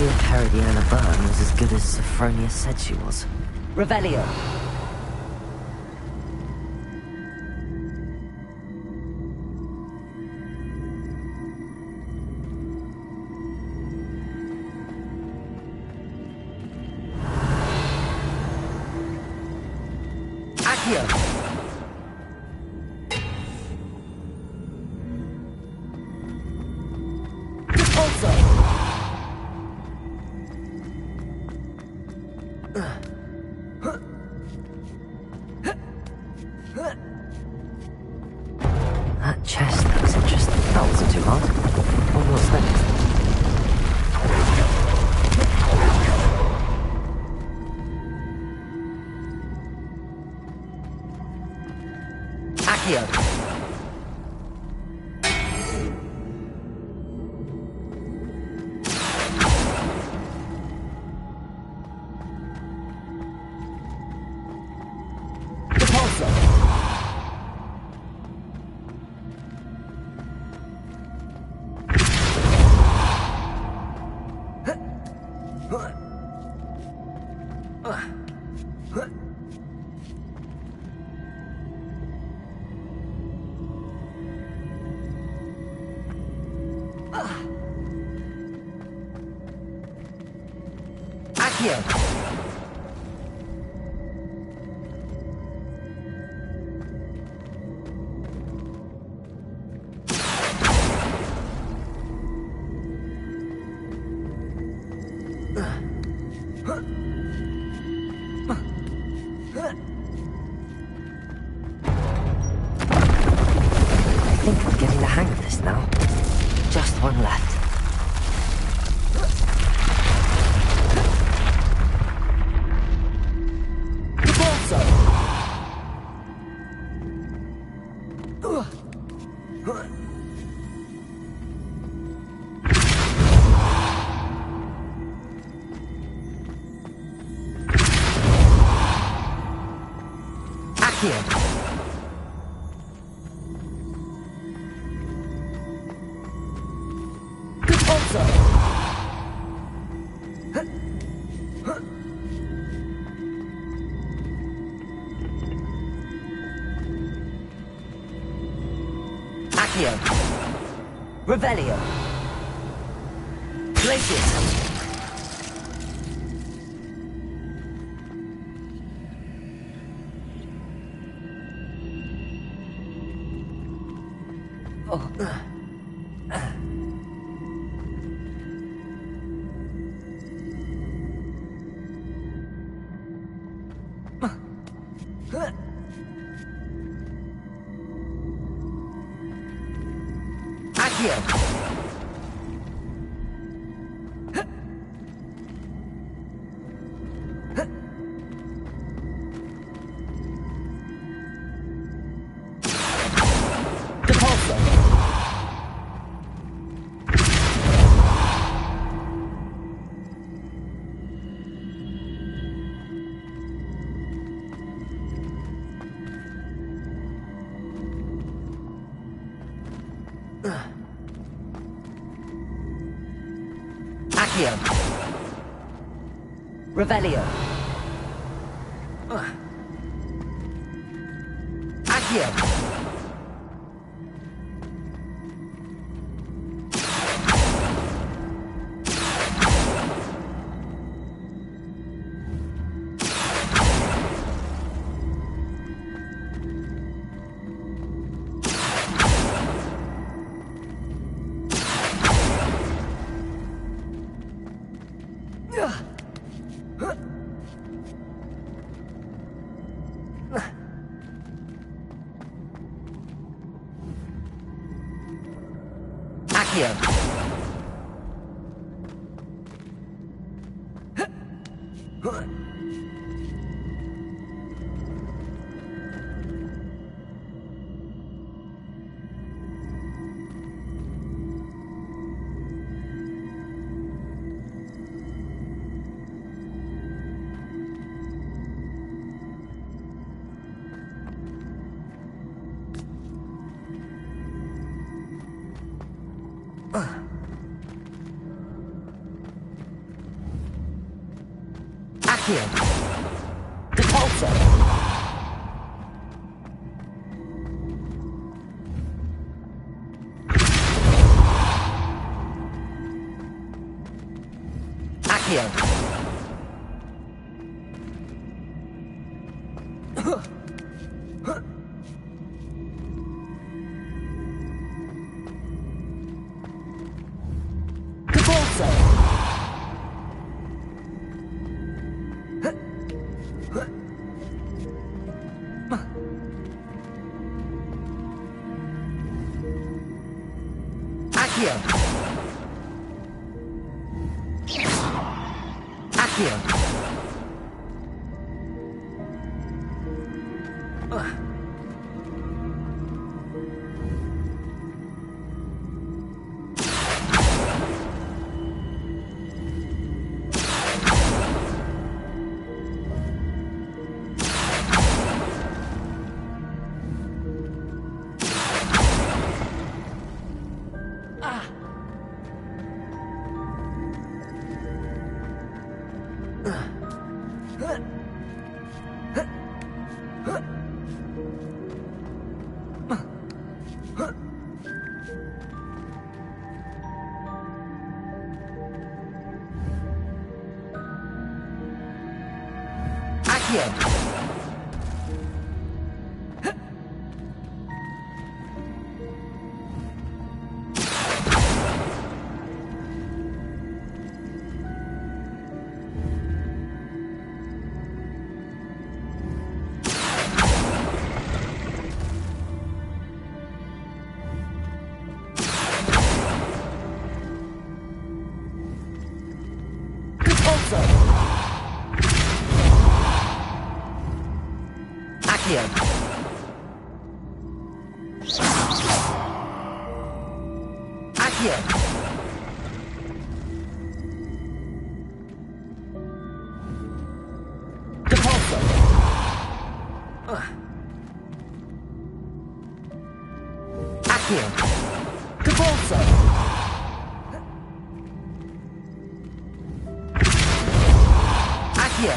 if Herodiana Byrne was as good as Sophronia said she was. Revelio. Accio. That chest, that was interesting. That wasn't too hard. Wonder what's next. Accio. I think I'm getting the hang of this now. Just one left. Revelio. Glacius. Accio. Revelio. Accio. Accio. Depulso. Accio. Depulso. Accio. Accio. Accio. Depulso. Accio. Accio. Depulso. Accio. Depulso. Accio.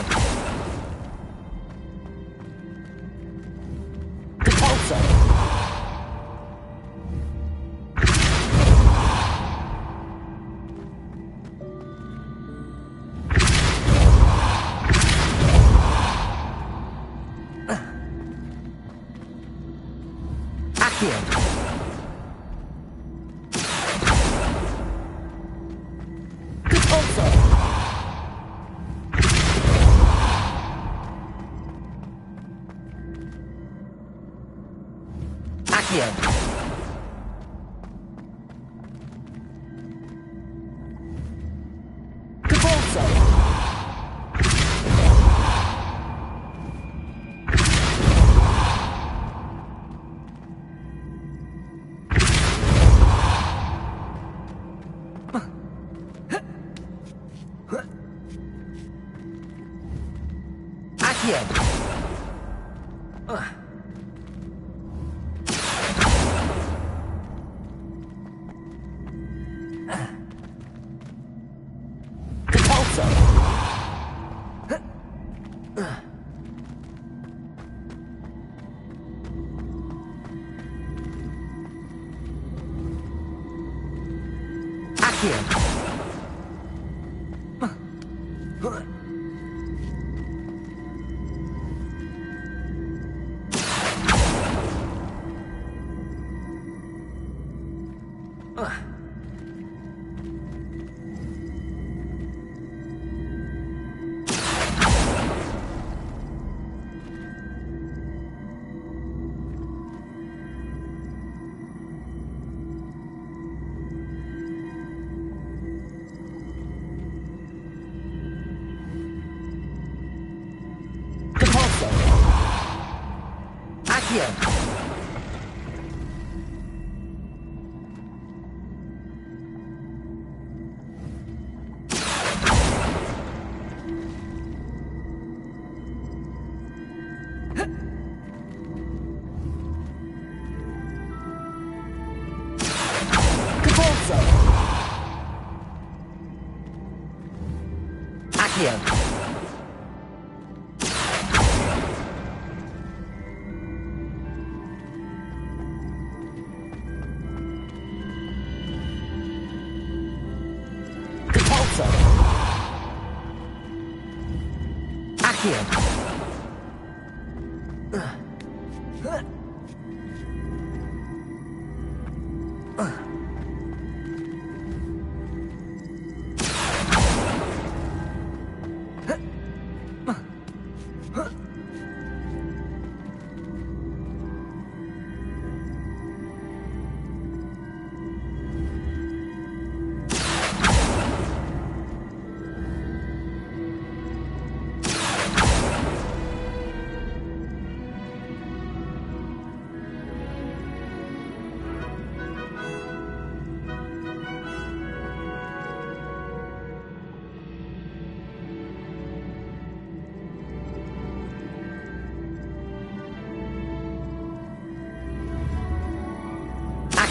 Depulso. Accio. Depulso. Accio. Depulso. Accio. Depulso. Accio. Accio. Accio. Accio.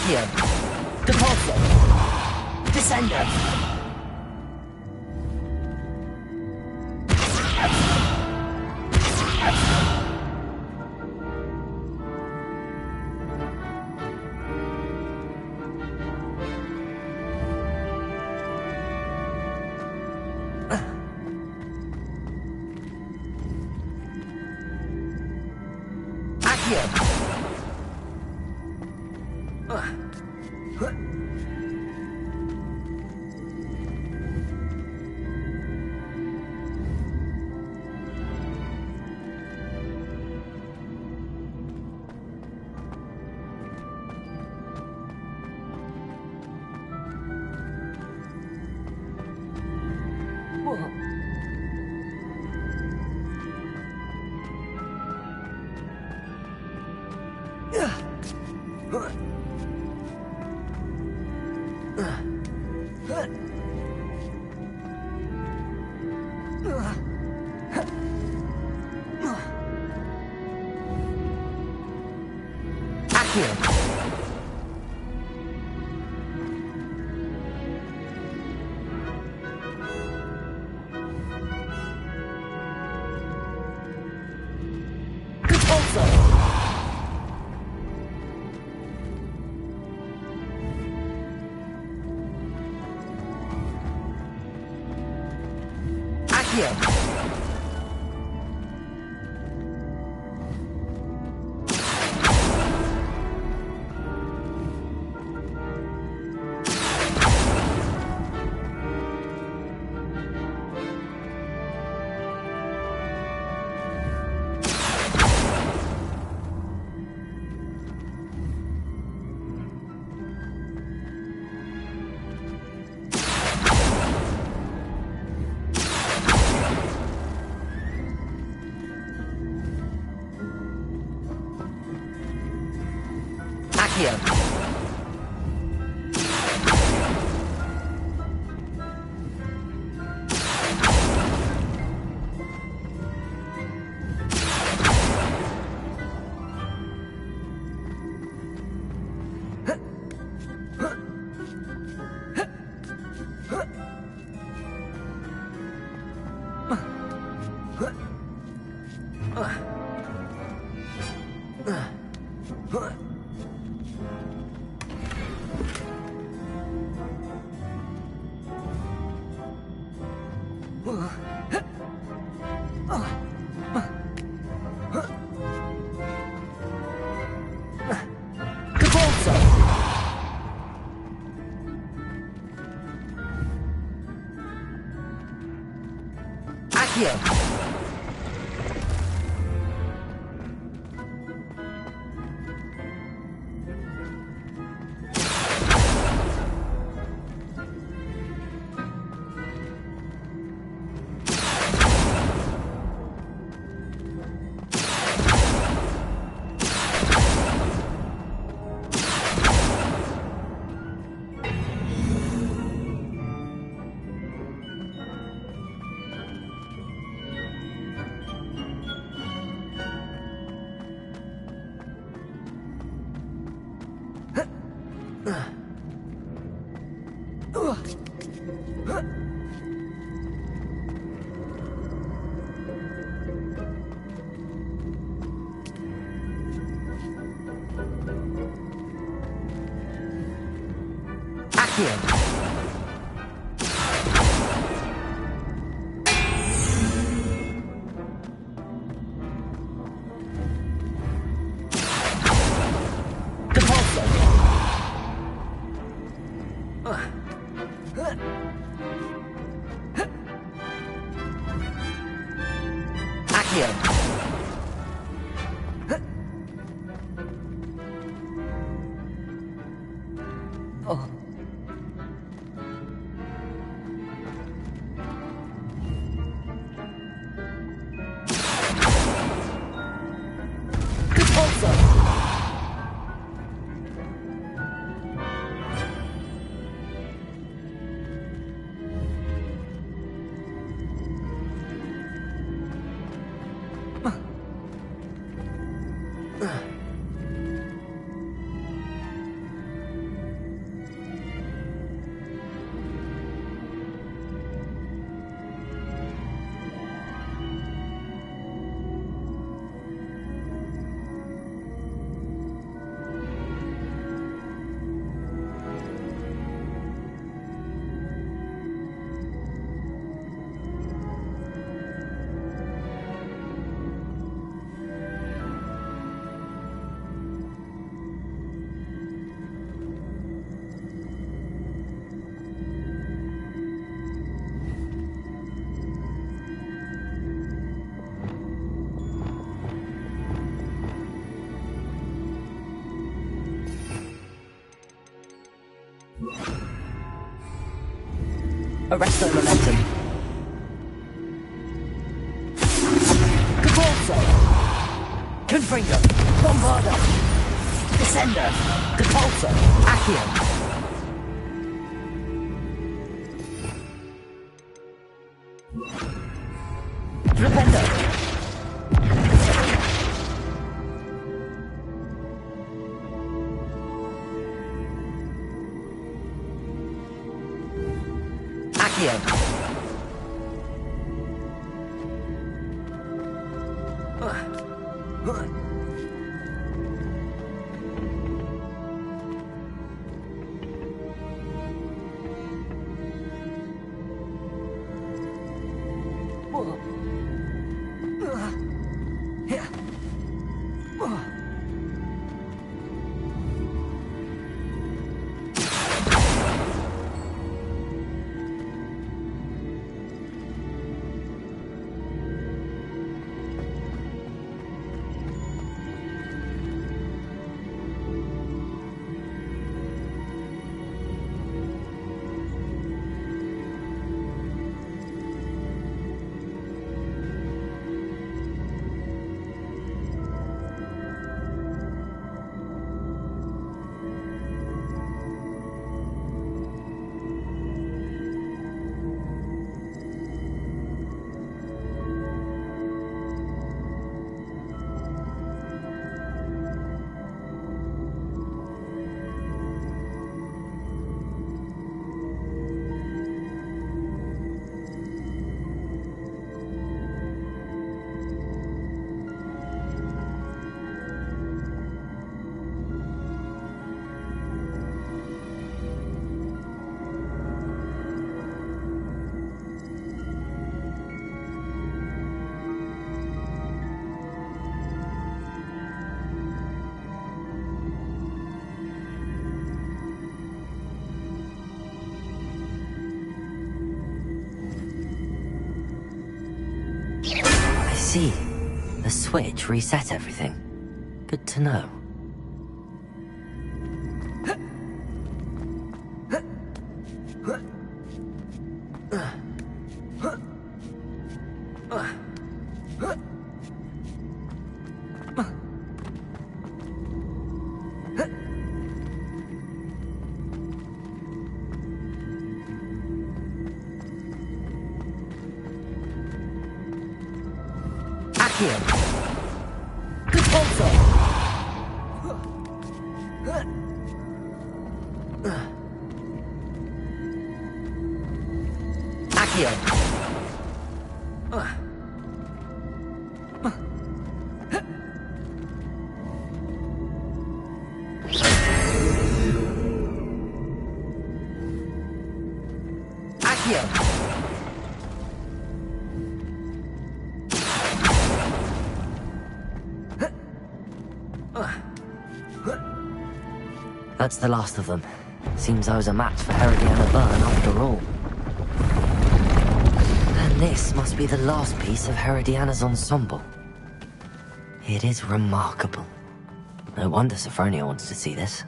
Accio. Depulso. Descendo. Accio. Accio. Depulso. Accio. Accio. Depulso. Accio. Accio. Accio. Oh. Arrest the momentum. Caporzo! Confringo! Bombardo! Descender! Depulso! Accio! Flipendo! Accio! I see. The switch reset everything. Good to know. Accio! Depulso! Accio! Accio! That's the last of them. Seems I was a match for Herodiana Byrne after all. And This must be the last piece of Herodiana's ensemble. It is remarkable. No wonder Sophronia wants to see this.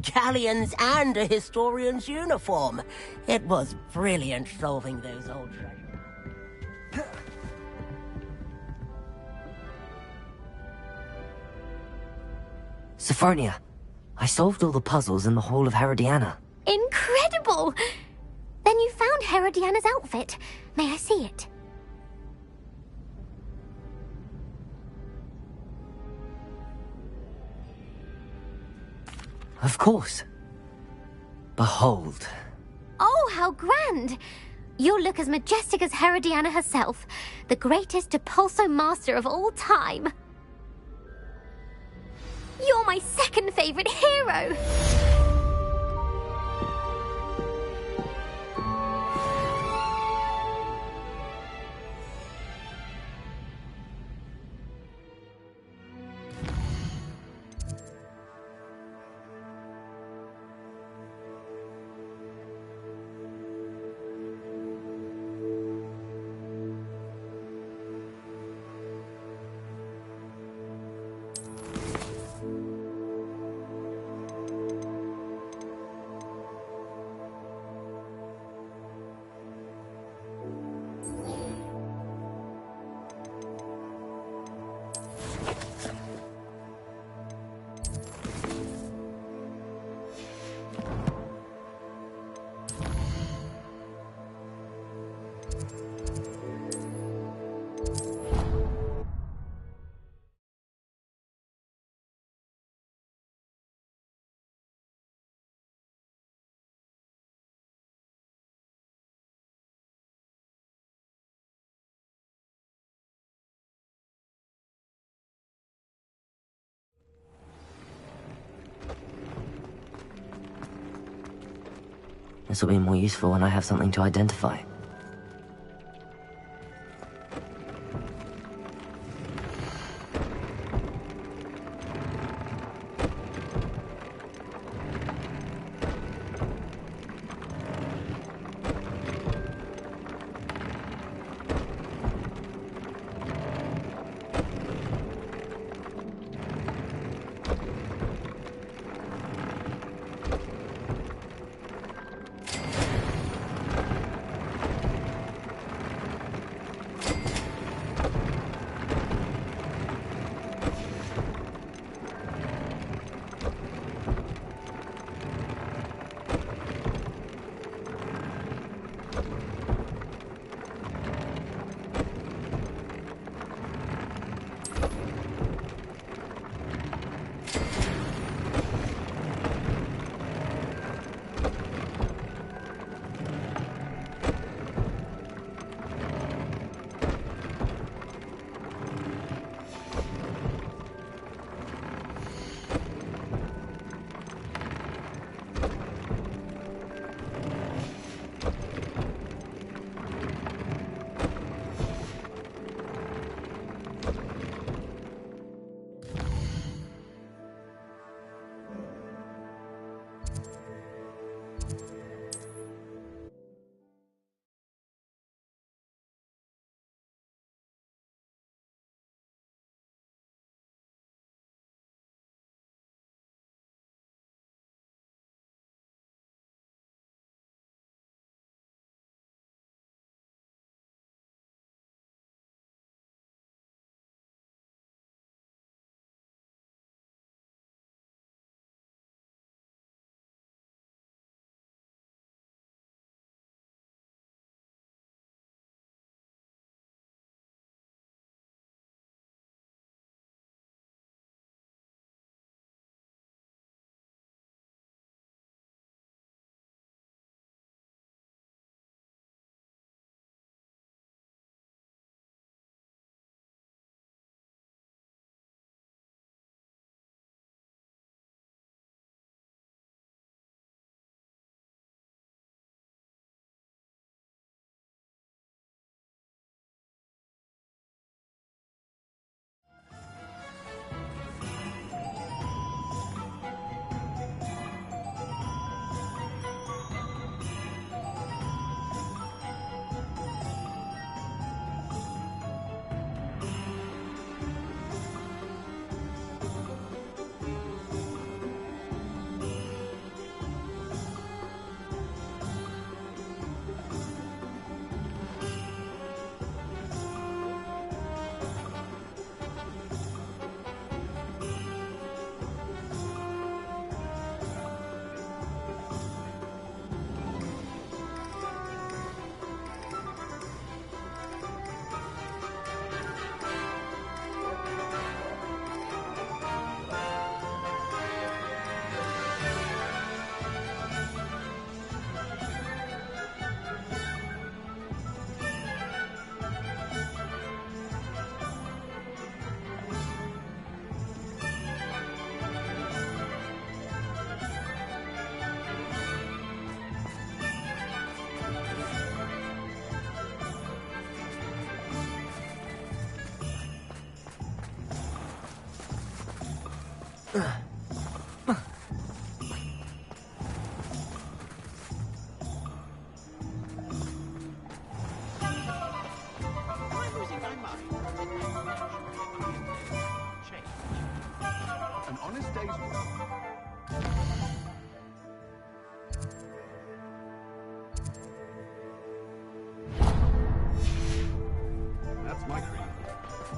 Galleons and a historian's uniform. It was brilliant solving those old treasures. Sophronia, I solved all the puzzles in the Hall of Herodiana. Incredible! Then you found Herodiana's outfit. May I see it? Of course. Behold. Oh, how grand! You'll look as majestic as Herodiana herself, the greatest Depulso master of all time. You're my second favorite hero! This will be more useful when I have something to identify.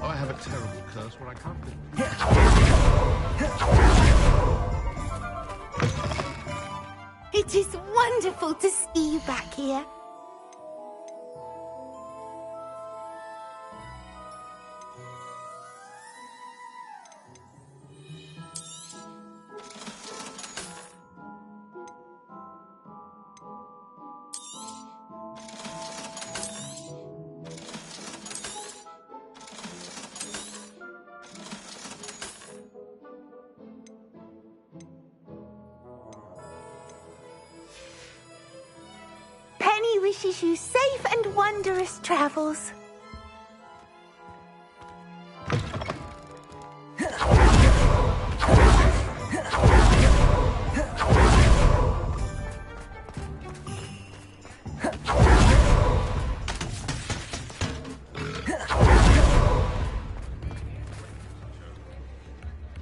I have a terrible curse where I can't do. It is wonderful to see you back here. Penny wishes you safe and wondrous travels.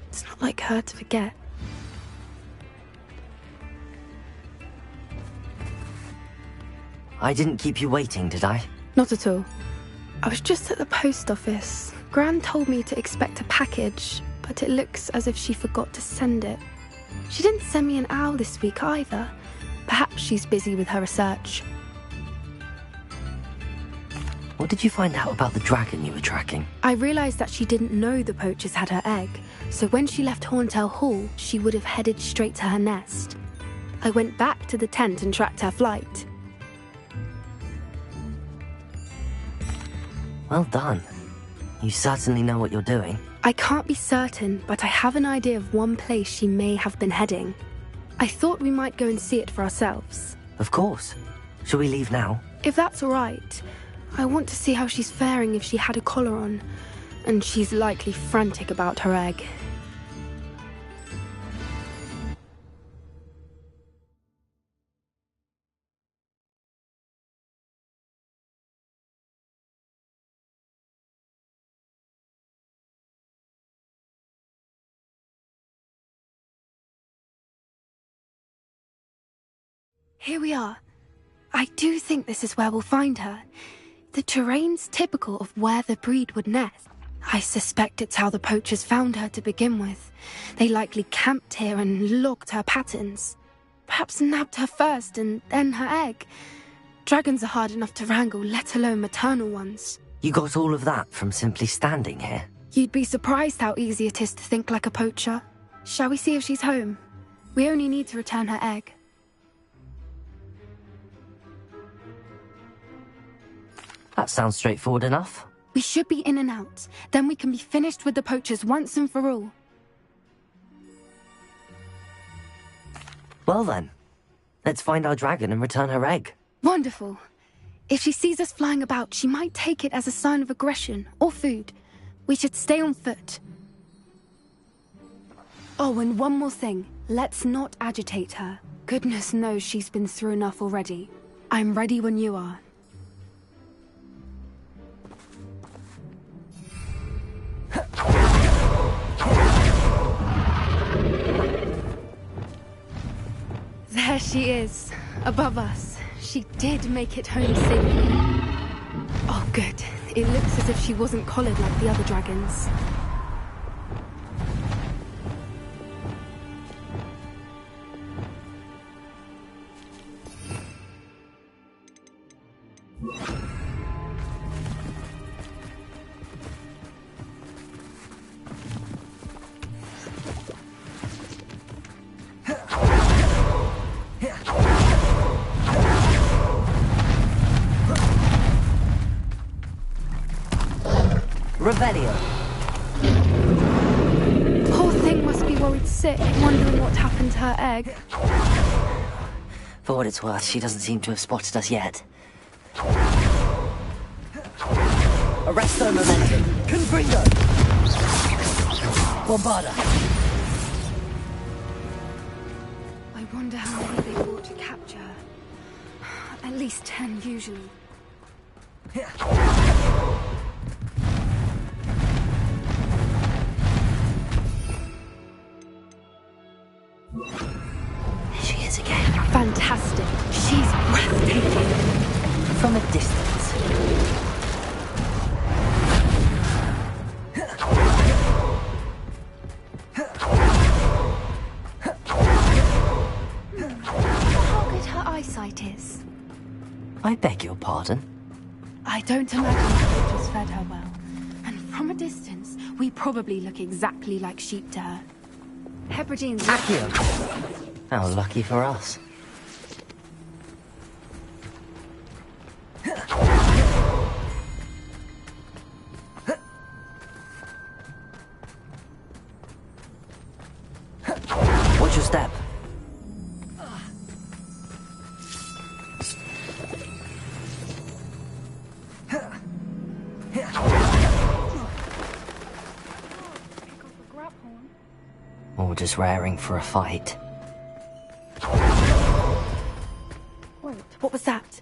It's not like her to forget. I didn't keep you waiting, did I? Not at all. I was just at the post office. Gran told me to expect a package, but it looks as if she forgot to send it. She didn't send me an owl this week either. Perhaps she's busy with her research. What did you find out about the dragon you were tracking? I realized that she didn't know the poachers had her egg, so when she left Horntail Hall, she would have headed straight to her nest. I went back to the tent and tracked her flight. Well done. You certainly know what you're doing. I can't be certain, but I have an idea of one place she may have been heading. I thought we might go and see it for ourselves. Of course. Shall we leave now? If that's all right. I want to see how she's faring if she had a collar on, and she's likely frantic about her egg. Here we are. I do think this is where we'll find her. The terrain's typical of where the breed would nest. I suspect it's how the poachers found her to begin with. They likely camped here and logged her patterns. Perhaps nabbed her first and then her egg. Dragons are hard enough to wrangle, let alone maternal ones. You got all of that from simply standing here? You'd be surprised how easy it is to think like a poacher. Shall we see if she's home? We only need to return her egg. That sounds straightforward enough. We should be in and out. Then we can be finished with the poachers once and for all. Well then, let's find our dragon and return her egg. Wonderful. If she sees us flying about, she might take it as a sign of aggression or food. We should stay on foot. Oh, and one more thing. Let's not agitate her. Goodness knows she's been through enough already. I'm ready when you are. There she is, above us. She did make it home safely. Oh, good. It looks as if she wasn't collared like the other dragons. Revelio. Poor thing must be worried sick, wondering what happened to her egg. For what it's worth, she doesn't seem to have spotted us yet. Arresto momentum. Confringo. Bombarda. I wonder how many they brought to capture her. At least 10 usually. There she is again. Fantastic. She's breathtaking. From a distance. How good her eyesight is. I beg your pardon? I don't imagine the poachers fed her well. And from a distance, we probably look exactly like sheep to her. Hebrideans. Accio. How lucky for us. Watch your step. Or just raring for a fight. Wait, what was that?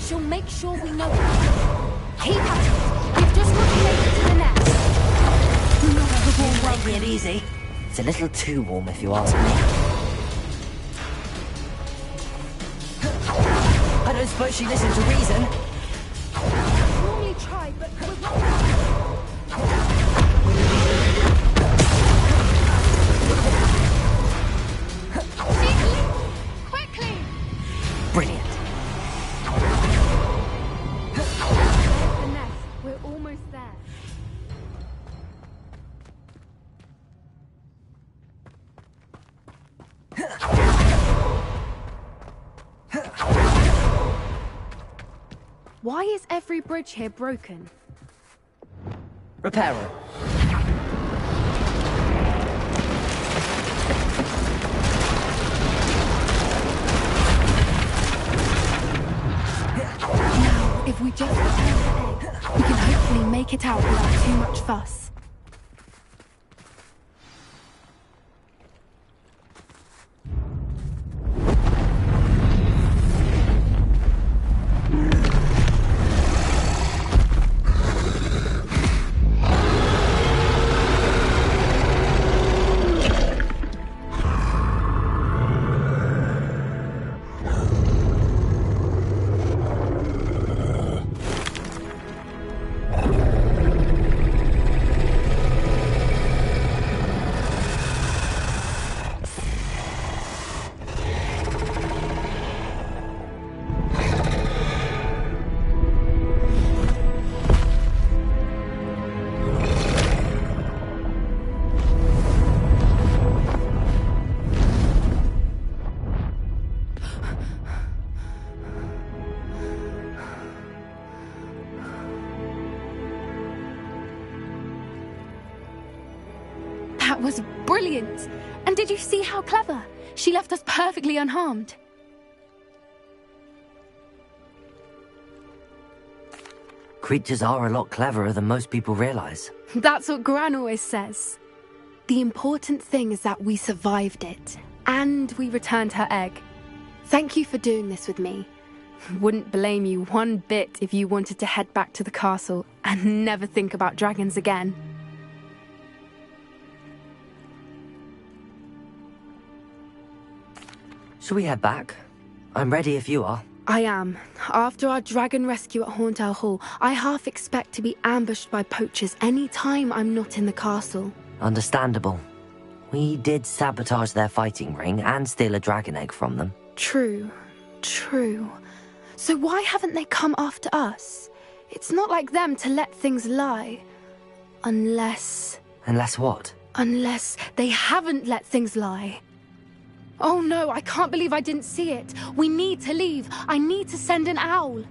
She'll make sure we know it. Keep at it. We've just got to make it to the nest. You're making it easy. It's a little too warm if you ask me. I don't suppose she listens to reason. Normally try, but we're wrong. Quickly! Brilliant. There's the nest. We're almost there. Why is every bridge here broken? Repair her. Now, if we just return her egg, we can hopefully make it out without too much fuss. That was brilliant! And did you see how clever? She left us perfectly unharmed. Creatures are a lot cleverer than most people realize. That's what Gran always says. The important thing is that we survived it, and we returned her egg. Thank you for doing this with me. Wouldn't blame you one bit if you wanted to head back to the castle and never think about dragons again. Shall we head back? I'm ready if you are. I am. After our dragon rescue at Hauntow Hall, I half expect to be ambushed by poachers any time I'm not in the castle. Understandable. We did sabotage their fighting ring and steal a dragon egg from them. True. So why haven't they come after us? It's not like them to let things lie. Unless what? Unless they haven't let things lie. Oh no, I can't believe I didn't see it. We need to leave. I need to send an owl.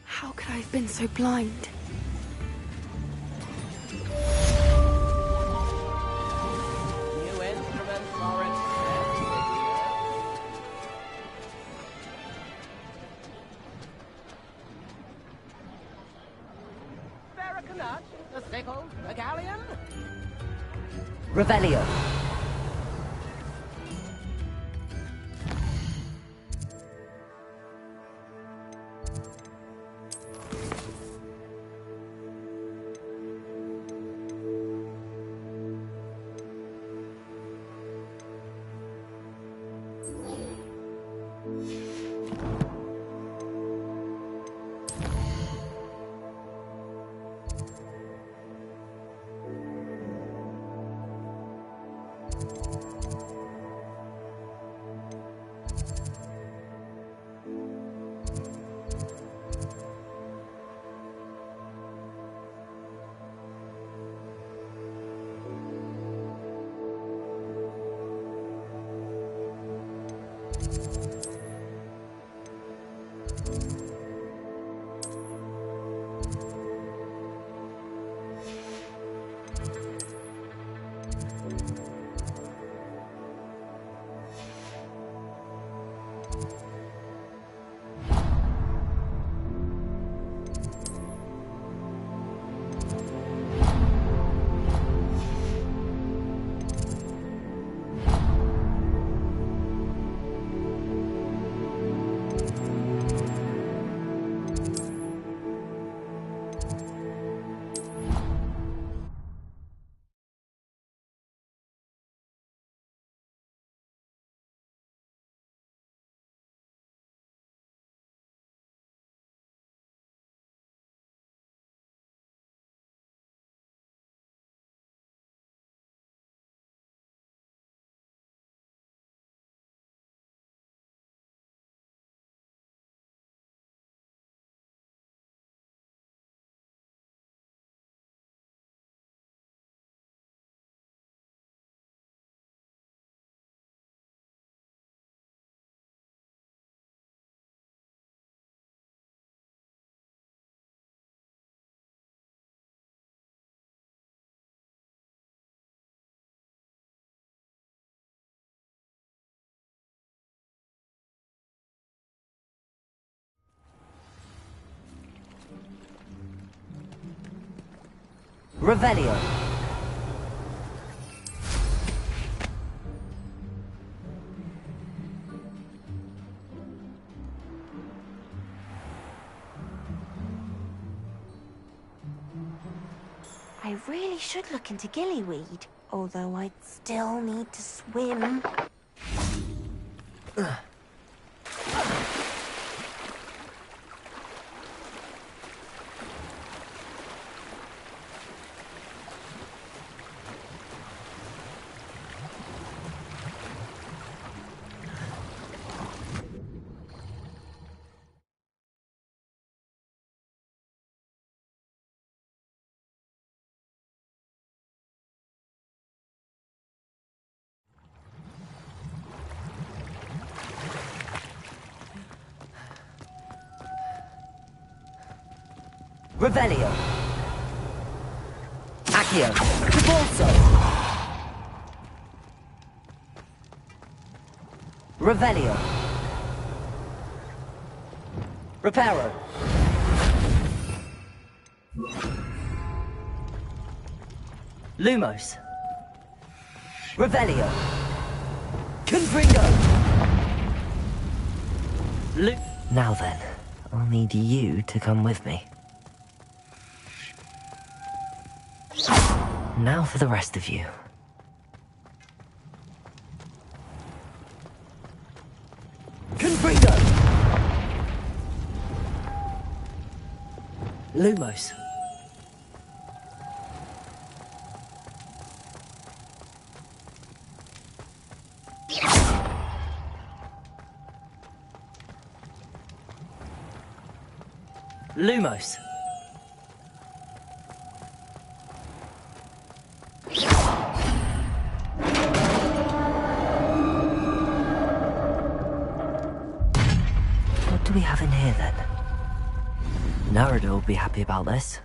How could I have been so blind? New instruments are expected. Barracanut, the sickle, the galleon. Revelio. Revelio. I really should look into gillyweed, although I'd still need to swim. Revelio. Accio. Cabalso. Revelio. Reparo. Lumos. Revelio. Confringo. Now then, I'll need you to come with me. Now for the rest of you. Confringo! Lumos. Lumos. What do we have in here then? Narada will be happy about this.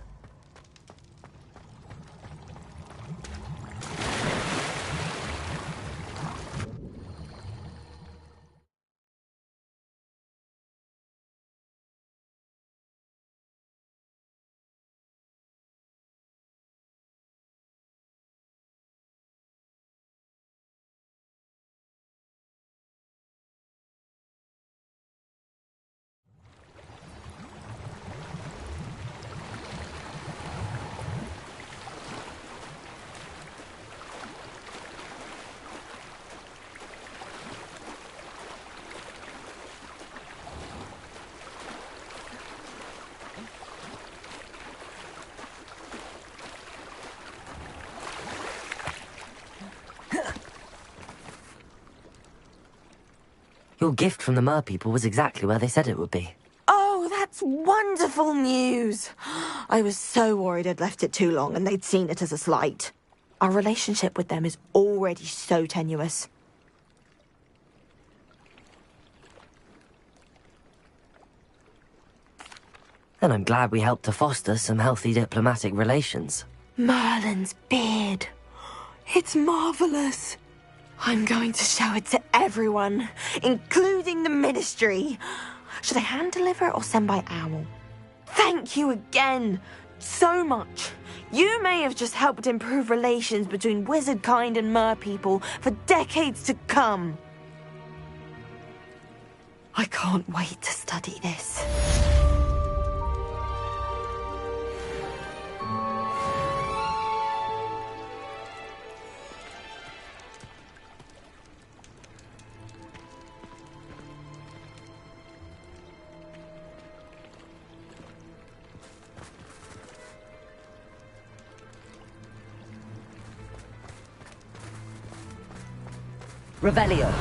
Your gift from the Mer people was exactly where they said it would be. Oh, that's wonderful news. I was so worried I'd left it too long and they'd seen it as a slight. Our relationship with them is already so tenuous. Then I'm glad we helped to foster some healthy diplomatic relations. Merlin's beard. It's marvelous. I'm going to show it to everyone, including the Ministry. Should I hand deliver or send by owl? Thank you again so much. You may have just helped improve relations between wizard kind and mer people for decades to come. I can't wait to study this. Revelio.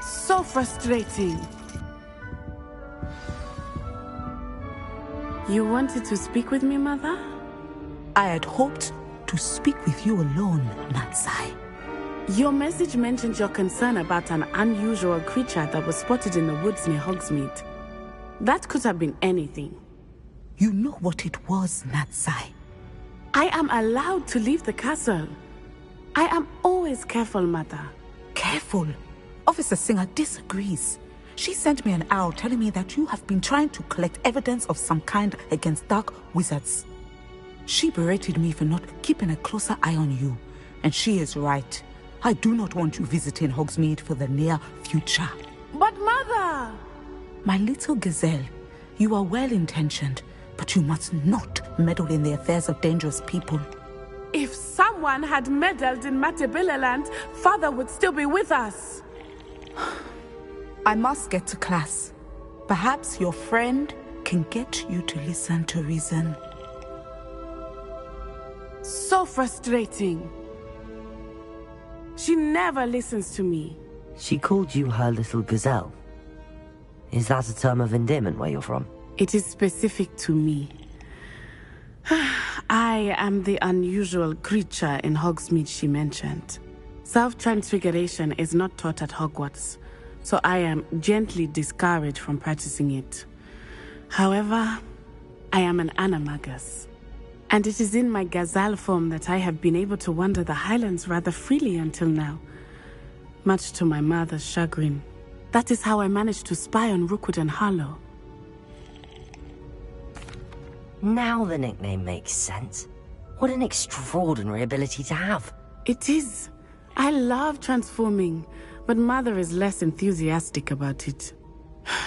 So frustrating. You wanted to speak with me, Mother? I had hoped to speak with you alone, Natsai. Your message mentioned your concern about an unusual creature that was spotted in the woods near Hogsmeade. That could have been anything. You know what it was, Natsai. I am allowed to leave the castle. I am always careful, Mother. Careful? Officer Singer disagrees. She sent me an owl telling me that you have been trying to collect evidence of some kind against dark wizards. She berated me for not keeping a closer eye on you, and she is right. I do not want you visiting Hogsmeade for the near future. But Mother! My little gazelle, you are well-intentioned, but you must not meddle in the affairs of dangerous people. If someone had meddled in Matabeleland, Father would still be with us. I must get to class. Perhaps your friend can get you to listen to reason. So frustrating. She never listens to me. She called you her little gazelle. Is that a term of endearment where you're from? It is specific to me. I am the unusual creature in Hogsmeade she mentioned. Self-transfiguration is not taught at Hogwarts, so I am gently discouraged from practicing it. However, I am an animagus, and it is in my gazelle form that I have been able to wander the Highlands rather freely until now, much to my mother's chagrin. That is how I managed to spy on Rookwood and Harlow. Now the nickname makes sense. What an extraordinary ability to have. It is. I love transforming, but Mother is less enthusiastic about it.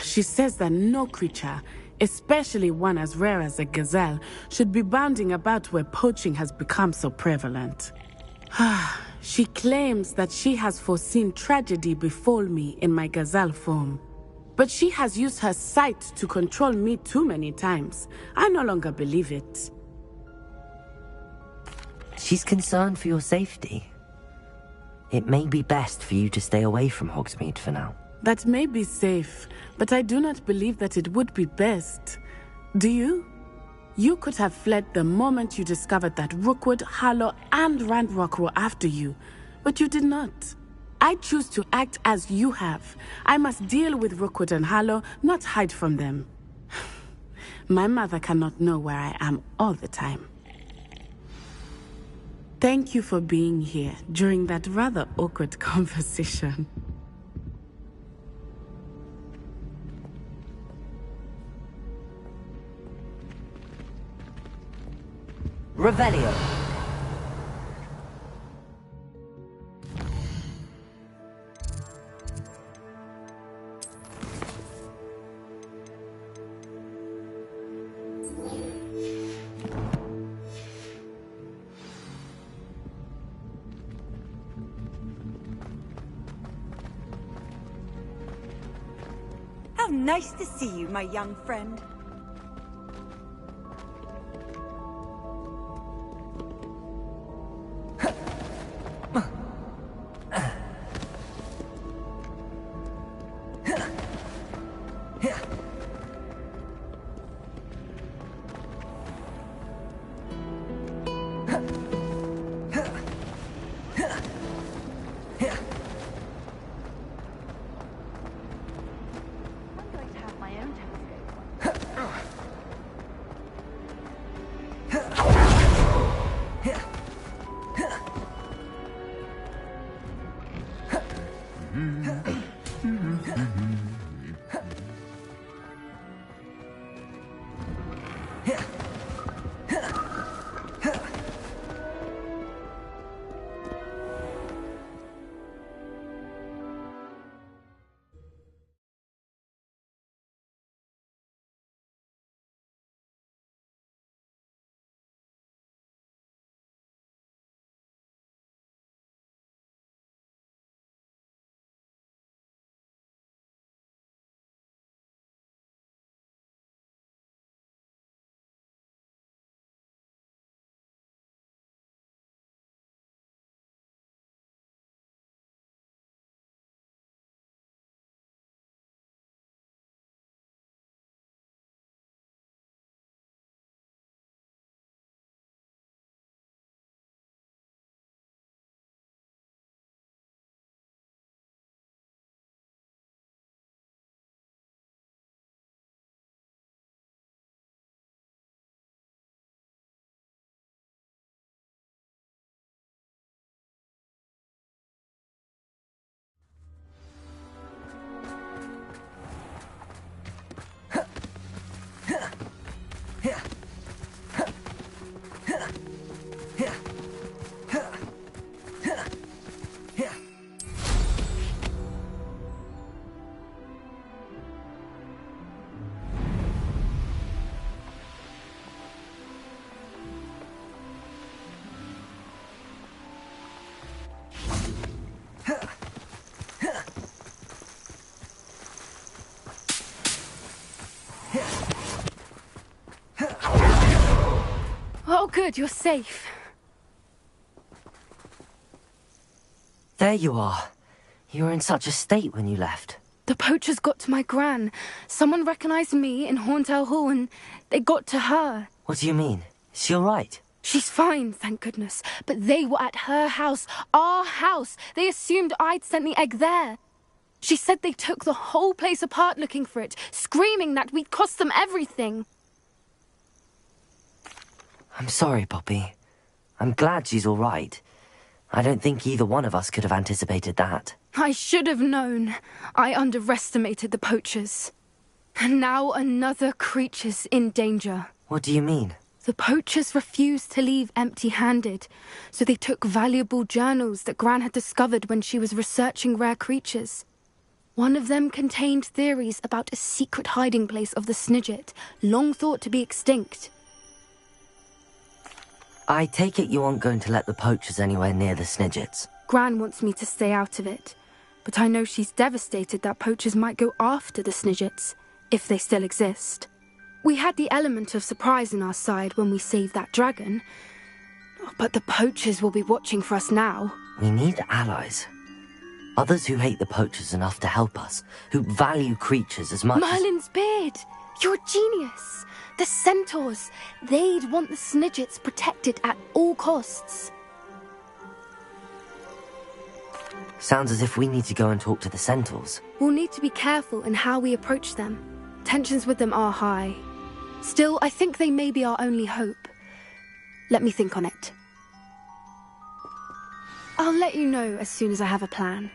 She says that no creature, especially one as rare as a gazelle, should be bounding about where poaching has become so prevalent. She claims that she has foreseen tragedy befall me in my gazelle form. But she has used her sight to control me too many times. I no longer believe it. She's concerned for your safety. It may be best for you to stay away from Hogsmeade for now. That may be safe, but I do not believe that it would be best. Do you? You could have fled the moment you discovered that Rookwood, Harlow, and Randrock were after you, but you did not. I choose to act as you have. I must deal with Rookwood and Harlow, not hide from them. My mother cannot know where I am all the time. Thank you for being here during that rather awkward conversation. Revelio. How nice to see you, my young friend. Oh, good, you're safe. There you are. You were in such a state when you left. The poachers got to my gran. Someone recognized me in Horntail Hall and they got to her. What do you mean? Is she all right? She's fine, thank goodness. But they were at her house, our house. They assumed I'd sent the egg there. She said they took the whole place apart looking for it, screaming that we'd cost them everything. I'm sorry, Poppy. I'm glad she's all right. I don't think either one of us could have anticipated that. I should have known. I underestimated the poachers. And now another creature's in danger. What do you mean? The poachers refused to leave empty-handed, so they took valuable journals that Gran had discovered when she was researching rare creatures. One of them contained theories about a secret hiding place of the Snidget, long thought to be extinct. I take it you aren't going to let the poachers anywhere near the Snidgets. Gran wants me to stay out of it, but I know she's devastated that poachers might go after the Snidgets, if they still exist. We had the element of surprise on our side when we saved that dragon, but the poachers will be watching for us now. We need allies. Others who hate the poachers enough to help us, who value creatures as much Merlin's beard! You're a genius! The centaurs! They'd want the Snidgets protected at all costs. Sounds as if we need to go and talk to the centaurs. We'll need to be careful in how we approach them. Tensions with them are high. Still, I think they may be our only hope. Let me think on it. I'll let you know as soon as I have a plan.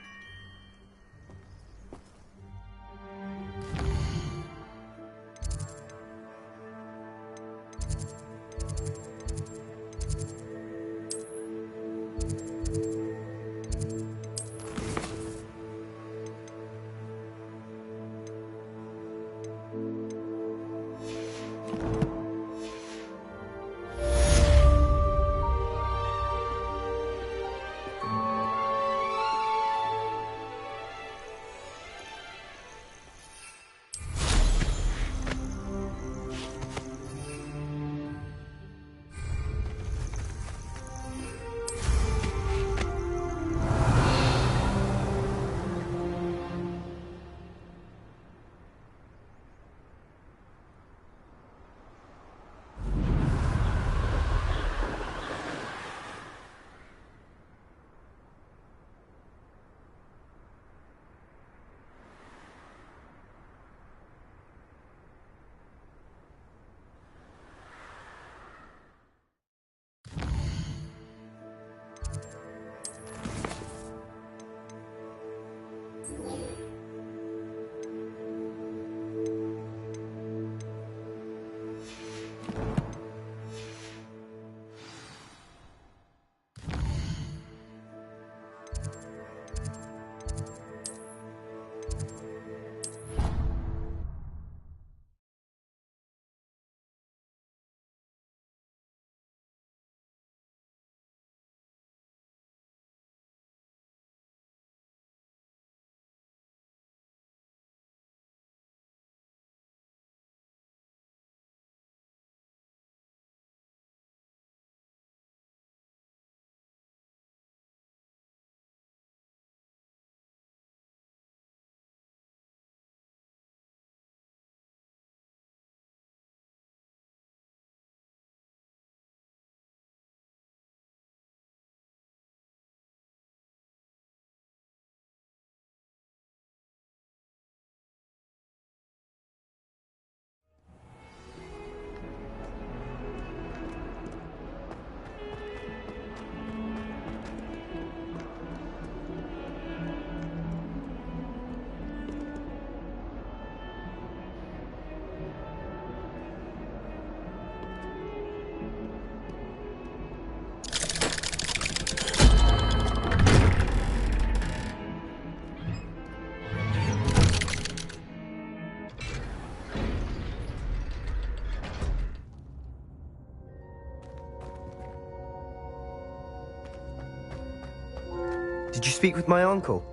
Did you speak with my uncle?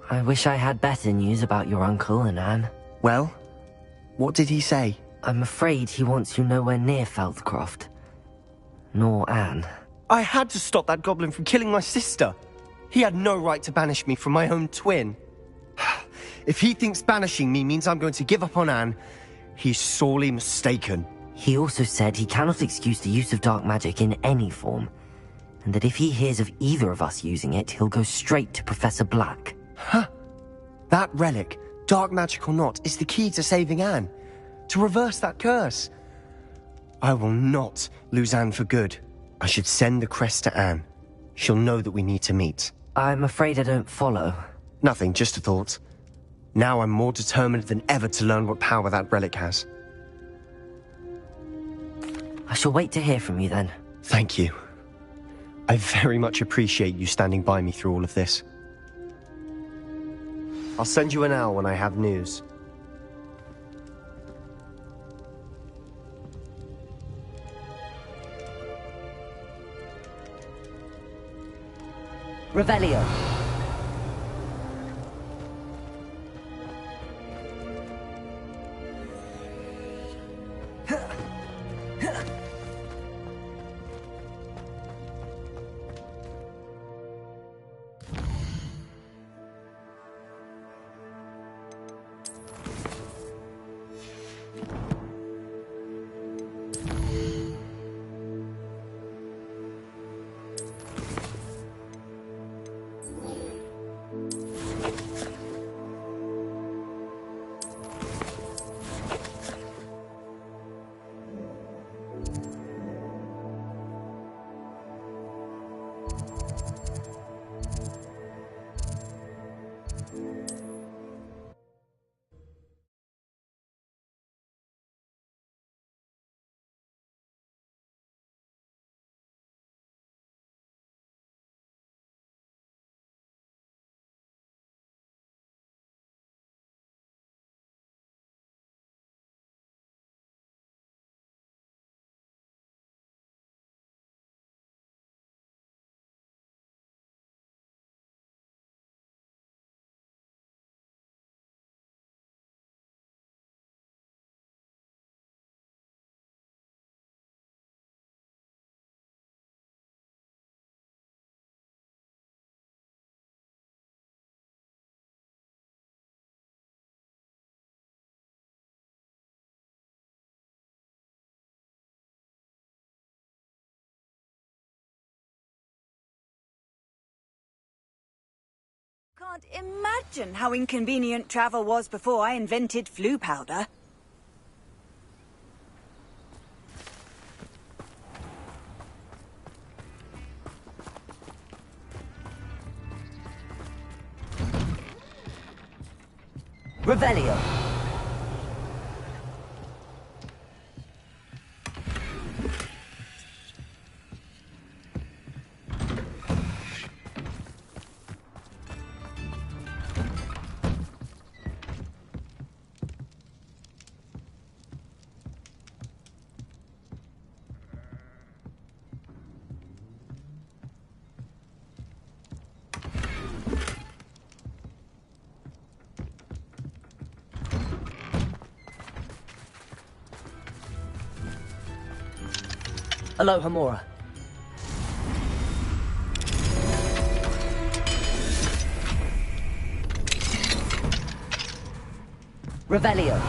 I wish I had better news about your uncle and Anne. Well, what did he say? I'm afraid he wants you nowhere near Feldcroft. Nor Anne. I had to stop that goblin from killing my sister. He had no right to banish me from my own twin. If he thinks banishing me means I'm going to give up on Anne, he's sorely mistaken. He also said he cannot excuse the use of dark magic in any form, and that if he hears of either of us using it, he'll go straight to Professor Black. Huh. That relic, dark magic or not, is the key to saving Anne. To reverse that curse. I will not lose Anne for good. I should send the crest to Anne. She'll know that we need to meet. I'm afraid I don't follow. Nothing, just a thought. Now I'm more determined than ever to learn what power that relic has. I shall wait to hear from you then. Thank you. I very much appreciate you standing by me through all of this. I'll send you an owl when I have news. Revelio. Can't imagine how inconvenient travel was before I invented flu powder. Revelio. Hello, Hamura. Revelio.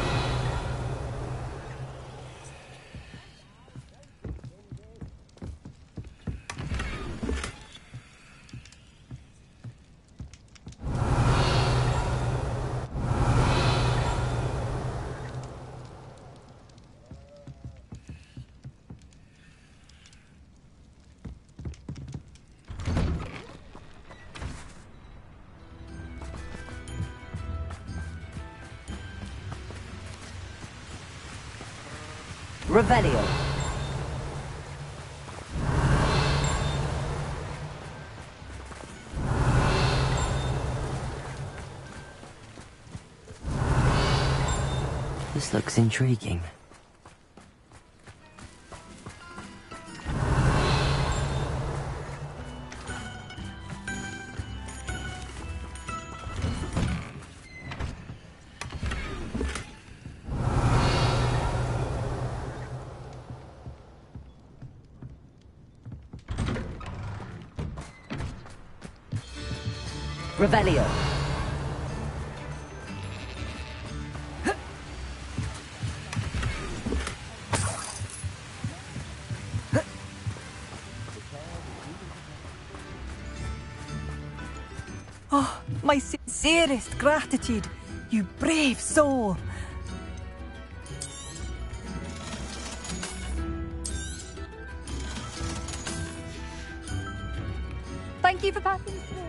Revelio. This looks intriguing. Revelio. Oh, my sincerest gratitude, you brave soul. Thank you for passing through.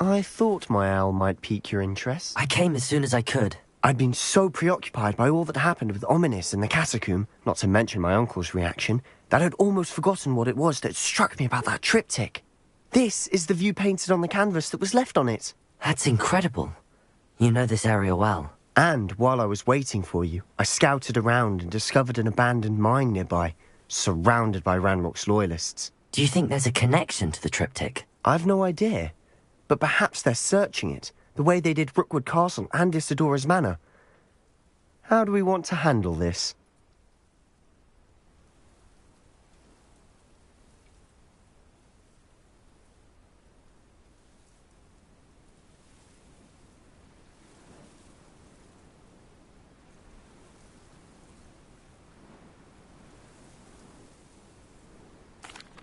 I thought my owl might pique your interest. I came as soon as I could. I'd been so preoccupied by all that happened with Ominis and the catacomb, not to mention my uncle's reaction, that I'd almost forgotten what it was that struck me about that triptych. This is the view painted on the canvas that was left on it. That's incredible. You know this area well. And while I was waiting for you, I scouted around and discovered an abandoned mine nearby, surrounded by Ranrock's loyalists. Do you think there's a connection to the triptych? I've no idea. But perhaps they're searching it, the way they did Rookwood Castle and Isidora's Manor. How do we want to handle this?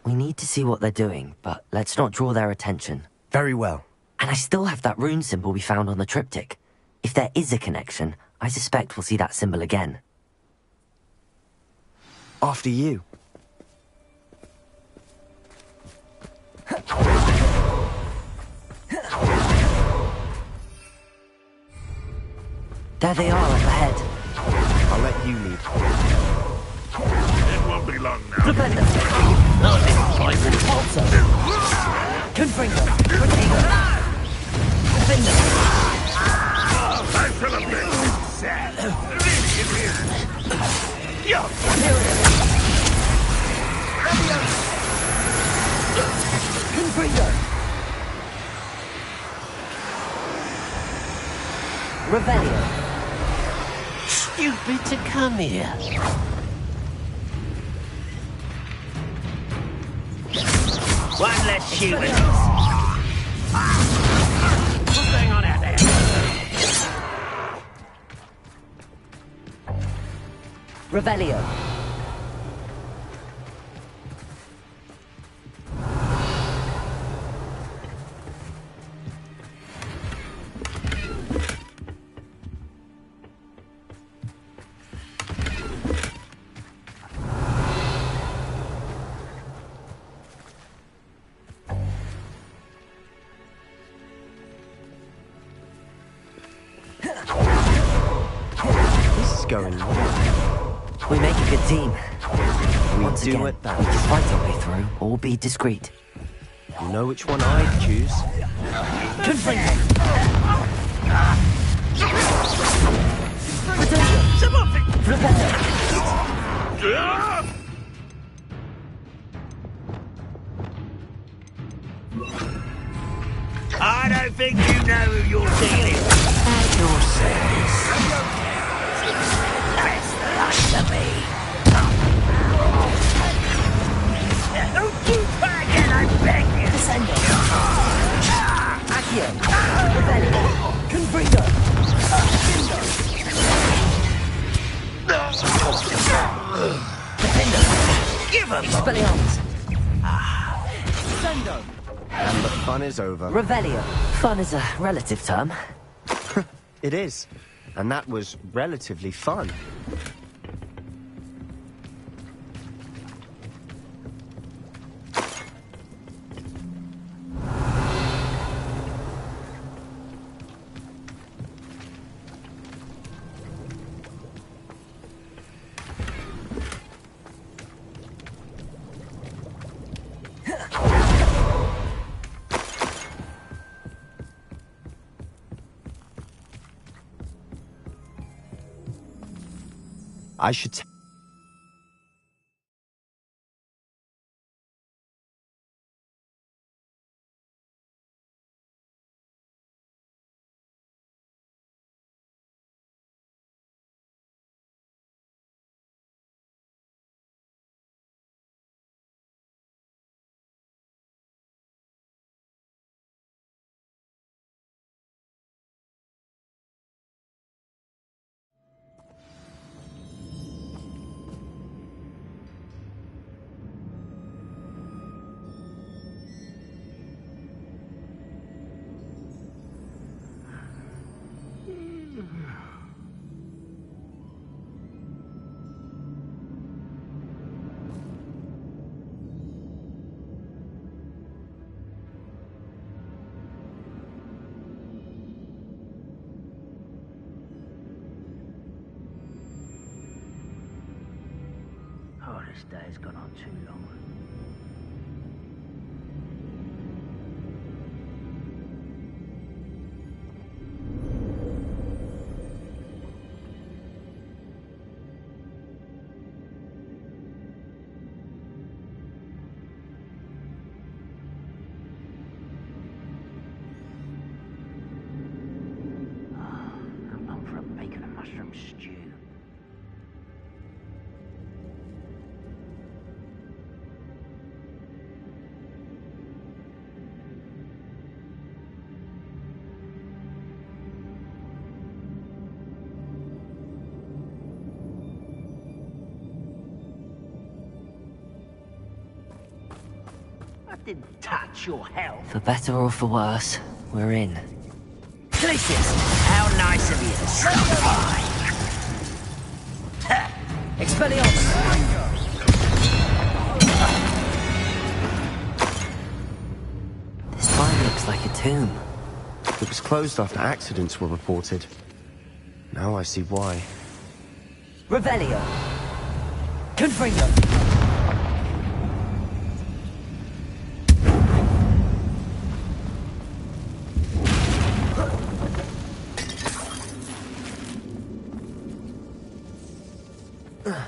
We need to see what they're doing, but let's not draw their attention. Very well. And I still have that rune symbol we found on the triptych. If there is a connection, I suspect we'll see that symbol again. After you. There they are up ahead. I'll let you lead. It will won't be long now. Confringo. Defender. I feel a bit sad. Confringo. Revelio. Stupid to come here. One less human. What's going on out there? Revelio. Going on. We make a good team. Once again, we can fight our way through or be discreet. You know which one I'd choose. I don't think you know who you're dealing with. At your service. Best the likes of me. Don't you try again, I beg you. Descendo. Accio. Revelio. Confringo. Defender. Give him Expelliarmus. Descendo. And the fun is over. Revelio. Fun is a relative term. It is. And that was relatively fun. I should Oh, this day's gone on too long. I'm on for a bacon and mushroom stew. I didn't touch your health. For better or for worse, we're in. Delicious! How nice of you to stop by. Expelliarmus! This find looks like a tomb. It was closed after accidents were reported. Now I see why. Revelio. Confringo. I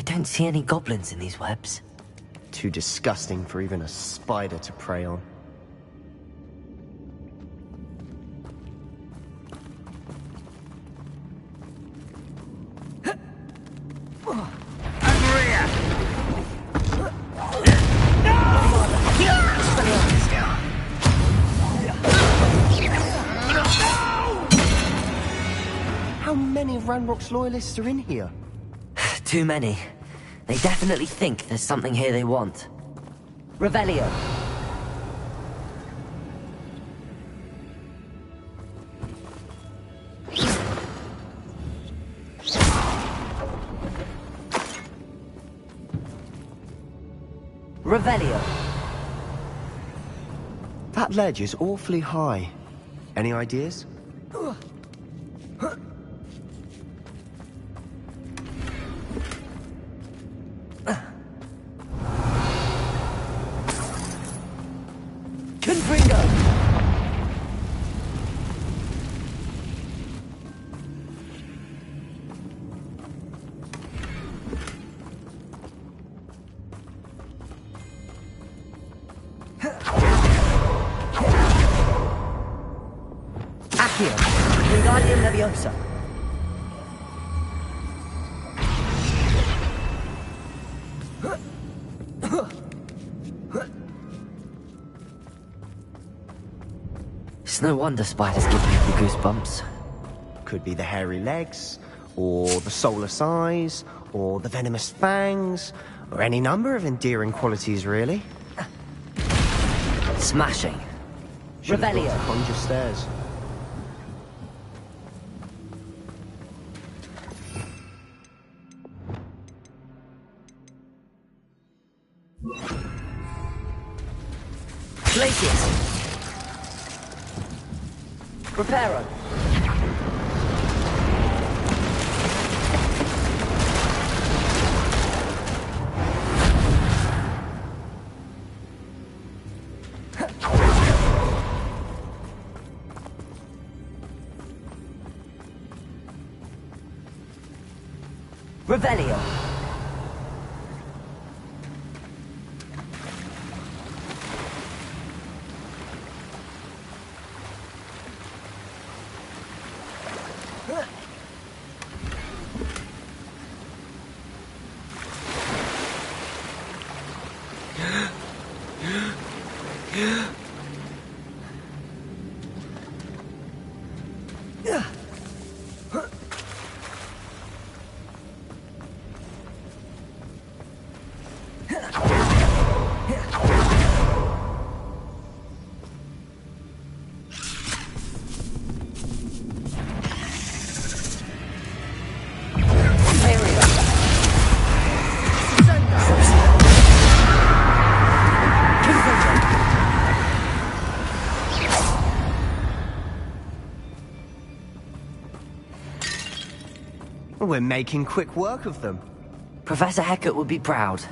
don't see any goblins in these webs. Too disgusting for even a spider to prey on. How many of Ranrock's loyalists are in here? Too many. They definitely think there's something here they want. Revelio. Revelio. That ledge is awfully high. Any ideas? It's no wonder spiders give people goosebumps. Could be the hairy legs, or the soulless eyes, or the venomous fangs, or any number of endearing qualities, really. Smashing. Revelio. Conjure stairs. Glacius. Reparo. Revelio. We're making quick work of them. Professor Hecat would be proud.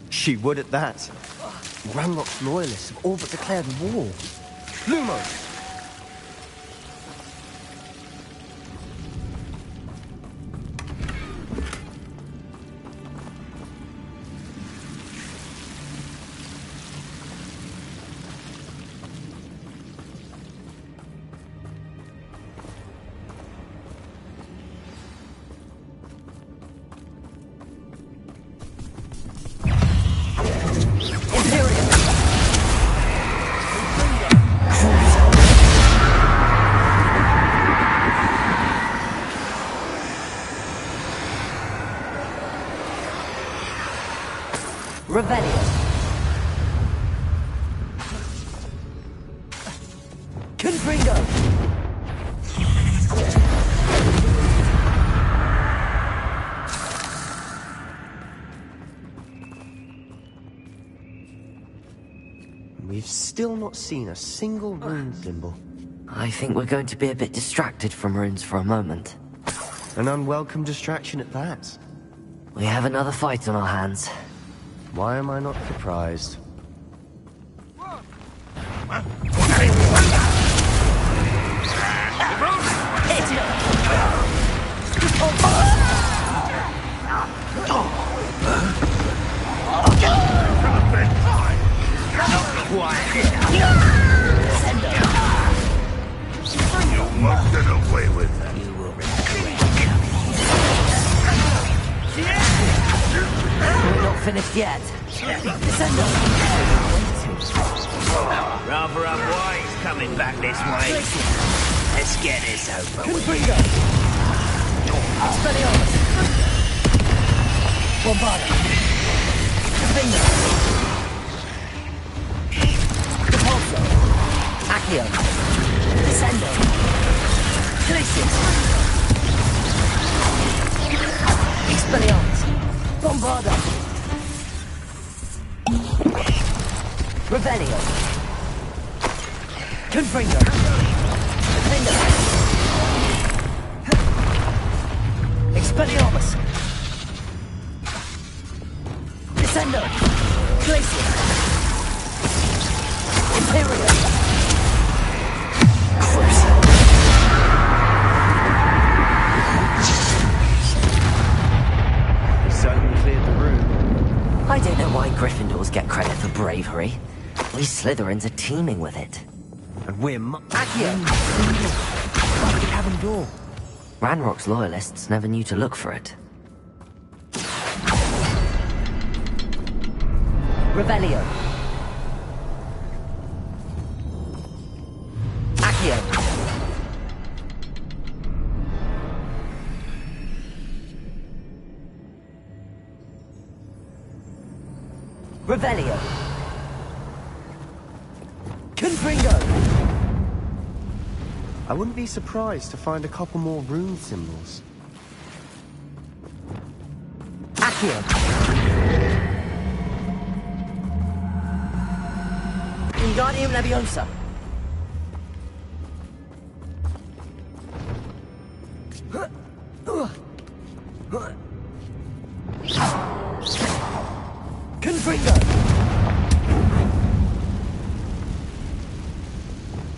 She would at that. Ranrock's loyalists have all but declared war. Lumos! Revelio. Confringo. We've still not seen a single rune symbol. I think we're going to be a bit distracted from runes for a moment. An unwelcome distraction at that. We have another fight on our hands. Why am I not surprised? You must get away with that. You will We're not finished yet. Rather unwise coming back this way. Let's get this over with. Bombarda. Finger. Repulso. Accio. Descendo. Glacius. Expelliarmus. Bombarda. Revelio. Confringo. Finger. Expelliarmus. Descendo. Glacius. Imperial. He certainly cleared the room. I don't know why Gryffindors get credit for bravery. We Slytherins are teeming with it. And we're Accio! By the cabin door. Ranrock's loyalists never knew to look for it. Revelio. Accio. Revelio. Confringo. I wouldn't be surprised to find a couple more rune symbols. Accio. Wingardium Leviosa. Confringo.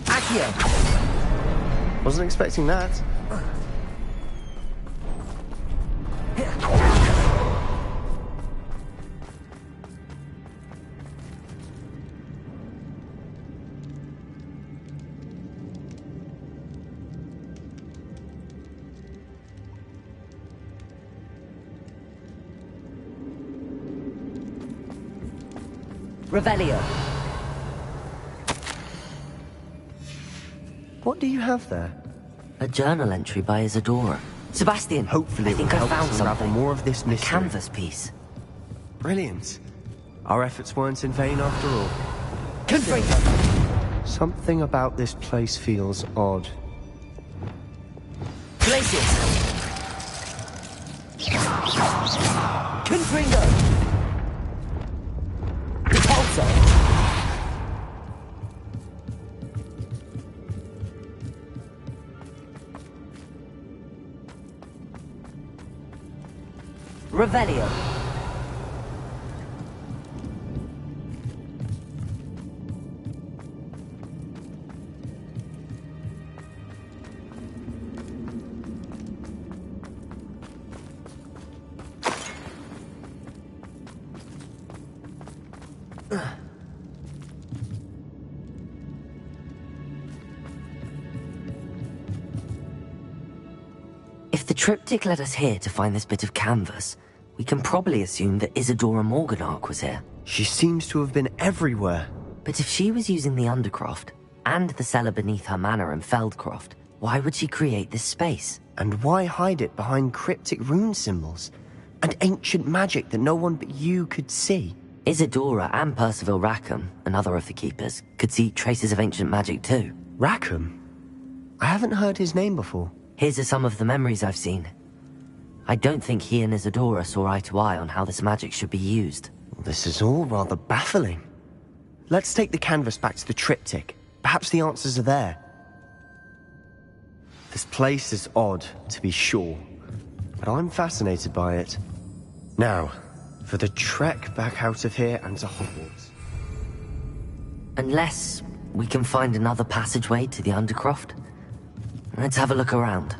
Accio. Wasn't expecting that. Revelio. What do you have there? A journal entry by Isadora. Sebastian, Hopefully I think it will I help found us unravel something. more of this A mystery. canvas piece. Brilliant. Our efforts weren't in vain after all. Confringo. Something about this place feels odd. Glacius. Confringo. Repulso. Revelio. If the triptych led us here to find this bit of canvas, we can probably assume that Isadora Morganach was here. She seems to have been everywhere. But if she was using the Undercroft, and the cellar beneath her manor in Feldcroft, why would she create this space? And why hide it behind cryptic rune symbols? And ancient magic that no one but you could see? Isadora and Percival Rackham, another of the Keepers, could see traces of ancient magic too. Rackham? I haven't heard his name before. Here's are some of the memories I've seen. I don't think he and Isadora saw eye to eye on how this magic should be used. This is all rather baffling. Let's take the canvas back to the triptych. Perhaps the answers are there. This place is odd, to be sure, but I'm fascinated by it. Now, for the trek back out of here and to Hogwarts. Unless we can find another passageway to the Undercroft. Let's have a look around.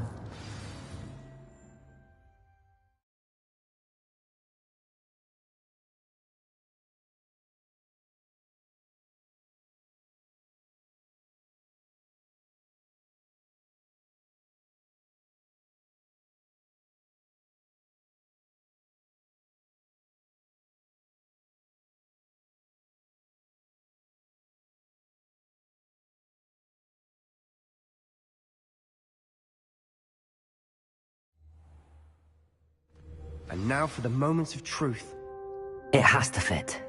And now for the moments of truth. It has to fit.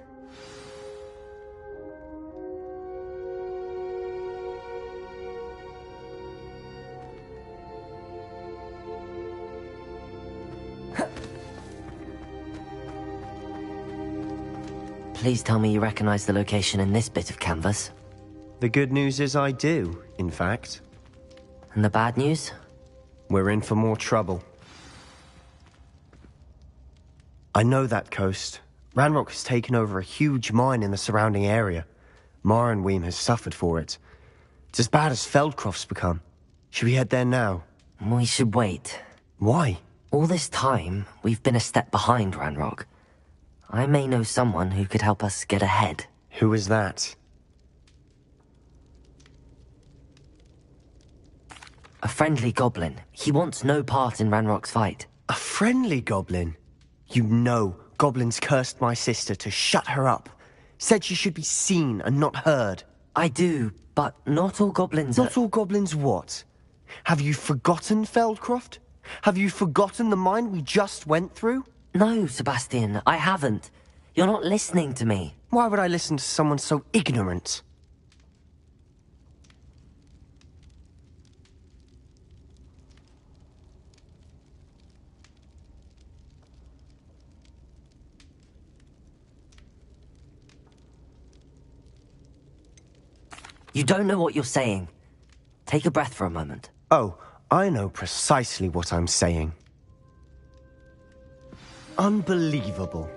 Please tell me you recognize the location in this bit of canvas. The good news is I do, in fact. And the bad news? We're in for more trouble. I know that coast. Ranrock has taken over a huge mine in the surrounding area. Marrenweem has suffered for it. It's as bad as Feldcroft's become. Should we head there now? We should wait. Why? All this time, we've been a step behind Ranrock. I may know someone who could help us get ahead. Who is that? A friendly goblin. He wants no part in Ranrock's fight. A friendly goblin? You know, goblins cursed my sister to shut her up. Said she should be seen and not heard. I do, but not all goblins Not all goblins what? Have you forgotten Feldcroft? Have you forgotten the mine we just went through? No, Sebastian, I haven't. You're not listening to me. Why would I listen to someone so ignorant? You don't know what you're saying. Take a breath for a moment. Oh, I know precisely what I'm saying. Unbelievable.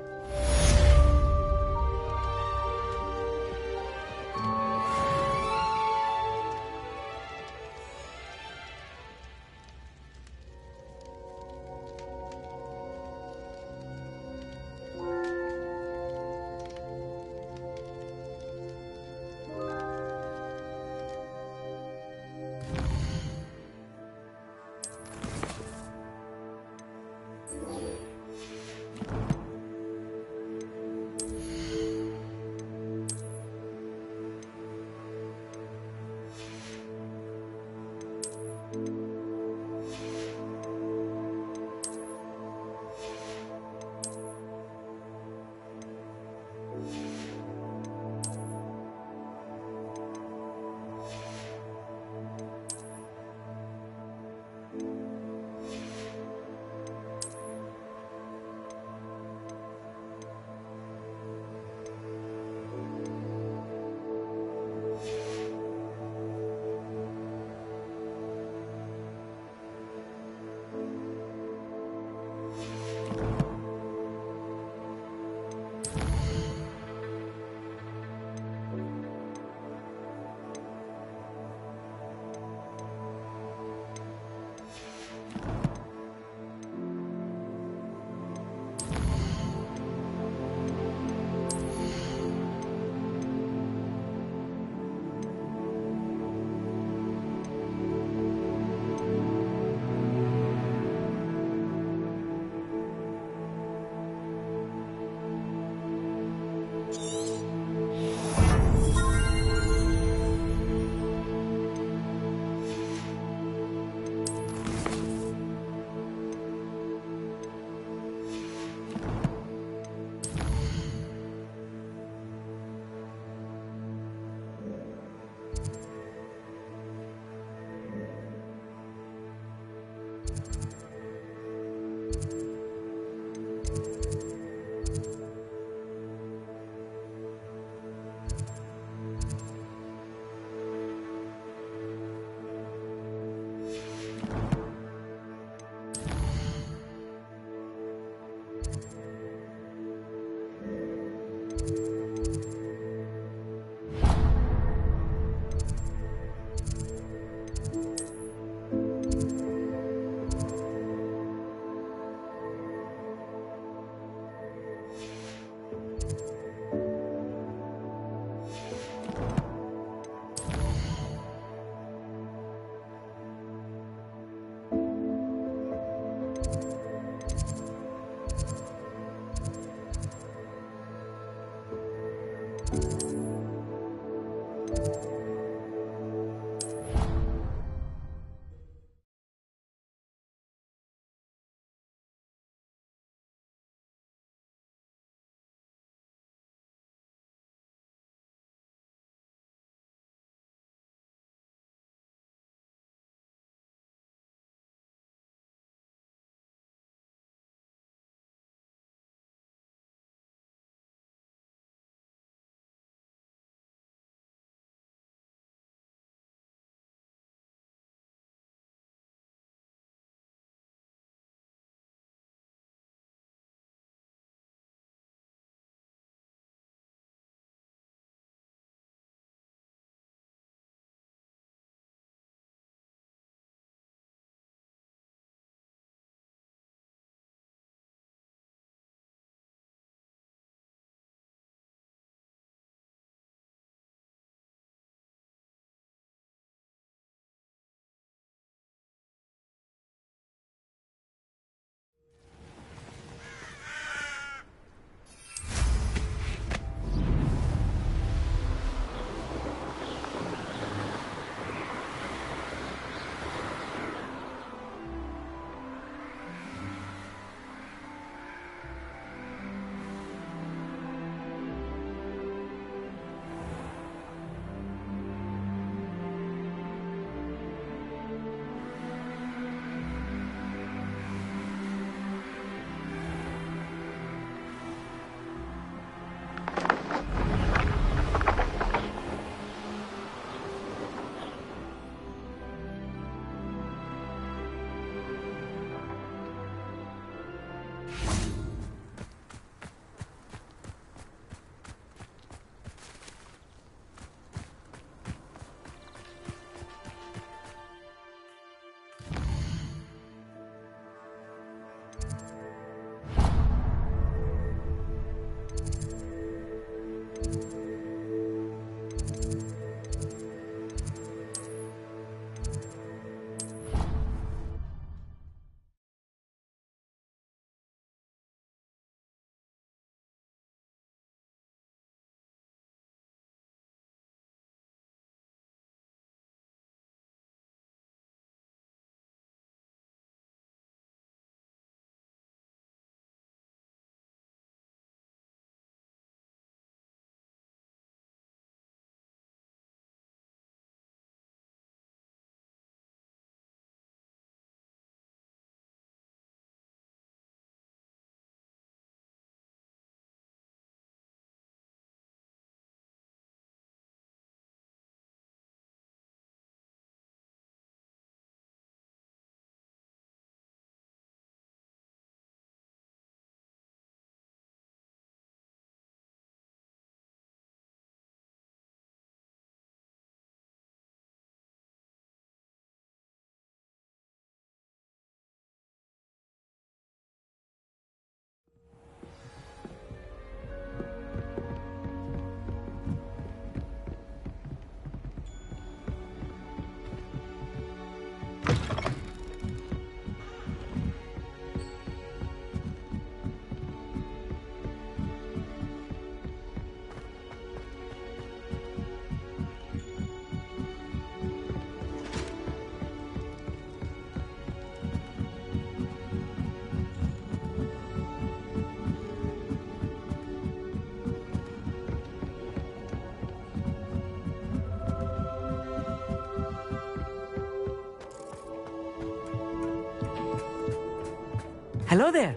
Hello there.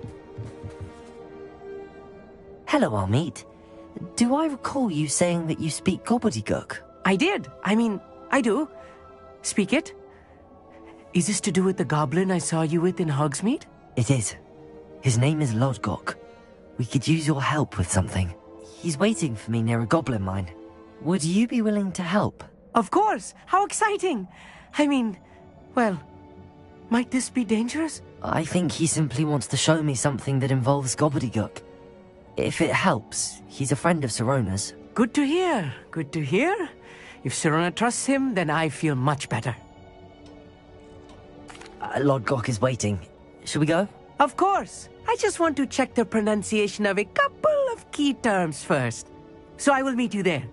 Hello, Armid. Do I recall you saying that you speak gobbledygook? I did. I mean, I do. Speak it. Is this to do with the goblin I saw you with in Hogsmeade? It is. His name is Lodgok. We could use your help with something. He's waiting for me near a goblin mine. Would you be willing to help? Of course! How exciting! I mean, well, might this be dangerous? I think he simply wants to show me something that involves gobbledygook. If it helps, he's a friend of Sirona's. Good to hear. Good to hear. If Sirona trusts him, then I feel much better. Lodgok is waiting. Shall we go? Of course. I just want to check the pronunciation of a couple of key terms first. So I will meet you there.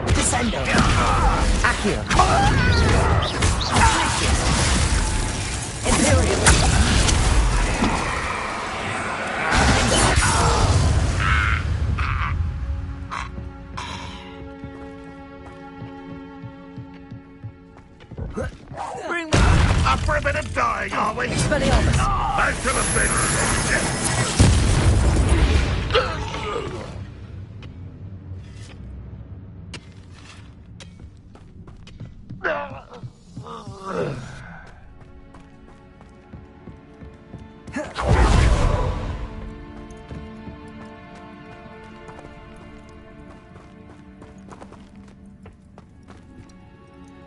Descendo! Accio! Imperial! Bring up for a bit of dying, are we? Expelliarmus! Back to the bench!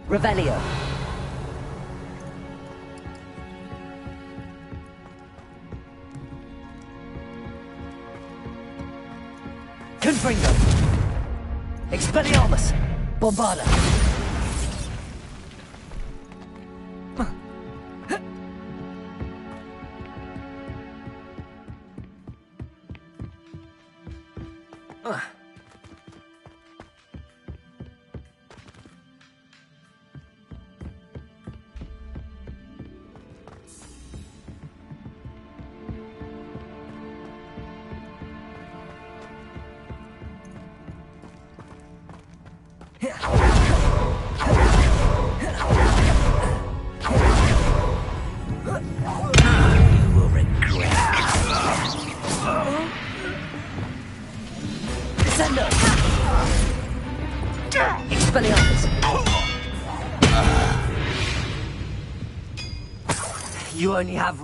Revelio. Confringo. Expelliarmus. Bombarda. You only have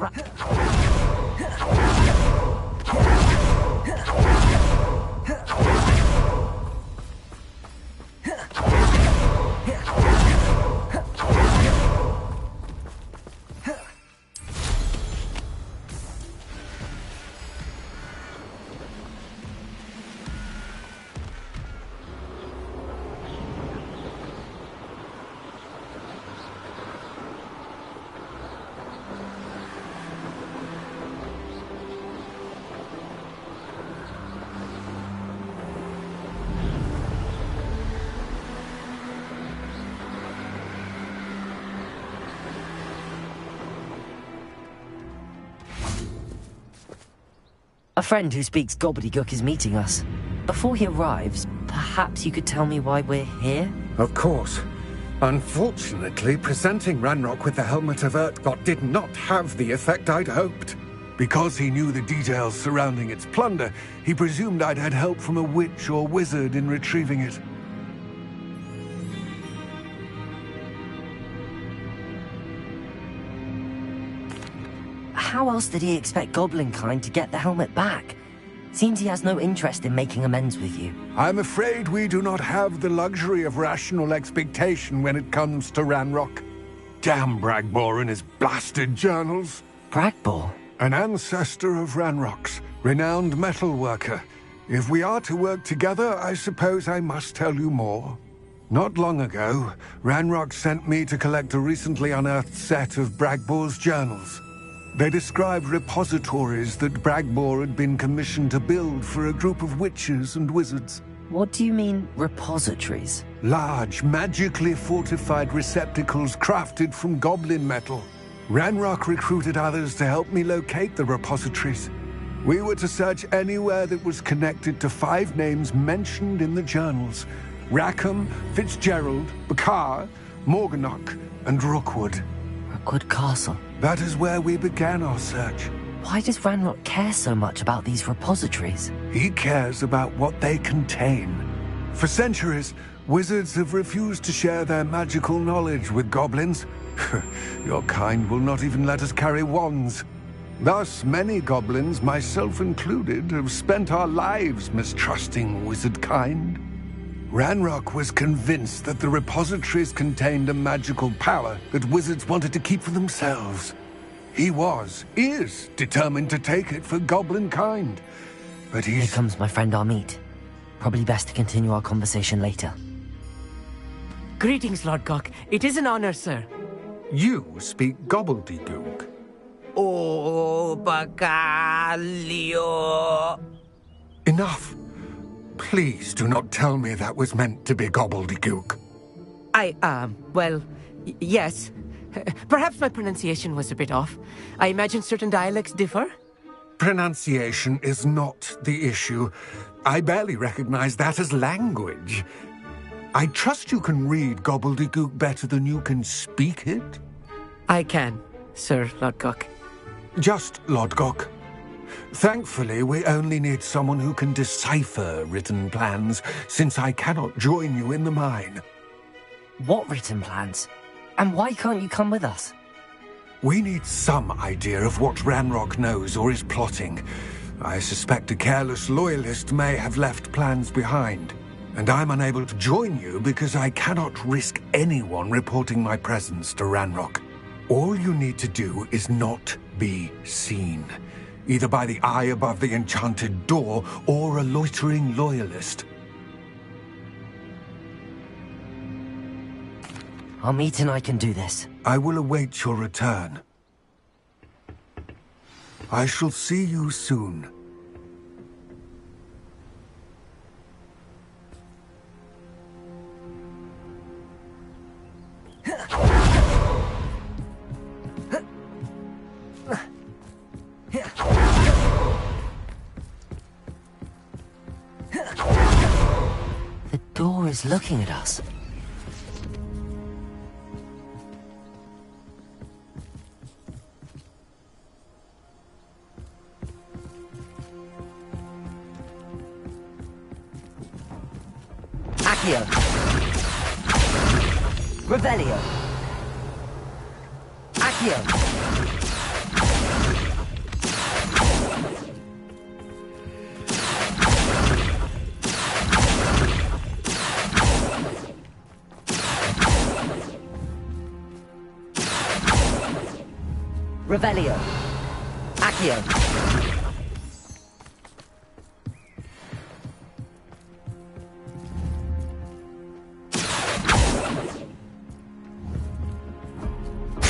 friend who speaks gobbledygook is meeting us. Before he arrives, perhaps you could tell me why we're here? Of course. Unfortunately, presenting Ranrock with the Helmet of Urtkot did not have the effect I'd hoped. Because he knew the details surrounding its plunder, he presumed I'd had help from a witch or wizard in retrieving it. How else did he expect Goblinkind to get the helmet back? Seems he has no interest in making amends with you. I'm afraid we do not have the luxury of rational expectation when it comes to Ranrock. Damn Bragbor and his blasted journals. Bragbor? An ancestor of Ranrock's, renowned metal worker. If we are to work together, I suppose I must tell you more. Not long ago, Ranrock sent me to collect a recently unearthed set of Bragbor's journals. They described repositories that Bragbor had been commissioned to build for a group of witches and wizards. What do you mean, repositories? Large, magically fortified receptacles crafted from goblin metal. Ranrock recruited others to help me locate the repositories. We were to search anywhere that was connected to 5 names mentioned in the journals: Rackham, Fitzgerald, Bakar, Morganach, and Rookwood. Rookwood Castle. That is where we began our search. Why does Ranrock care so much about these repositories? He cares about what they contain. For centuries, wizards have refused to share their magical knowledge with goblins. Your kind will not even let us carry wands. Thus, many goblins, myself included, have spent our lives mistrusting wizard kind. Ranrock was convinced that the repositories contained a magical power that wizards wanted to keep for themselves. He is determined to take it for goblin kind. But Here comes my friend Amit. Probably best to continue our conversation later. Greetings, Lord Gok. It is an honor, sir. You speak gobbledygook. Oh, Bacalio. Enough. Please do not tell me that was meant to be gobbledygook. Yes. Perhaps my pronunciation was a bit off. I imagine certain dialects differ? Pronunciation is not the issue. I barely recognize that as language. I trust you can read gobbledygook better than you can speak it? I can, Sir Lord Gok. Just Lord Gok. Thankfully, we only need someone who can decipher written plans, since I cannot join you in the mine. What written plans? And why can't you come with us? We need some idea of what Ranrock knows or is plotting. I suspect a careless loyalist may have left plans behind. And I'm unable to join you because I cannot risk anyone reporting my presence to Ranrock. All you need to do is not be seen, either by the eye above the enchanted door or a loitering loyalist. Amit and I can do this. I will await your return. I shall see you soon. The door is looking at us. Accio. Revelio. Accio. Revelio. Accio.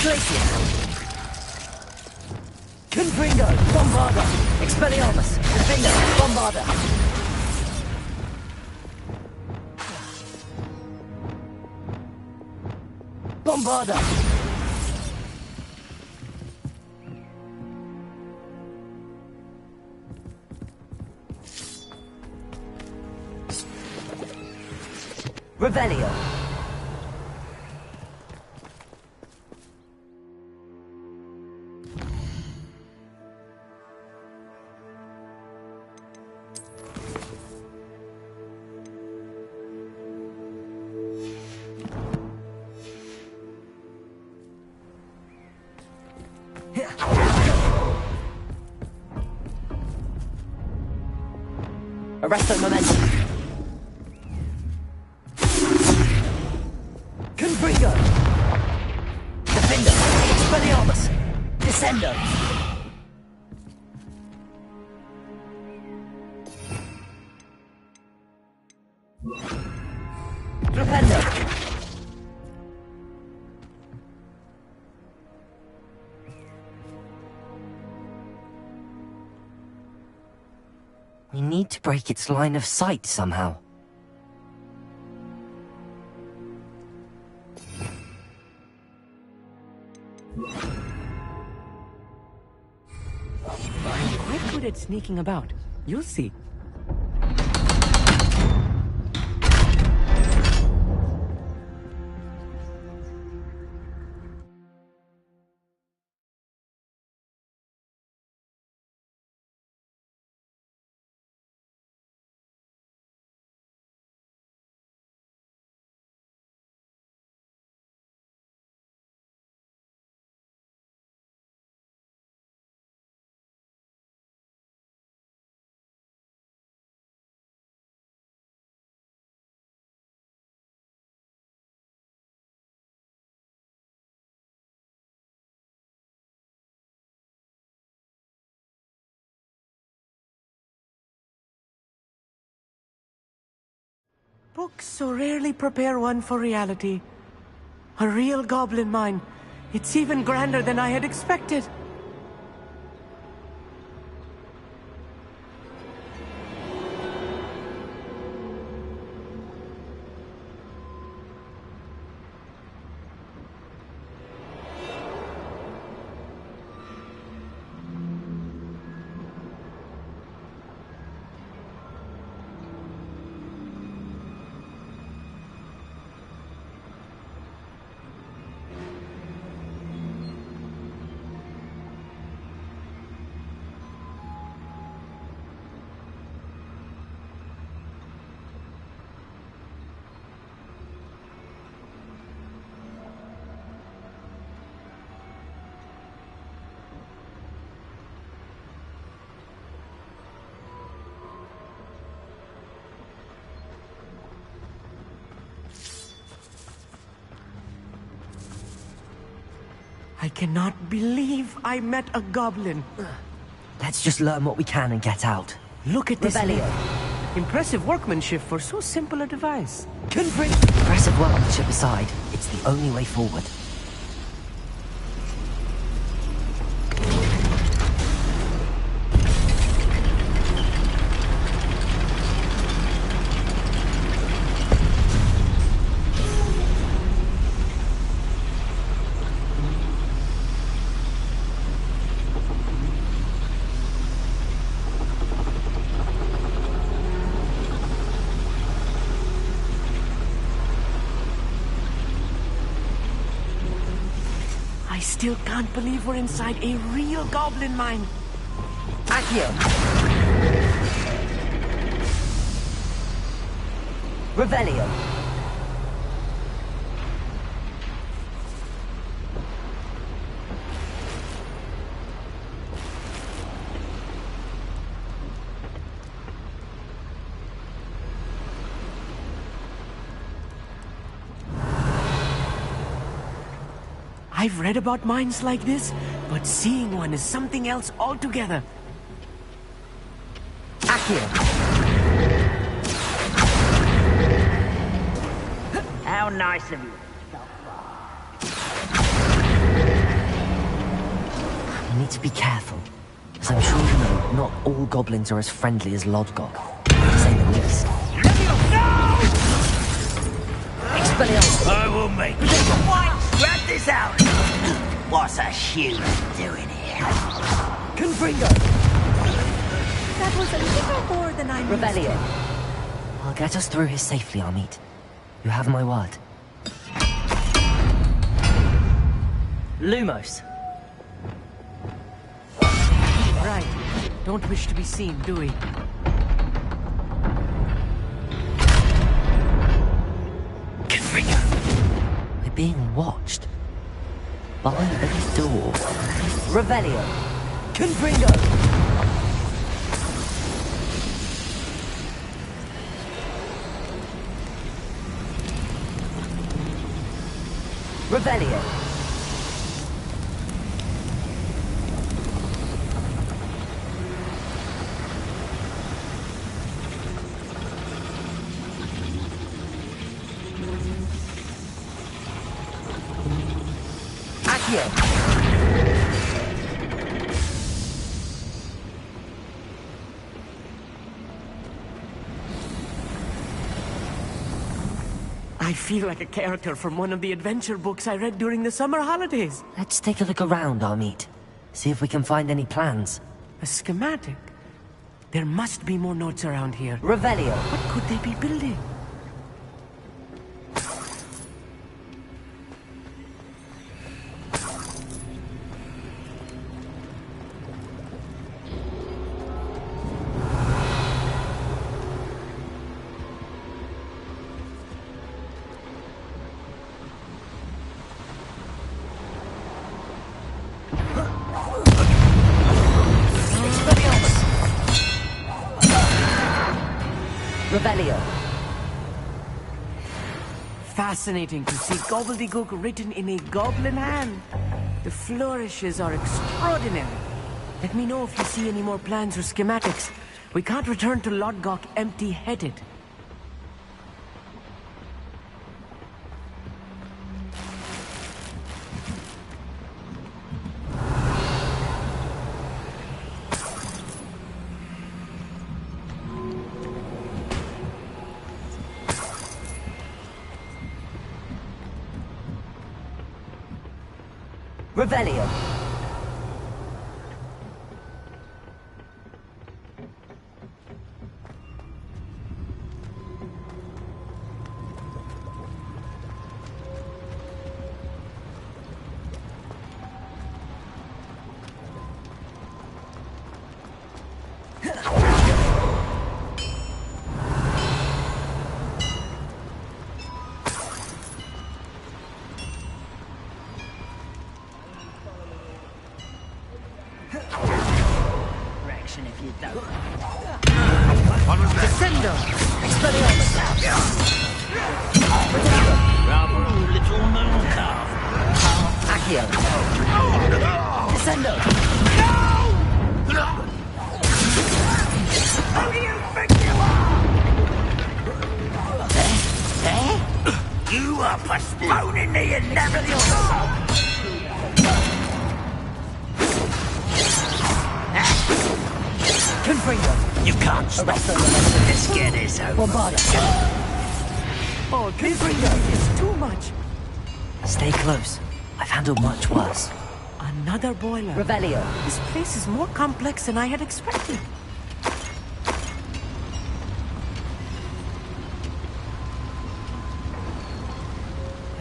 Glacier. Confringo. Bombarda. Expelliarmus. Defender. Bombarda. Bombarda. Revelio. Arresto momentum. Confringo. Defender. Expelliarmus. Descendo. Rependo. We need to break its line of sight somehow. I'm quite good at sneaking about. You'll see. Books so rarely prepare one for reality. A real goblin mine. It's even grander than I had expected. I cannot believe I met a goblin. Let's just learn what we can and get out. Look at this. Revelio. Impressive workmanship for so simple a device. Impressive workmanship aside, it's the only way forward. I still can't believe we're inside a real goblin mine. Accio. Revelio. I've read about mines like this, but seeing one is something else altogether. Accio. How nice of you. We need to be careful, as I'm sure you know, not all goblins are as friendly as Lodgok, to say the least. Expelliarmus. I will make it. Grab this out. What's a human doing here? Confringo. That was a little more than I Revelio. I'll get us through here safely, I'll meet. You have my word. Lumos. Right. Don't wish to be seen, do we? Confringo. We're being watched. Behind the door. Revelio. Confringo. Revelio. I feel like a character from one of the adventure books I read during the summer holidays. Let's take a look around, Amit. See if we can find any plans. A schematic? There must be more notes around here. Revelio. What could they be building? Revelio. Fascinating to see gobbledygook written in a goblin hand. The flourishes are extraordinary. Let me know if you see any more plans or schematics. We can't return to Lodgok empty-headed. Revelio. If you don't. Descendo! Expelliarmus! Bravo, little moon calf. Accio! Descendo! Who do you think you are? You are postponing the inevitable. Confringo! You can't stop this. Get this over. Oh, Confringo, it's too much. Stay close. I've handled much worse. Another boiler. Revelio. This place is more complex than I had expected.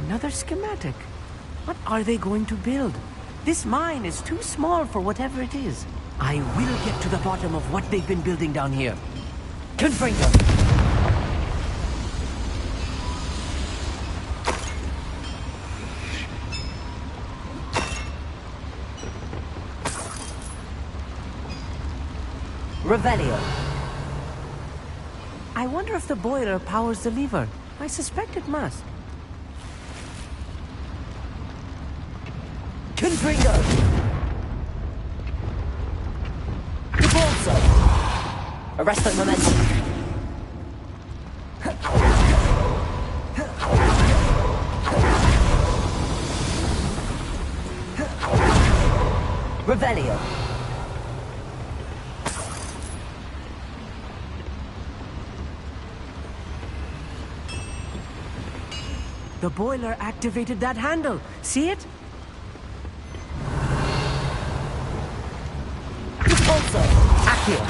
Another schematic. What are they going to build? This mine is too small for whatever it is. I will get to the bottom of what they've been building down here. Confringo. Revelio. I wonder if the boiler powers the lever. I suspect it must. Confringo. Repulso. Arresto momentum. Revelio. The boiler activated that handle. See it? Repulso. Accio.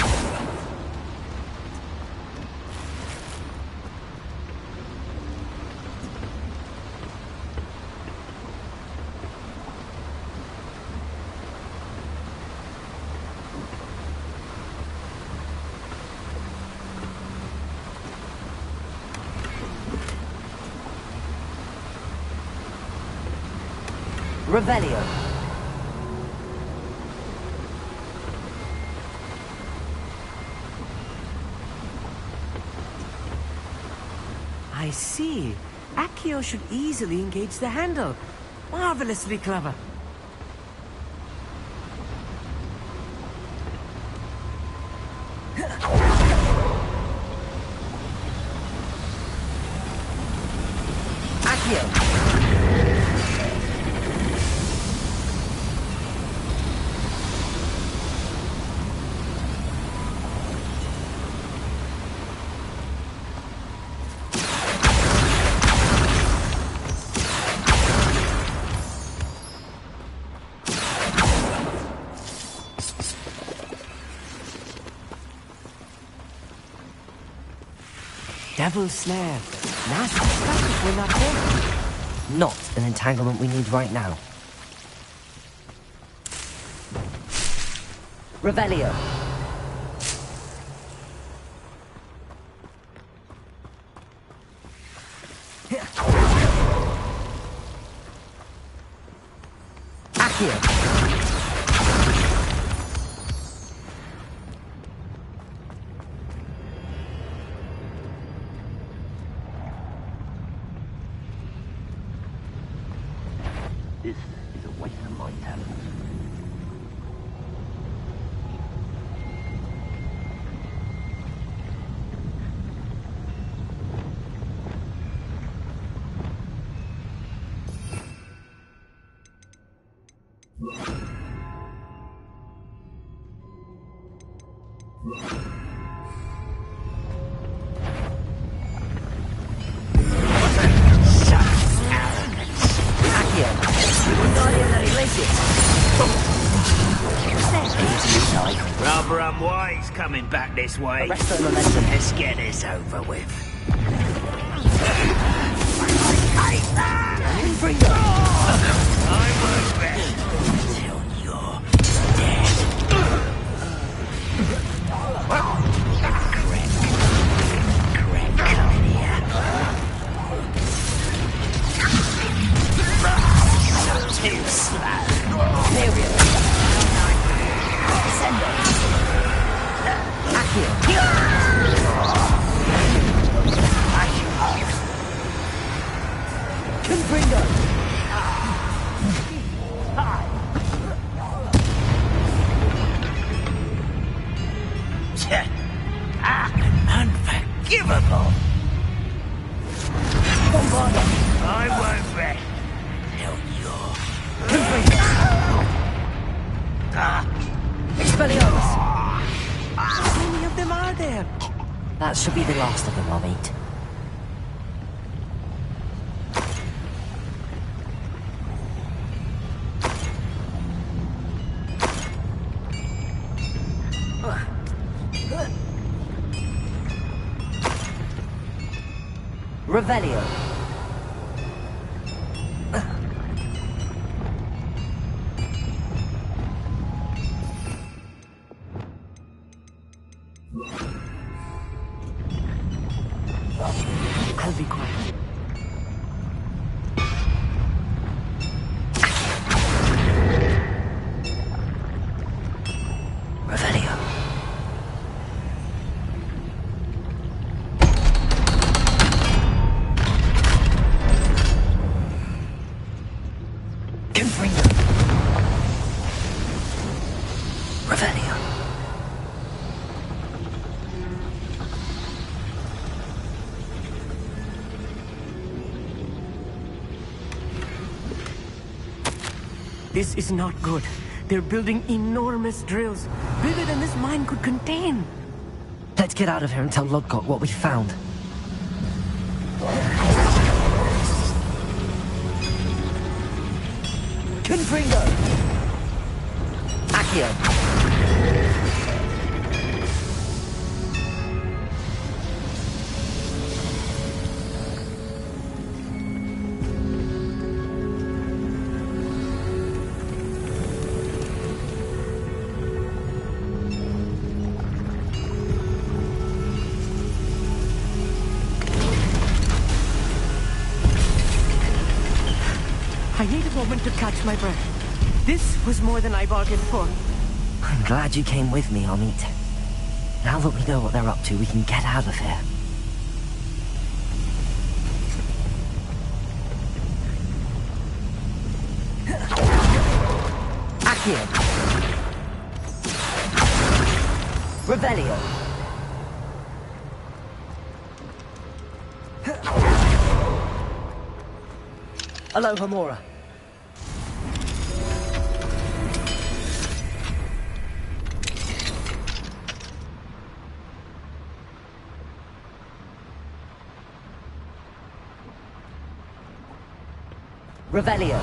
Revelio. I see. Accio should easily engage the handle. Marvelously clever. Accio. Devil's snare. Nasty stuff if we're not careful. Not an entanglement we need right now. Revelio. Accio. This is a waste of my talent. Rather unwise coming back this way. Arrest the momentum. Let's get this over with. I won't rest until you're dead. Correct, come in here. Too slow. Miriam. Send it. Confringo. Unforgivable. Bombarda. I won't rest till you're Confringo. Expelliarmus. How many of them are there? That should be the last of them I'll meet. Revelio. I'll be quiet. Revelio. Confringo. Revelio. This is not good. They're building enormous drills, bigger than this mine could contain. Let's get out of here and tell Lodgok what we found. Confringo. Accio. I need a moment to catch my breath. This was more than I bargained for. I'm glad you came with me, Amit. Now that we know what they're up to, we can get out of here. Accio. Revelio. Aloha Mora. Revelio.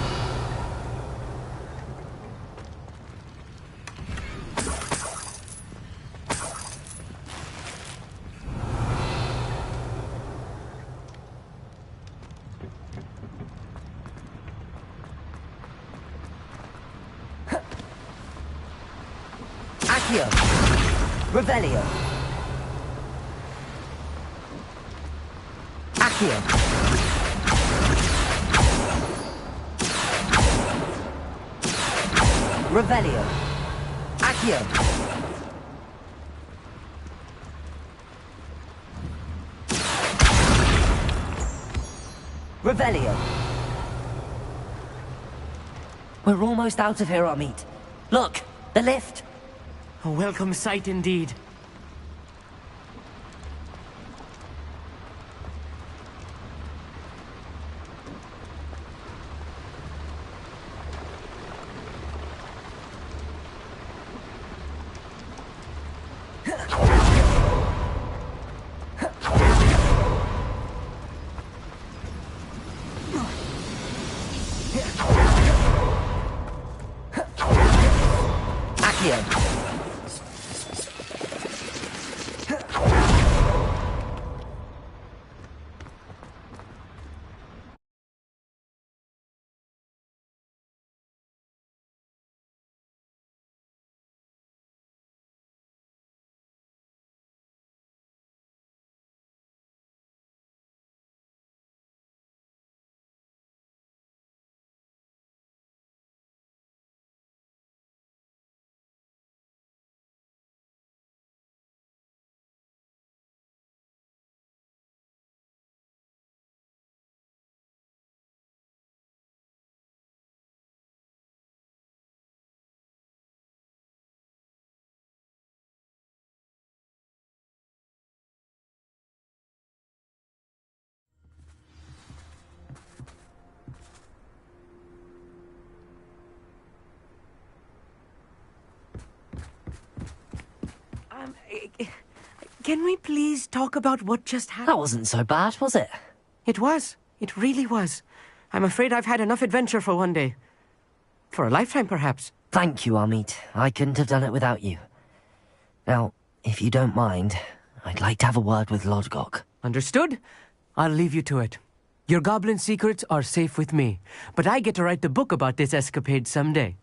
Accio. Revelio. Accio. Revelio. Accio. Revelio. We're almost out of here, Amit. Look, the lift. A welcome sight indeed. Accio. Can we please talk about what just happened? That wasn't so bad, was it? It was. It really was. I'm afraid I've had enough adventure for one day. For a lifetime, perhaps. Thank you, Amit. I couldn't have done it without you. Now, if you don't mind, I'd like to have a word with Lodgok. Understood? I'll leave you to it. Your goblin secrets are safe with me, but I get to write the book about this escapade someday.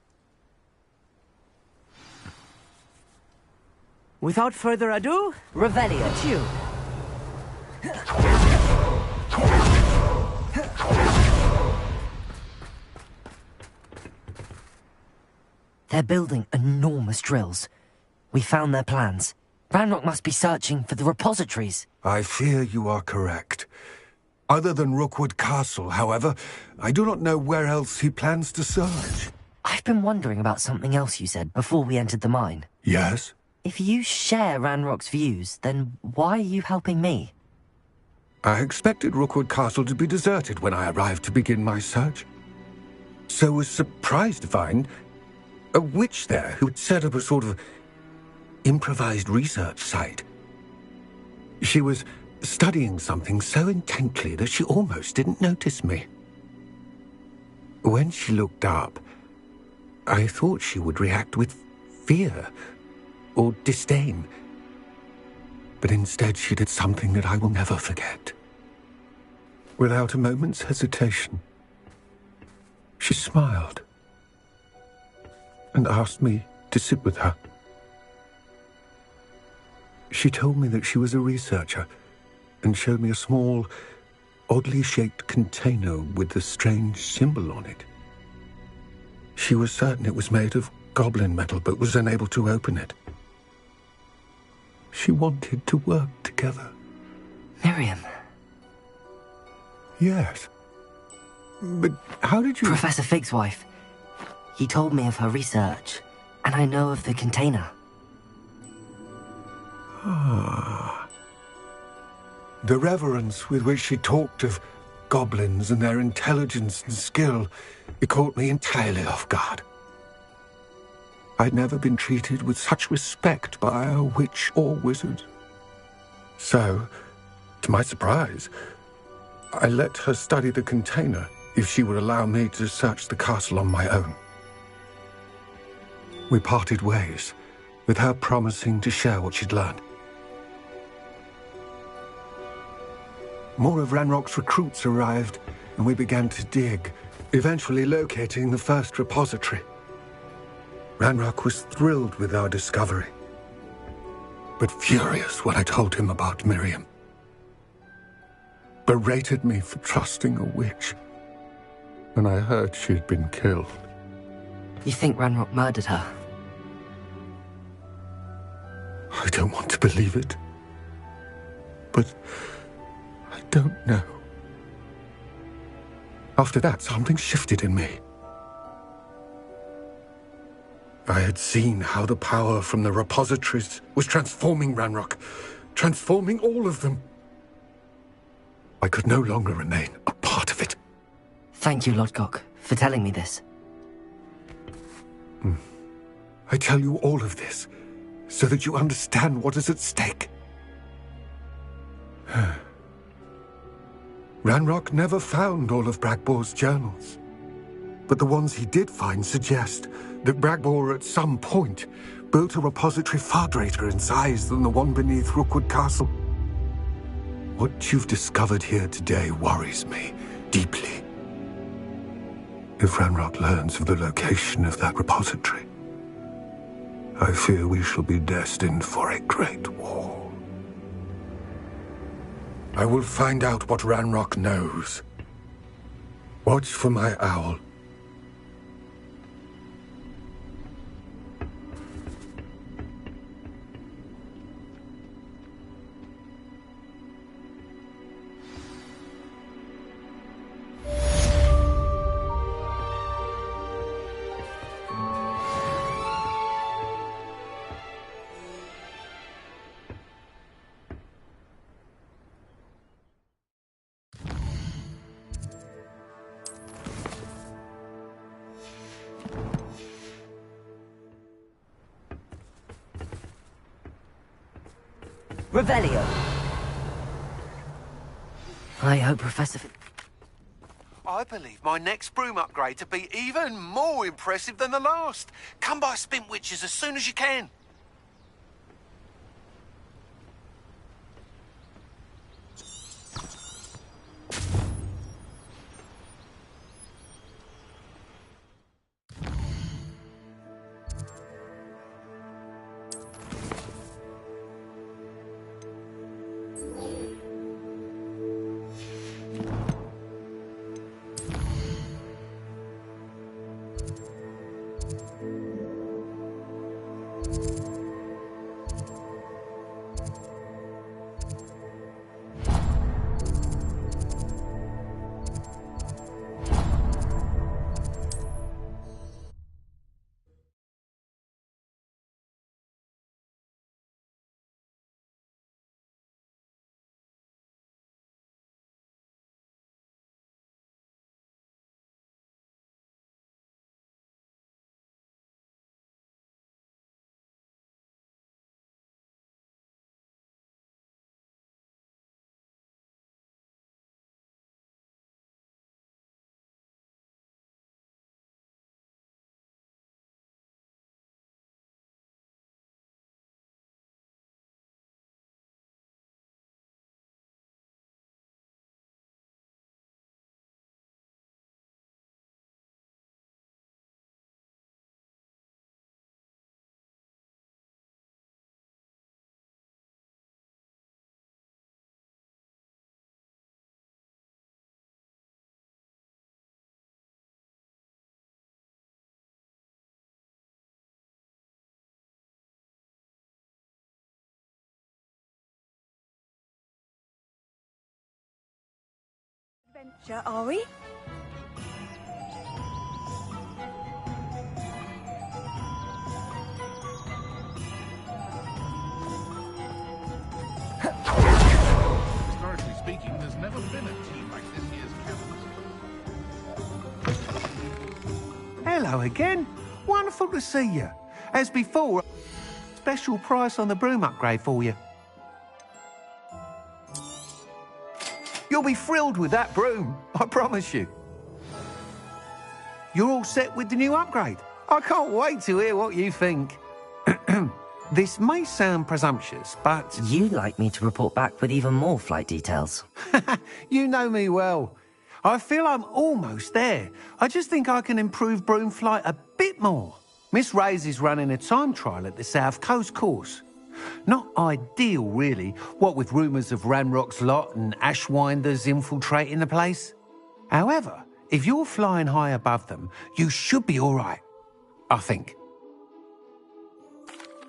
Without further ado, Revelio. It's you. They're building enormous drills. We found their plans. Ranrock must be searching for the repositories. I fear you are correct. Other than Rookwood Castle, however, I do not know where else he plans to search. I've been wondering about something else you said before we entered the mine. Yes? If you share Ranrock's views, then why are you helping me? I expected Rookwood Castle to be deserted when I arrived to begin my search. So was surprised to find a witch there who had set up a sort of improvised research site. She was studying something so intently that she almost didn't notice me. When she looked up, I thought she would react with fear or disdain. But instead she did something that I will never forget. Without a moment's hesitation, she smiled and asked me to sit with her. She told me that she was a researcher and showed me a small, oddly shaped container with a strange symbol on it. She was certain it was made of goblin metal, but was unable to open it. She wanted to work together. Miriam. Yes. But how did you... Professor Fig's wife. He told me of her research, and I know of the container. Ah. The reverence with which she talked of goblins and their intelligence and skill, it caught me entirely off guard. I'd never been treated with such respect by a witch or wizard. So, to my surprise, I let her study the container if she would allow me to search the castle on my own. We parted ways, with her promising to share what she'd learned. More of Ranrock's recruits arrived, and we began to dig, eventually locating the first repository. Ranrock was thrilled with our discovery, but furious when I told him about Miriam. Berated me for trusting a witch, and I heard she'd been killed. You think Ranrock murdered her? I don't want to believe it, but I don't know. After that, something shifted in me. I had seen how the power from the repositories was transforming Ranrock, transforming all of them. I could no longer remain a part of it. Thank you, Lodgok, for telling me this. I tell you all of this so that you understand what is at stake. Ranrock never found all of Bragbor's journals, but the ones he did find suggest that Bragbor at some point built a repository far greater in size than the one beneath Rookwood Castle. What you've discovered here today worries me deeply. If Ranrock learns of the location of that repository, I fear we shall be destined for a great war. I will find out what Ranrock knows. Watch for my owl. Revelio. I hope Professor... I believe my next broom upgrade to be even more impressive than the last. Come by Spin Witches as soon as you can. adventure, are we? Historically speaking, there's never been a team like this year's calendar. Hello again. Wonderful to see you. As before, special price on the broom upgrade for you. You'll be thrilled with that broom, I promise you. You're all set with the new upgrade. I can't wait to hear what you think. This may sound presumptuous, but... You'd like me to report back with even more flight details. You know me well. I feel I'm almost there. I just think I can improve broom flight a bit more. Miss Ray's is running a time trial at the South Coast course. Not ideal, really, what with rumours of Ranrock's lot and Ashwinders infiltrating the place. However, if you're flying high above them, you should be all right, I think.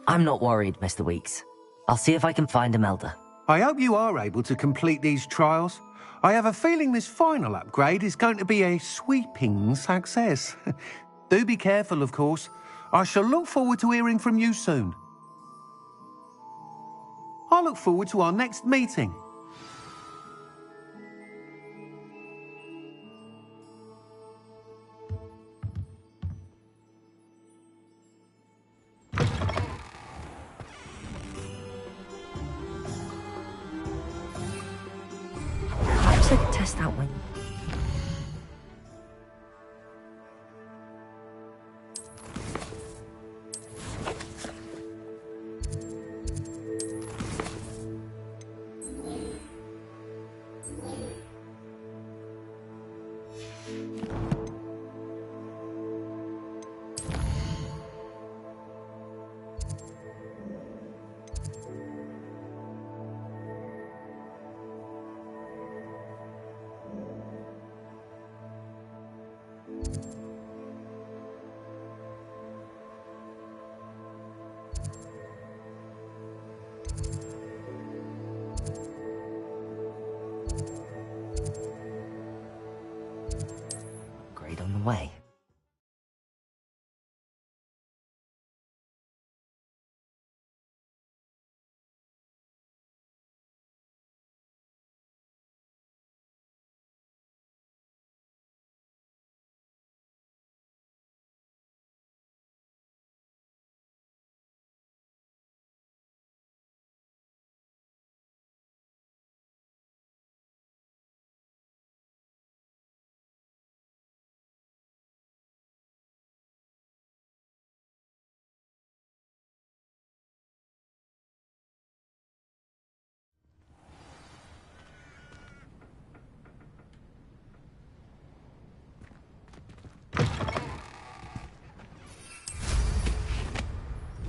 I'm not worried, Mr. Weeks. I'll see if I can find Imelda. I hope you are able to complete these trials. I have a feeling this final upgrade is going to be a sweeping success. Do be careful, of course. I shall look forward to hearing from you soon. I look forward to our next meeting. Perhaps I could test that one. On the way.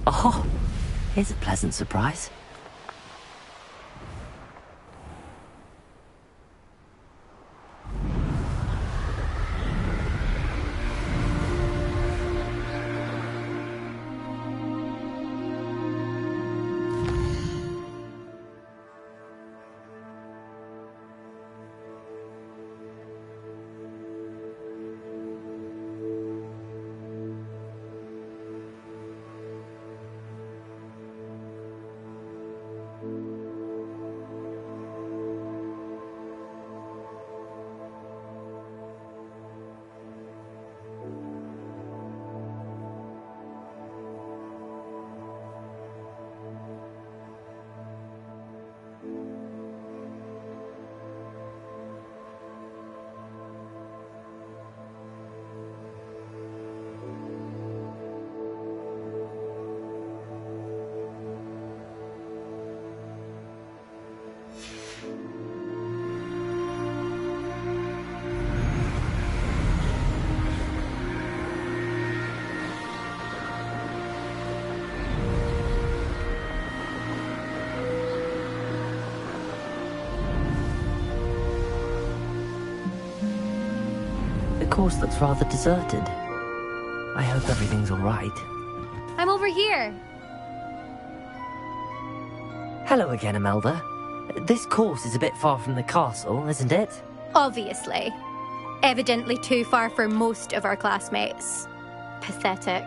Oh, here's a pleasant surprise. The course looks rather deserted. I hope everything's all right. I'm over here. Hello again, Imelda. This course is a bit far from the castle, isn't it? Obviously. Evidently too far for most of our classmates. Pathetic.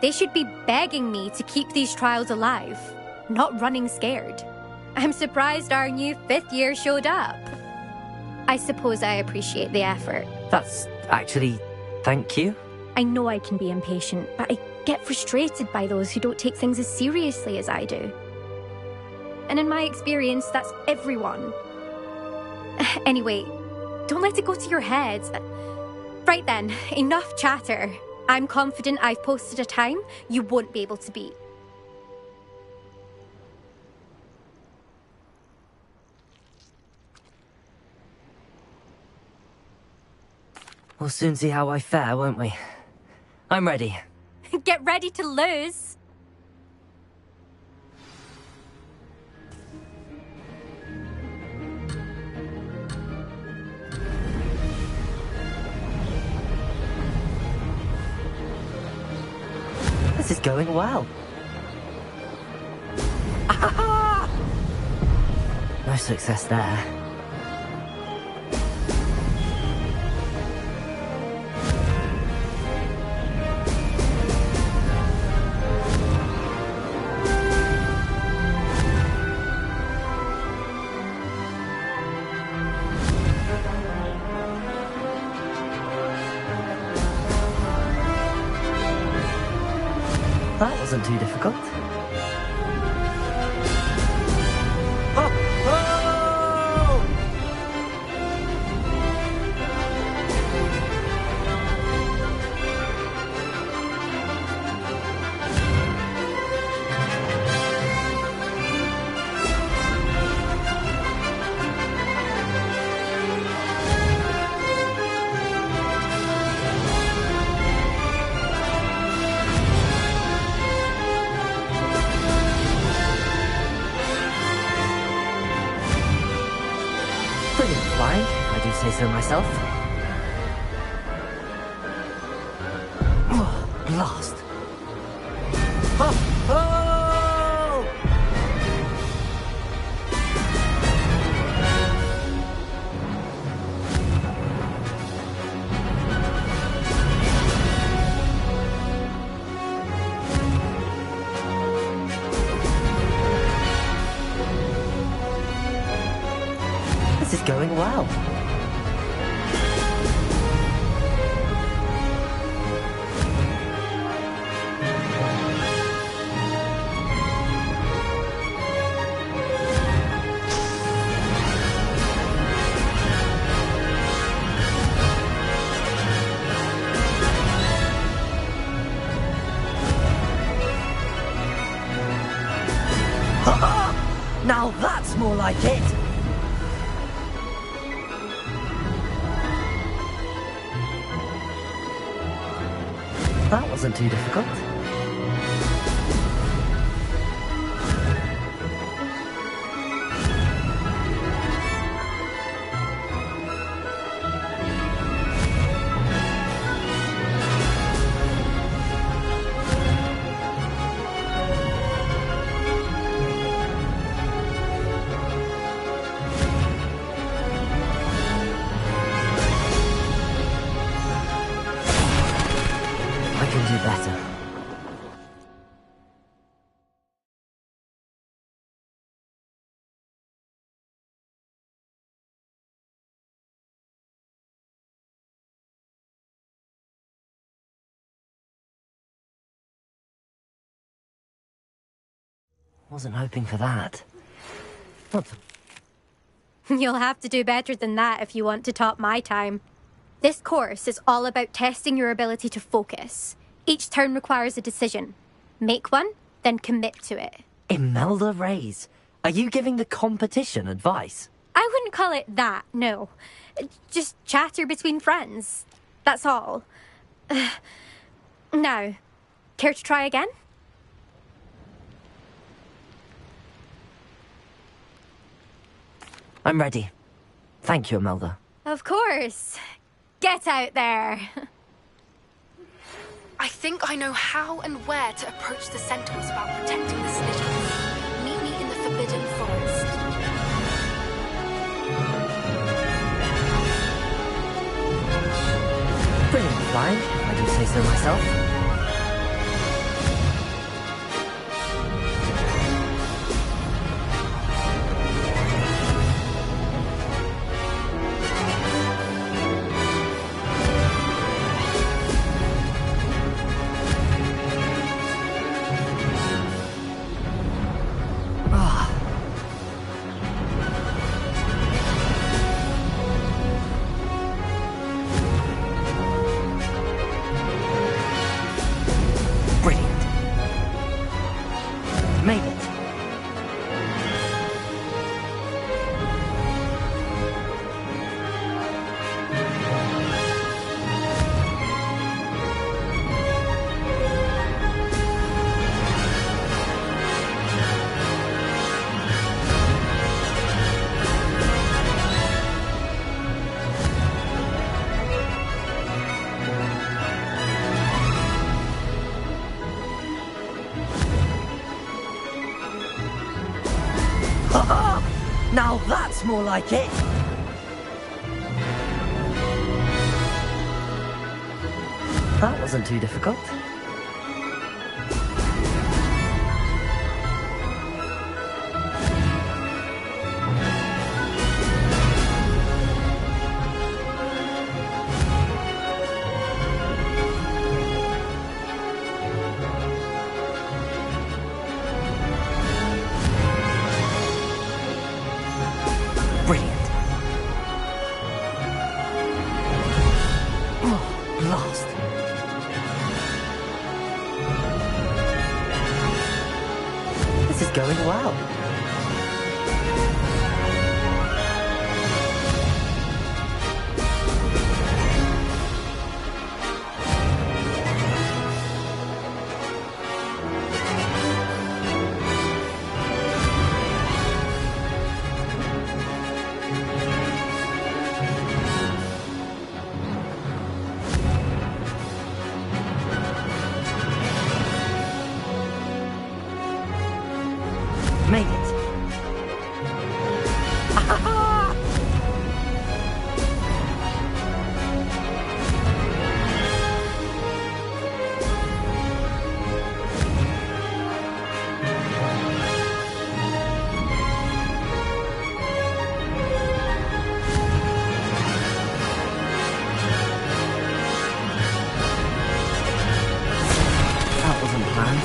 They should be begging me to keep these trials alive, not running scared. I'm surprised our new 5th year showed up. I suppose I appreciate the effort. That's actually... thank you. I know I can be impatient, but I get frustrated by those who don't take things as seriously as I do. And in my experience, that's everyone. Anyway, don't let it go to your head. Right then, enough chatter. I'm confident I've posted a time you won't be able to beat. We'll soon see how I fare, won't we? I'm ready. Get ready to lose. This is going well. No success there. That wasn't too difficult. Brilliant flying, if I do say so myself. Oh, blast. Oh, oh! This is going well. Now that's more like it! That wasn't too difficult. I can do better. Wasn't hoping for that. What the... You'll have to do better than that if you want to top my time. This course is all about testing your ability to focus. Each turn requires a decision. Make one, then commit to it. Imelda Reyes, are you giving the competition advice? I wouldn't call it that, no. Just chatter between friends. That's all. Now, care to try again? I'm ready. Thank you, Imelda. Of course. Get out there. I think I know how and where to approach the centaurs about protecting the Slytherins. Meet me in the Forbidden Forest. satisfying, if I do say so myself. Now that's more like it! That wasn't too difficult. Going well. Made it. That wasn't planned.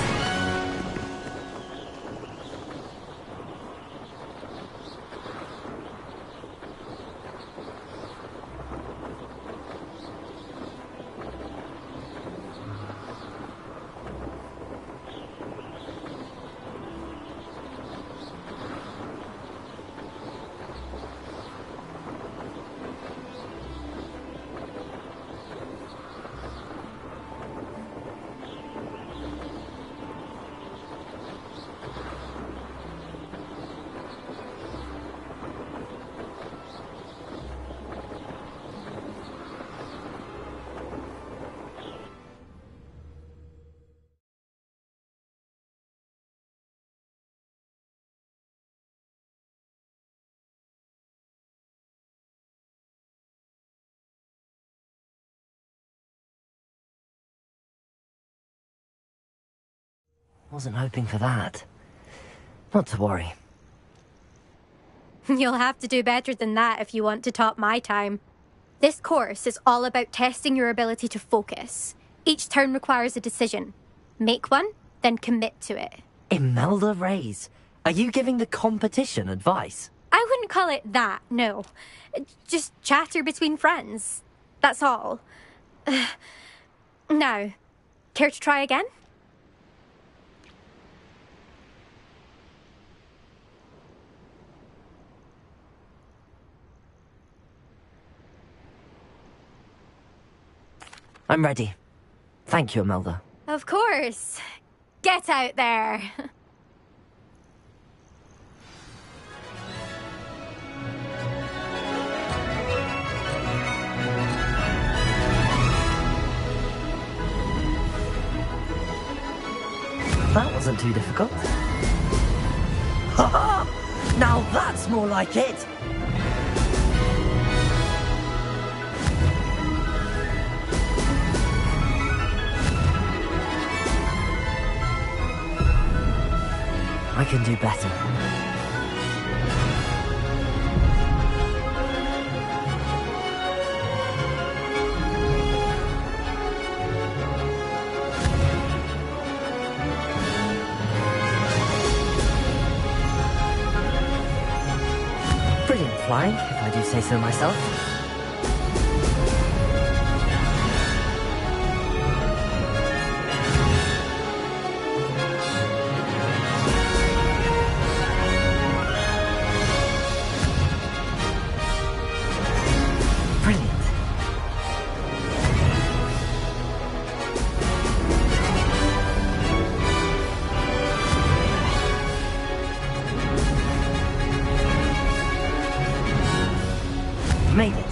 Wasn't hoping for that. Not to worry. You'll have to do better than that if you want to top my time. This course is all about testing your ability to focus. Each turn requires a decision. Make one, then commit to it. Imelda Reyes, are you giving the competition advice? I wouldn't call it that, no. Just chatter between friends. That's all. Now, care to try again? I'm ready. Thank you, Imelda. Of course. Get out there. That wasn't too difficult. Ha ha! Now that's more like it! can do better. Brilliant flying, if I do say so myself. Made it.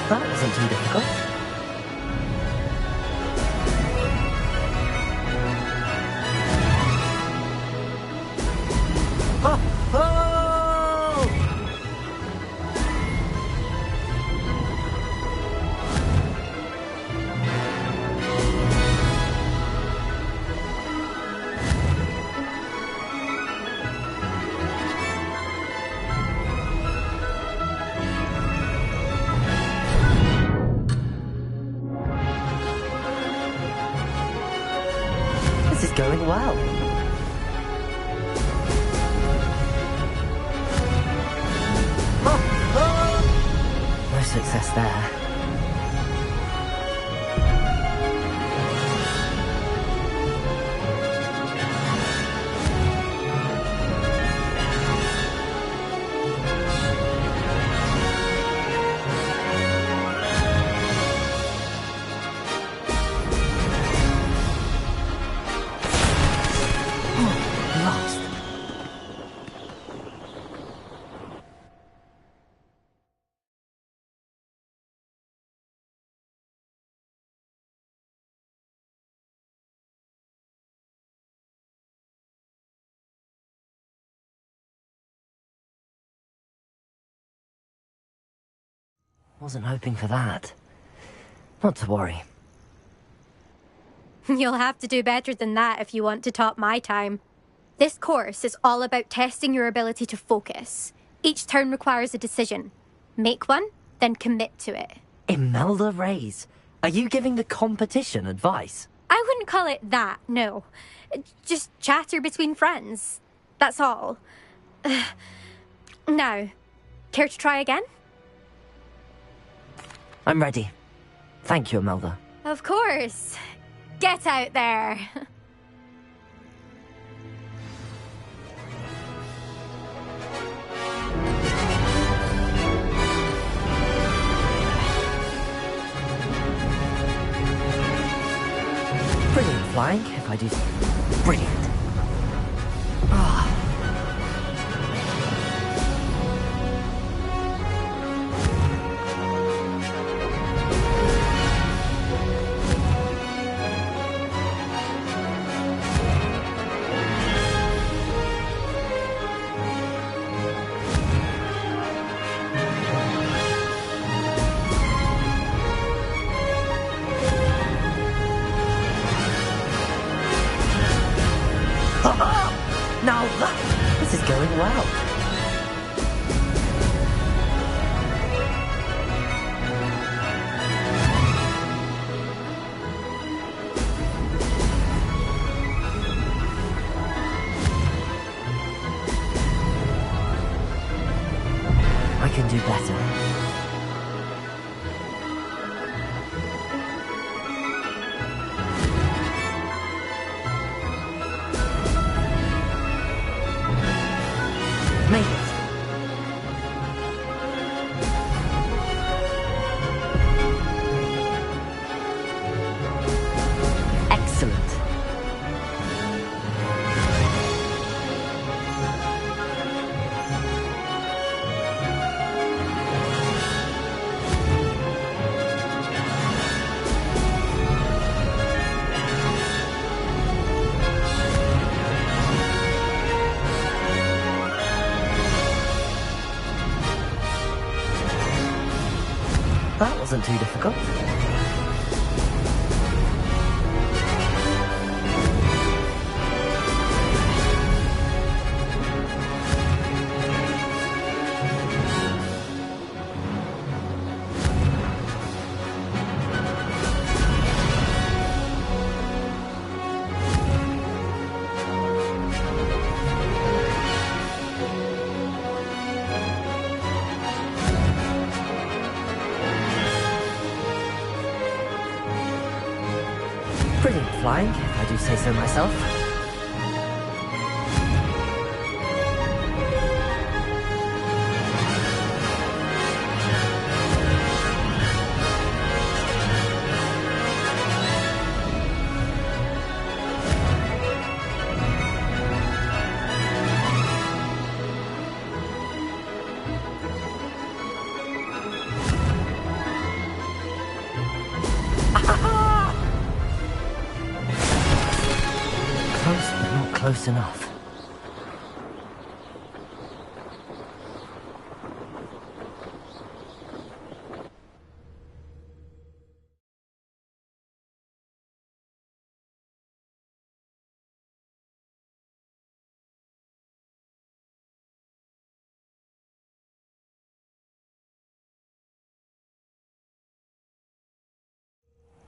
That wasn't too difficult. Oh! Oh! This is going well. No success there. Lost. Wasn't hoping for that. Not to worry. You'll have to do better than that if you want to top my time. This course is all about testing your ability to focus. Each turn requires a decision. Make one, then commit to it. Imelda Reyes, are you giving the competition advice? I wouldn't call it that, no. Just chatter between friends. That's all. Now, care to try again? I'm ready. Thank you, Imelda. Of course. Get out there. Brilliant flying, if I do... Brilliant. Now this is going well. I can do better. Made it. Excellent. That wasn't too difficult. Brilliant flying, if I do say so myself. Close, but not close enough.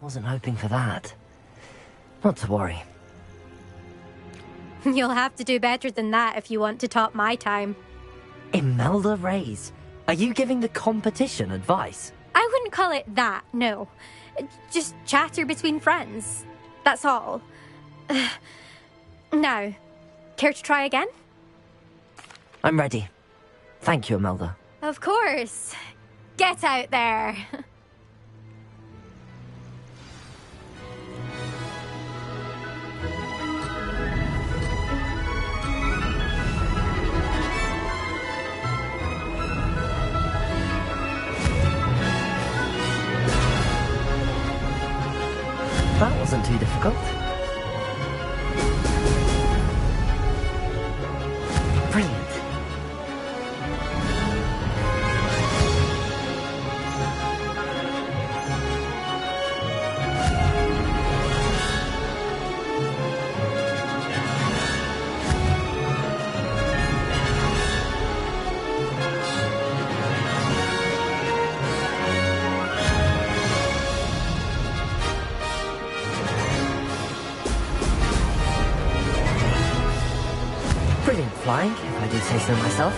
Wasn't hoping for that. Not to worry. You'll have to do better than that if you want to top my time. Imelda Reyes, are you giving the competition advice? I wouldn't call it that, no. Just chatter between friends. That's all. Now, care to try again? I'm ready. Thank you, Imelda. Of course. Get out there. That wasn't too difficult. Brilliant. Brilliant flying, if I do say so myself.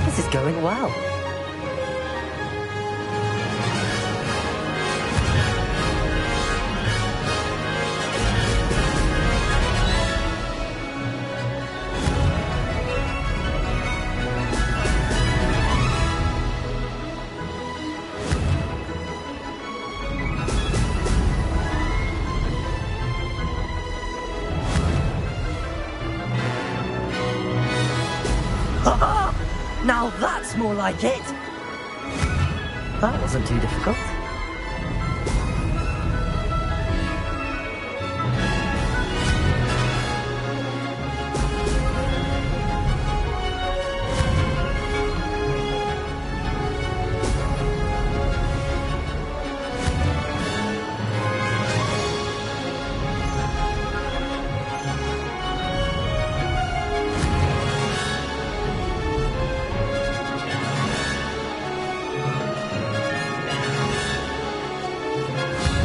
This is going well. Now that's more like it! That wasn't too difficult.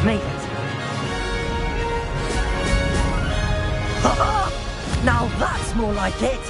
Made it. Now that's more like it!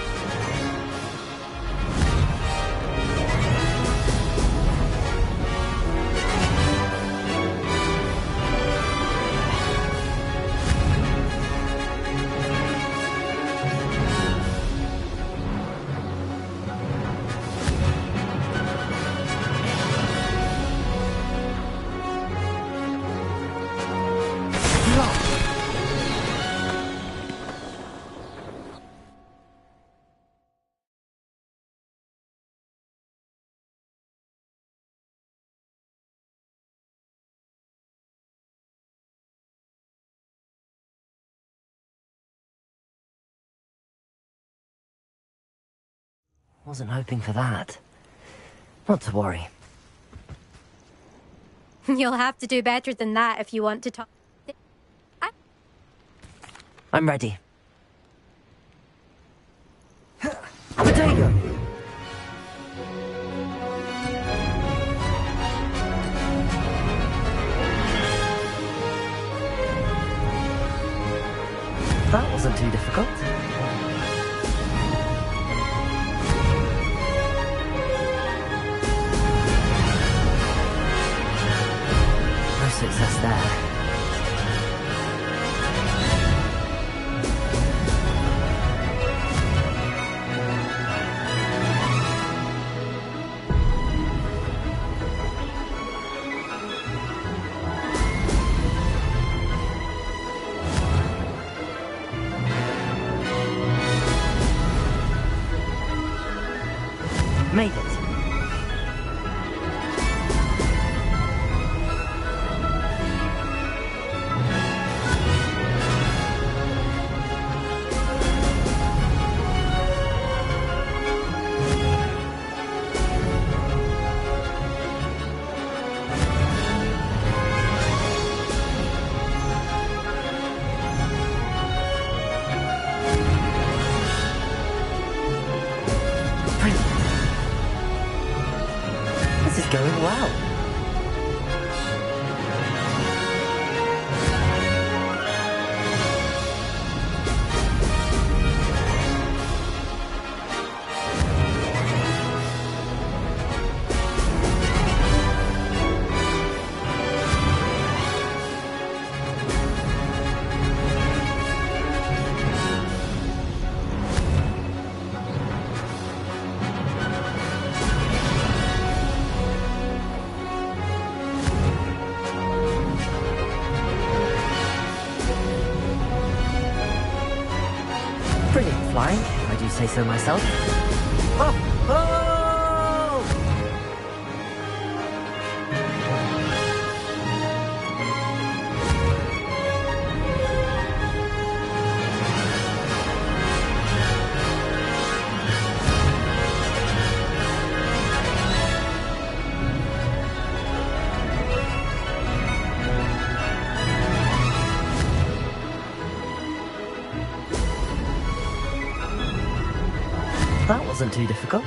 Wasn't hoping for that. Not to worry. You'll have to do better than that if you want to talk. I'm ready. Potato! That wasn't too difficult. No success there. Made it. This is going well. Brilliant flying, if I do say so myself. Oh! Oh! That wasn't too difficult.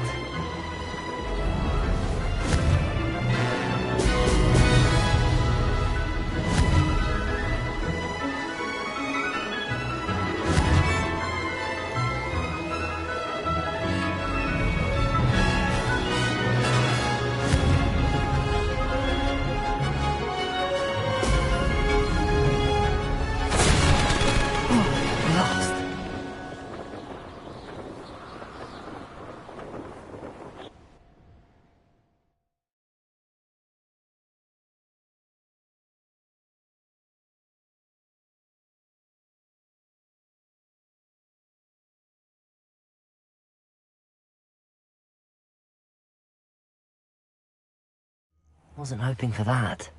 Wasn't hoping for that.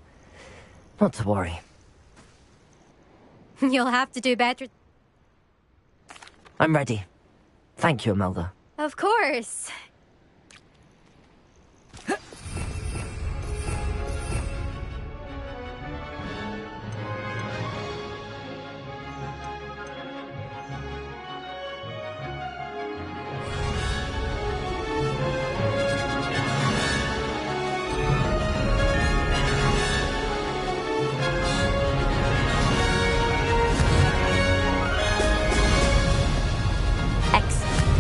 Not to worry. You'll have to do better. I'm ready. Thank you, Imelda. Of course.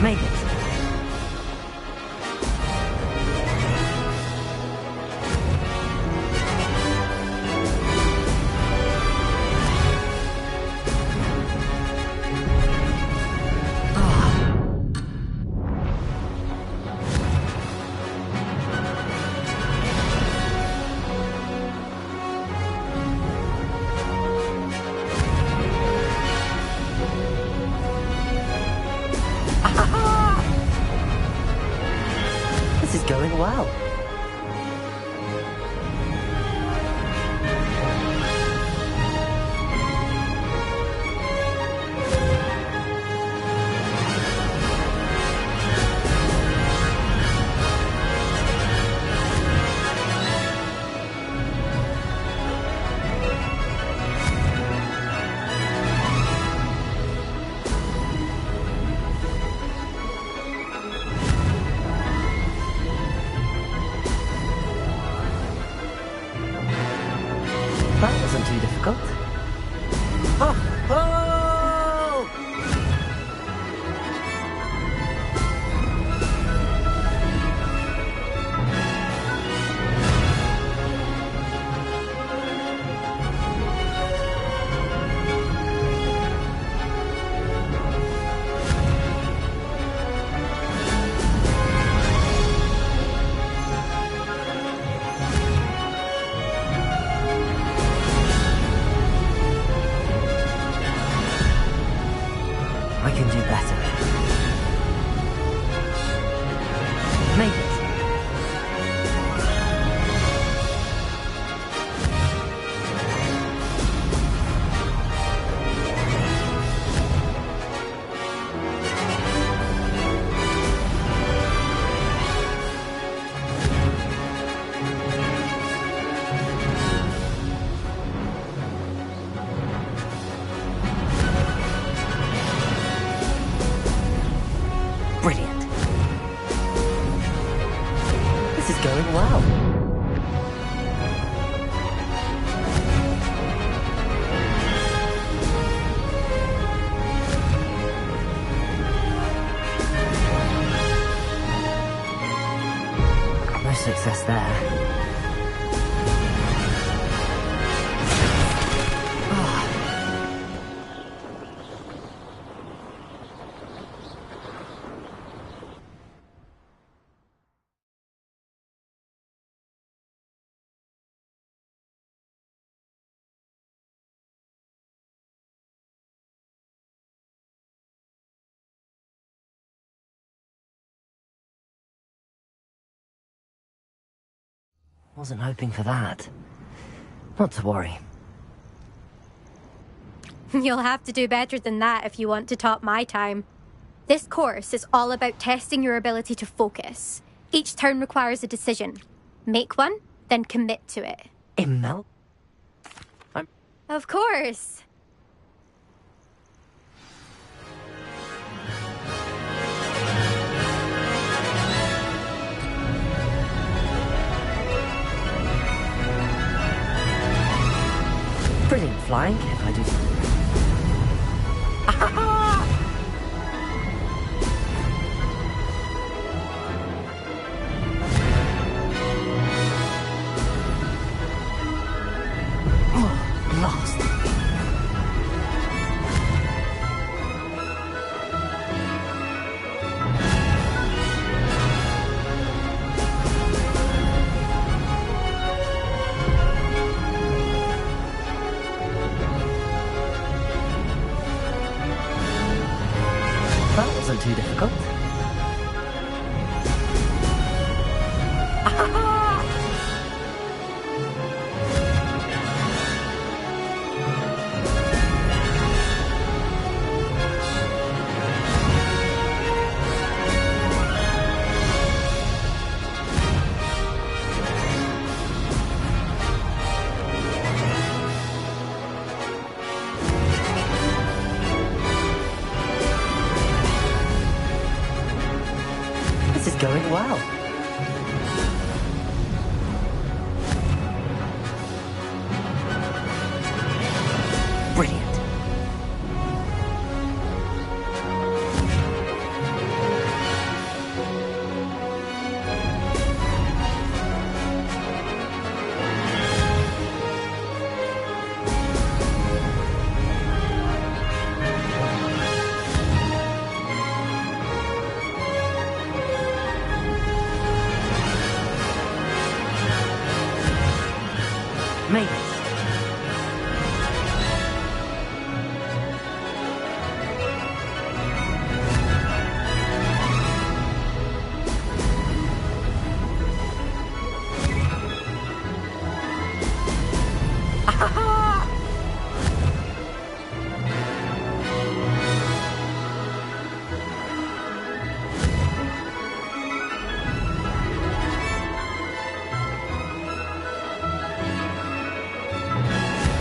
Made it. This is going well. going well. No success there. Wasn't hoping for that. Not to worry. You'll have to do better than that if you want to top my time. This course is all about testing your ability to focus. Each turn requires a decision. Make one, then commit to it. Immel? Of course. Brilliant flying, if I do so. Oh, lost. That wasn't too difficult. This is going well. Brilliant. Made it.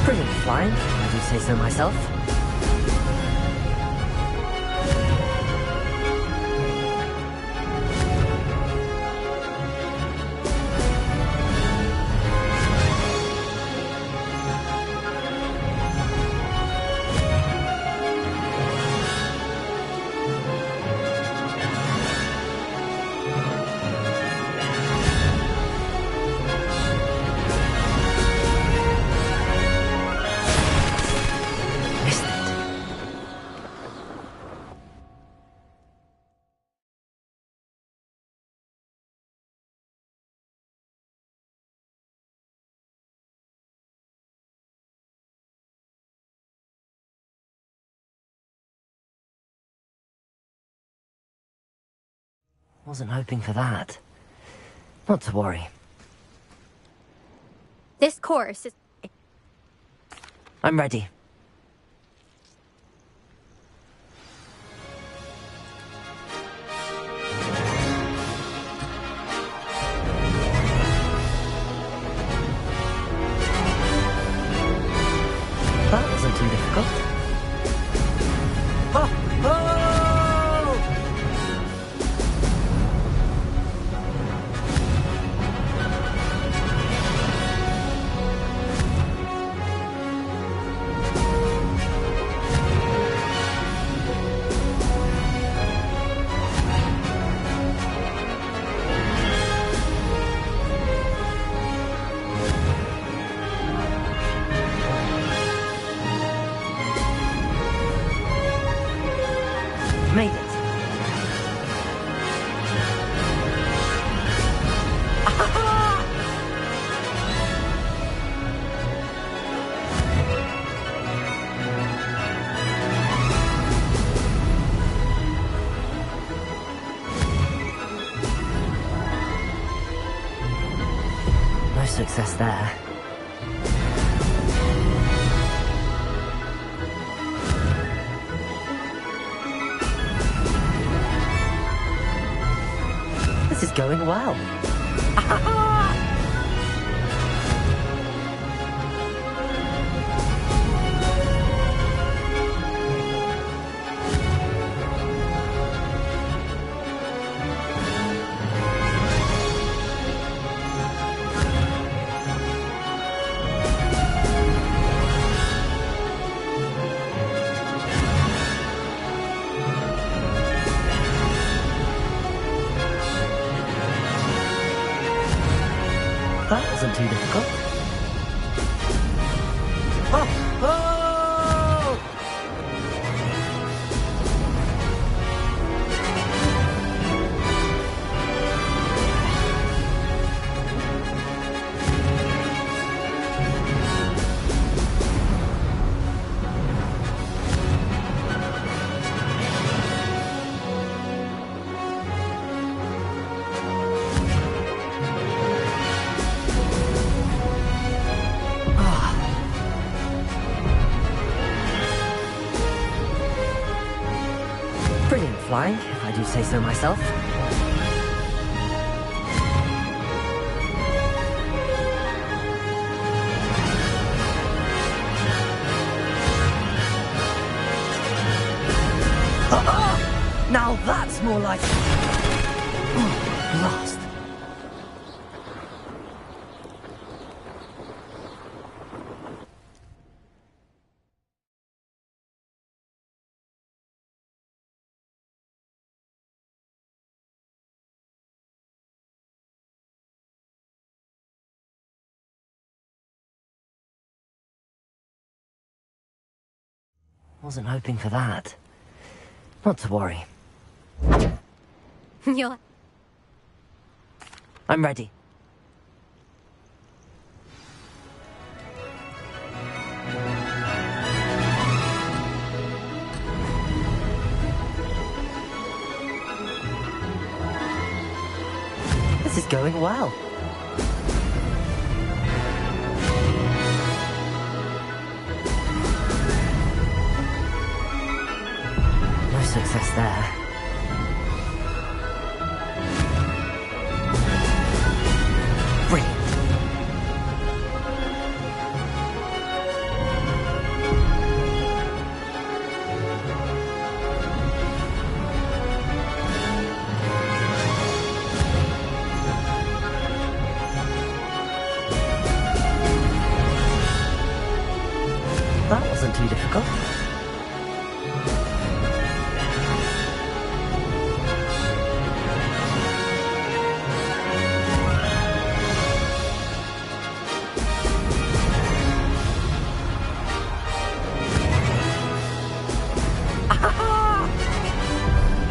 Brilliant flying, I do say so myself. Wasn't hoping for that. Not to worry. This course is... I'm ready. That wasn't too difficult. success there. This is going well. That wasn't too difficult. Oh! Oh! Brilliant flying, if I do say so myself. Now that's more like... Oh, lost. Wasn't hoping for that. Not to worry. You're... I'm ready. This is going well. No success there. Brilliant. That wasn't too difficult.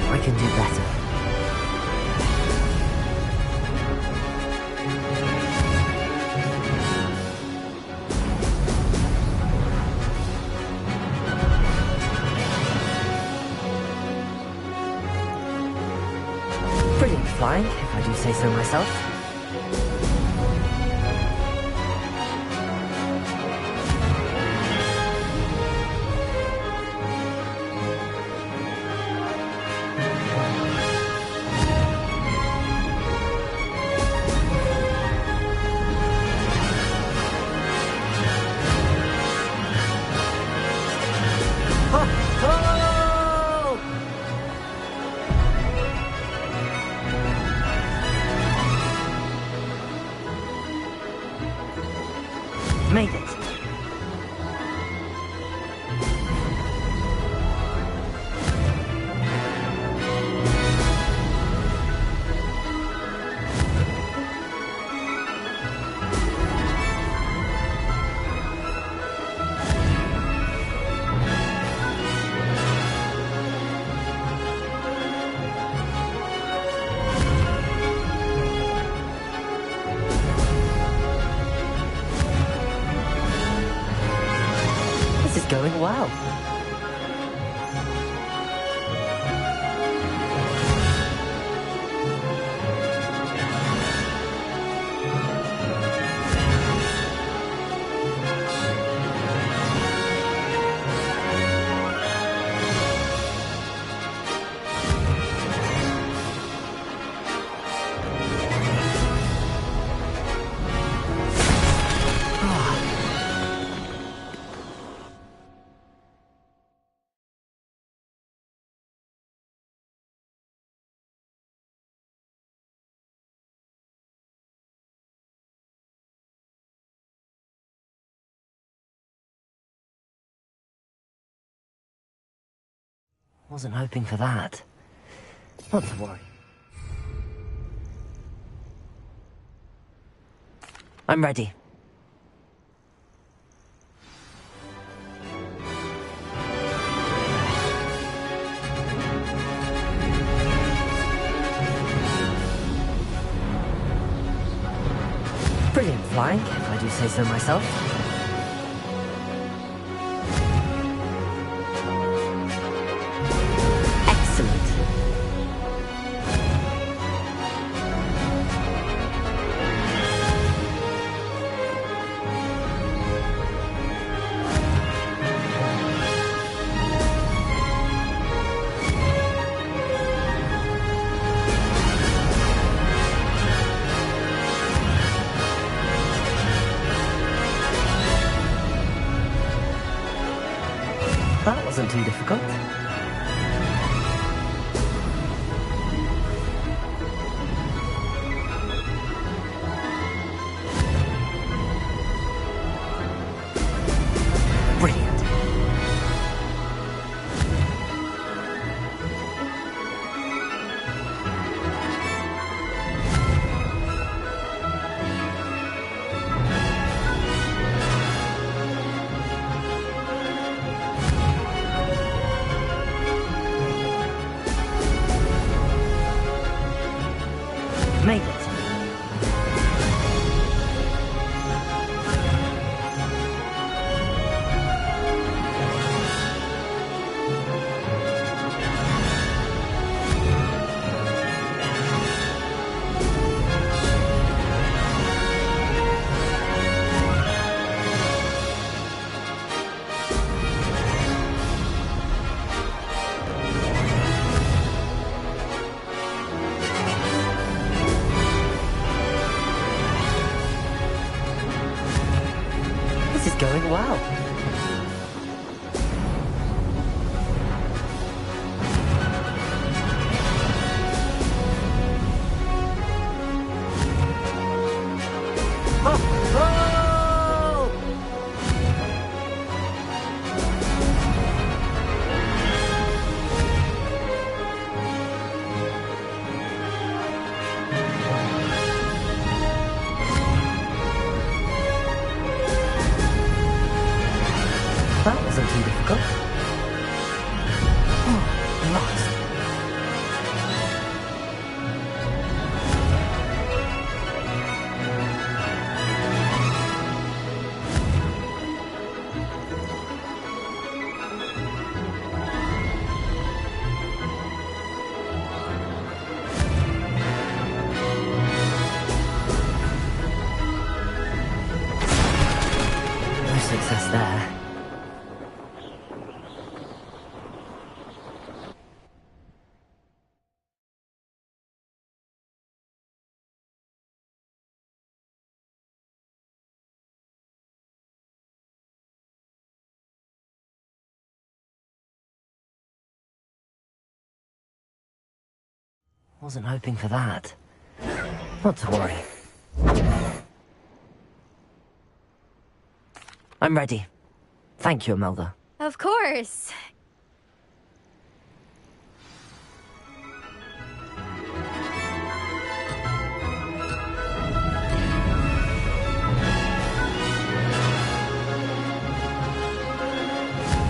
I can do better. Brilliant flying, if I do say so myself. Made it. This is going well. Wasn't hoping for that. Not to worry. I'm ready. Brilliant flying, if I do say so myself. That wasn't too difficult. Brilliant. Made it. This is going well. That wasn't too difficult. Oh, lost. No success there. Wasn't hoping for that. Not to worry. I'm ready. Thank you, Imelda. Of course.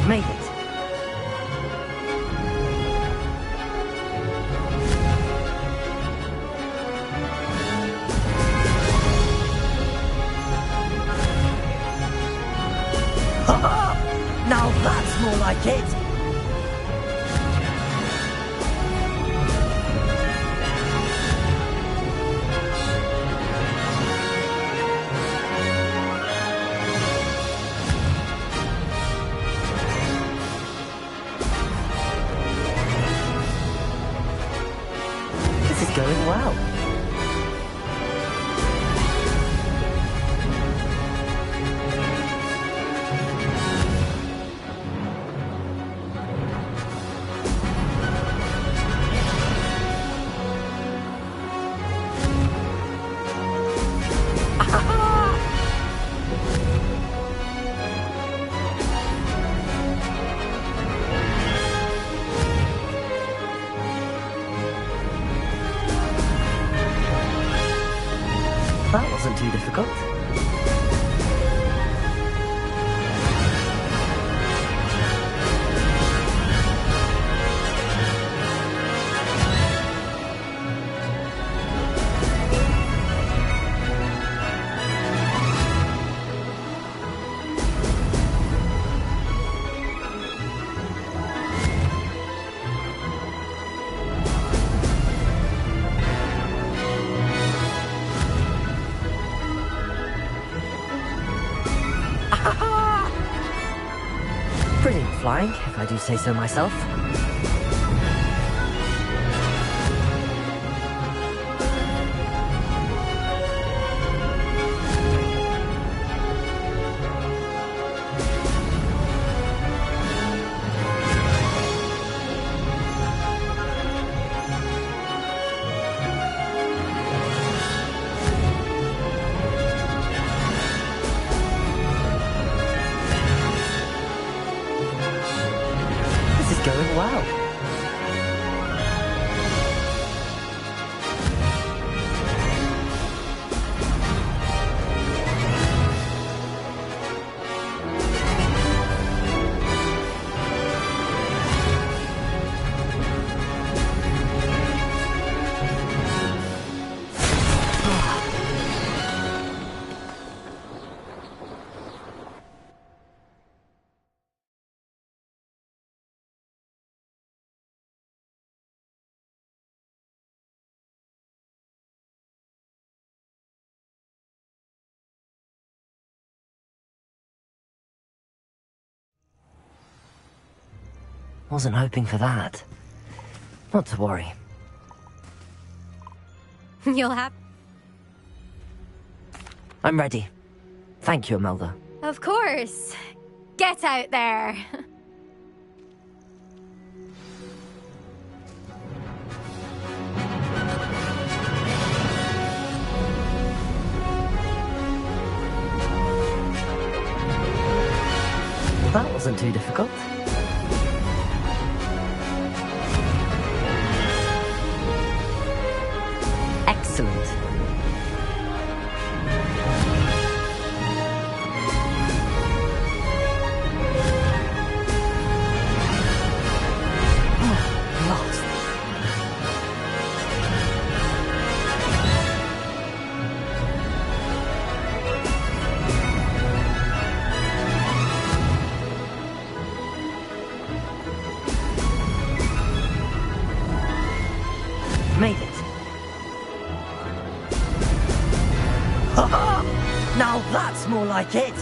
Made it. Now that's more like it! This is going well. That wasn't too difficult. Brilliant flying, if I do say so myself. This is going well. Wasn't hoping for that. Not to worry. You'll have... I'm ready. Thank you, Imelda. Of course. Get out there. That wasn't too difficult. Excellent. Oh, lost. Made it. Now that's more like it!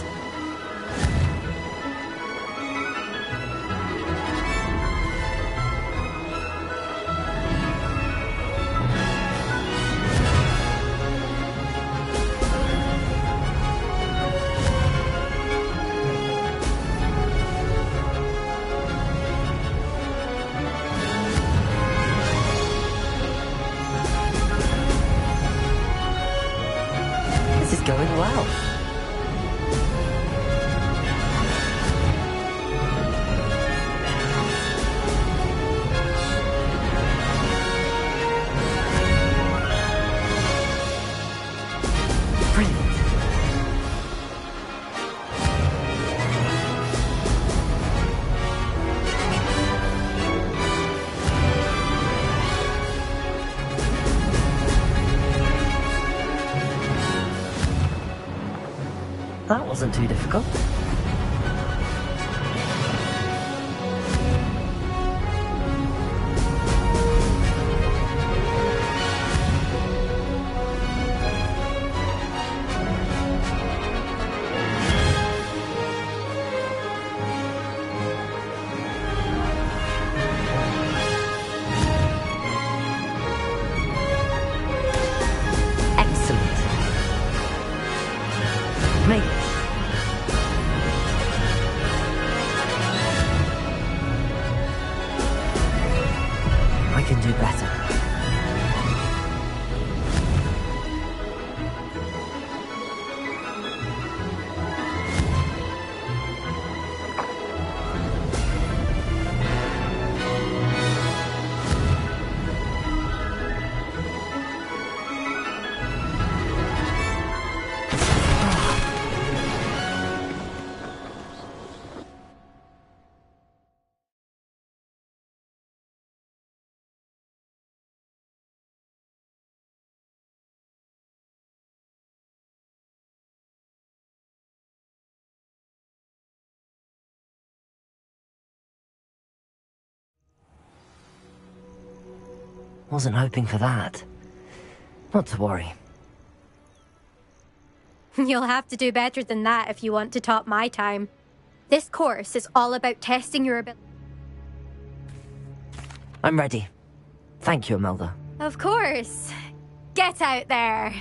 This is going well. Brilliant. That wasn't too difficult. Excellent. Made it. Wasn't hoping for that. Not to worry. You'll have to do better than that if you want to top my time. This course is all about testing your ability. I'm ready. Thank you, Imelda. Of course. Get out there.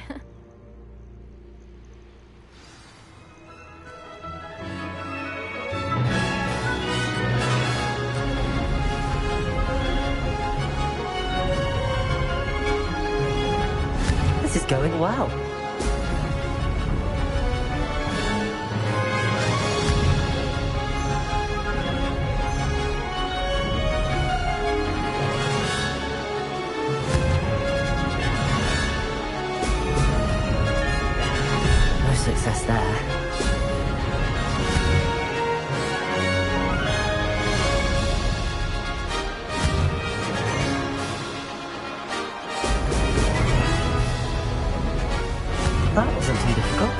This is going well. No success there. That wasn't too difficult.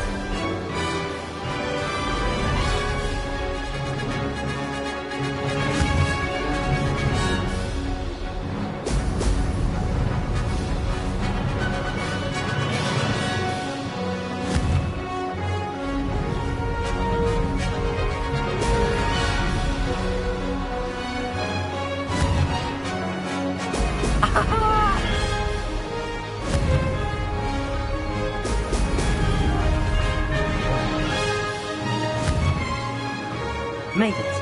Made it.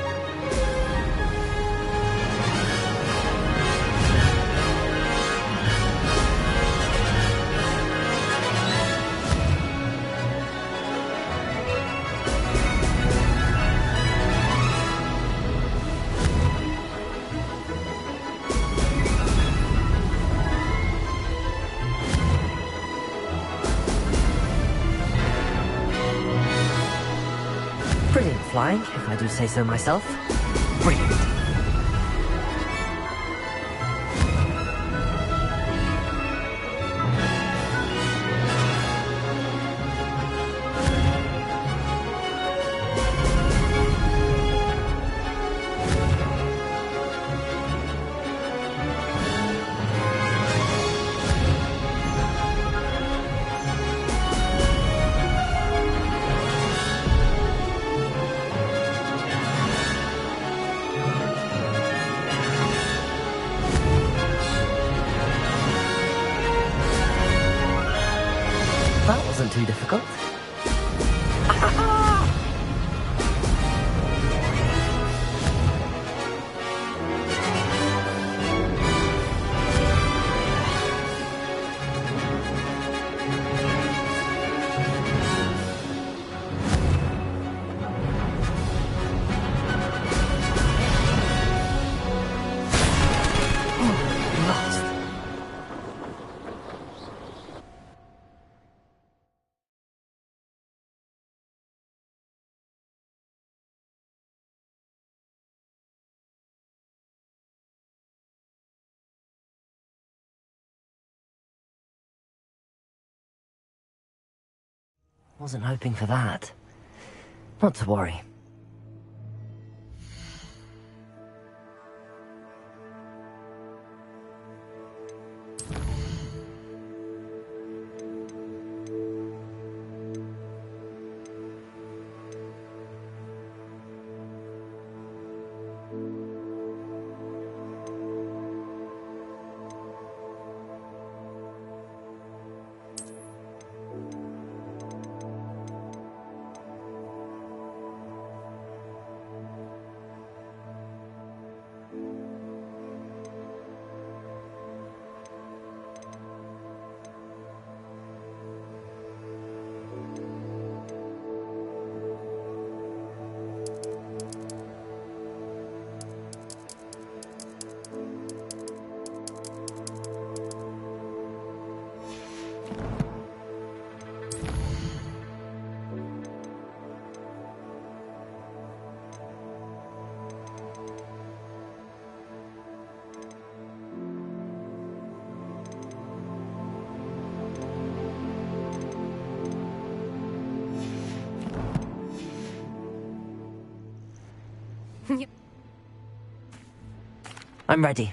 Brilliant flying, if I do say so myself. Brilliant. That wasn't too difficult. Lost. Wasn't hoping for that. Not to worry. I'm ready.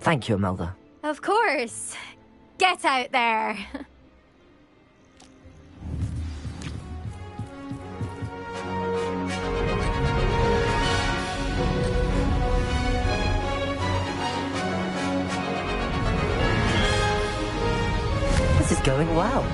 Thank you, Imelda. Of course. Get out there. This is going well.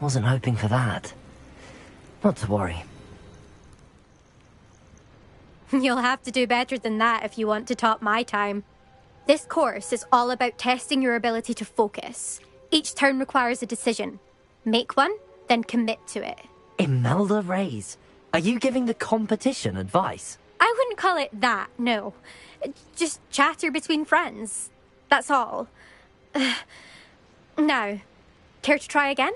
Wasn't hoping for that. Not to worry. You'll have to do better than that if you want to top my time. This course is all about testing your ability to focus. Each turn requires a decision. Make one, then commit to it. Imelda Reyes, are you giving the competition advice? I wouldn't call it that, no. Just chatter between friends. That's all. Now, care to try again?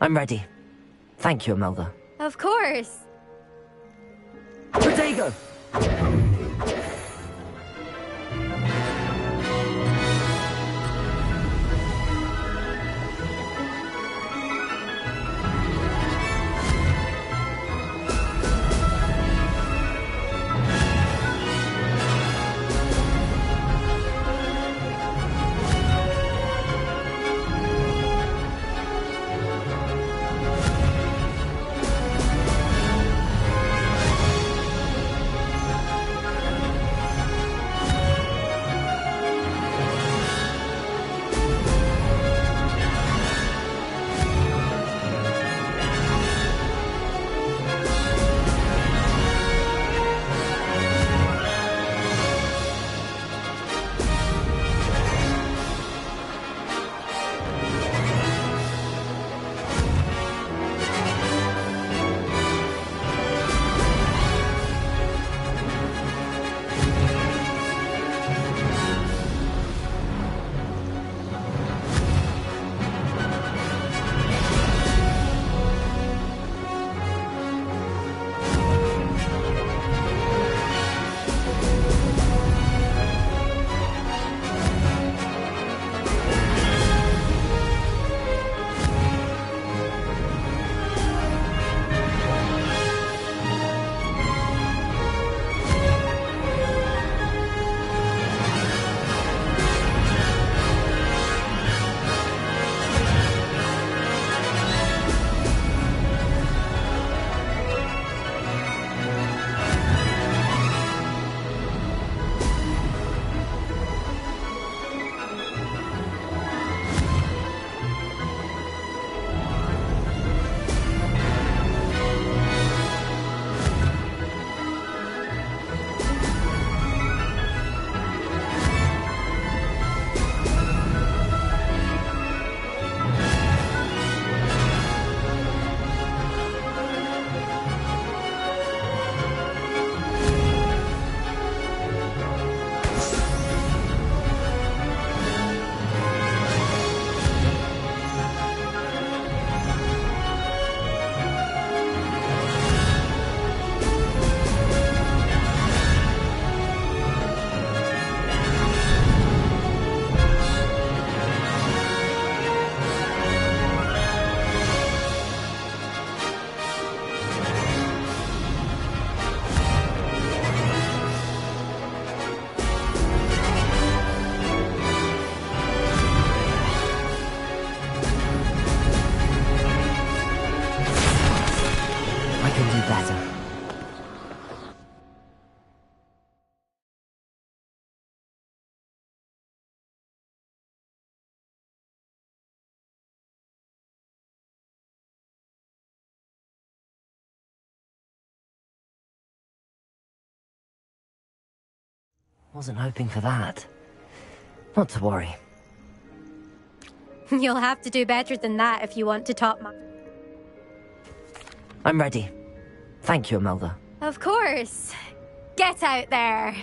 I'm ready. Thank you, Imelda. Of course. Protego! can do better. Wasn't hoping for that. Not to worry. You'll have to do better than that if you want to top my... I'm ready. Thank you, Imelda. Of course. Get out there.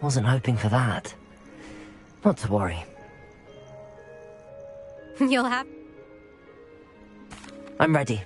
Wasn't hoping for that. Not to worry. You'll have... I'm ready.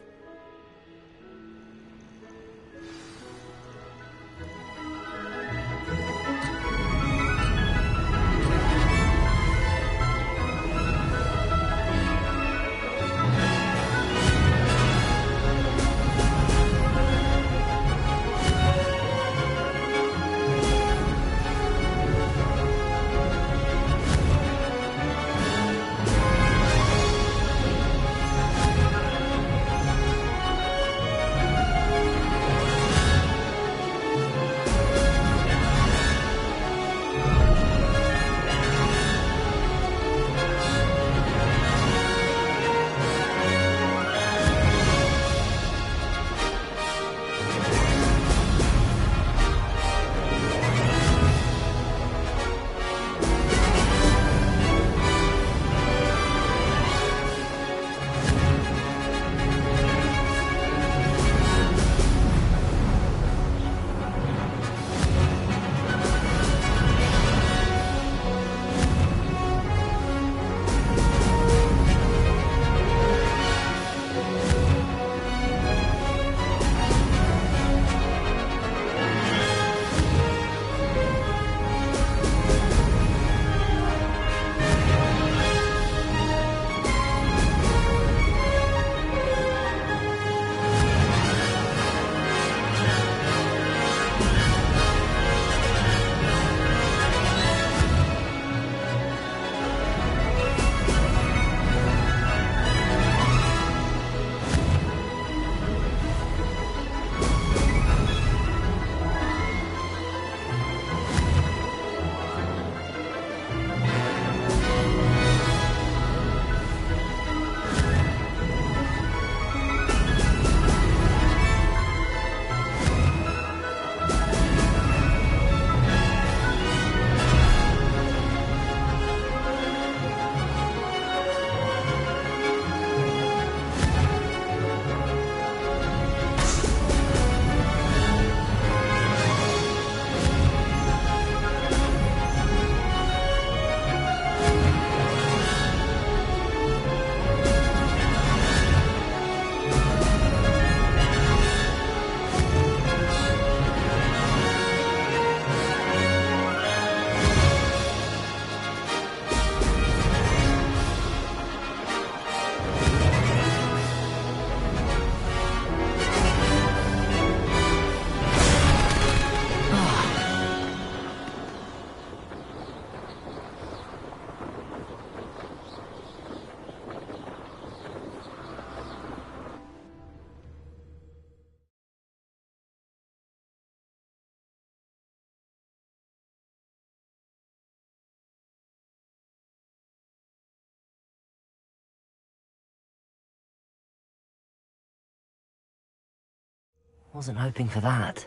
Wasn't hoping for that.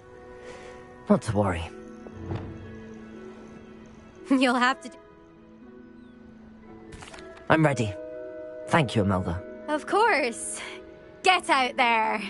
Not to worry. You'll have to... I'm ready. Thank you, Imelda. Of course. Get out there.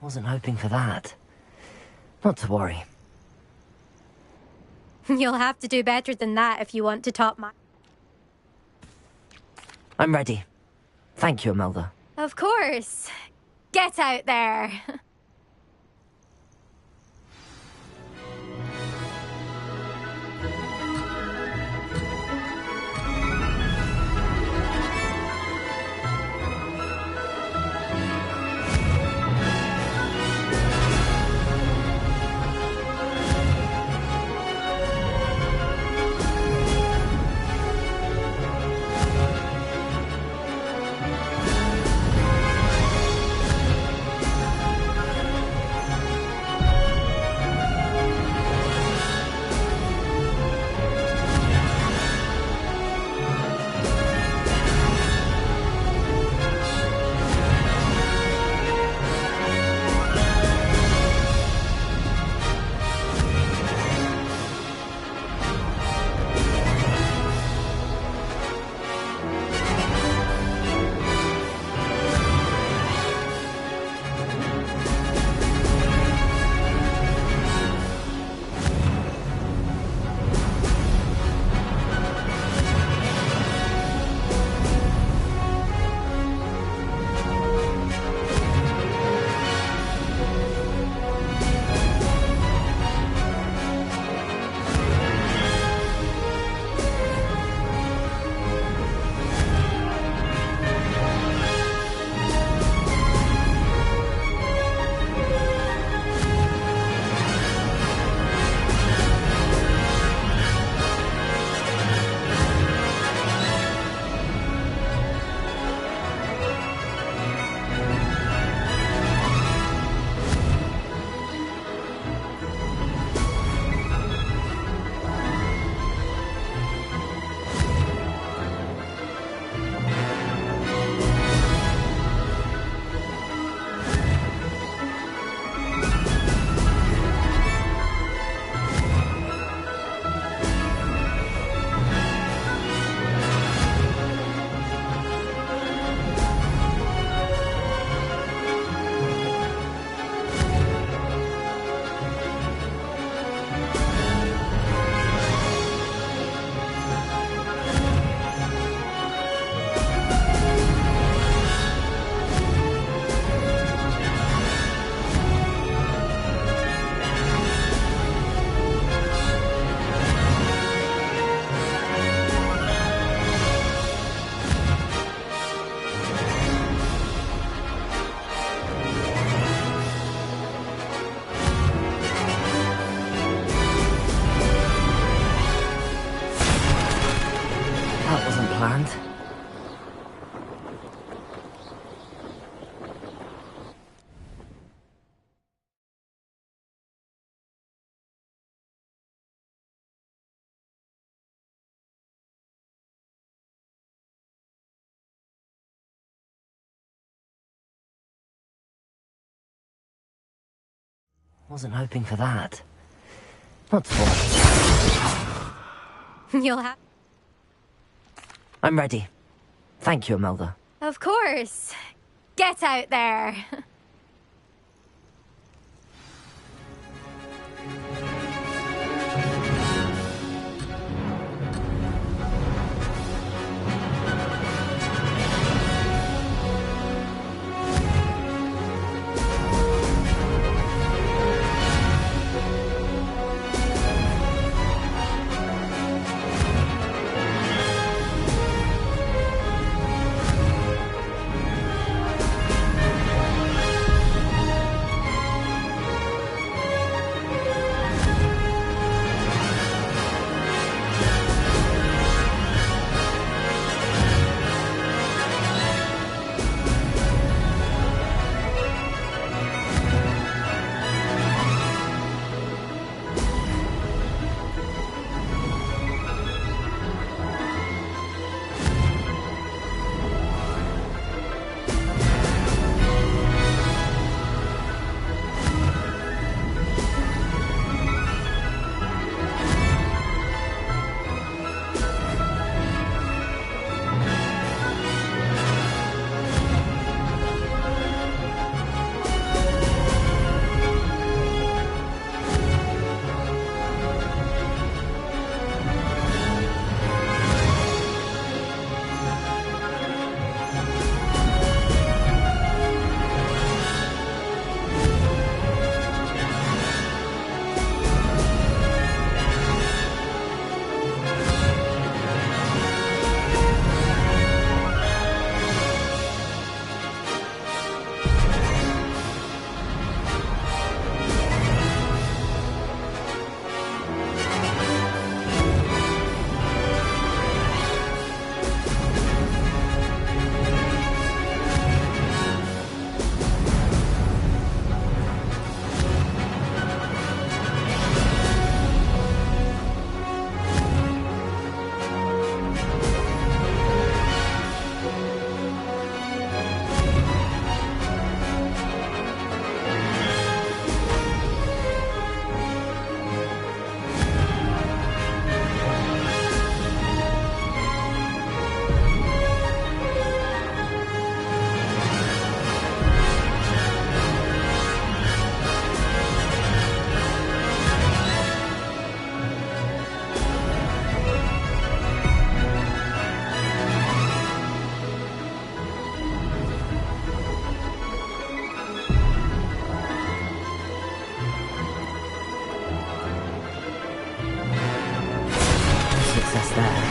Wasn't hoping for that. Not to worry. You'll have to do better than that if you want to top my... I'm ready. Thank you, Imelda. Of course. Get out there. Wasn't hoping for that. Not to worry. You'll have... I'm ready. Thank you, Imelda. Of course. Get out there. Success there.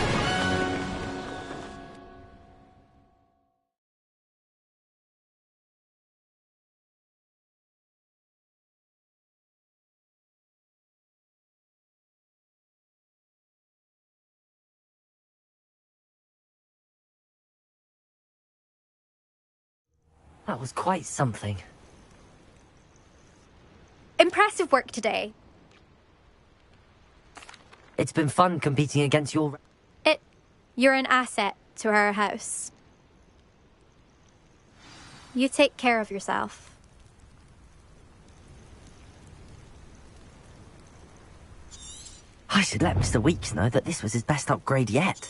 That was quite something. Impressive work today. It's been fun competing against your... You're an asset to our house. You take care of yourself. I should let Mr. Weeks know that this was his best upgrade yet.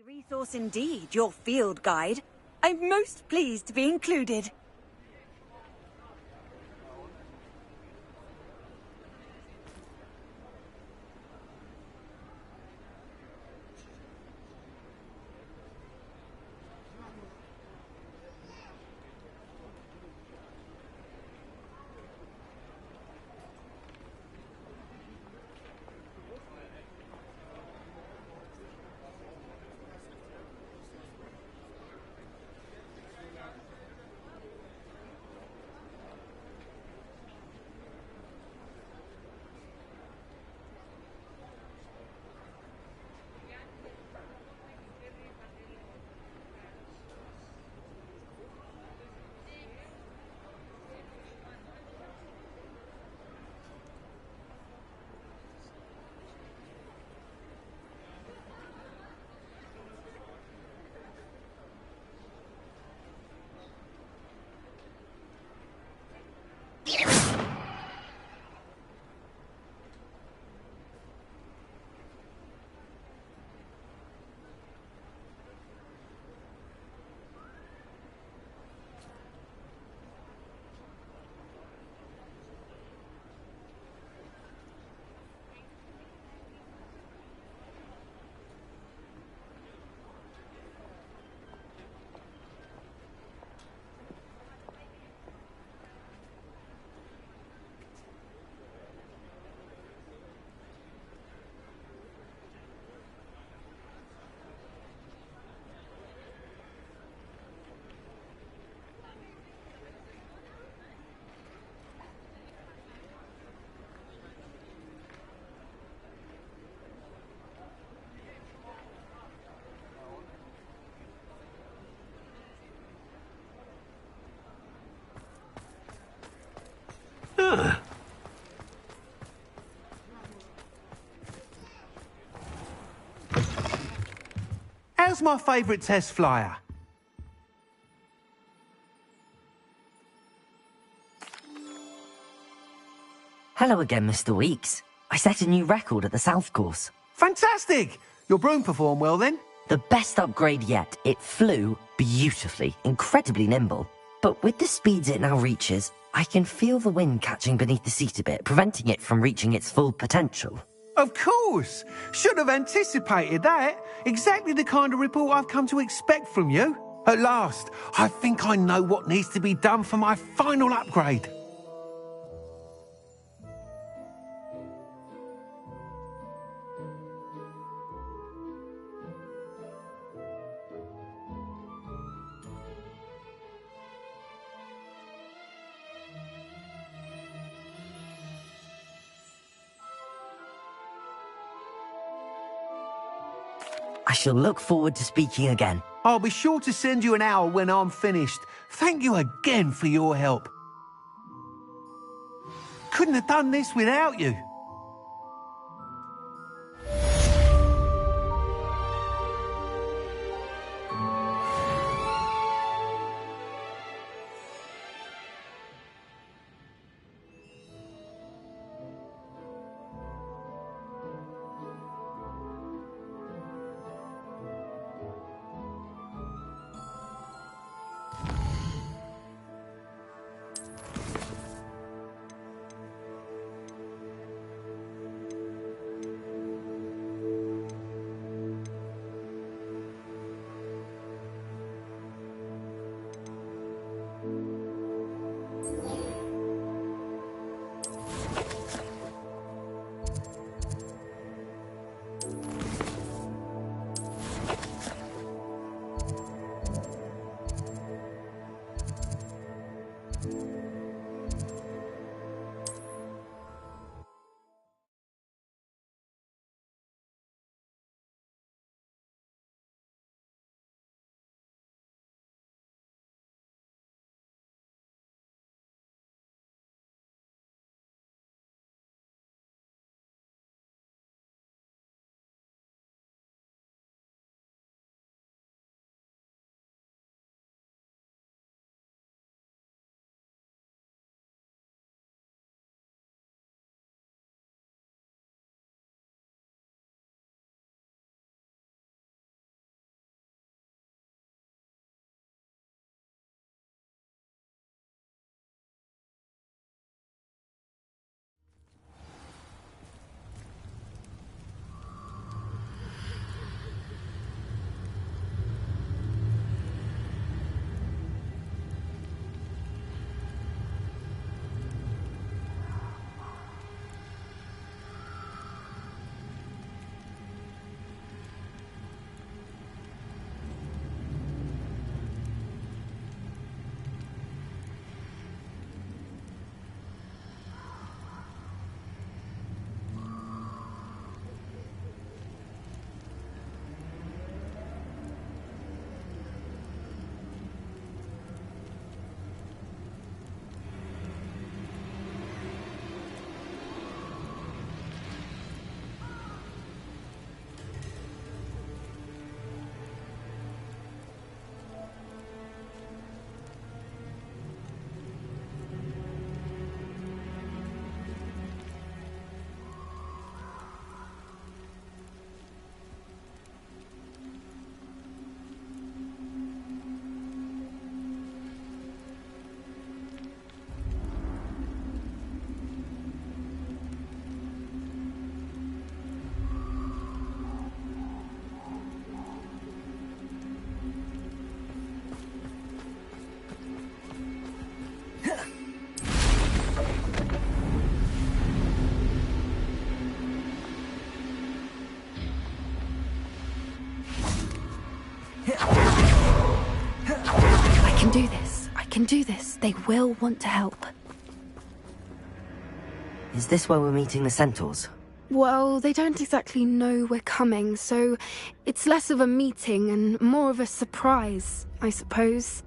Resource indeed, your field guide. I'm most pleased to be included. How's my favourite test flyer? Hello again, Mr. Weeks. I set a new record at the South Course. Fantastic! Your broom performed well then? The best upgrade yet. It flew beautifully, incredibly nimble. But with the speeds it now reaches, I can feel the wind catching beneath the seat a bit, preventing it from reaching its full potential. Of course! Should have anticipated that. Exactly the kind of report I've come to expect from you. At last, I think I know what needs to be done for my final upgrade. I shall look forward to speaking again. I'll be sure to send you an hour when I'm finished. Thank you again for your help. Couldn't have done this without you. do this, they will want to help. Is this where we're meeting the centaurs? Well, they don't exactly know we're coming, so it's less of a meeting and more of a surprise, I suppose.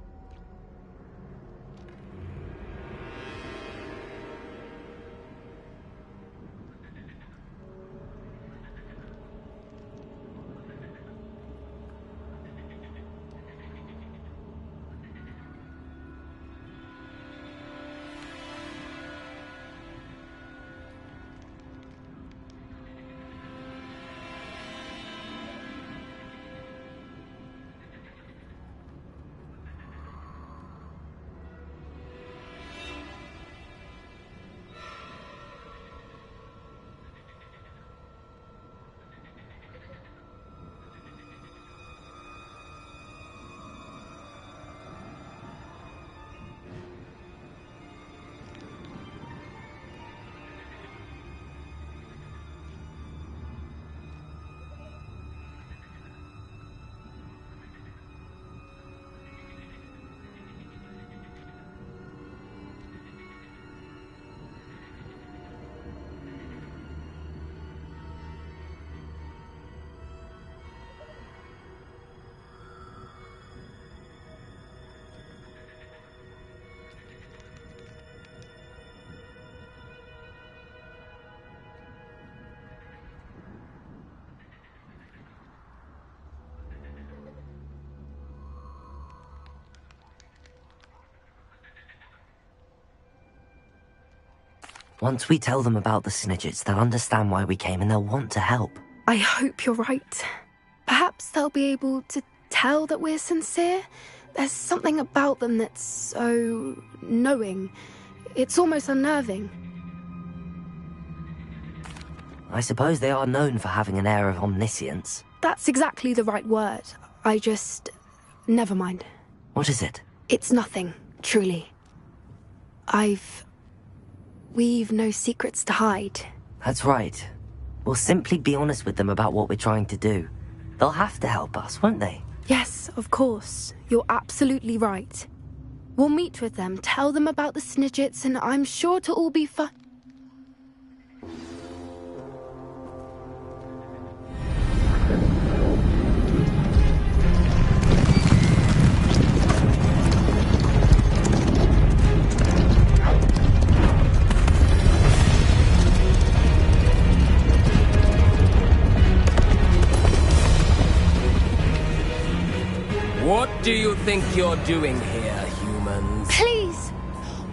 Once we tell them about the Snidgets, they'll understand why we came and they'll want to help. I hope you're right. Perhaps they'll be able to tell that we're sincere. There's something about them that's so knowing. It's almost unnerving. I suppose they are known for having an air of omniscience. That's exactly the right word. Never mind. What is it? It's nothing, truly. We've no secrets to hide. That's right. We'll simply be honest with them about what we're trying to do. They'll have to help us, won't they? Yes, of course. You're absolutely right. We'll meet with them, tell them about the Snidgets, and I'm sure to all be fine. What do you think you're doing here, humans? Please!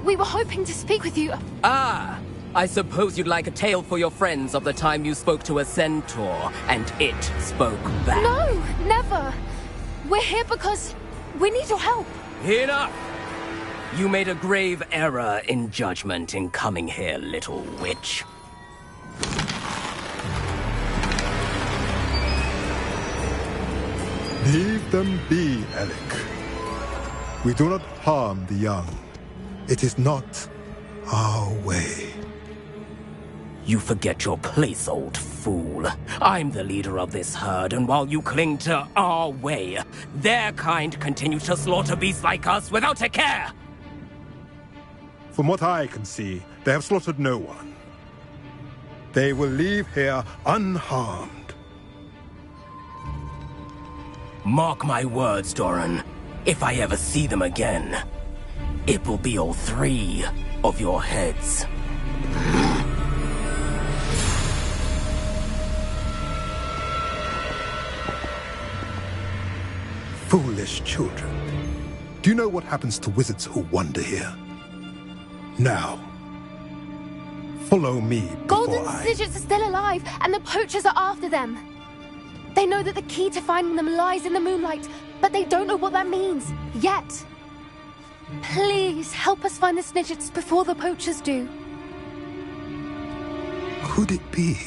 We were hoping to speak with you. Ah! I suppose you'd like a tale for your friends of the time you spoke to a centaur, and it spoke back. No! Never! We're here because we need your help. Enough! You made a grave error in judgment in coming here, little witch. Leave them be, Alec. We do not harm the young. It is not our way. You forget your place, old fool. I'm the leader of this herd, and while you cling to our way, their kind continue to slaughter beasts like us without a care! From what I can see, they have slaughtered no one. They will leave here unharmed. Mark my words, Doran. If I ever see them again, it will be all 3 of your heads. Foolish children. Do you know what happens to wizards who wander here? Now, follow me before Golden Snidgets are still alive, and the poachers are after them. They know that the key to finding them lies in the moonlight, but they don't know what that means, yet. Please, help us find the Snidgets before the poachers do. Could it be?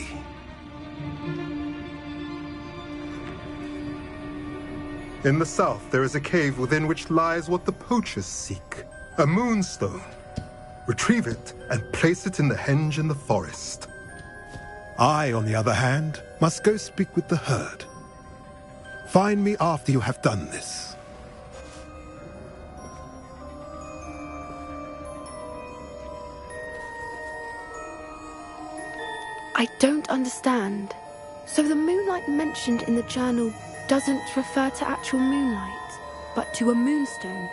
In the south, there is a cave within which lies what the poachers seek. A moonstone. Retrieve it and place it in the henge in the forest. I, on the other hand, must go speak with the herd. Find me after you have done this. I don't understand. So the moonlight mentioned in the journal doesn't refer to actual moonlight, but to a moonstone.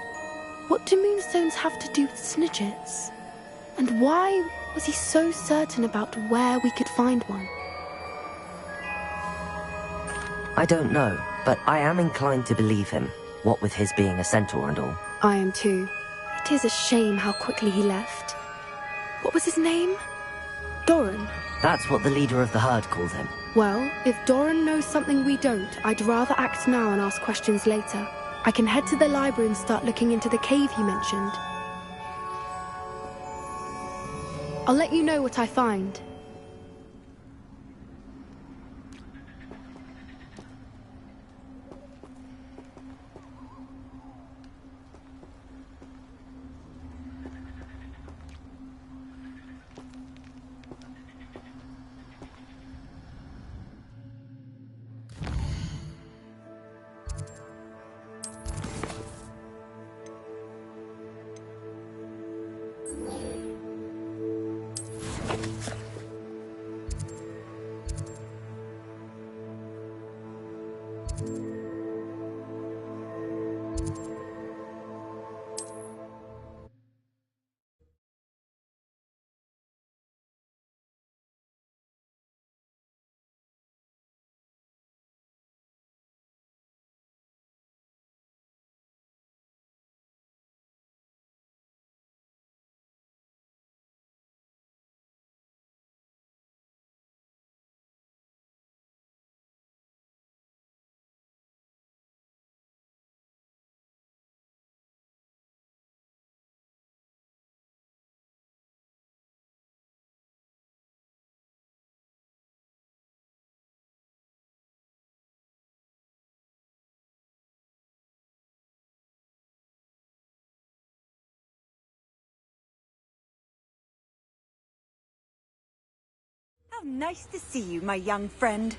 What do moonstones have to do with Snidgets? And why was he so certain about where we could find one? I don't know, but I am inclined to believe him, what with his being a centaur and all. I am too. It is a shame how quickly he left. What was his name? Doran? That's what the leader of the herd called him. Well, if Doran knows something we don't, I'd rather act now and ask questions later. I can head to the library and start looking into the cave he mentioned. I'll let you know what I find. How nice to see you, my young friend.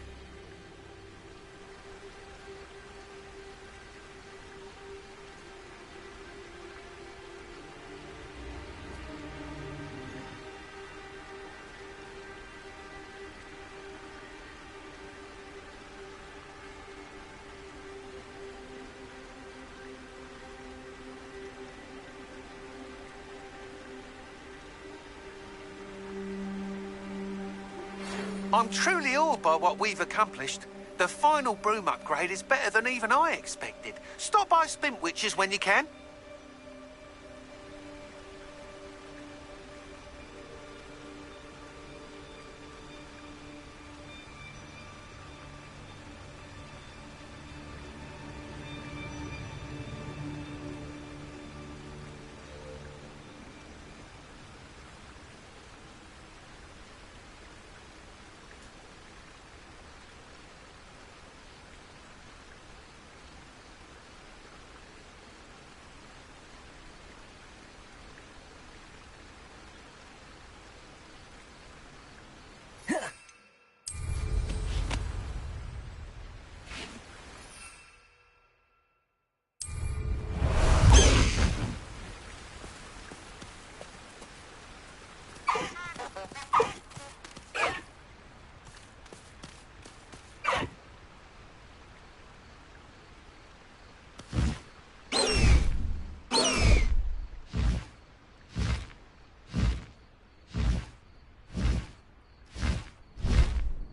I'm truly awed by what we've accomplished. The final broom upgrade is better than even I expected. Stop by Spintwitches when you can.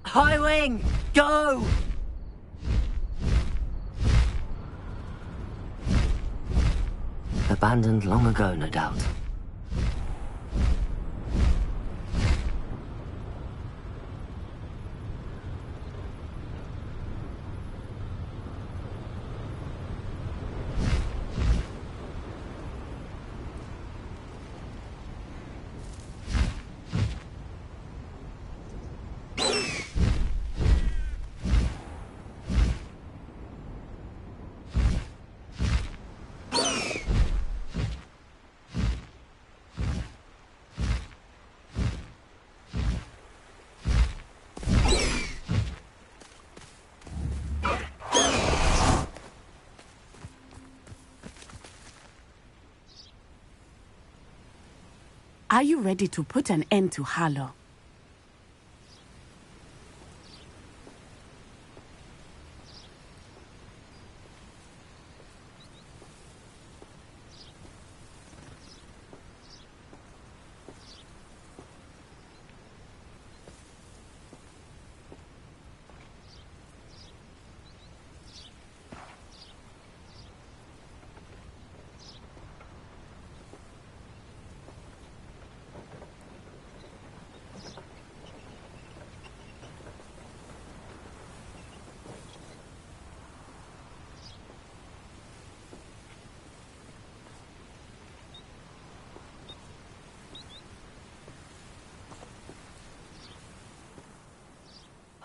High Wing, go! Abandoned long ago, no doubt. Are you ready to put an end to Harlow?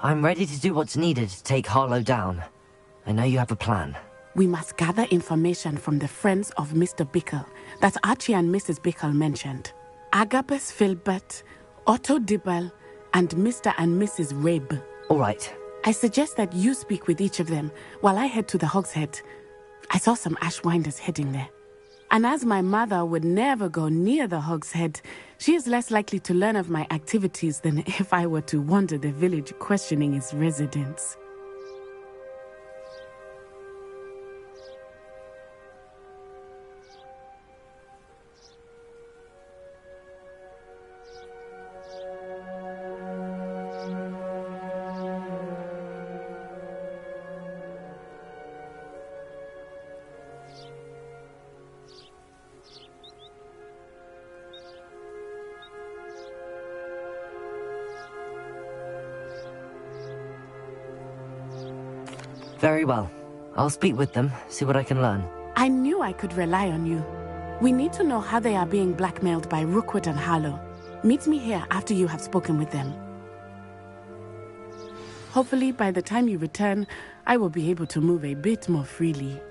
I'm ready to do what's needed to take Harlow down. I know you have a plan. We must gather information from the friends of Mr. Bickle that Archie and Mrs. Bickle mentioned. Agabus Filbert, Otto Dibble, and Mr. and Mrs. Rabe. All right. I suggest that you speak with each of them while I head to the Hogshead. I saw some Ashwinders heading there. And as my mother would never go near the Hogshead, she is less likely to learn of my activities than if I were to wander the village questioning its residents. Very well. I'll speak with them, see what I can learn. I knew I could rely on you. We need to know how they are being blackmailed by Rookwood and Harlow. Meet me here after you have spoken with them. Hopefully, by the time you return, I will be able to move a bit more freely.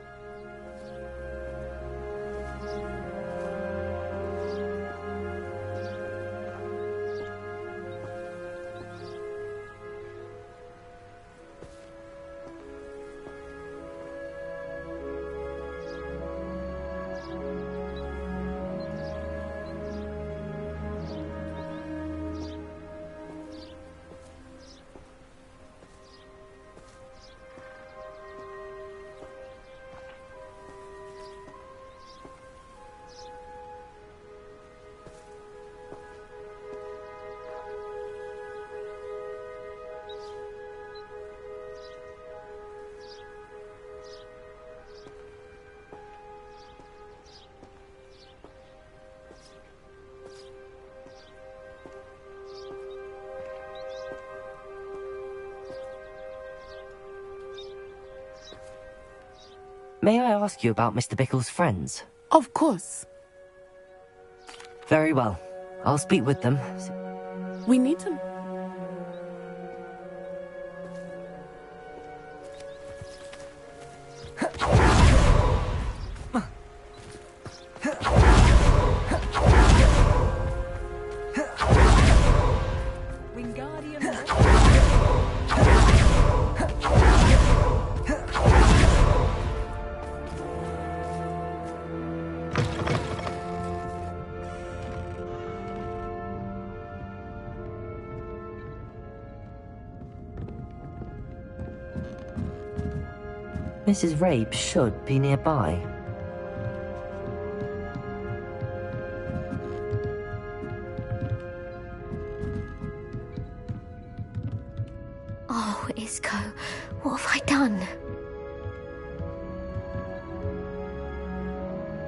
May I ask you about Mr. Bickle's friends? Of course. Very well. I'll speak with them. We need to... Mrs. Rabe should be nearby. Oh, Isco, what have I done?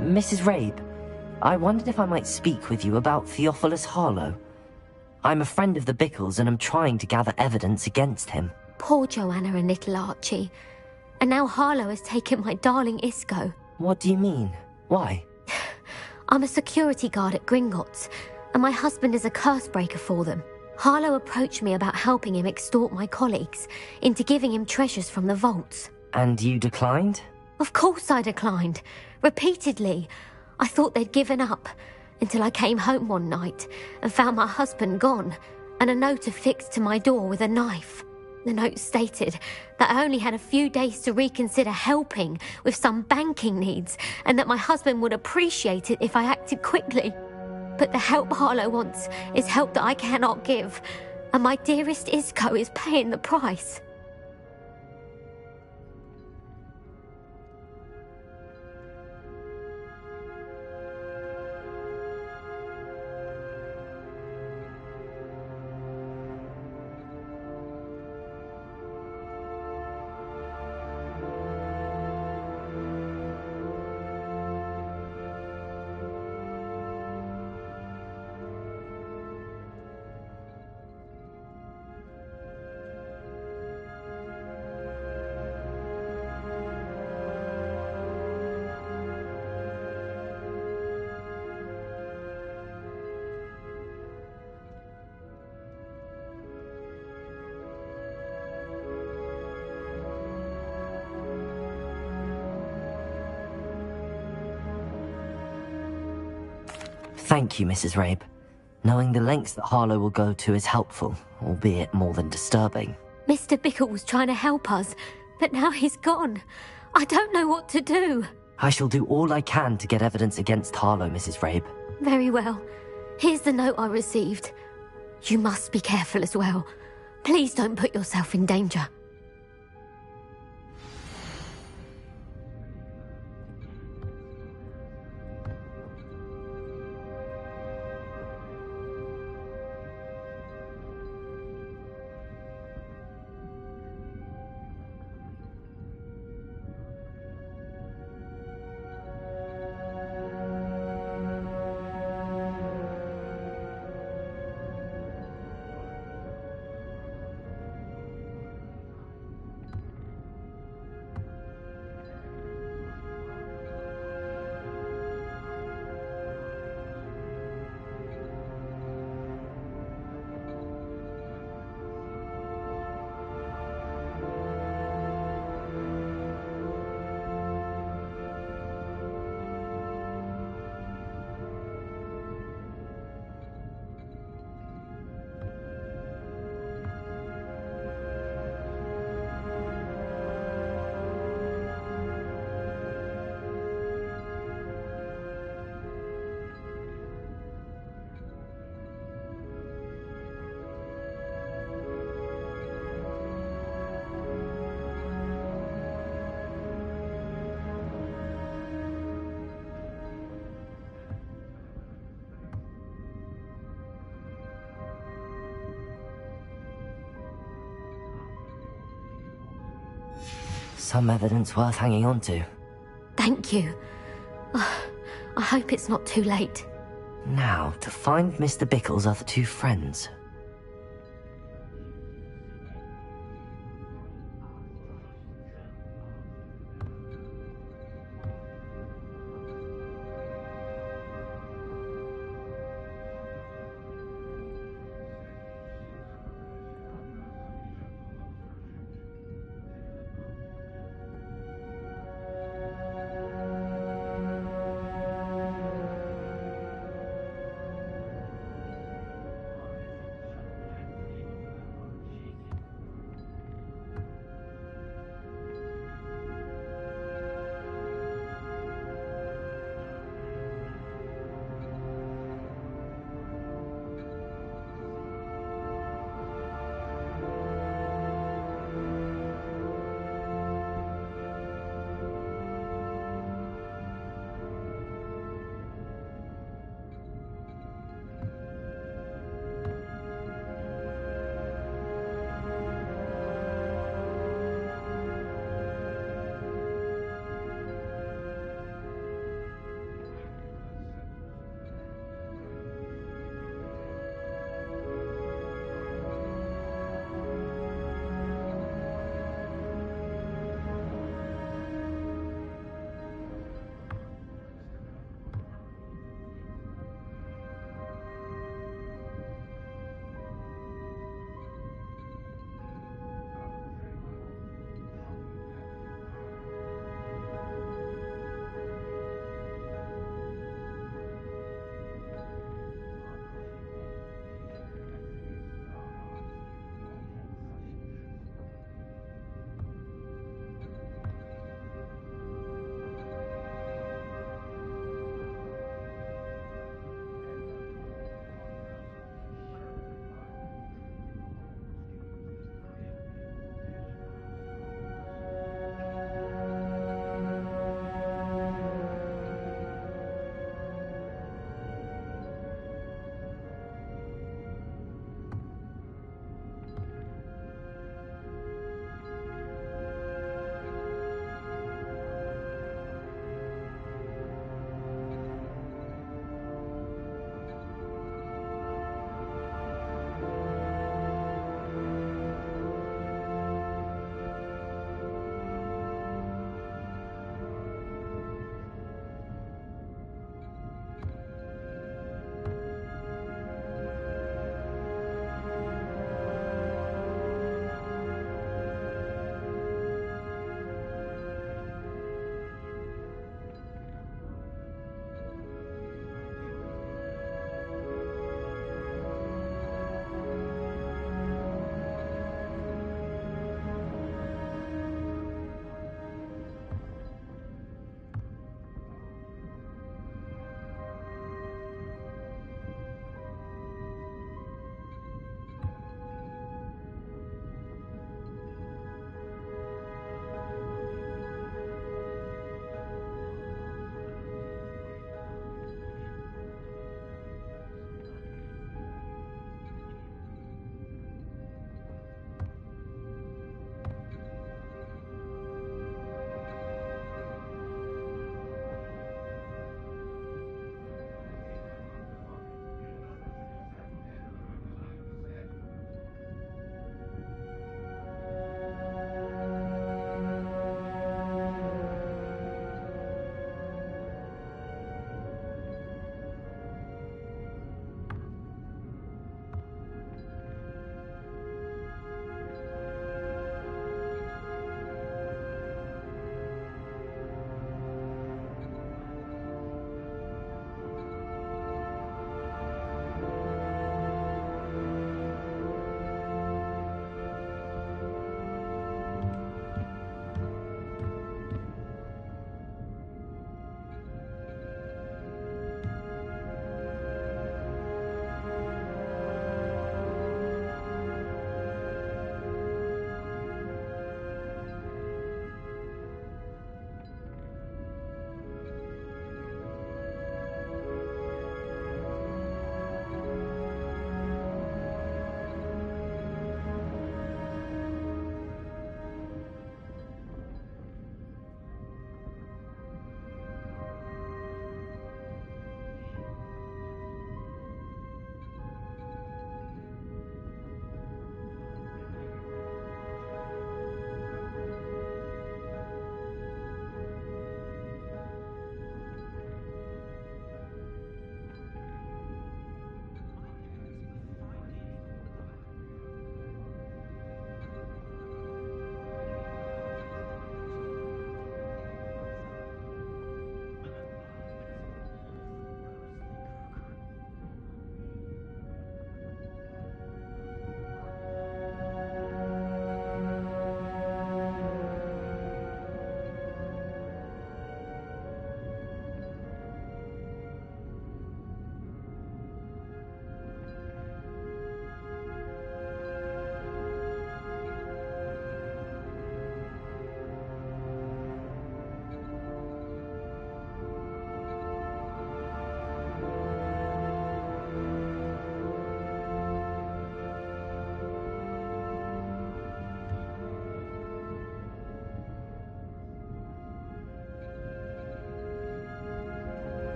Mrs. Rabe, I wondered if I might speak with you about Theophilus Harlow. I'm a friend of the Bickles and I'm trying to gather evidence against him. Poor Joanna and little Archie. And now Harlow has taken my darling Isco. What do you mean? Why? I'm a security guard at Gringotts, and my husband is a curse breaker for them. Harlow approached me about helping him extort my colleagues into giving him treasures from the vaults. And you declined? Of course I declined. Repeatedly. I thought they'd given up, until I came home one night and found my husband gone, and a note affixed to my door with a knife. The note stated that I only had a few days to reconsider helping with some banking needs, and that my husband would appreciate it if I acted quickly. But the help Harlow wants is help that I cannot give, and my dearest Isco is paying the price. Thank you, Mrs. Rabe. Knowing the lengths that Harlow will go to is helpful, albeit more than disturbing. Mr. Bickle was trying to help us, but now he's gone. I don't know what to do. I shall do all I can to get evidence against Harlow, Mrs. Rabe. Very well. Here's the note I received. You must be careful as well. Please don't put yourself in danger. Some evidence worth hanging on to. Thank you. I hope it's not too late. Now, to find Mr. Bickle's other two friends.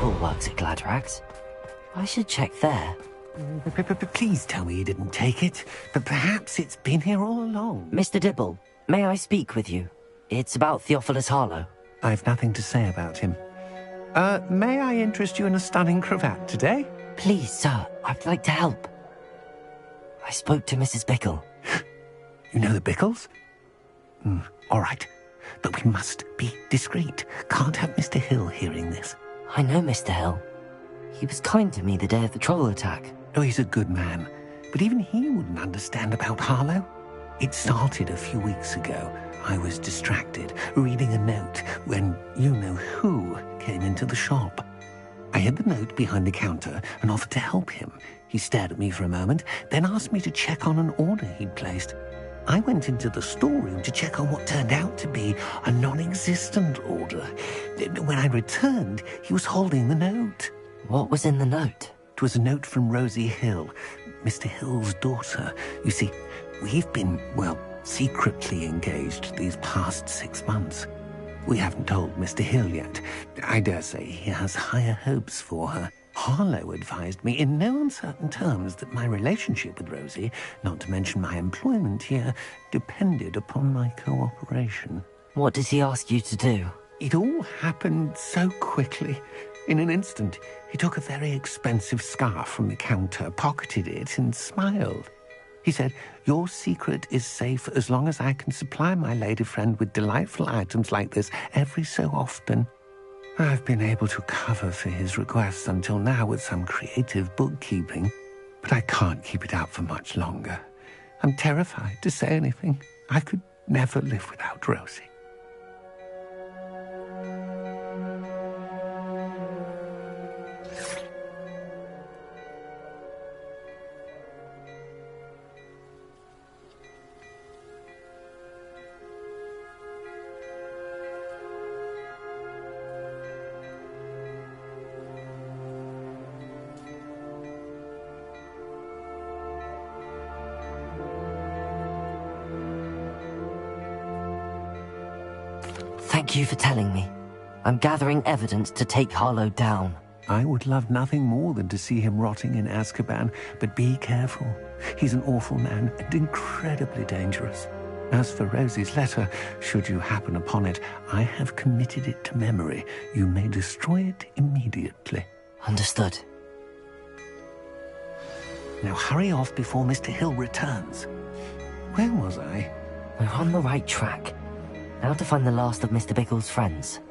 Dibble works at Gladrax. I should check there. Please tell me you didn't take it, but perhaps it's been here all along. Mr. Dibble, may I speak with you? It's about Theophilus Harlow. I've nothing to say about him. May I interest you in a stunning cravat today? Please, sir, I'd like to help. I spoke to Mrs. Bickle. You know the Bickles? All right, but we must be discreet. Can't have Mr. Hill hearing this. I know Mr. Hill. He was kind to me the day of the troll attack. Oh, he's a good man, but even he wouldn't understand about Harlow. It started a few weeks ago. I was distracted, reading a note, when you-know-who came into the shop. I hid the note behind the counter and offered to help him. He stared at me for a moment, then asked me to check on an order he'd placed. I went into the storeroom to check on what turned out to be a non-existent order. When I returned, he was holding the note. What was in the note? It was a note from Rosie Hill, Mr. Hill's daughter. You see, we've been, well, secretly engaged these past 6 months. We haven't told Mr. Hill yet. I dare say he has higher hopes for her. Harlow advised me in no uncertain terms that my relationship with Rosie, not to mention my employment here, depended upon my cooperation. What does he ask you to do? It all happened so quickly. In an instant, he took a very expensive scarf from the counter, pocketed it, and smiled. He said, "Your secret is safe as long as I can supply my lady friend with delightful items like this every so often." I've been able to cover for his requests until now with some creative bookkeeping, but I can't keep it up for much longer. I'm terrified to say anything. I could never live without Rosie. Thank you for telling me. I'm gathering evidence to take Harlow down. I would love nothing more than to see him rotting in Azkaban, but be careful. He's an awful man and incredibly dangerous. As for Rosie's letter, should you happen upon it, I have committed it to memory. You may destroy it immediately. Understood. Now hurry off before Mr. Hill returns. Where was I? We're on the right track. Now to find the last of Mr. Bickle's friends.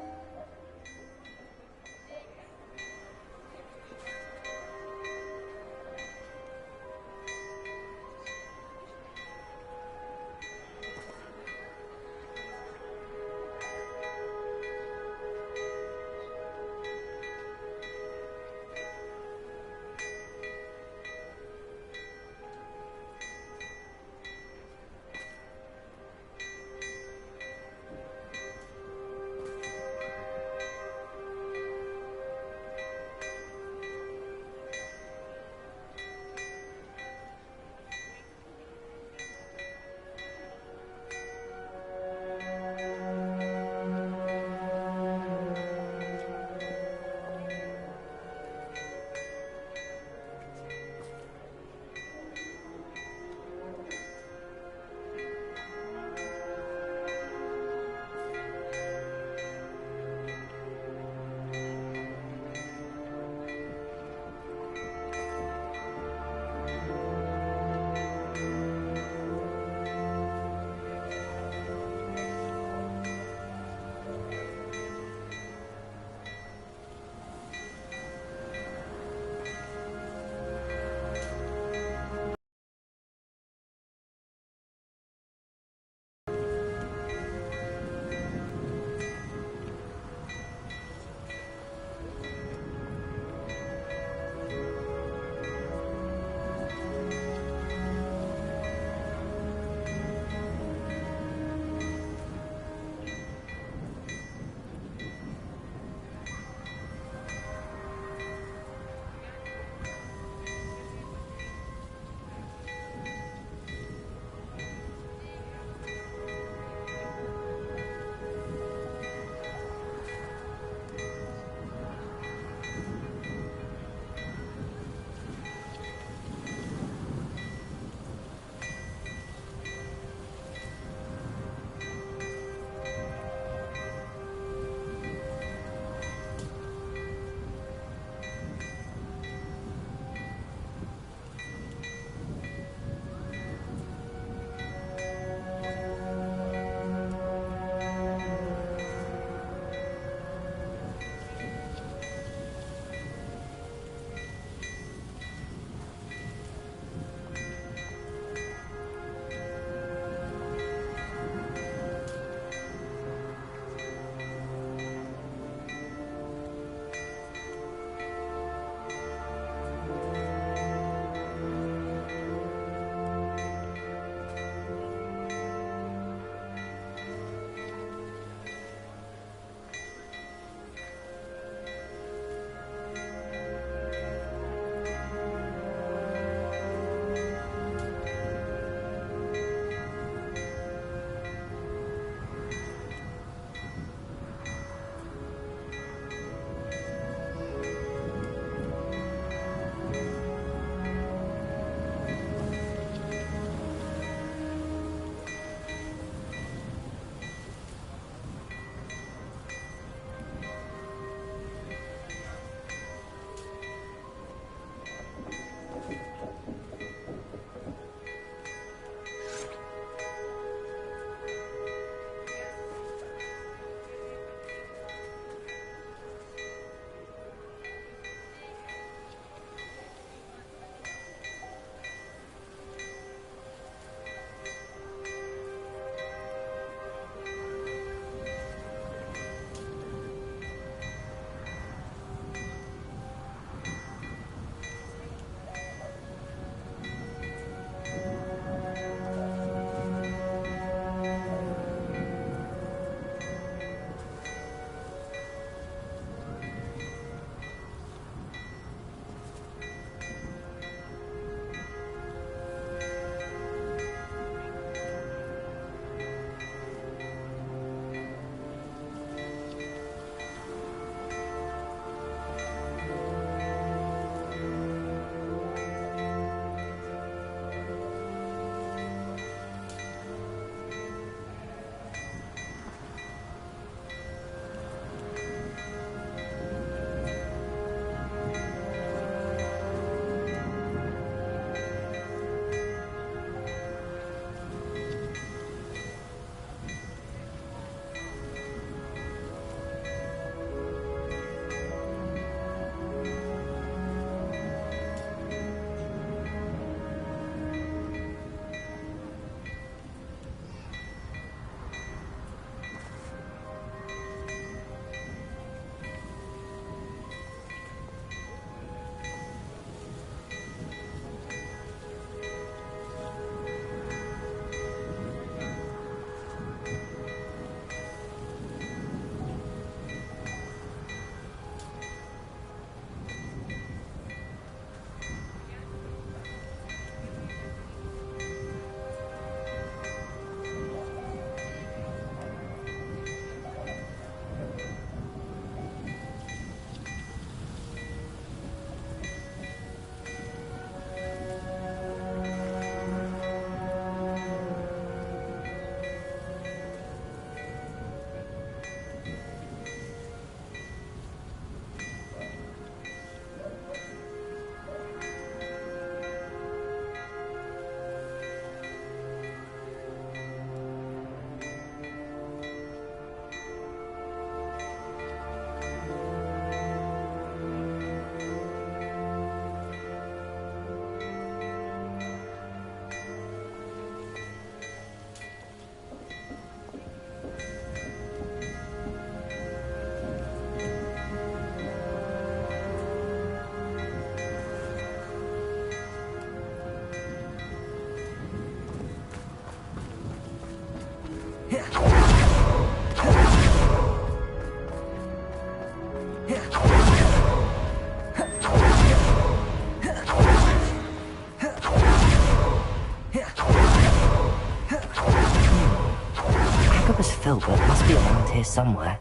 here somewhere.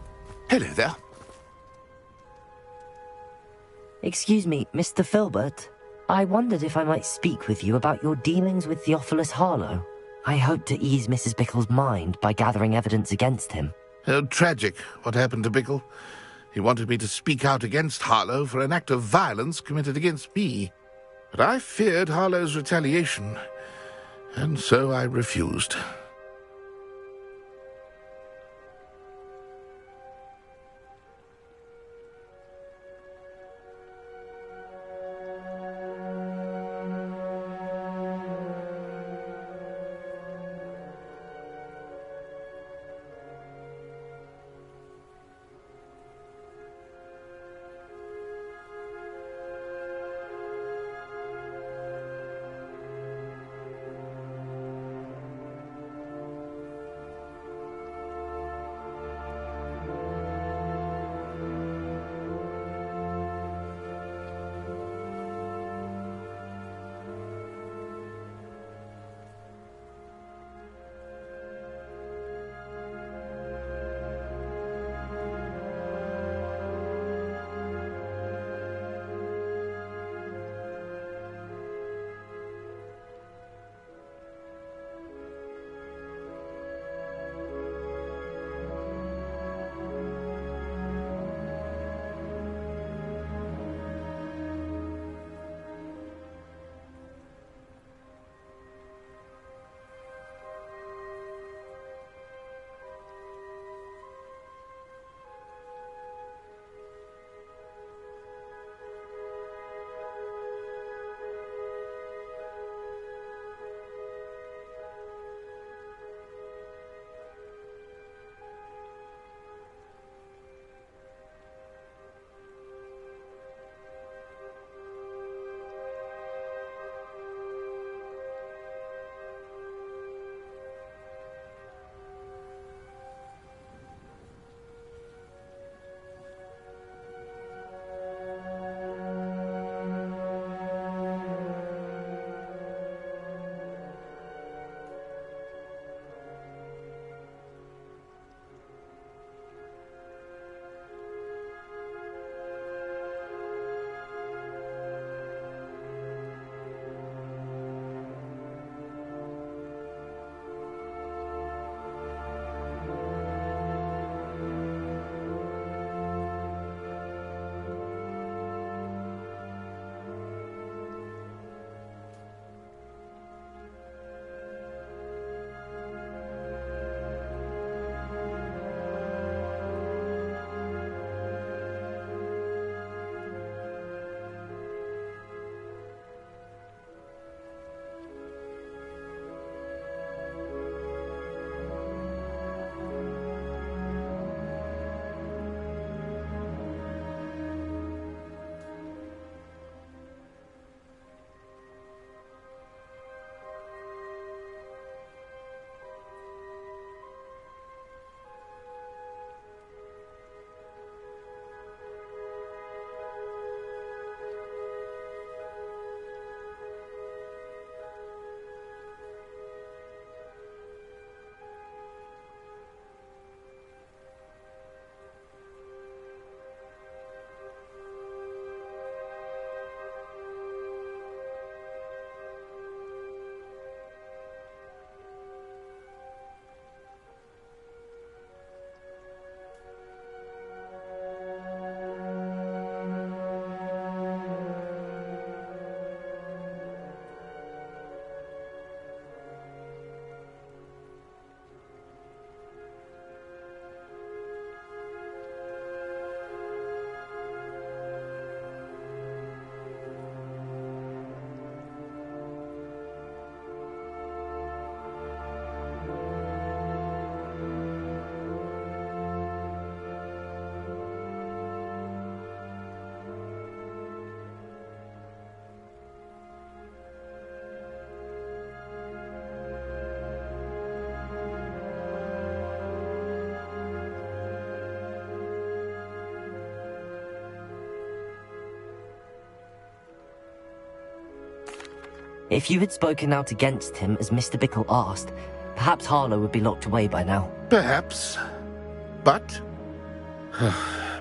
Hello there. Excuse me, Mr. Filbert. I wondered if I might speak with you about your dealings with Theophilus Harlow. I hope to ease Mrs. Bickle's mind by gathering evidence against him. Oh, tragic. What happened to Bickle? He wanted me to speak out against Harlow for an act of violence committed against me. But I feared Harlow's retaliation, and so I refused. If you had spoken out against him as Mr. Bickle asked, perhaps Harlow would be locked away by now. Perhaps. But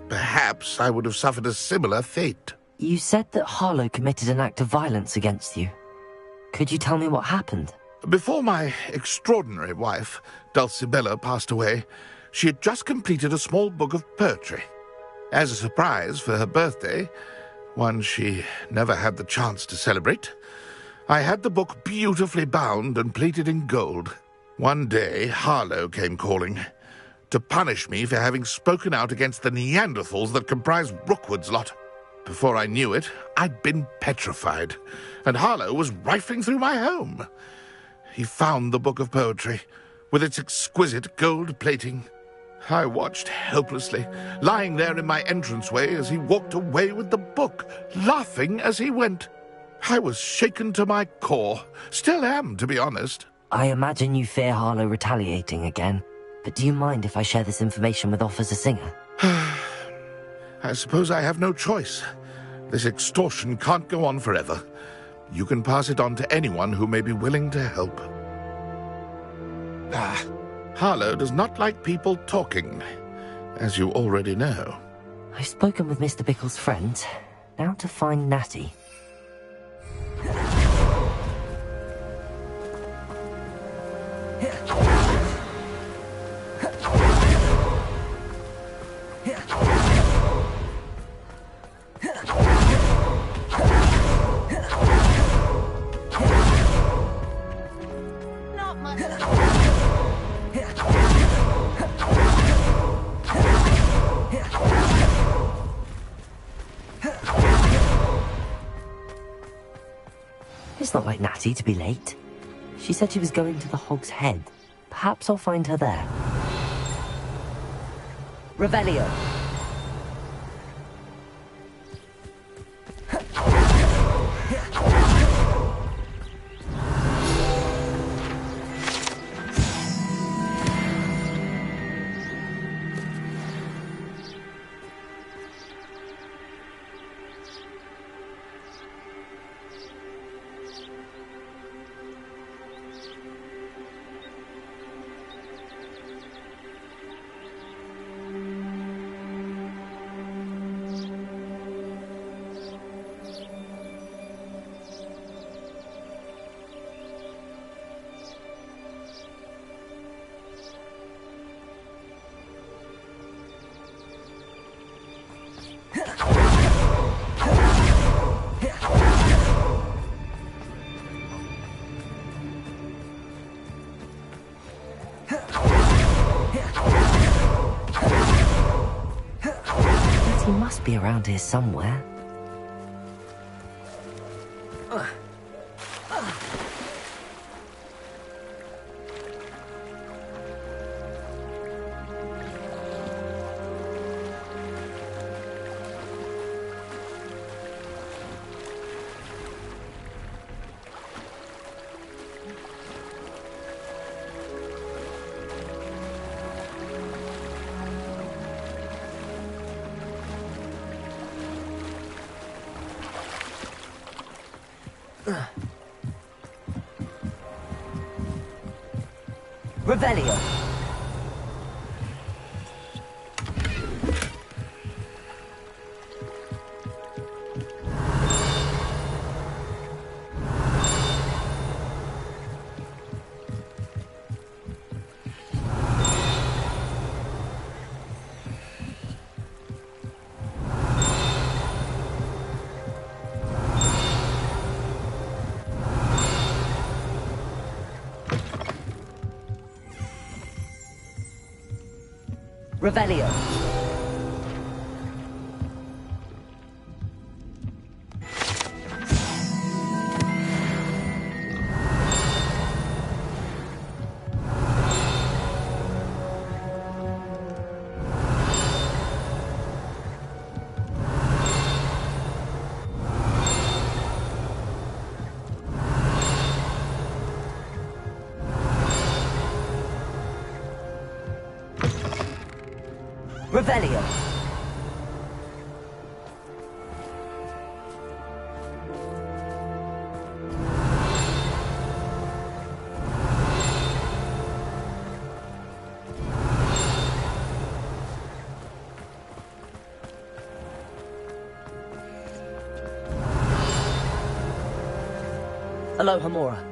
perhaps I would have suffered a similar fate. You said that Harlow committed an act of violence against you. Could you tell me what happened? Before my extraordinary wife, Dulcibella, passed away, she had just completed a small book of poetry. As a surprise for her birthday, one she never had the chance to celebrate, I had the book beautifully bound and plated in gold. One day, Harlow came calling to punish me for having spoken out against the Neanderthals that comprise Rookwood's lot. Before I knew it, I'd been petrified, and Harlow was rifling through my home. He found the book of poetry, with its exquisite gold plating. I watched helplessly, lying there in my entranceway as he walked away with the book, laughing as he went. I was shaken to my core. Still am, to be honest. I imagine you fear Harlow retaliating again, but do you mind if I share this information with Officer Singer? I suppose I have no choice. This extortion can't go on forever. You can pass it on to anyone who may be willing to help. Harlow does not like people talking, as you already know. I've spoken with Mr. Bickle's friend. Now to find Natty. It's not like Natty to be late. She said she was going to the Hog's Head. Perhaps I'll find her there. Revelio. He must be around here somewhere. Revelio. Revelio. Revelio. Aloha Mora.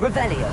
Revelio.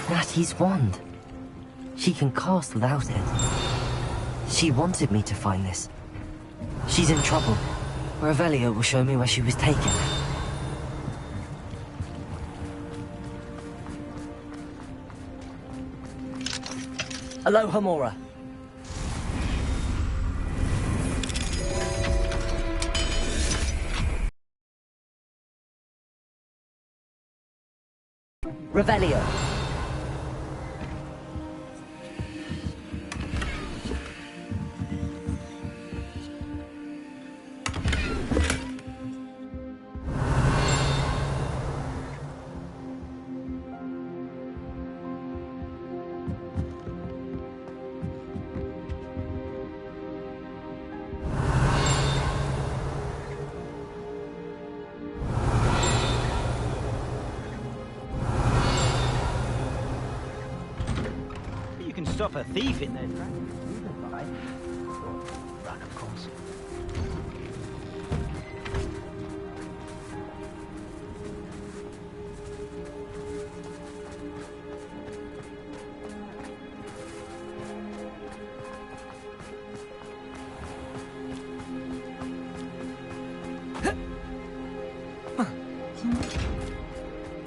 Natty's wand. She can cast without it. She wanted me to find this. She's in trouble. Revelio will show me where she was taken. Aloha Mora. Revelio. Stop a thief in there, right? Run, of course.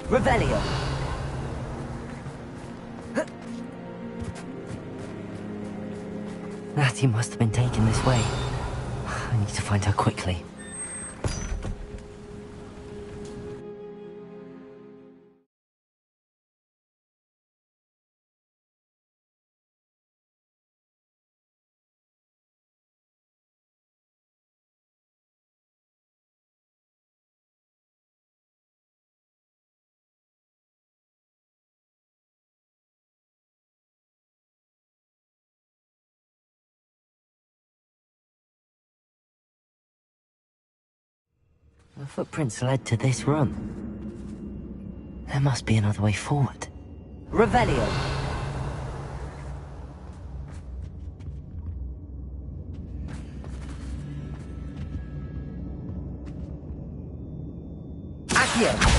Revelio. Natty must have been taken this way. I need to find her quickly. The footprints led to this room. There must be another way forward. Revelio! Accio!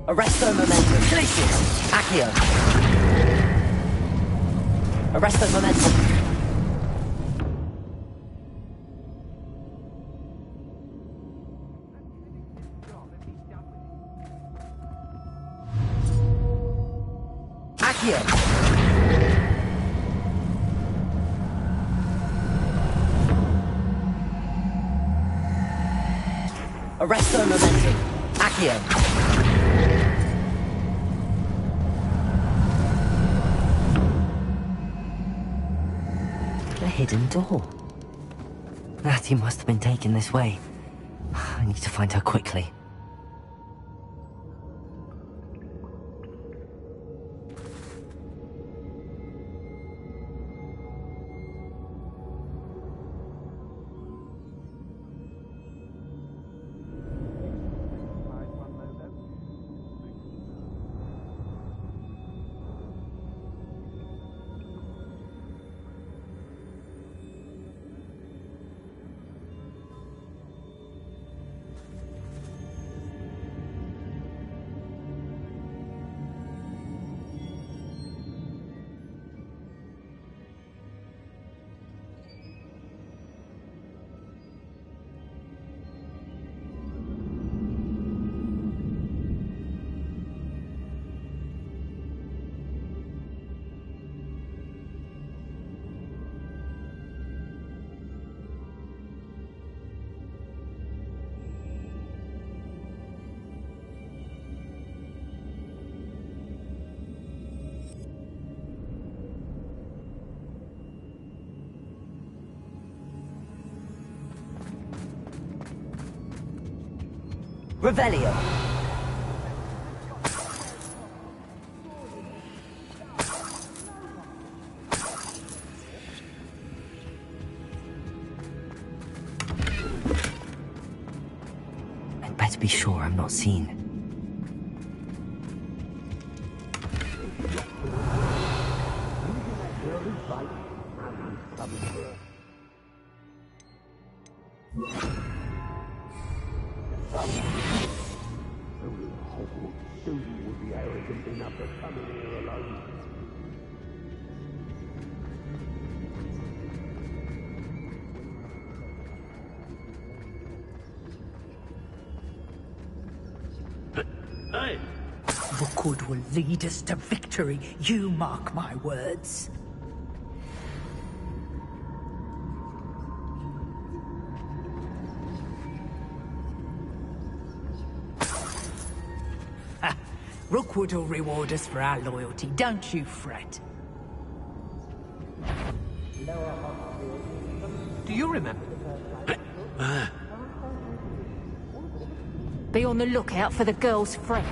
Arresto momentum. Glacius! Accio! Arresto momentum. Accio! Arresto momentum. Accio! Hidden door. Natty must have been taken this way. I need to find her quickly. Revelio. I'd better be sure I'm not seen. Rookwood will lead us to victory, you mark my words. Rookwood will reward us for our loyalty, don't you fret. Do you remember? Be on the lookout for the girl's friend.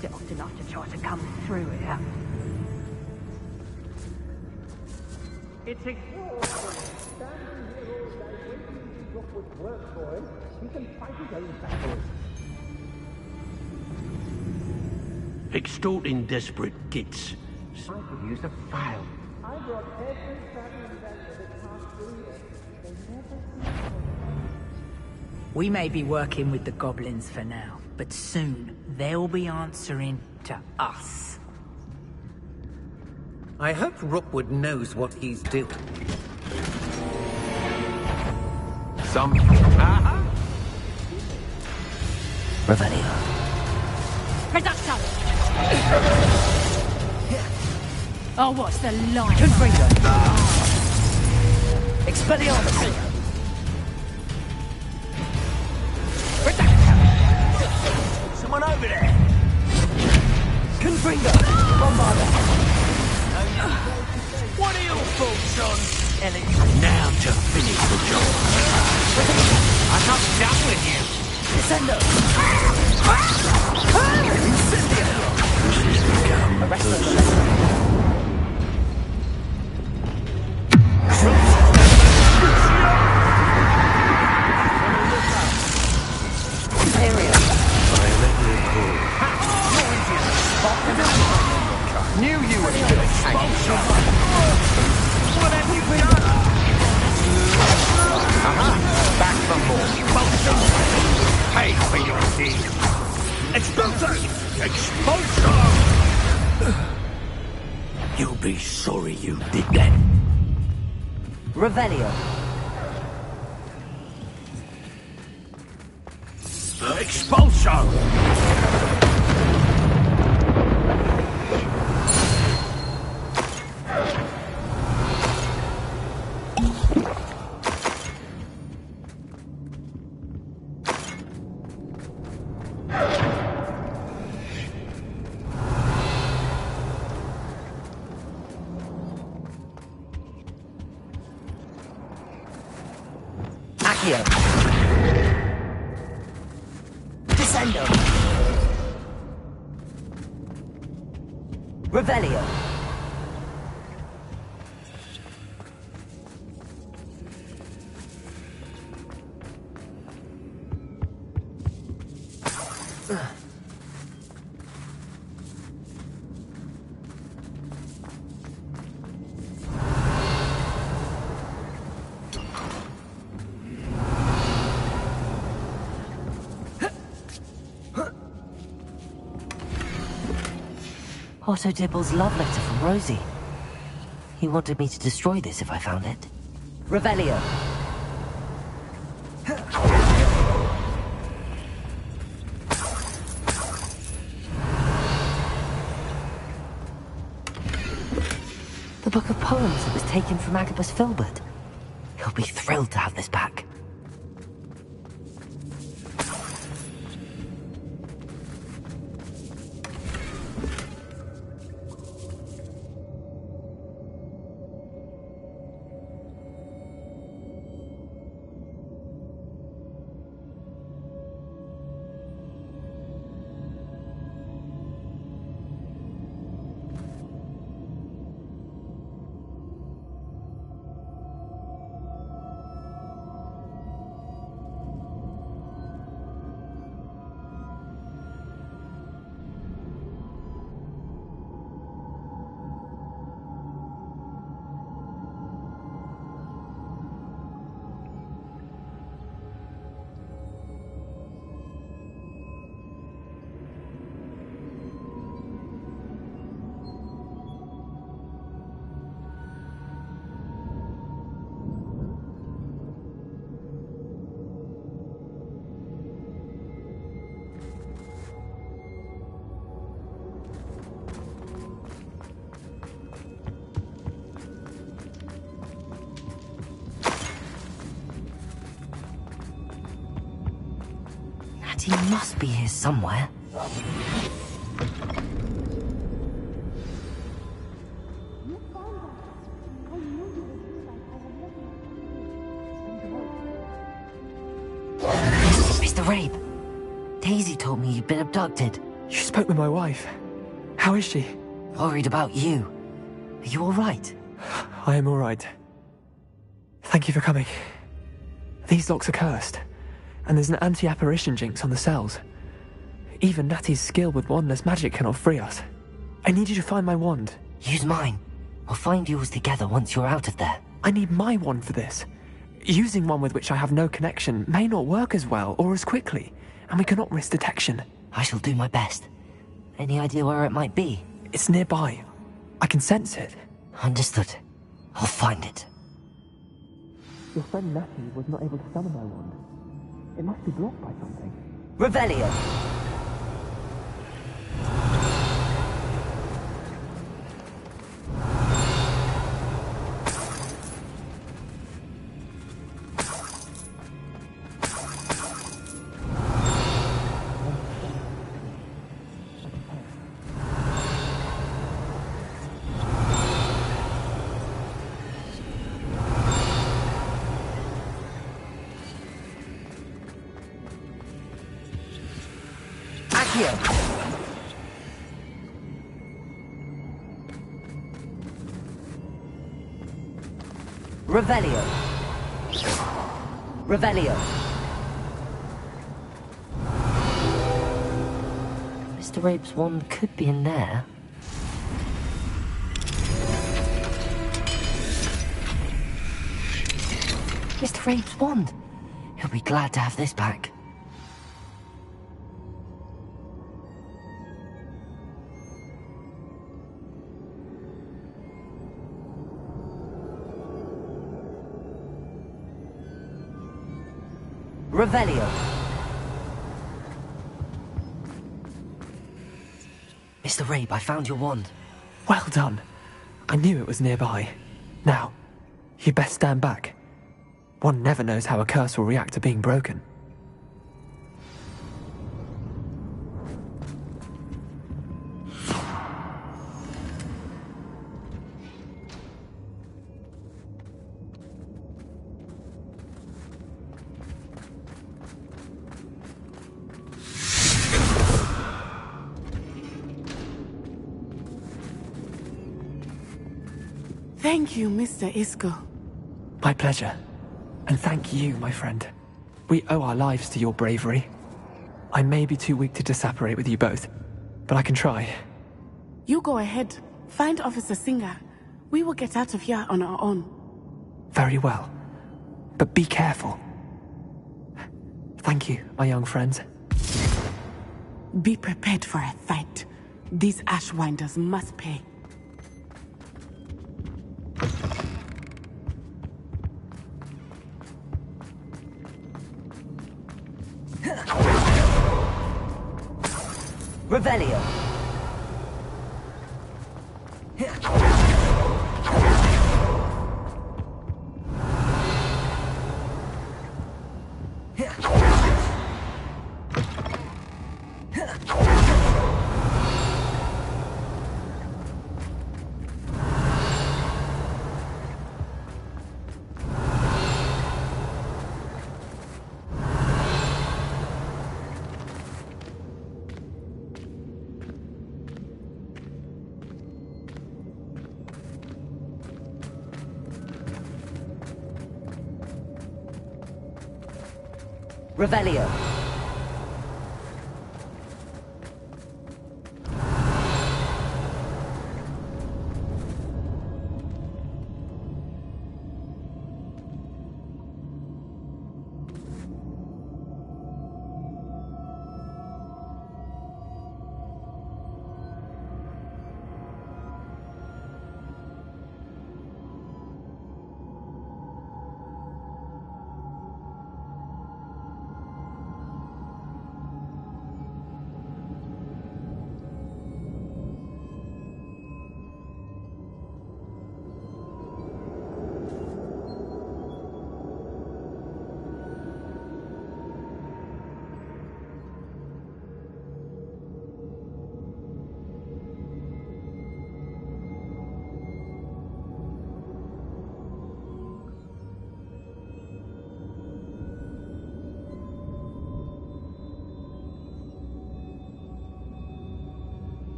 They often have to try to come through here. It's extraordinary. Standing here all day waiting to see Rookwood's work for him, he can fight his own battles. Extorting desperate gits. I could use a file. I brought every family member that passed through here. They never see. We may be working with the goblins for now, but soon they'll be answering to us. I hope Rookwood knows what he's doing. Revelio. Reduction! Oh, what's the line? Confringo. Expelliarmus. Someone over there! Confringo. Bombarda. What are your thoughts on Ellie? Now to finish the job. Descendo! Knew you were going to hang. What have you done? Back for more. Pay for your deed. Expulsion! Expulsion! You'll be sorry you did that. Revelio. Expulsion! Accio. Descendo. Revelio. Otto Dibble's love letter from Rosie. He wanted me to destroy this if I found it. Revelio. The book of poems that was taken from Agabus Filbert. He'll be thrilled to have this back. He must be here somewhere. Mr. Rabe, Daisy told me you'd been abducted. You spoke with my wife. How is she? Worried about you. Are you all right? I am all right. Thank you for coming. These locks are cursed, and there's an anti-apparition jinx on the cells. Even Natty's skill with wandless magic cannot free us. I need you to find my wand. Use mine. We'll find yours together once you're out of there. I need my wand for this. Using one with which I have no connection may not work as well or as quickly, and we cannot risk detection. I shall do my best. Any idea where it might be? It's nearby. I can sense it. Understood. I'll find it. Your friend Natty was not able to summon my wand. It must be blocked by something. Revelio. Accio! Revelio! Revelio! Mr. Rape's wand could be in there. Mr. Rape's wand! He'll be glad to have this back. Revelio. Mr. Rape, I found your wand. Well done. I knew it was nearby. Now, you best stand back. One never knows how a curse will react to being broken. Thank you, Mr. Isco. My pleasure. And thank you, my friend. We owe our lives to your bravery. I may be too weak to disapparate with you both, but I can try. You go ahead. Find Officer Singer. We will get out of here on our own. Very well. But be careful. Thank you, my young friends. Be prepared for a fight. These Ashwinders must pay. Revelio. Revelio.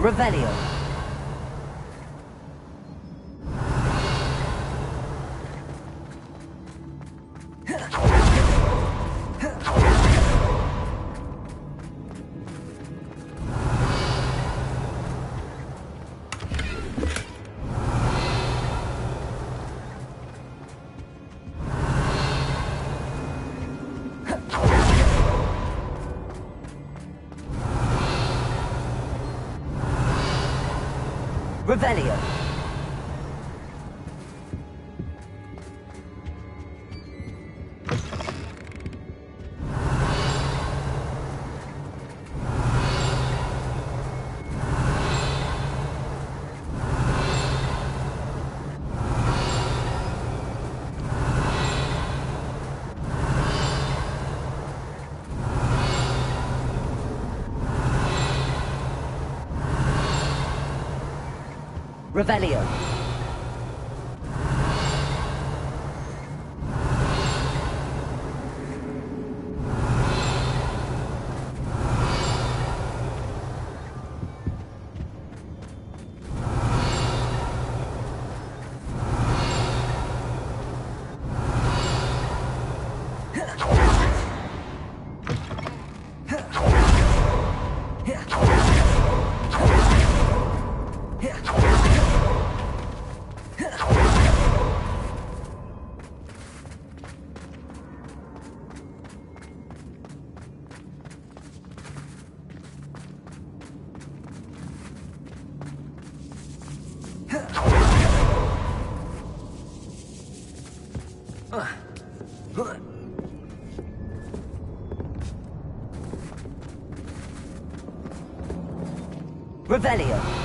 Revelio. Revelio. Revelio. Revelio.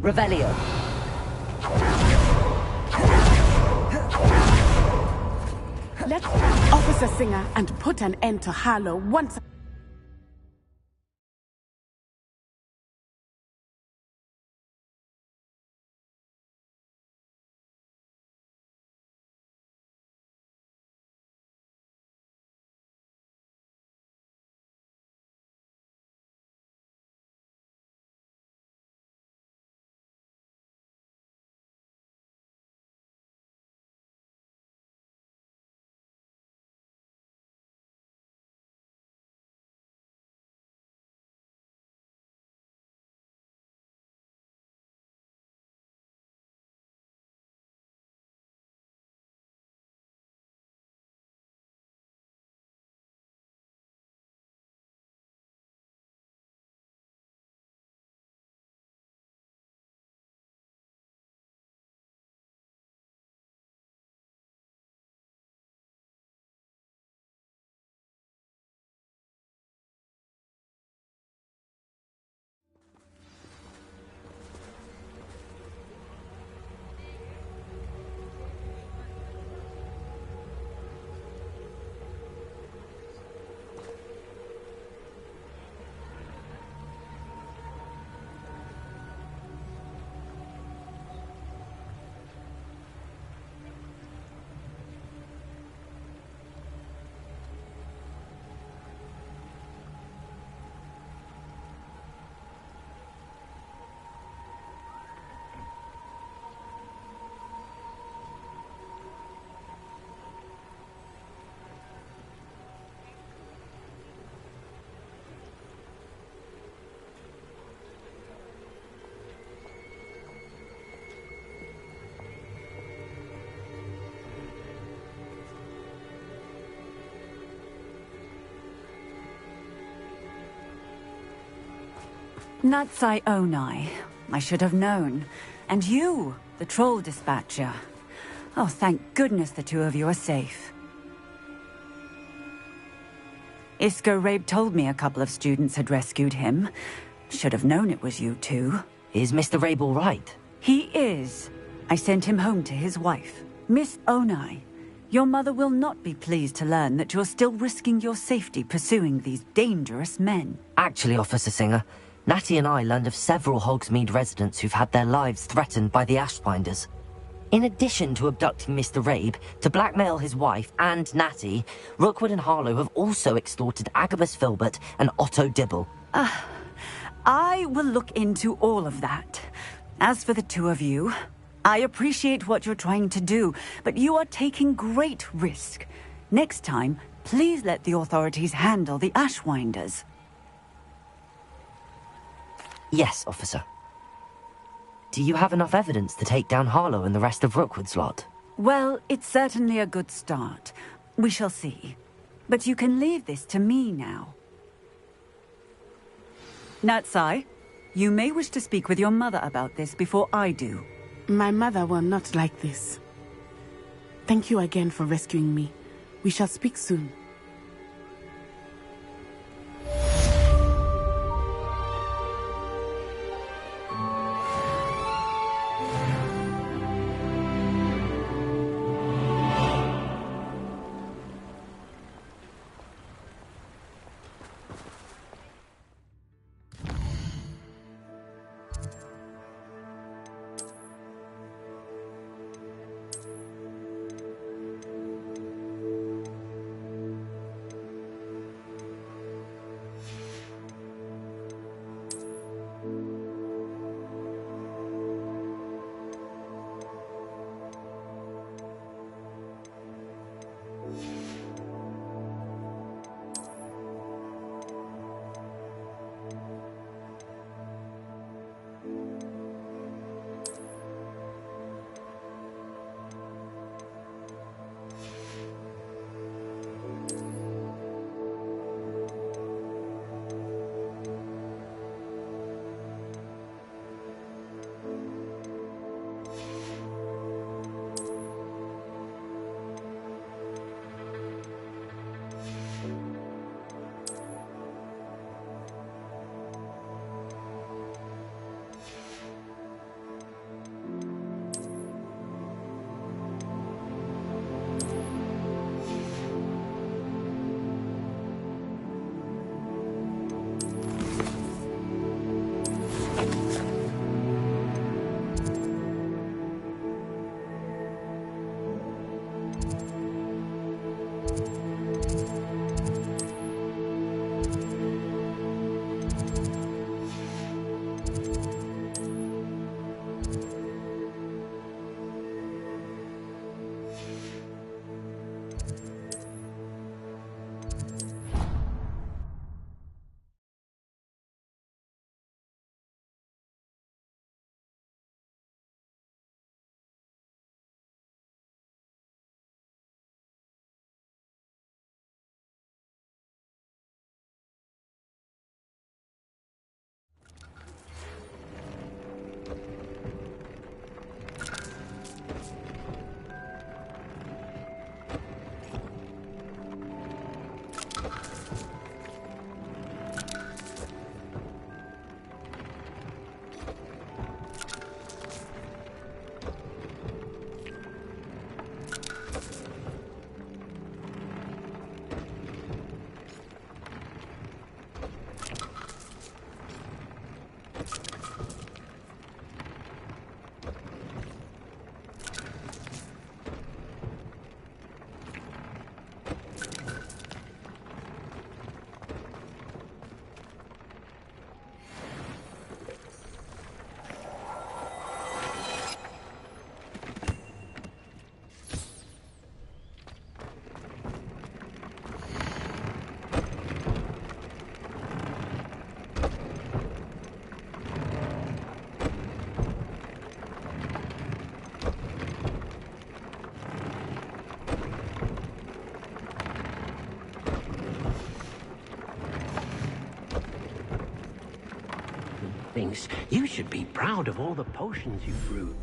Revelio. Let's find Officer Singer and put an end to Harlow once. Natsai Onai. I should have known. And you, the troll dispatcher. Oh, thank goodness the two of you are safe. Isco Rabe told me a couple of students had rescued him. Should have known it was you two. Is Mr. Rabe all right? He is. I sent him home to his wife. Miss Onai, your mother will not be pleased to learn that you're still risking your safety pursuing these dangerous men. Actually, Officer Singer, Natty and I learned of several Hogsmeade residents who've had their lives threatened by the Ashbinders. In addition to abducting Mr. Rabe, to blackmail his wife and Natty, Rookwood and Harlow have also extorted Agabus Filbert and Otto Dibble. I will look into all of that. As for the two of you, I appreciate what you're trying to do, but you are taking great risk. Next time, please let the authorities handle the Ashwinders. Yes, officer. Do you have enough evidence to take down Harlow and the rest of Rookwood's lot? Well, it's certainly a good start. We shall see. But you can leave this to me now. Natsai, you may wish to speak with your mother about this before I do. My mother will not like this. Thank you again for rescuing me. We shall speak soon. Thinks you should be proud of all the potions you brewed.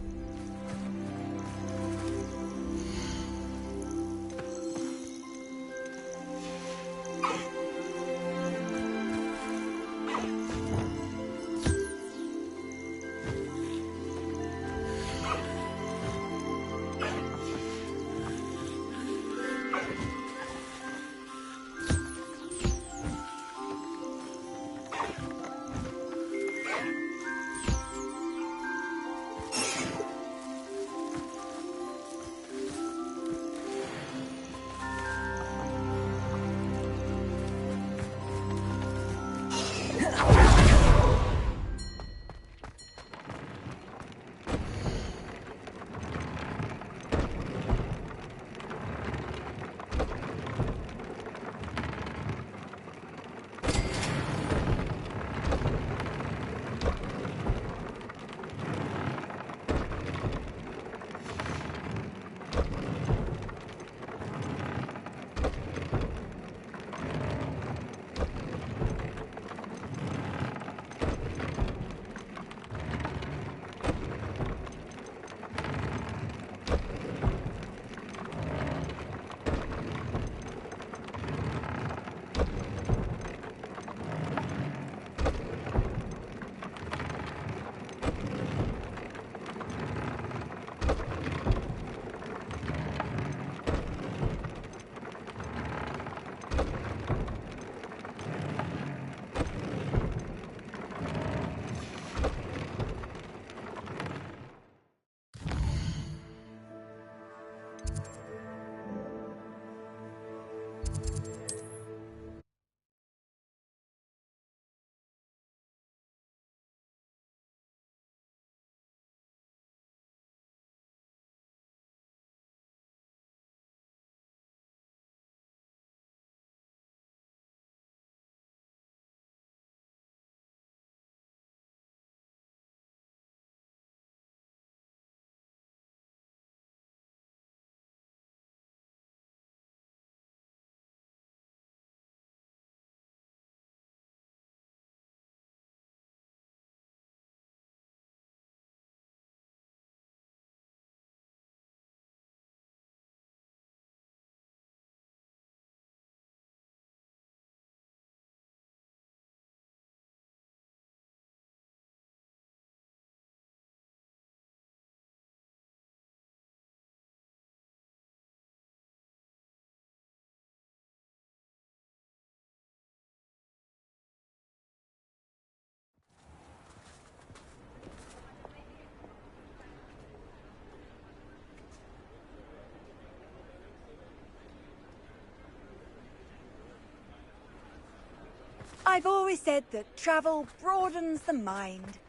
I've always said that travel broadens the mind.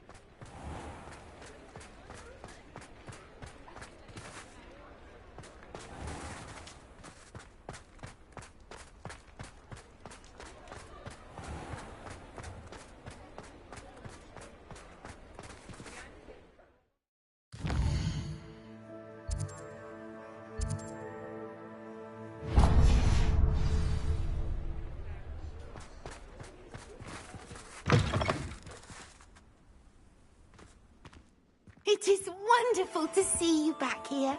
It is wonderful to see you back here.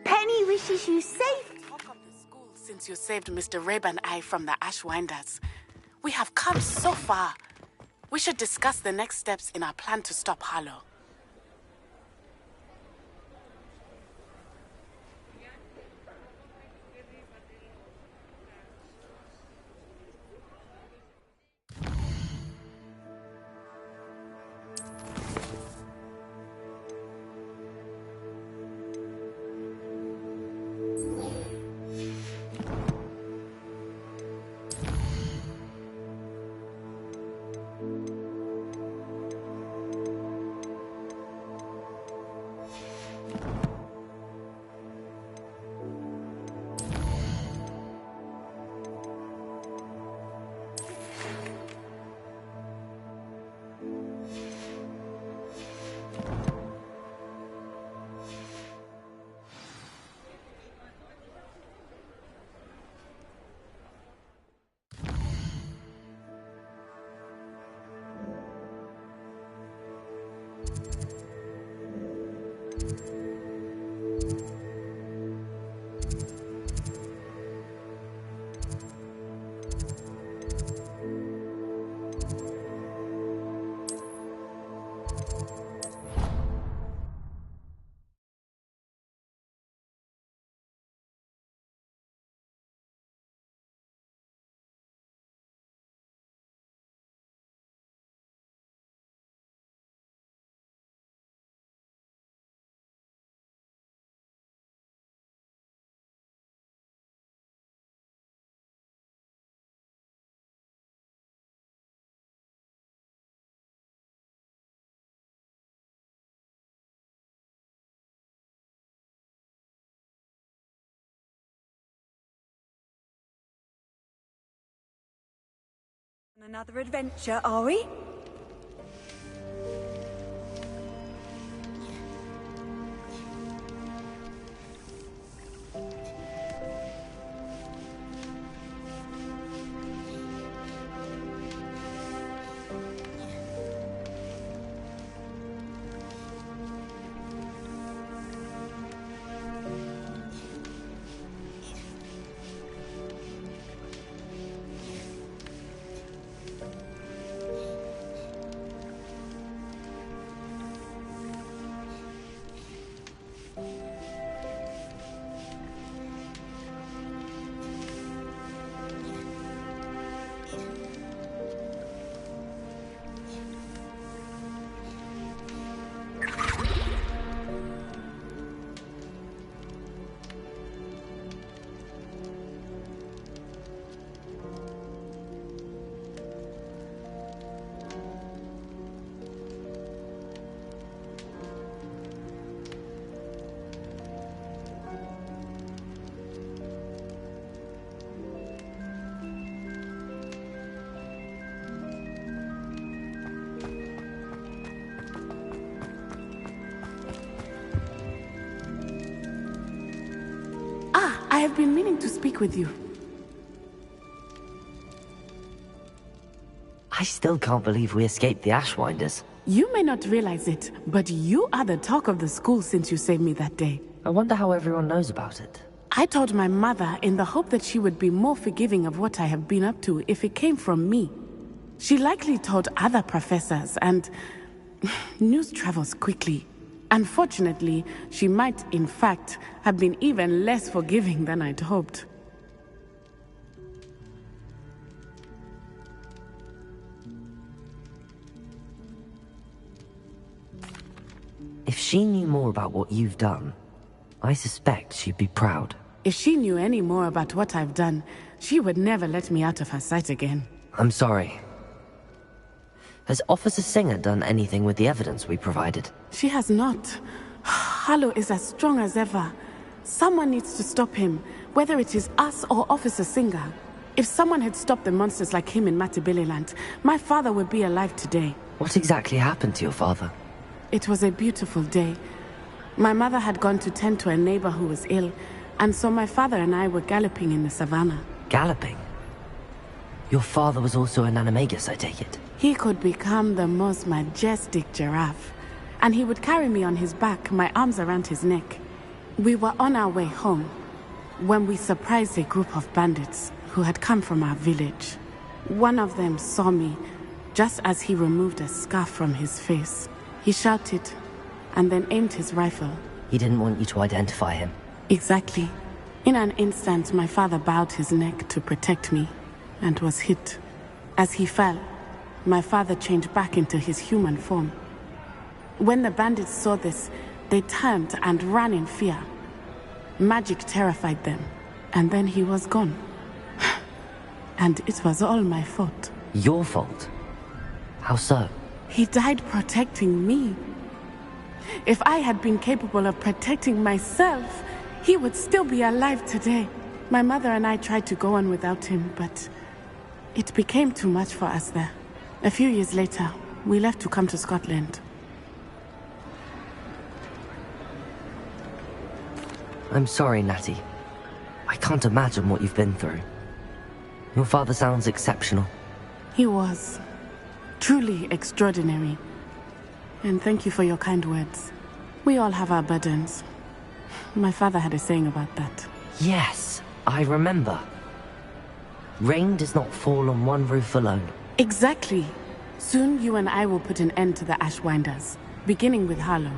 Penny wishes you safe. Since you saved Mr. Rabe and I from the Ashwinders, we have come so far. We should discuss the next steps in our plan to stop Harlow. On another adventure, are we? have been meaning to speak with you. I still can't believe we escaped the Ashwinders. You may not realize it, but you are the talk of the school since you saved me that day. I wonder how everyone knows about it. I told my mother in the hope that she would be more forgiving of what I have been up to if it came from me. She likely told other professors, and news travels quickly. Unfortunately, she might, in fact, have been even less forgiving than I'd hoped. If she knew more about what you've done, I suspect she'd be proud. If she knew any more about what I've done, she would never let me out of her sight again. I'm sorry. Has Officer Singer done anything with the evidence we provided? She has not. Harlow is as strong as ever. Someone needs to stop him, whether it is us or Officer Singer. If someone had stopped the monsters like him in Matabeleland, my father would be alive today. What exactly happened to your father? It was a beautiful day. My mother had gone to tend to a neighbor who was ill, and so my father and I were galloping in the savannah. Galloping? Your father was also an animagus, I take it? He could become the most majestic giraffe, and he would carry me on his back, my arms around his neck. We were on our way home when we surprised a group of bandits who had come from our village. One of them saw me just as he removed a scarf from his face. He shouted and then aimed his rifle. He didn't want you to identify him. Exactly. In an instant, my father bowed his neck to protect me and was hit. As he fell, my father changed back into his human form. When the bandits saw this, they turned and ran in fear. Magic terrified them, and then he was gone. And it was all my fault. Your fault? How so? He died protecting me. If I had been capable of protecting myself, he would still be alive today. My mother and I tried to go on without him, but it became too much for us there. A few years later, we left to come to Scotland. I'm sorry, Natty. I can't imagine what you've been through. Your father sounds exceptional. He was. Truly extraordinary. And thank you for your kind words. We all have our burdens. My father had a saying about that. Yes, I remember. Rain does not fall on one roof alone. Exactly. Soon you and I will put an end to the Ashwinders, beginning with Harlow.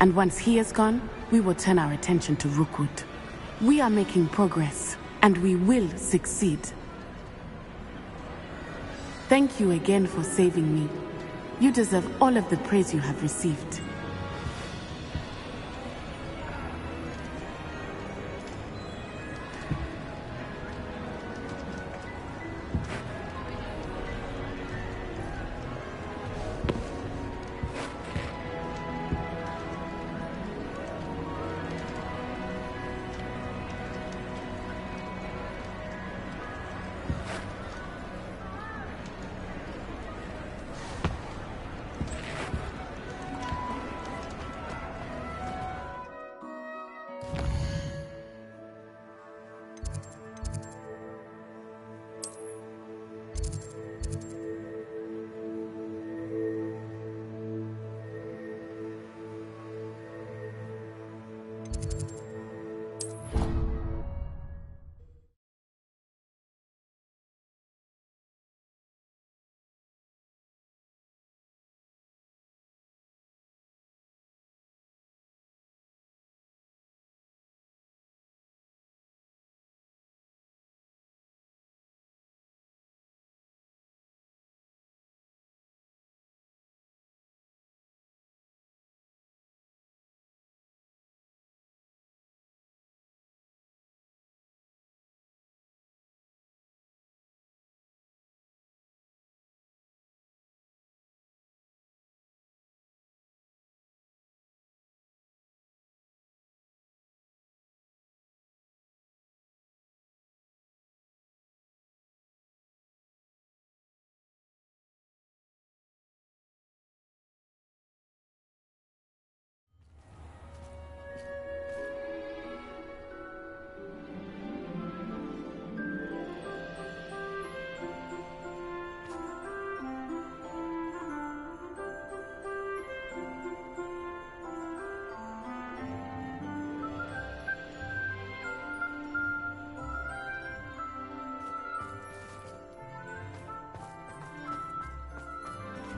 And once he is gone, we will turn our attention to Rookwood. We are making progress, and we will succeed. Thank you again for saving me. You deserve all of the praise you have received.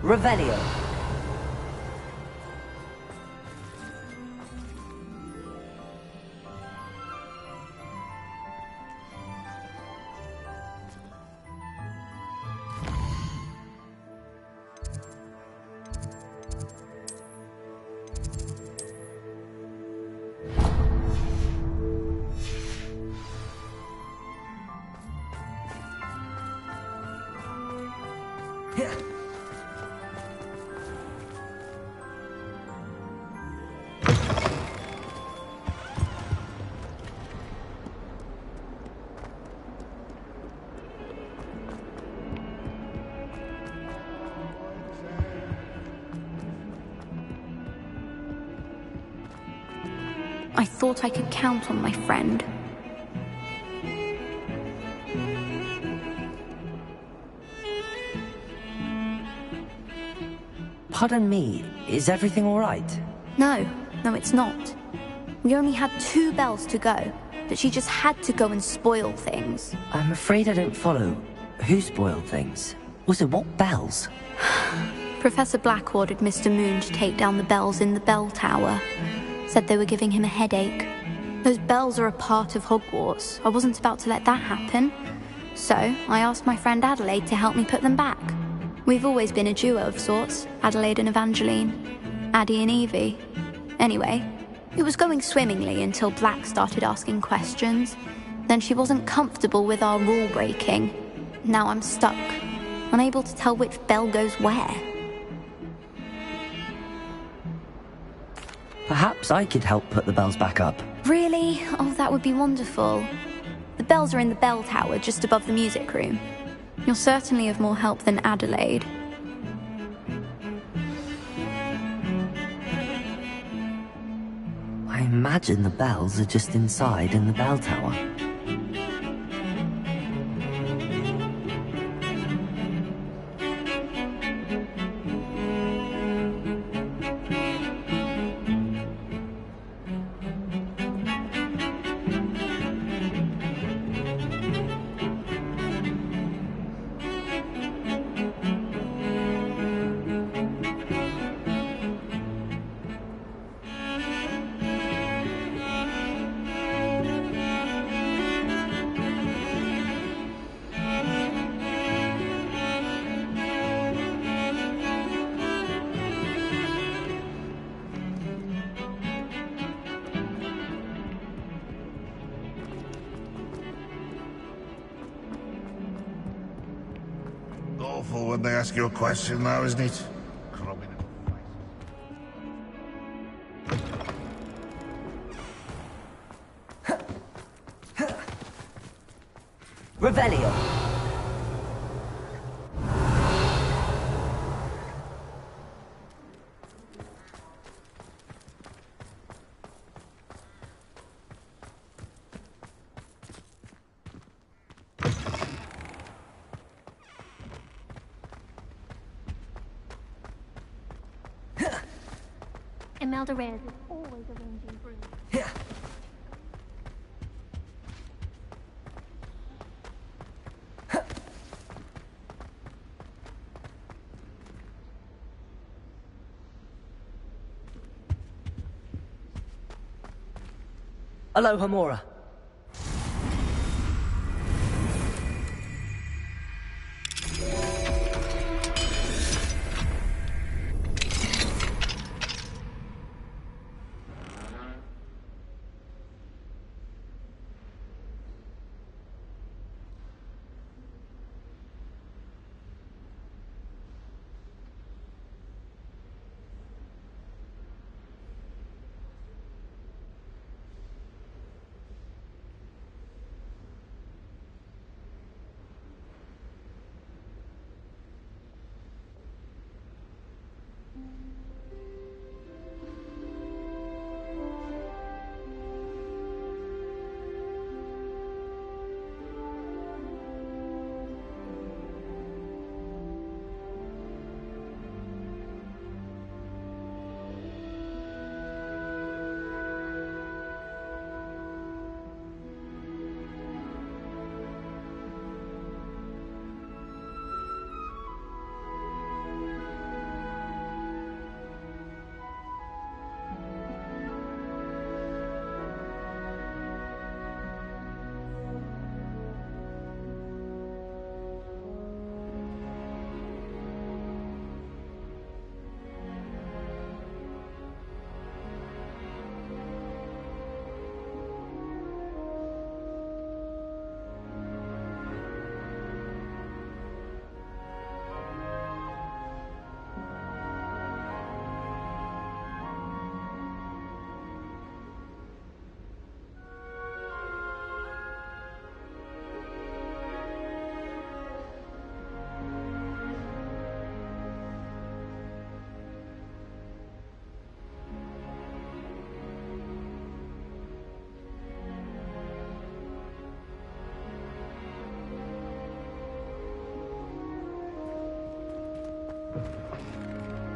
Revelio. I thought I could count on my friend. Pardon me, is everything all right? No, it's not. We only had 2 bells to go, but she just had to go and spoil things. I'm afraid I don't follow. Who spoiled things? Also, what bells? Professor Black ordered Mr. Moon to take down the bells in the bell tower. Said they were giving him a headache. Those bells are a part of Hogwarts. I wasn't about to let that happen. So, I asked my friend Adelaide to help me put them back. We've always been a duo of sorts, Adelaide and Evangeline. Addie and Evie. Anyway, it was going swimmingly until Black started asking questions. Then she wasn't comfortable with our rule breaking. Now I'm stuck, unable to tell which bell goes where. Perhaps I could help put the bells back up. Really? Oh, that would be wonderful. The bells are in the bell tower just above the music room. You're certainly of more help than Adelaide. I imagine the bells are just inside in the bell tower. Awful when they ask you a question now, isn't it? Revelio. Imelda Reyes is always arranging brooms. Aloha, Mora.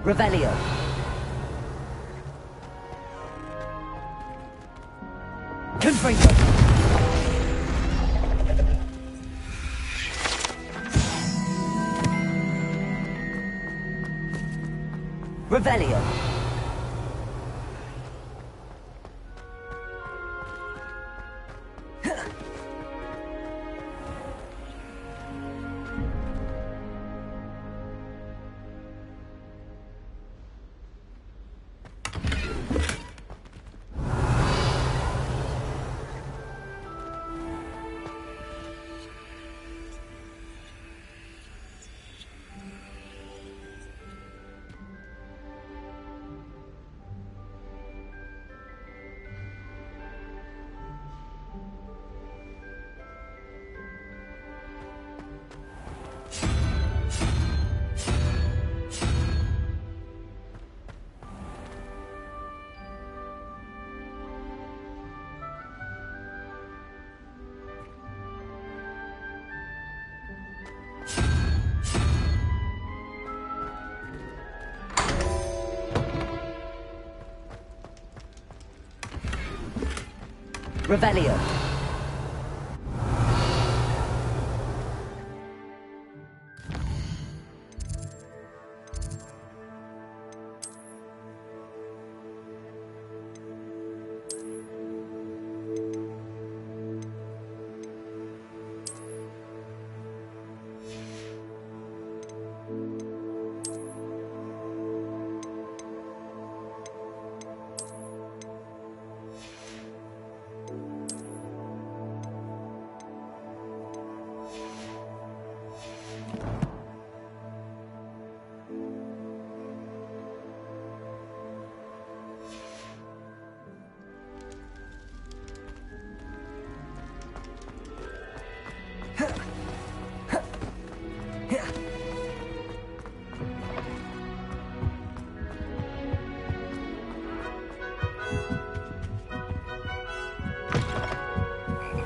Revelio. Confringo. Revelio. Revelio.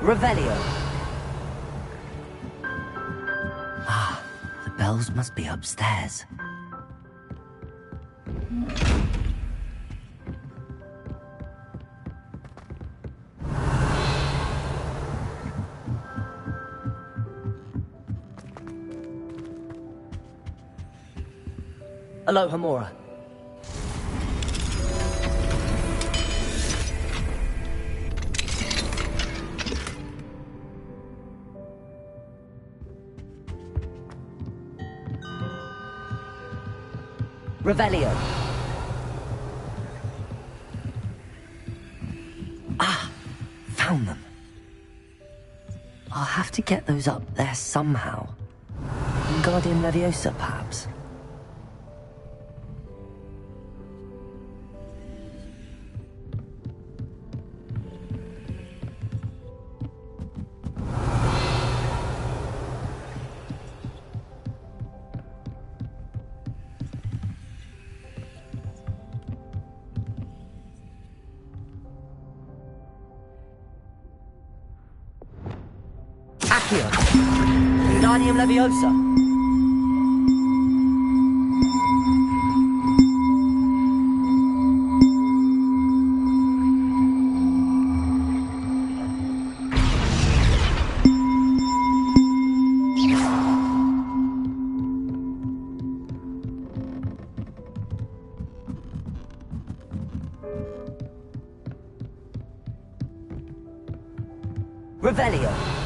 Revelio. Ah, the bells must be upstairs. Aloha, Mora. Revelio. Ah, found them. I'll have to get those up there somehow. Guardian Leviosa, perhaps. Guardian Leviosa. Revelio.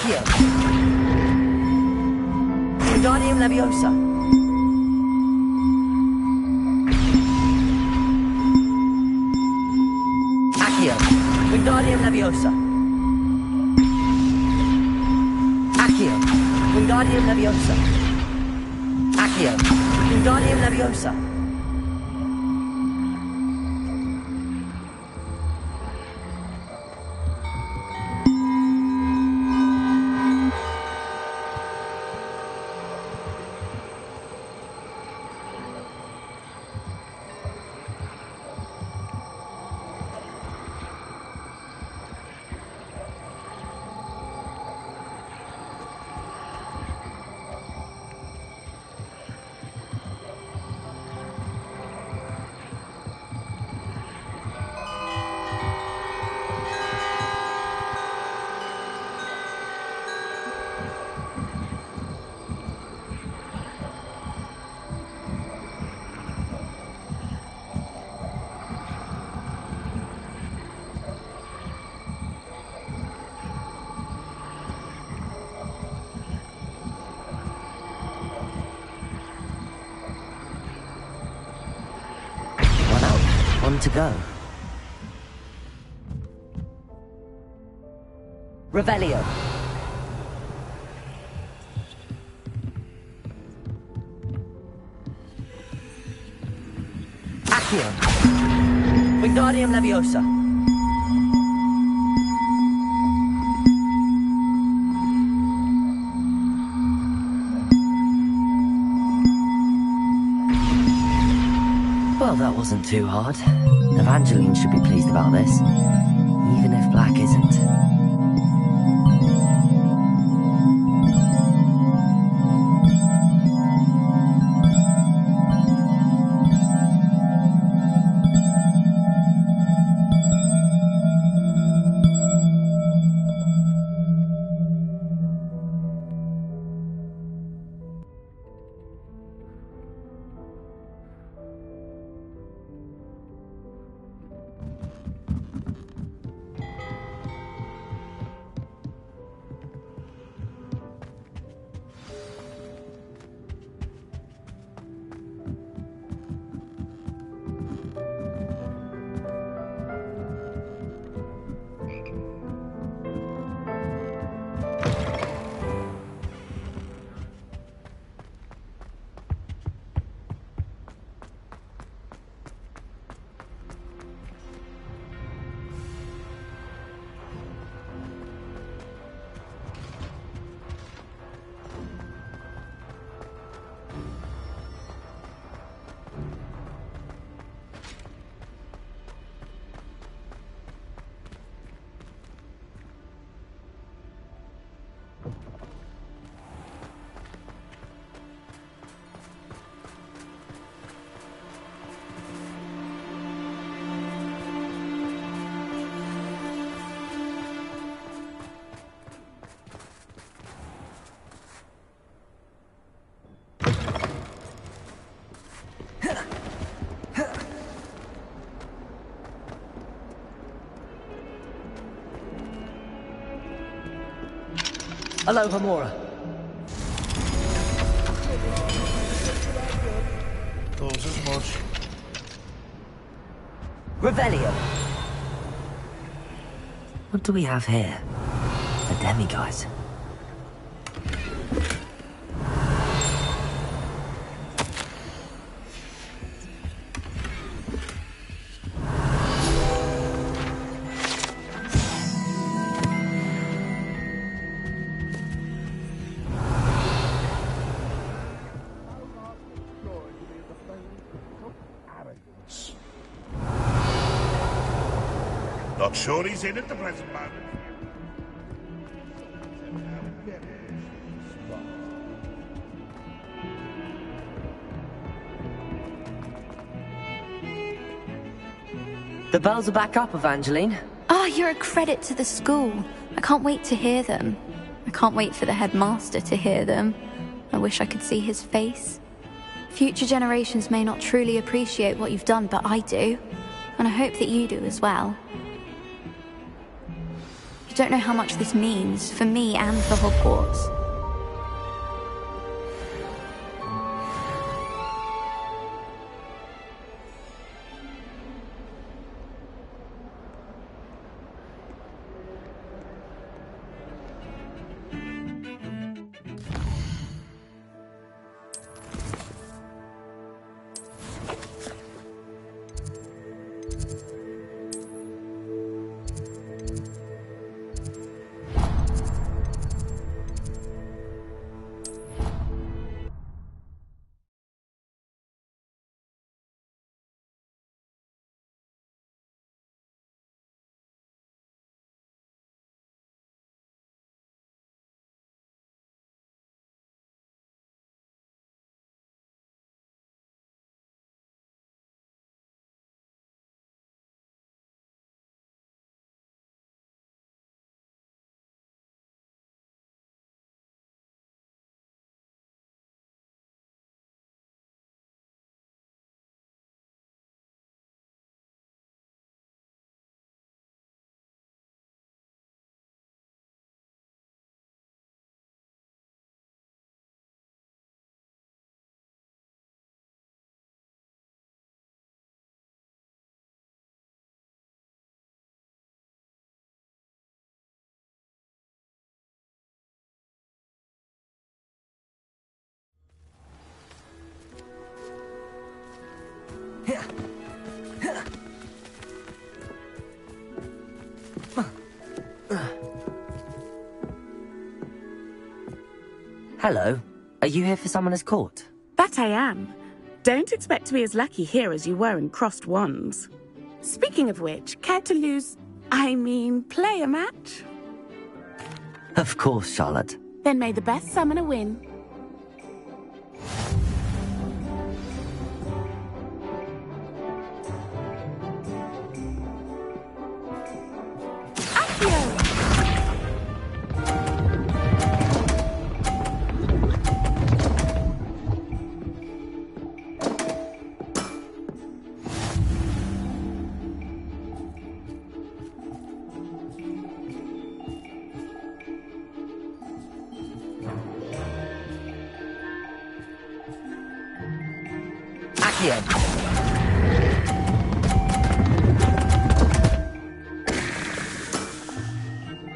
Accio. Wingardium Leviosa. Accio. Wingardium Leviosa. Accio. Wingardium Leviosa. Accio. Wingardium Leviosa. One to go. Revelio. Accio. Wingardium Leviosa. Well, that wasn't too hard. Evangeline should be pleased about this, even if Black isn't. Hello, Hamura. Thought as much. Revelio. What do we have here? A demiguise. Not sure he's in at the present moment. The bells are back up, Evangeline. Ah, you're a credit to the school. I can't wait to hear them. I can't wait for the headmaster to hear them. I wish I could see his face. Future generations may not truly appreciate what you've done, but I do. And I hope that you do as well. don't know how much this means for me and for Hogwarts. Hello. Are you here for Summoner's Court? That I am. Don't expect to be as lucky here as you were in Crossed Wands. Speaking of which, care to play a match? Of course, Charlotte. Then may the best summoner win.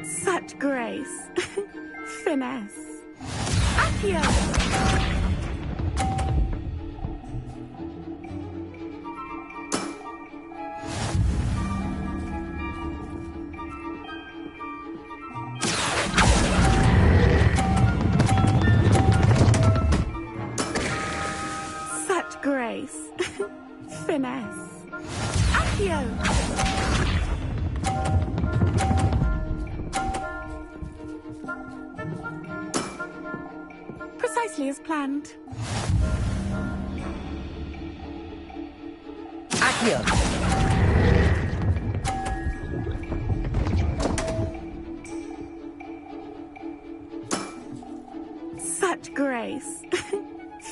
Such grace. Finesse. Accio! Such grace. Finesse. Accio! Precisely as planned. Accio! Such grace.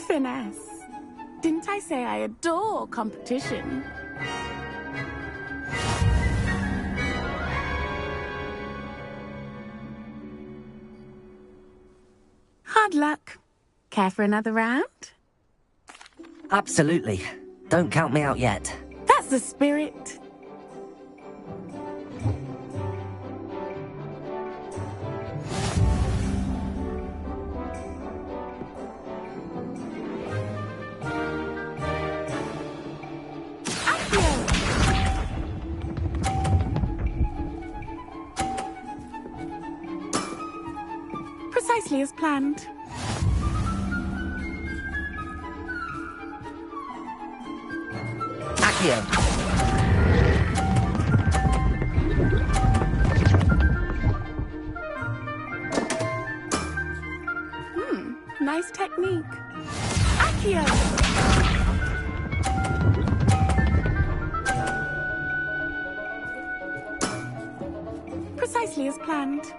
Finesse. Didn't I say I adore competition? Hard luck. Care for another round? Absolutely. Don't count me out yet. That's the spirit. Precisely as planned. Accio! Nice technique. Accio! Precisely as planned.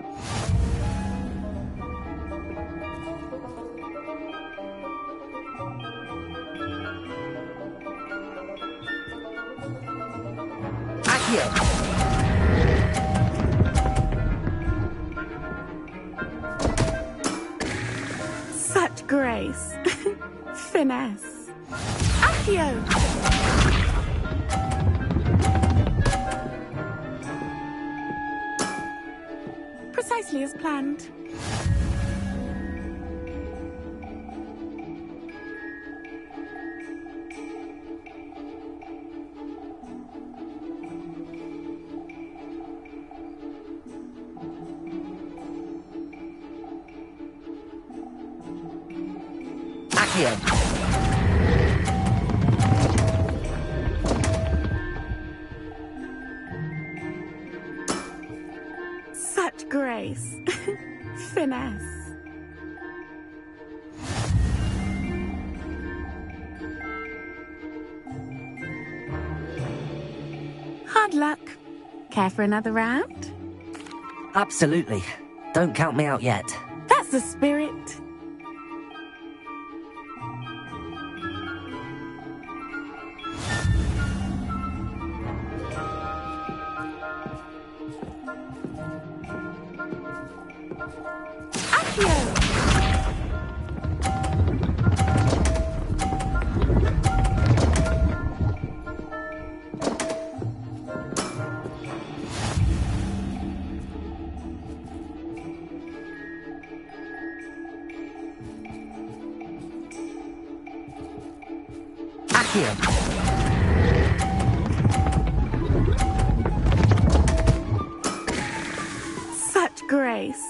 grace. Finesse. Accio! Precisely as planned. Accio! Such grace. Finesse. Hard luck. Care for another round? Absolutely. Don't count me out yet. That's the spirit. Accio! Such grace.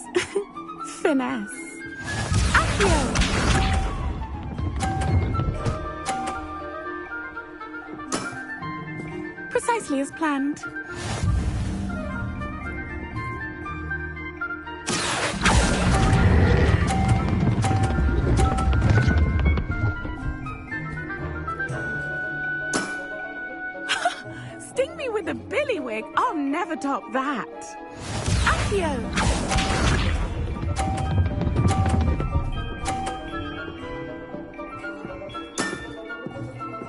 Finesse. Accio! Precisely as planned. Sting me with a billywig. I'll never top that. Accio!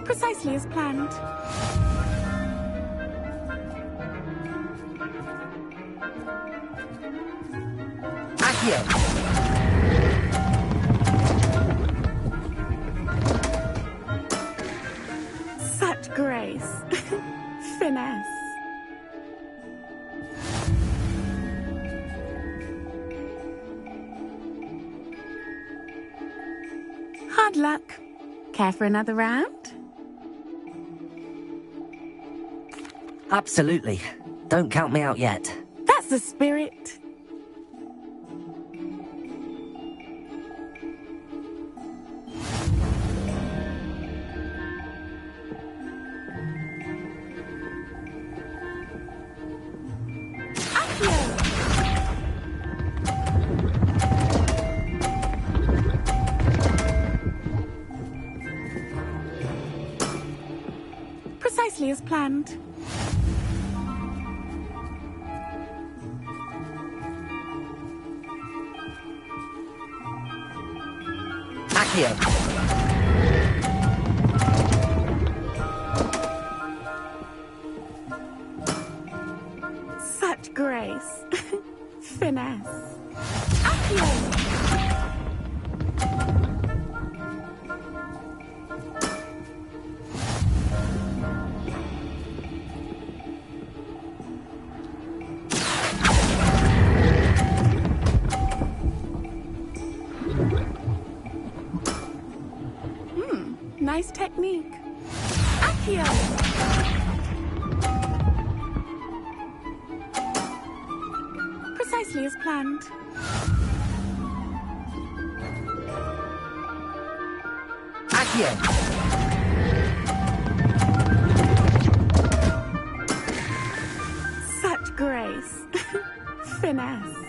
Precisely as planned. Accio! Such grace. Finesse. Hard luck. Care for another round? Absolutely. Don't count me out yet. That's the spirit. Precisely as planned. Accio! Such grace. Finesse. Accio! Nice technique. Accio! Precisely as planned. Accio! Such grace. Finesse.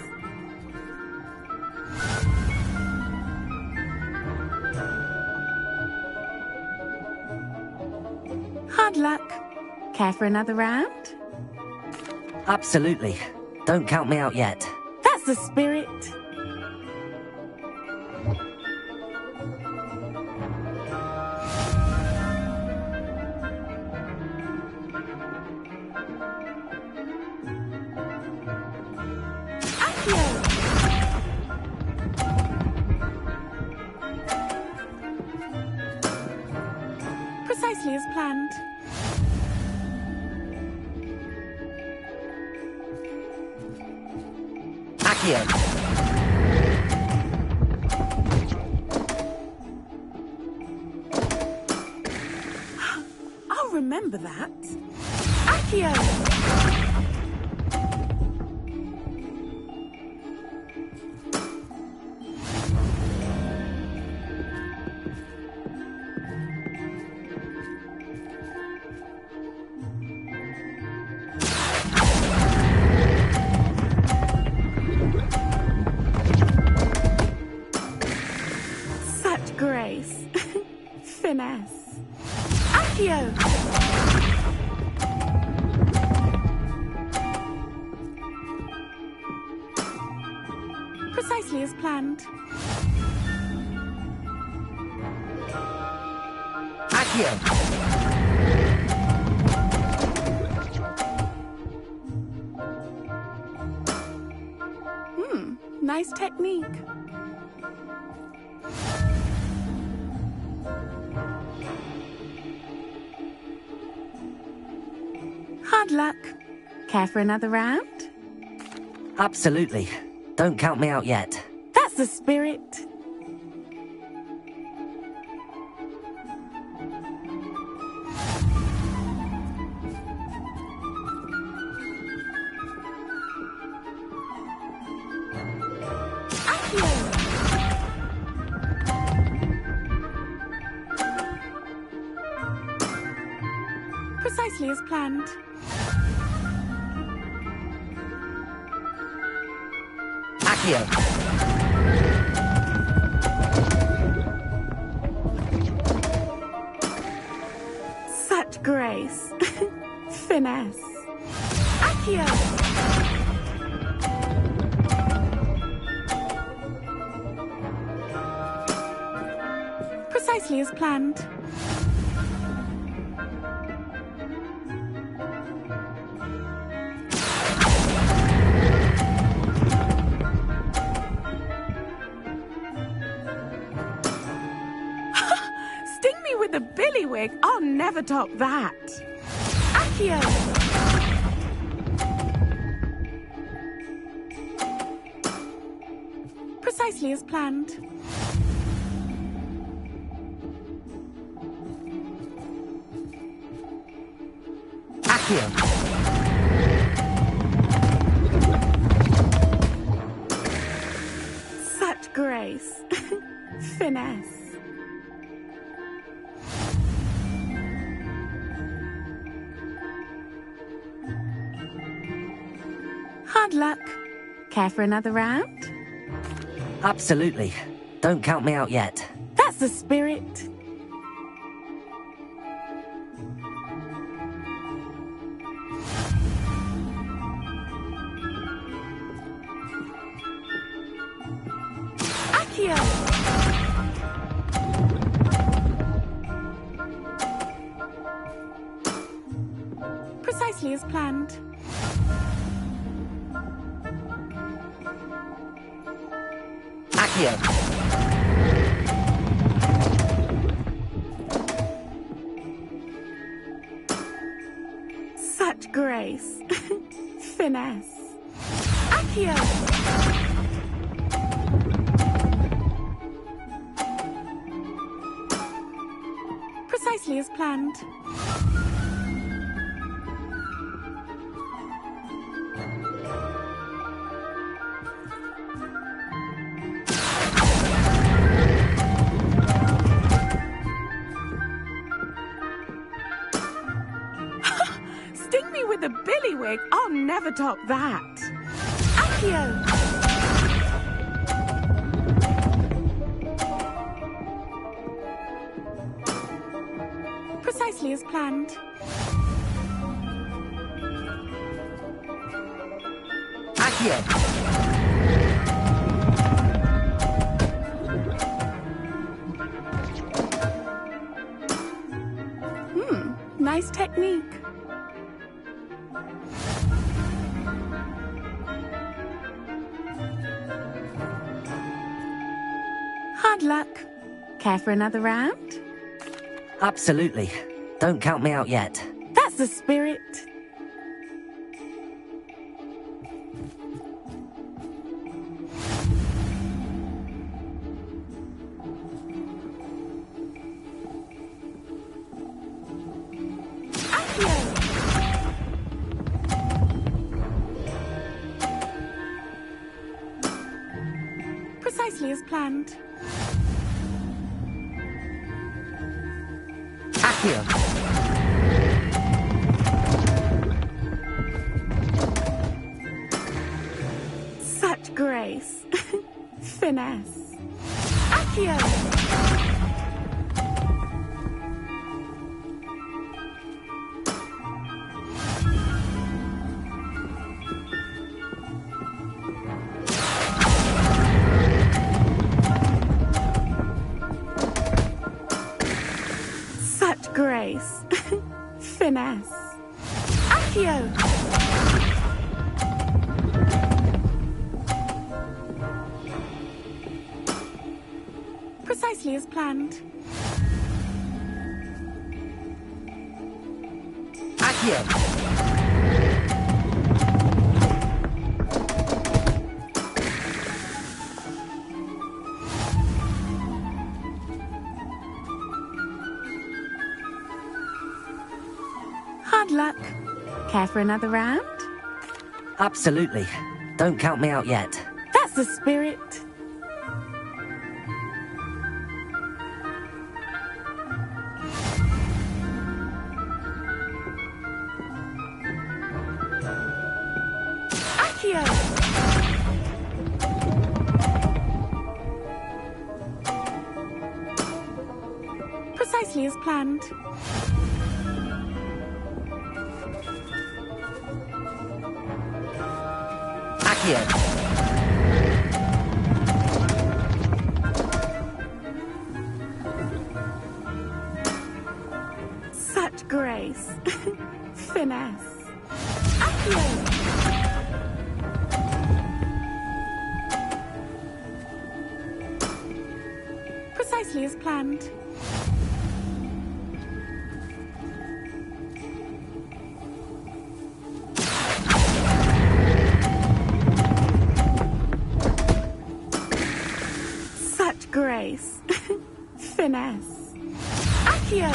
Hard luck. Care for another round? Absolutely. Don't count me out yet. That's the spirit. Precisely as planned. Accio! I'll remember that. Accio! Such grace. Finesse. Accio! Precisely as planned. Accio! Nice technique. Hard luck. Care for another round? Absolutely. Don't count me out yet. That's the spirit. Precisely as planned. Accio! Such grace. Finesse. Accio! Precisely as planned. Sting me with a billywig. I'll never top that. Accio! Precisely as planned. Accio! Such grace. Finesse. Hard luck. Care for another round? Absolutely. Don't count me out yet. That's the spirit. Accio! Precisely as planned. Accio! Such grace. Finesse. Accio! Precisely as planned. Sting me with a billywig. I'll never top that. Accio! Precisely as planned. Accio! Nice technique. Hard luck. Care for another round? Absolutely. Don't count me out yet. That's the spirit. Precisely as planned. Accio. Such grace. Finesse. Accio. Grace. Finesse. Accio. Precisely as planned. Accio. Hard luck. Care for another round? Absolutely. Don't count me out yet. That's the spirit. Accio. Precisely as planned. Accio. Such grace. Finesse. Accio. Precisely as planned. Such grace. Finesse. Accio.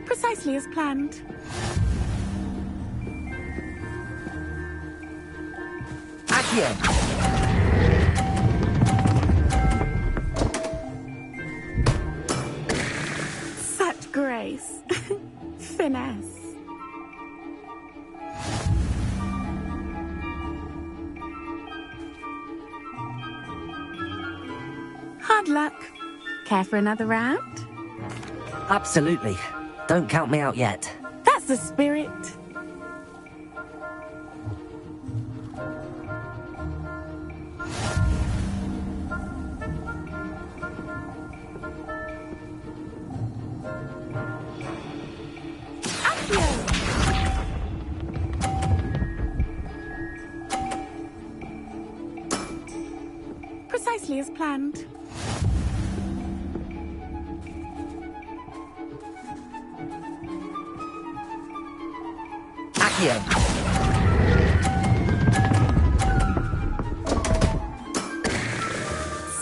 Precisely as planned. Accio. Such grace. Finesse. Hard luck. Care for another round? Absolutely. Don't count me out yet. That's the spirit. Precisely as planned. Accio.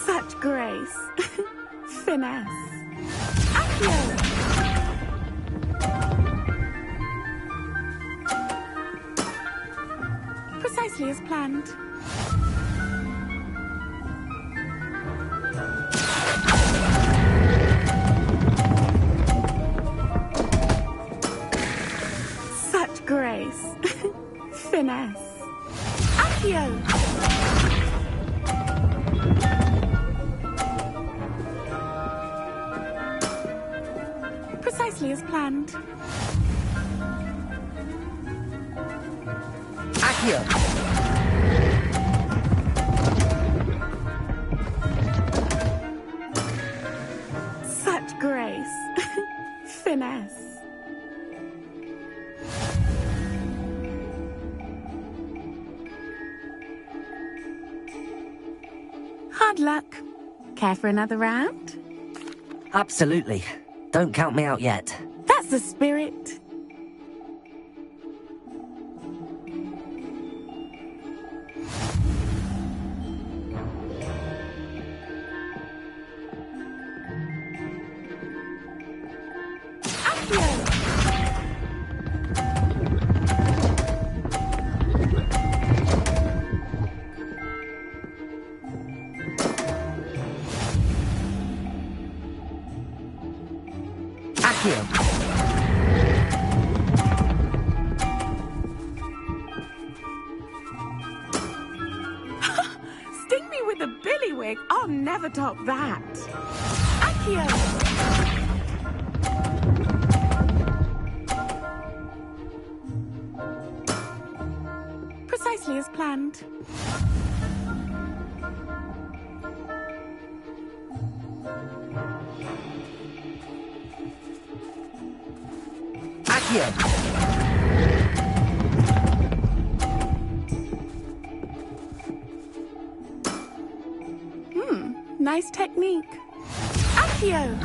Such grace. Finesse. Accio. Precisely as planned. Such grace. Finesse. Accio. Precisely as planned. Accio. Such grace. Finesse. Hard luck. Care for another round? Absolutely. Don't count me out yet. That's the spirit. Sting me with a billywig. I'll never top that. Accio! Precisely as planned. Accio! Nice technique. Accio!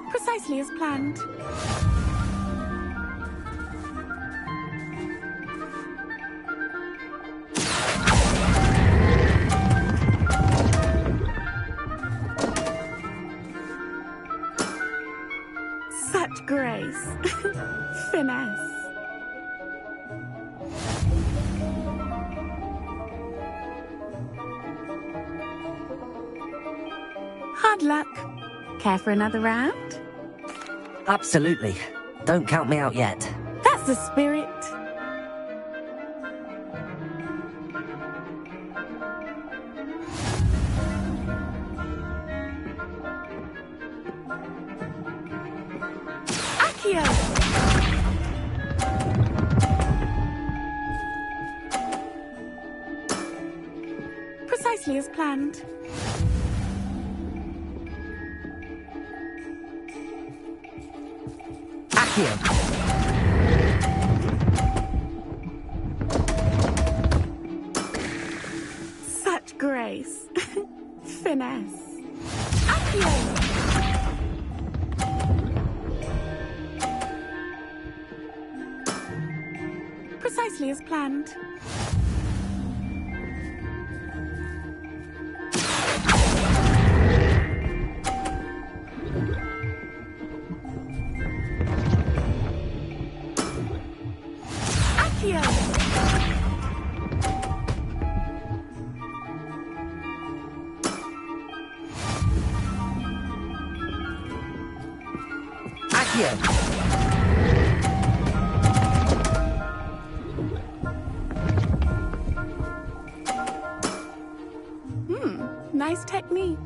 Precisely as planned. Such grace. Finesse. Hard luck. Care for another round? Absolutely. Don't count me out yet. That's the spirit. Accio! Precisely as planned. Accio! Such grace. Finesse. Accio! Precisely as planned. Accio! Accio! Nice technique.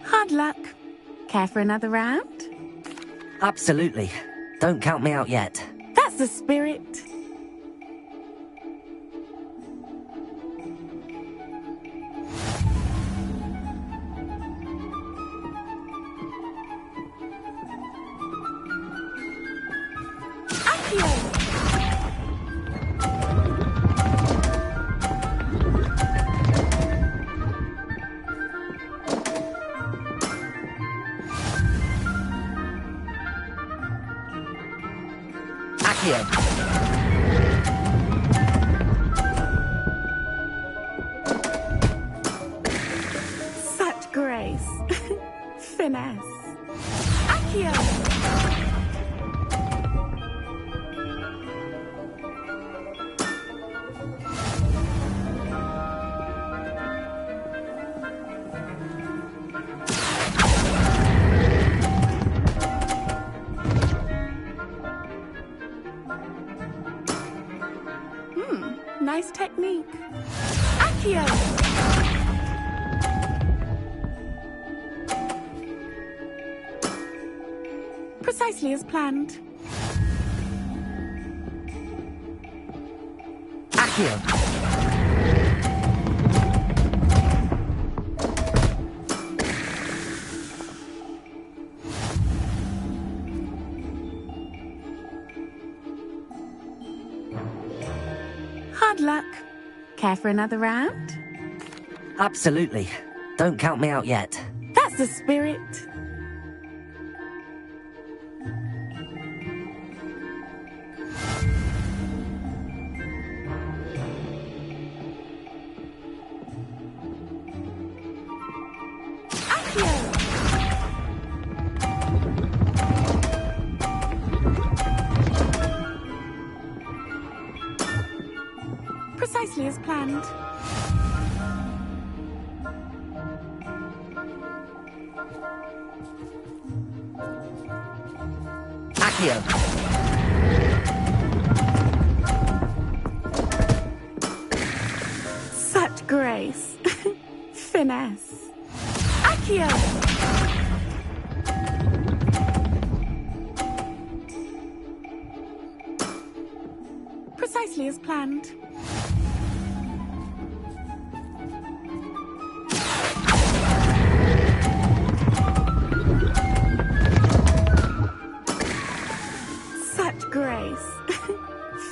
Hard luck. Care for another round? Absolutely. Don't count me out yet. That's the spirit. Such grace. Finesse. Accio! Nice technique. Accio! Precisely as planned. Accio! Hard luck. Care for another round? Absolutely. Don't count me out yet. That's the spirit. Precisely as planned. Accio. Such grace. Finesse. Accio. Precisely as planned. Such grace.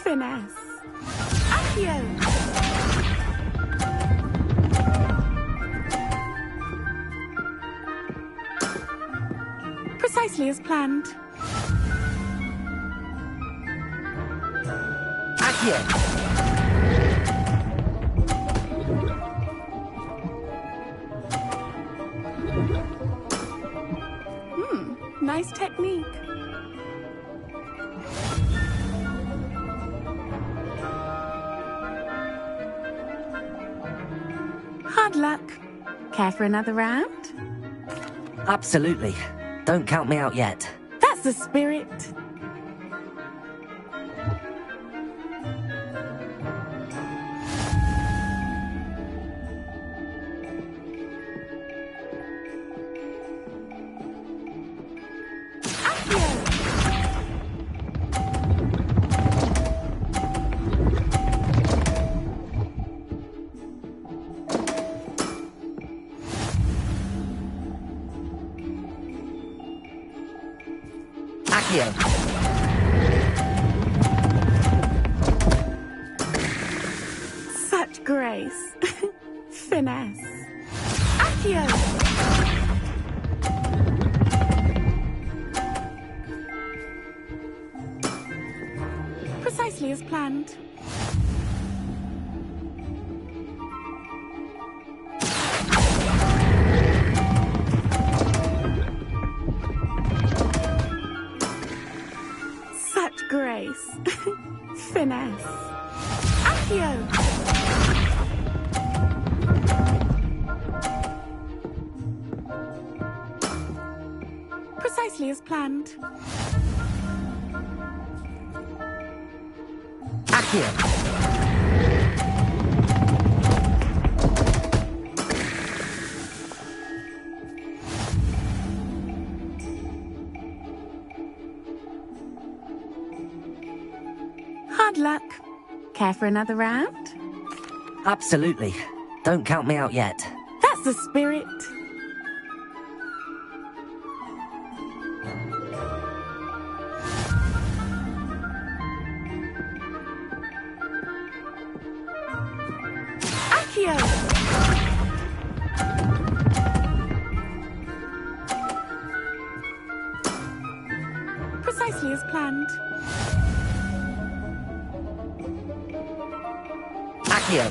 Finesse. Accio. Precisely as planned. Accio. Nice technique. Hard luck. Care for another round? Absolutely. Don't count me out yet. That's the spirit. Accio. Such grace. Finesse. Accio. Precisely as planned. Such grace. Finesse. Accio. Precisely as planned. Accio. Hard luck. Care for another round? Absolutely. Don't count me out yet. That's the spirit. Accio. Precisely as planned. Accio.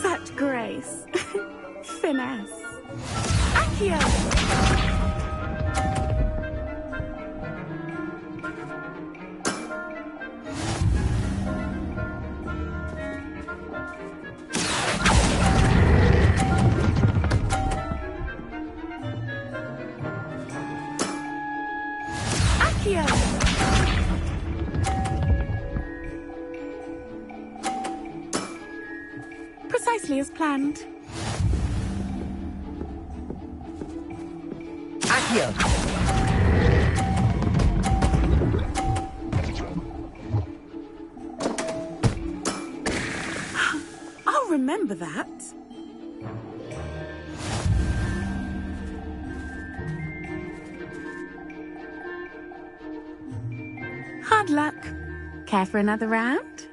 Such grace. Finesse. Accio. Accio. Precisely as planned. Accio. I'll remember that. Hard luck. Care for another round?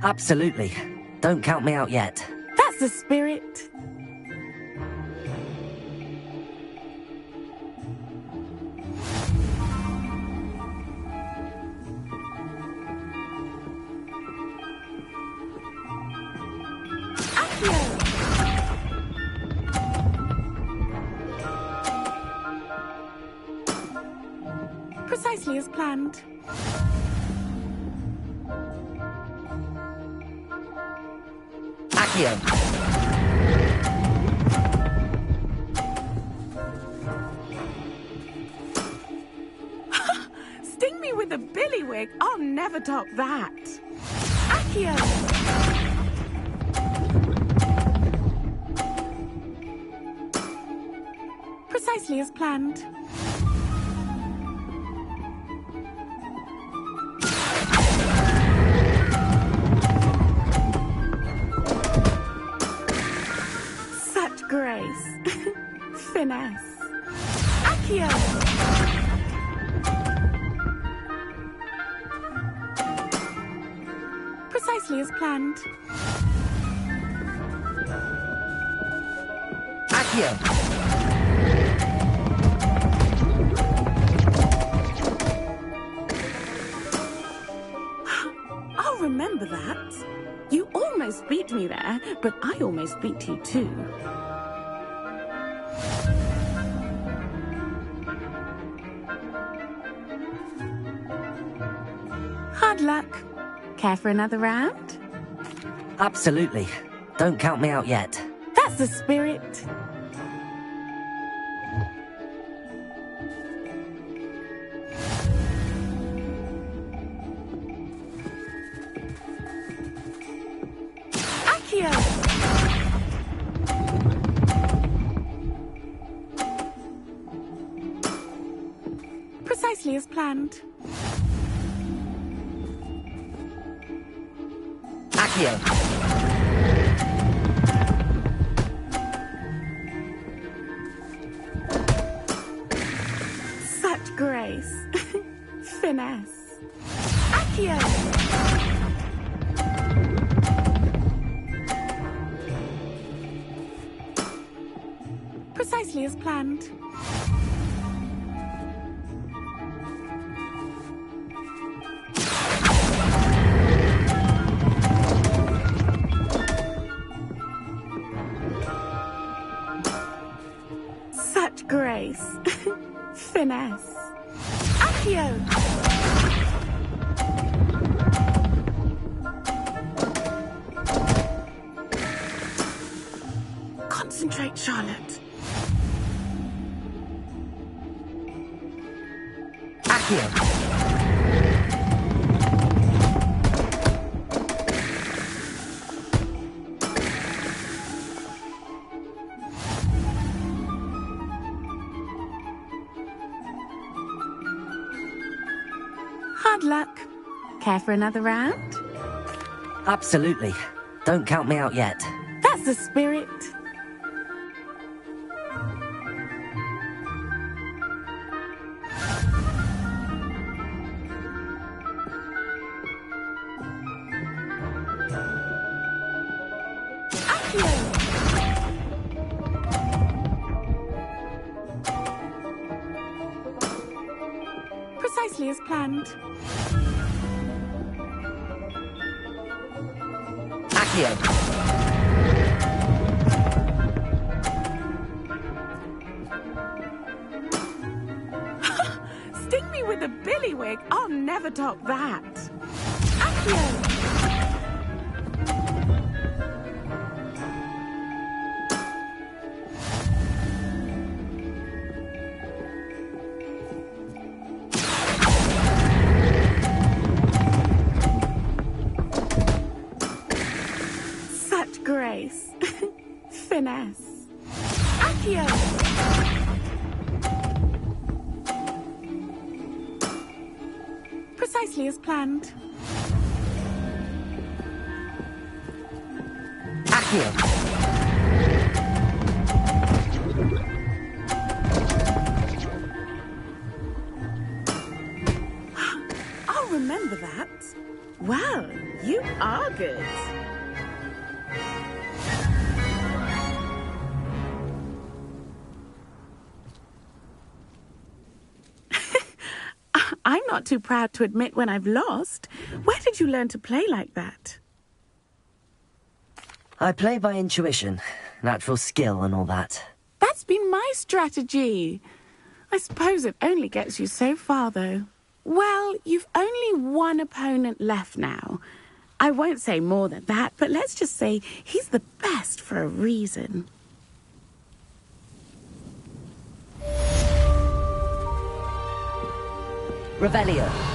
Absolutely. Don't count me out yet. That's the spirit. Precisely as planned. Accio. Sting me with a billywig. I'll never top that. Accio. Precisely as planned. Such grace. Finesse. Accio. Precisely as planned. Accio. I'll remember that. You almost beat me there, but I almost beat you too. Hard luck. Care for another round? Absolutely. Don't count me out yet. That's the spirit. Accio. Precisely as planned. Accio. Such grace. Finesse. Accio. Precisely as planned. Such grace. Finesse. Accio. Concentrate, Charlotte. Accio. Hard luck. Care for another round? Absolutely. Don't count me out yet. That's the spirit. Precisely as planned. Accio. Sting me with a billywig. I'll never top that. Accio. Such grace. Finesse. Accio. Precisely as planned. Accio. I'll remember that. Well, you are good. I'm not too proud to admit when I've lost. Where did you learn to play like that? I play by intuition, natural skill and all that. That's been my strategy. I suppose it only gets you so far, though. Well, you've only one opponent left now. I won't say more than that, but let's just say he's the best for a reason. Revelio.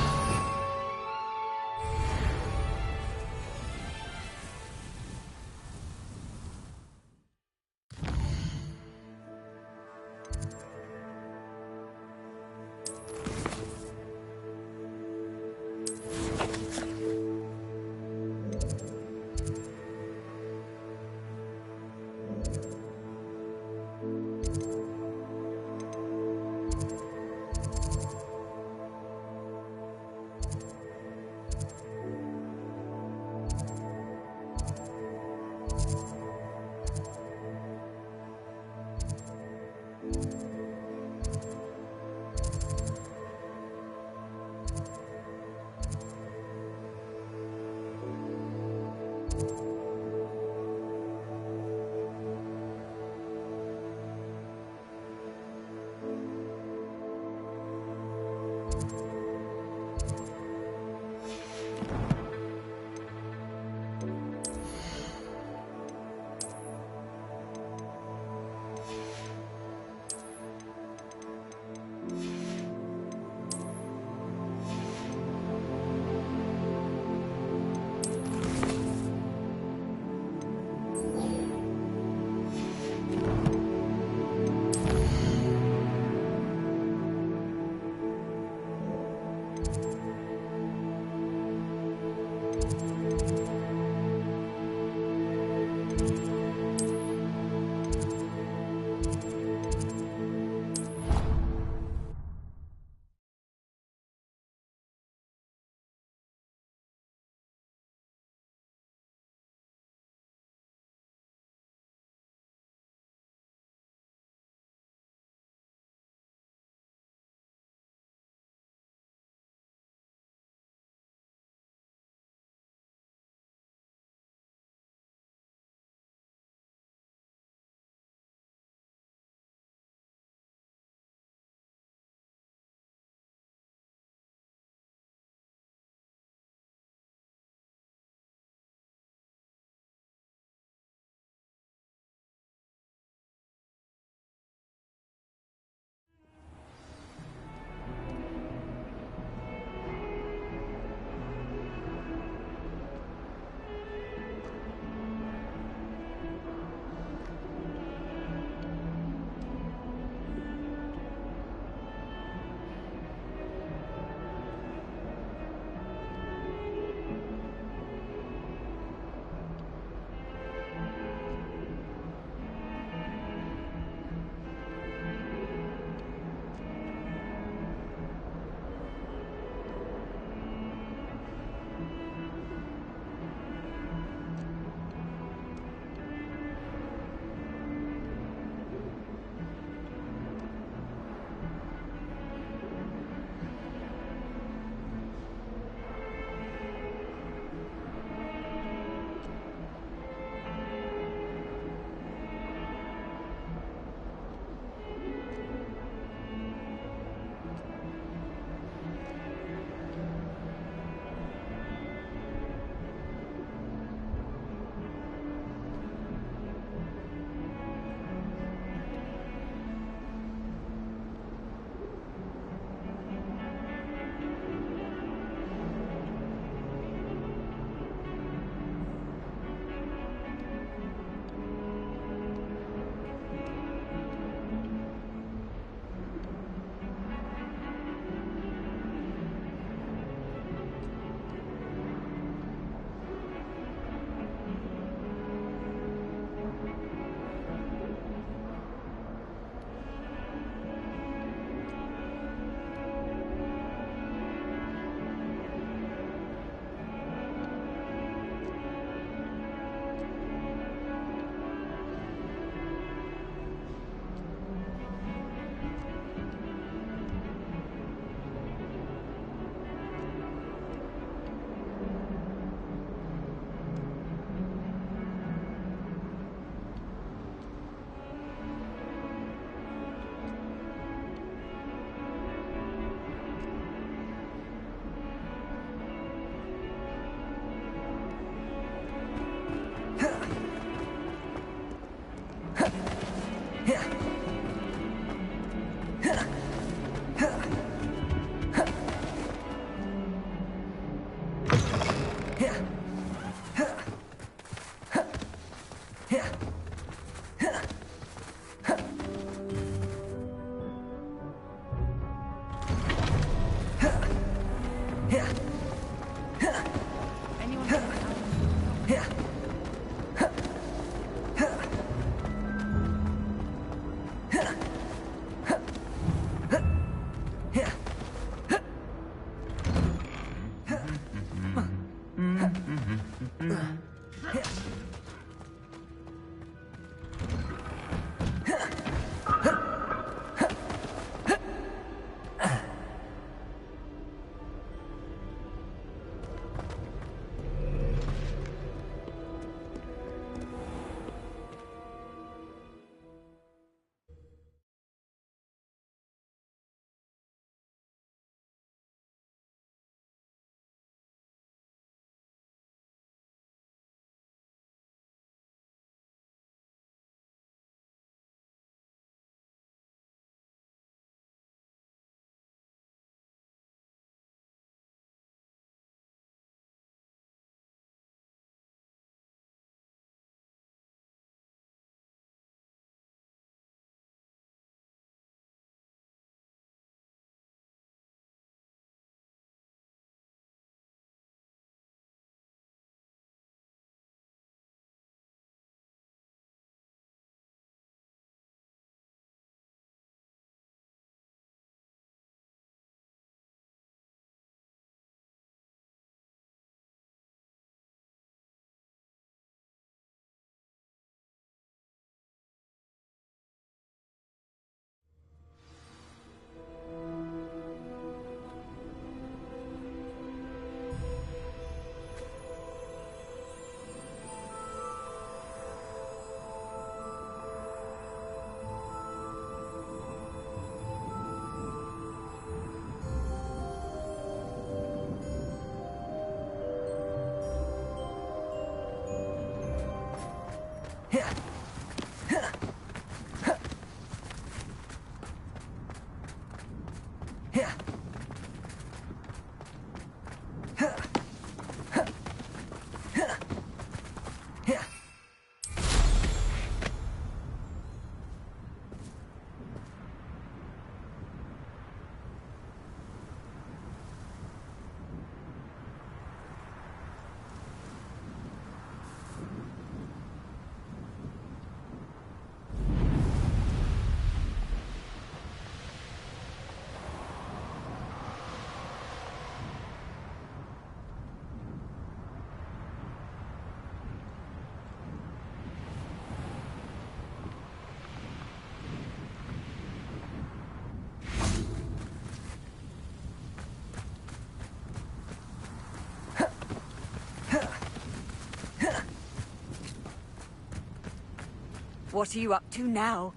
What are you up to now?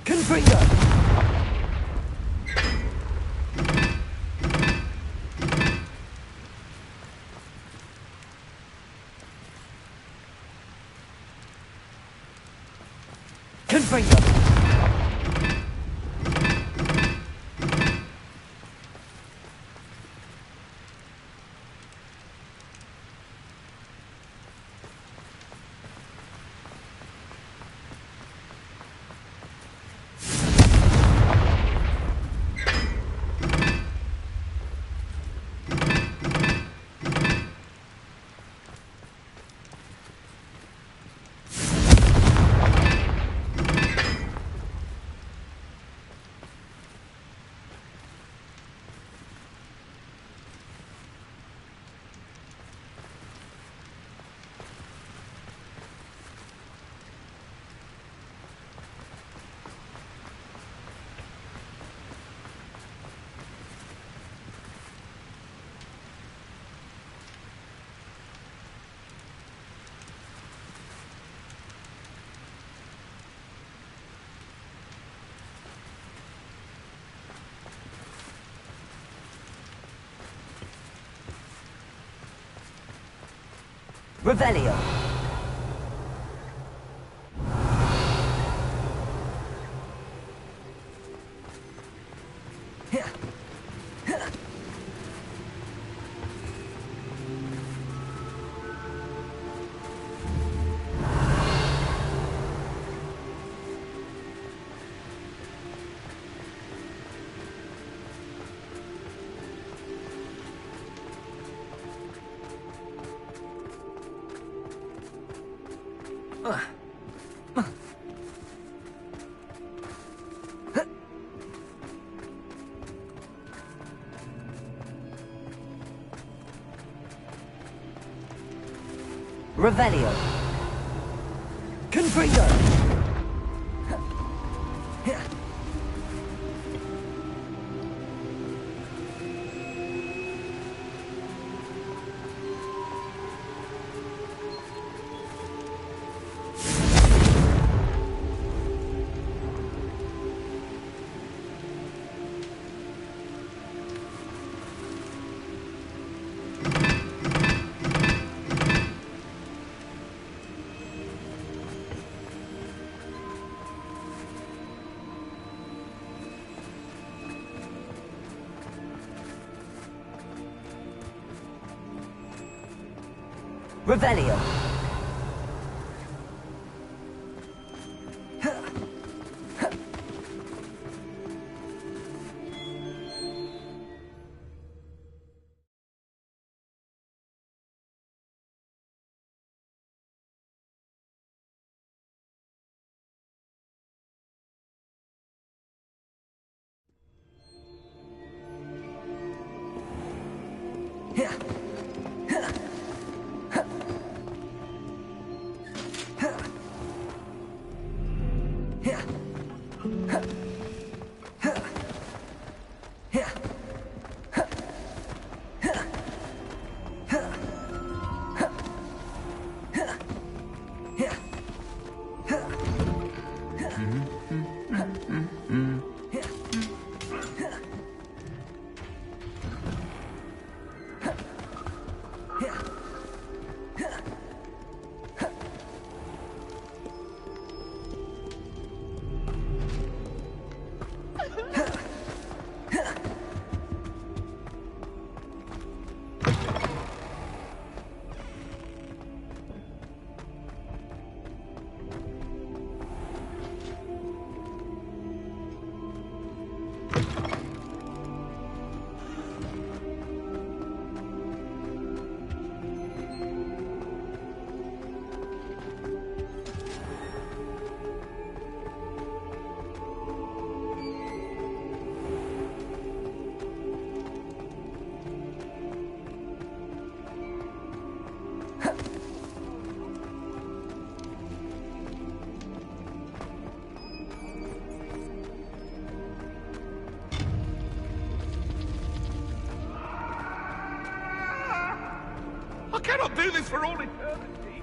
Confringo! Confringo! Revelio. Revelio. Confringo! Revelio. I cannot do this for all eternity.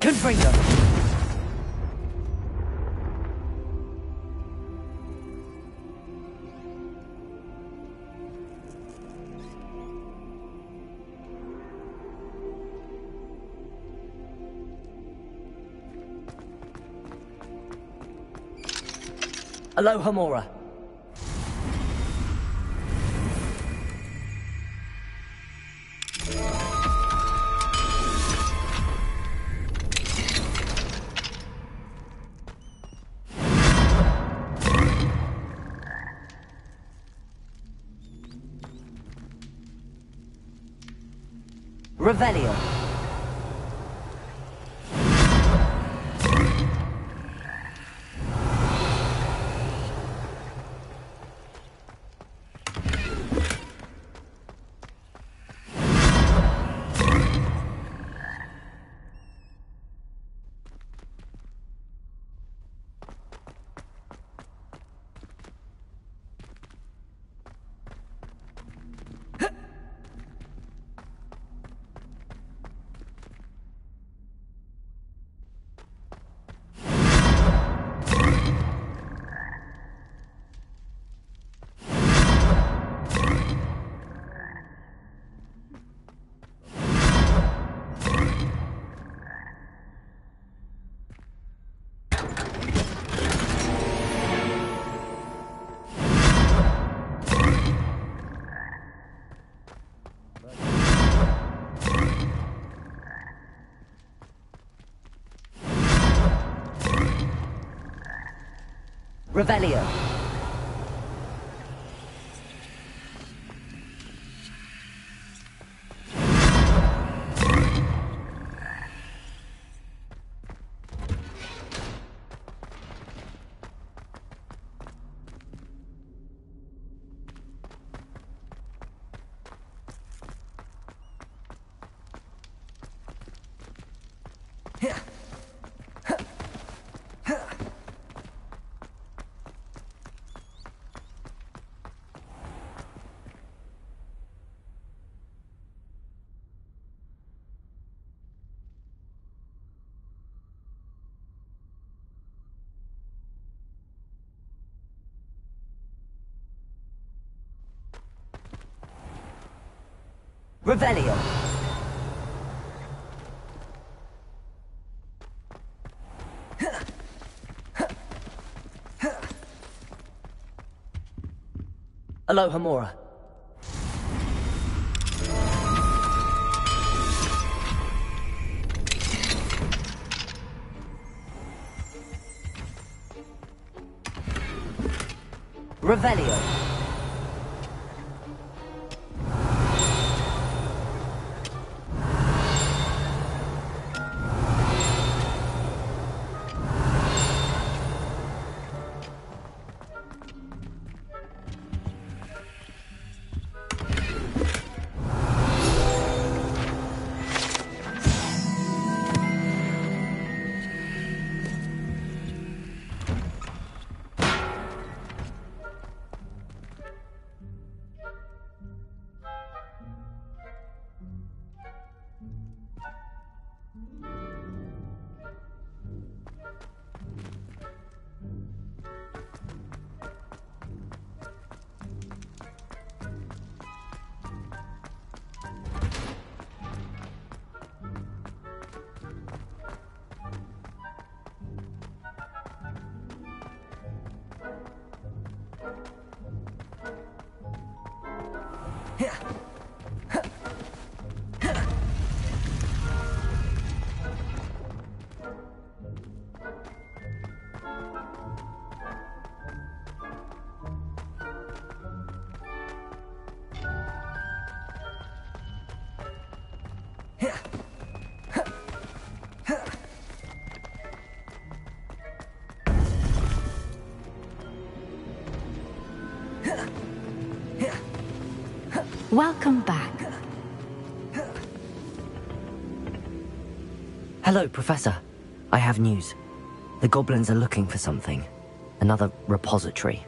Confringo. Aloha Mora. Revelio. Revelio. Revelio. Aloha Mora. Revelio. Welcome back. Hello, Professor. I have news. The goblins are looking for something. Another repository.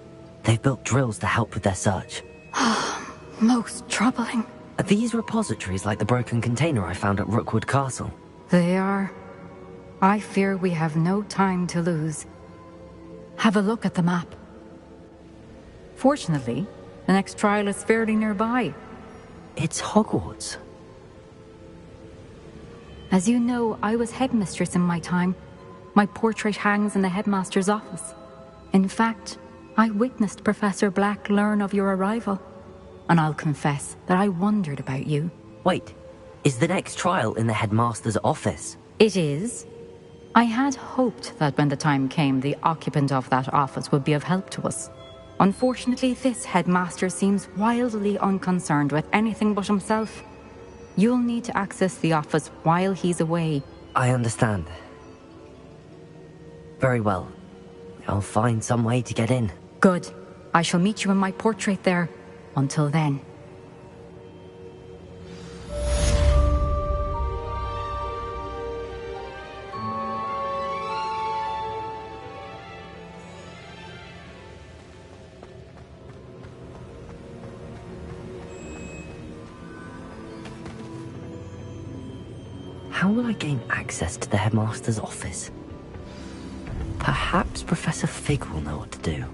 They've built drills to help with their search. Most troubling. Are these repositories like the broken container I found at Rookwood Castle? They are. I fear we have no time to lose. Have a look at the map. Fortunately, the next trial is fairly nearby. It's Hogwarts. As you know, I was headmistress in my time. My portrait hangs in the headmaster's office. In fact, I witnessed Professor Black learn of your arrival. And I'll confess that I wondered about you. Wait, is the next trial in the headmaster's office? It is. I had hoped that when the time came, the occupant of that office would be of help to us. Unfortunately, this headmaster seems wildly unconcerned with anything but himself. You'll need to access the office while he's away. I understand. Very well. I'll find some way to get in. Good. I shall meet you in my portrait there. Until then. How will I gain access to the headmaster's office? Perhaps Professor Fig will know what to do.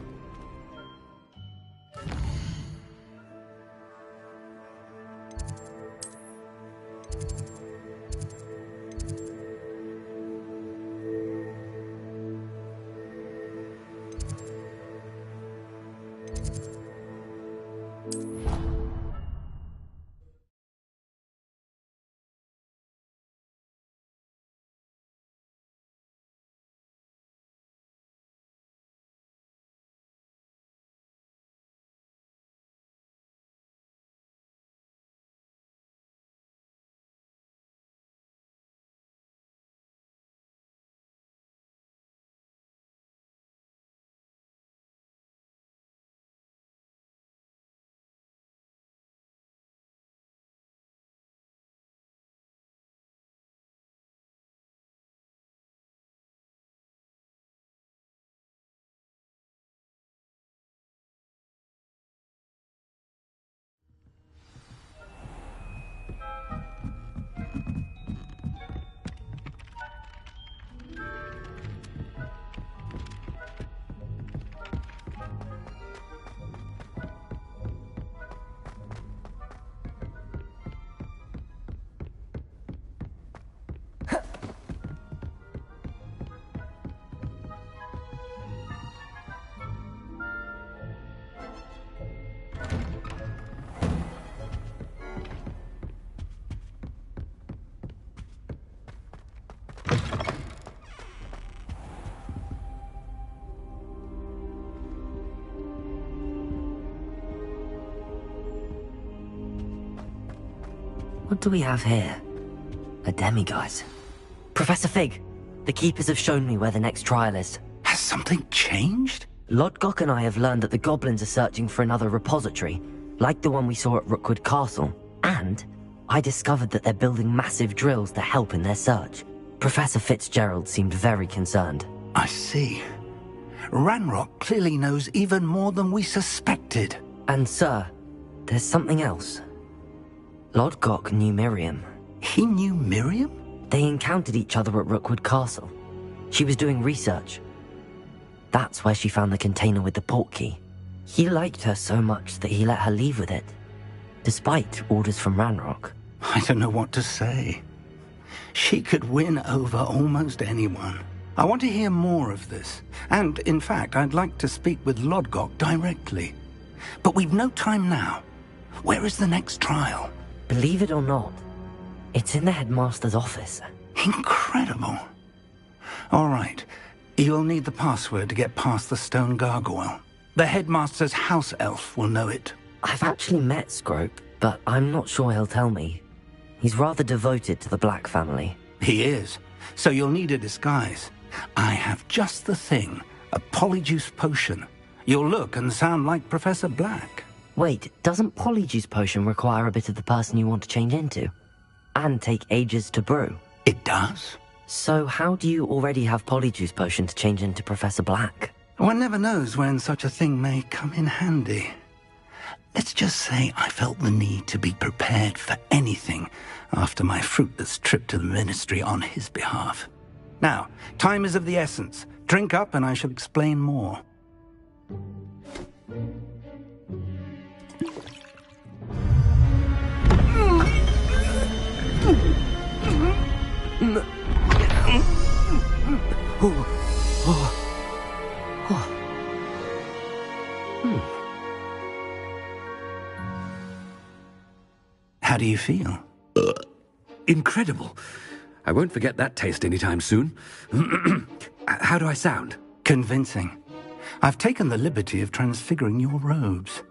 What do we have here? A demiguise. Professor Fig, the Keepers have shown me where the next trial is. Has something changed? Lodgok and I have learned that the goblins are searching for another repository, like the one we saw at Rookwood Castle. And I discovered that they're building massive drills to help in their search. Professor Fitzgerald seemed very concerned. I see. Ranrock clearly knows even more than we suspected. And sir, there's something else. Lodgok knew Miriam. He knew Miriam? They encountered each other at Rookwood Castle. She was doing research. That's where she found the container with the portkey. He liked her so much that he let her leave with it, despite orders from Ranrock. I don't know what to say. She could win over almost anyone. I want to hear more of this. And, in fact, I'd like to speak with Lodgok directly. But we've no time now. Where is the next trial? Believe it or not, it's in the headmaster's office. Incredible. All right. You'll need the password to get past the stone gargoyle. The headmaster's house elf will know it. I've actually met Scrope, but I'm not sure he'll tell me. He's rather devoted to the Black family. He is. So you'll need a disguise. I have just the thing. A polyjuice potion. You'll look and sound like Professor Black. Wait, doesn't polyjuice potion require a bit of the person you want to change into? And take ages to brew? It does. So how do you already have polyjuice potion to change into Professor Black? One never knows when such a thing may come in handy. Let's just say I felt the need to be prepared for anything after my fruitless trip to the Ministry on his behalf. Now, time is of the essence. Drink up and I shall explain more. How do you feel? Incredible. I won't forget that taste anytime soon. How do I sound? Convincing. I've taken the liberty of transfiguring your robes.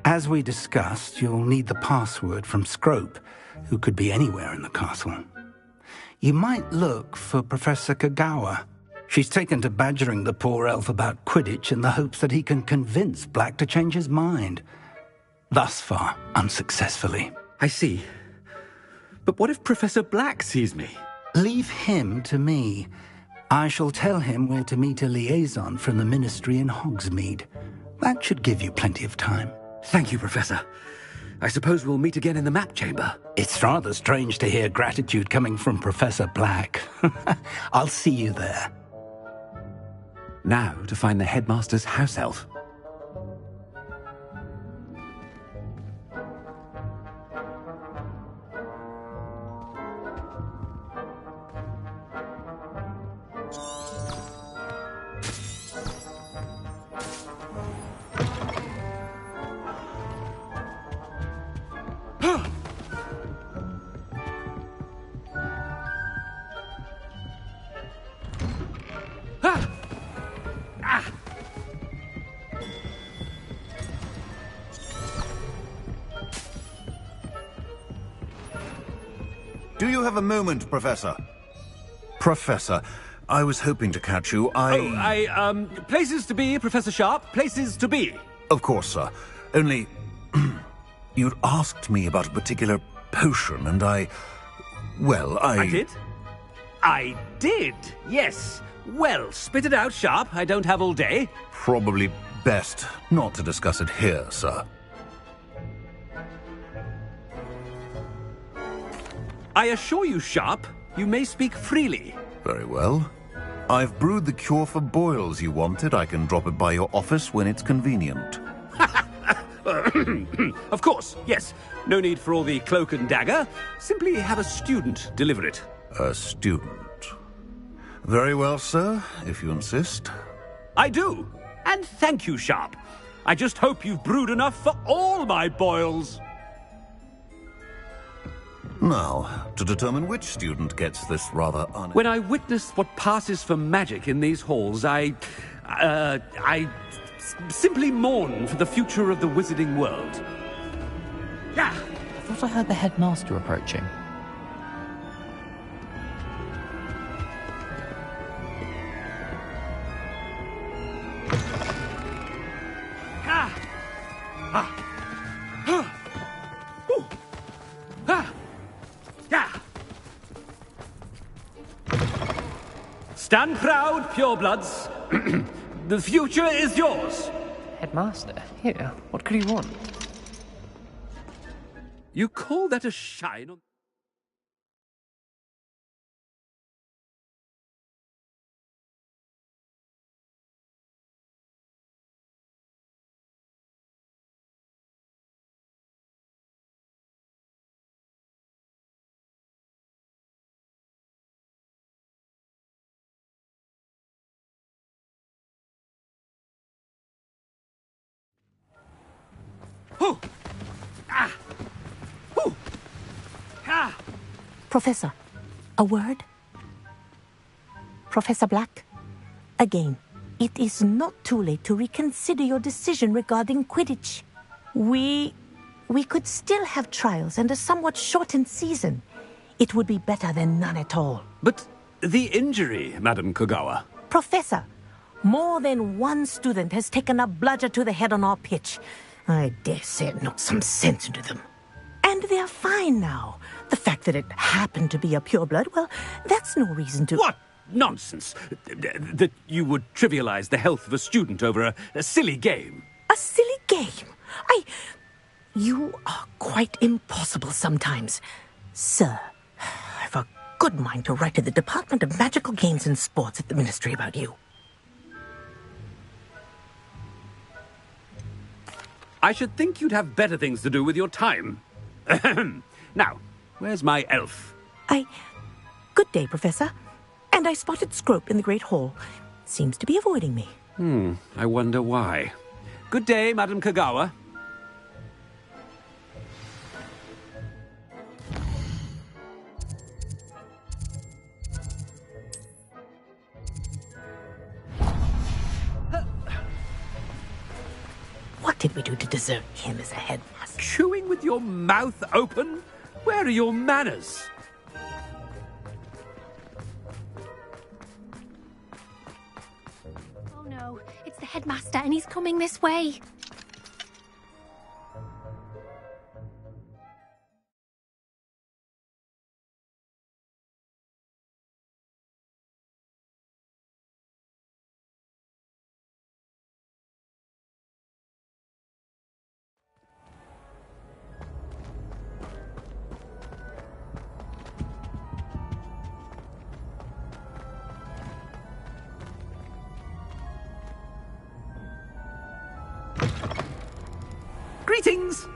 As we discussed, you'll need the password from Scrope, who could be anywhere in the castle. You might look for Professor Kagawa. She's taken to badgering the poor elf about Quidditch in the hopes that he can convince Black to change his mind. Thus far, unsuccessfully. I see. But what if Professor Black sees me? Leave him to me. I shall tell him we're to meet a liaison from the Ministry in Hogsmeade. That should give you plenty of time. Thank you, Professor. I suppose we'll meet again in the map chamber. It's rather strange to hear gratitude coming from Professor Black. I'll see you there. Now to find the headmaster's house elf. Do you have a moment, Professor? Professor, I was hoping to catch you. Places to be, Professor Sharp. Places to be. Of course, sir. Only, you'd asked me about a particular potion, and I did? I did, yes. Well, spit it out, Sharp. I don't have all day. Probably best not to discuss it here, sir. I assure you, Sharp, you may speak freely. Very well. I've brewed the cure for boils you wanted. I can drop it by your office when it's convenient. Of course, yes. No need for all the cloak and dagger. Simply have a student deliver it. A student? Very well, sir, if you insist. I do. And thank you, Sharp. I just hope you've brewed enough for all my boils. Now, to determine which student gets this rather When I witness what passes for magic in these halls, I simply mourn for the future of the wizarding world. Yeah, for thought I heard the headmaster approaching. Stand proud, purebloods. The future is yours. Headmaster, here, what could he want? You call that a shine on... Professor, a word? Professor Black, again, it is not too late to reconsider your decision regarding Quidditch. We could still have trials and a somewhat shortened season. It would be better than none at all. But the injury, Madam Kogawa. Professor, more than one student has taken a bludger to the head on our pitch. I dare say it knocked some sense into them. And they're fine now. The fact that it happened to be a pureblood, well, that's no reason to... What nonsense! That you would trivialize the health of a student over a silly game. A silly game? You are quite impossible sometimes. Sir, I've a good mind to write to the Department of Magical Games and Sports at the Ministry about you. I should think you'd have better things to do with your time. Now, where's my elf? Good day, Professor. And I spotted Scrope in the Great Hall. Seems to be avoiding me. I wonder why. Good day, Madam Kogawa. What did we do to deserve him as a headmaster? Chewing with your mouth open? Where are your manners? Oh no, it's the headmaster and he's coming this way. Greetings!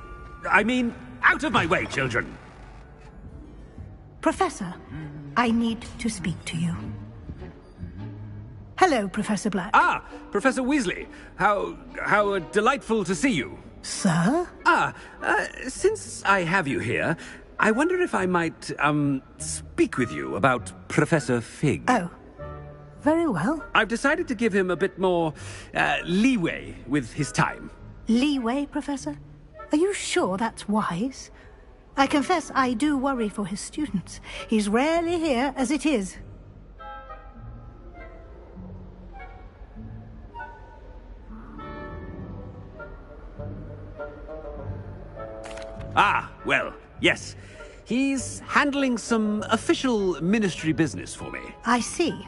I mean, out of my way, children! Professor, I need to speak to you. Hello, Professor Black. Ah, Professor Weasley. How delightful to see you. Sir? Since I have you here, I wonder if I might, speak with you about Professor Fig. Oh, very well. I've decided to give him a bit more, leeway with his time. Leeway, Professor? Are you sure that's wise? I confess I do worry for his students. He's rarely here as it is. Ah, well, yes. He's handling some official ministry business for me. I see.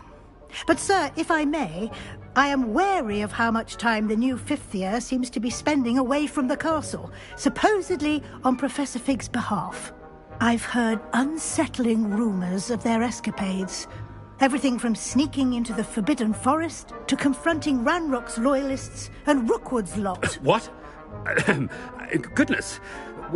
But, sir, if I may, I am wary of how much time the new fifth year seems to be spending away from the castle, supposedly on Professor Fig's behalf. I've heard unsettling rumours of their escapades. Everything from sneaking into the Forbidden Forest to confronting Ranrock's loyalists and Rookwood's lot. What? Goodness.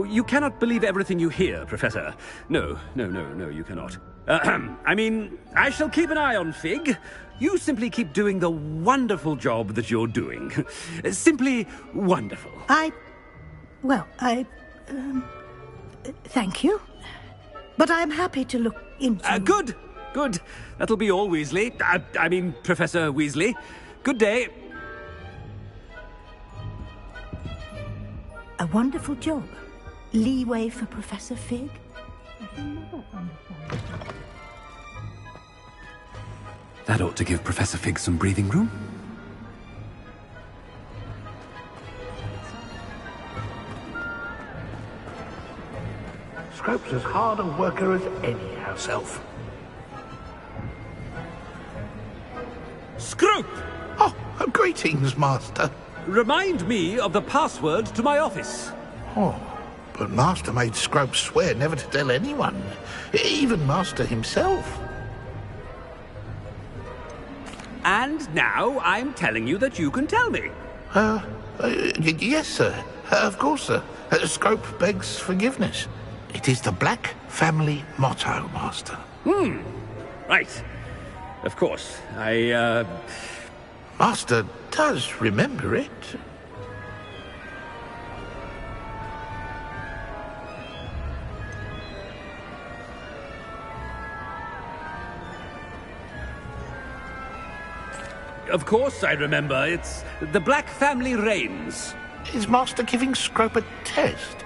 You cannot believe everything you hear, Professor. No, you cannot. I mean, I shall keep an eye on Fig. You simply keep doing the wonderful job that you're doing. Simply wonderful. Thank you. But I'm happy to look into... Good. That'll be all, Weasley. I mean, Professor Weasley. Good day. A wonderful job. leeway for Professor Fig? That ought to give Professor Fig some breathing room. Scrope's as hard a worker as any house elf. Scrope! Oh, greetings, Master. Remind me of the password to my office. Oh, but Master made Scrope swear never to tell anyone, even Master himself. And now I'm telling you that you can tell me. Yes, sir. Of course, sir. Scrope begs forgiveness. It is the Black family motto, Master. Right. Of course. Master does remember it. Of course I remember. It's the Black family reigns. Is Master giving Scrope a test?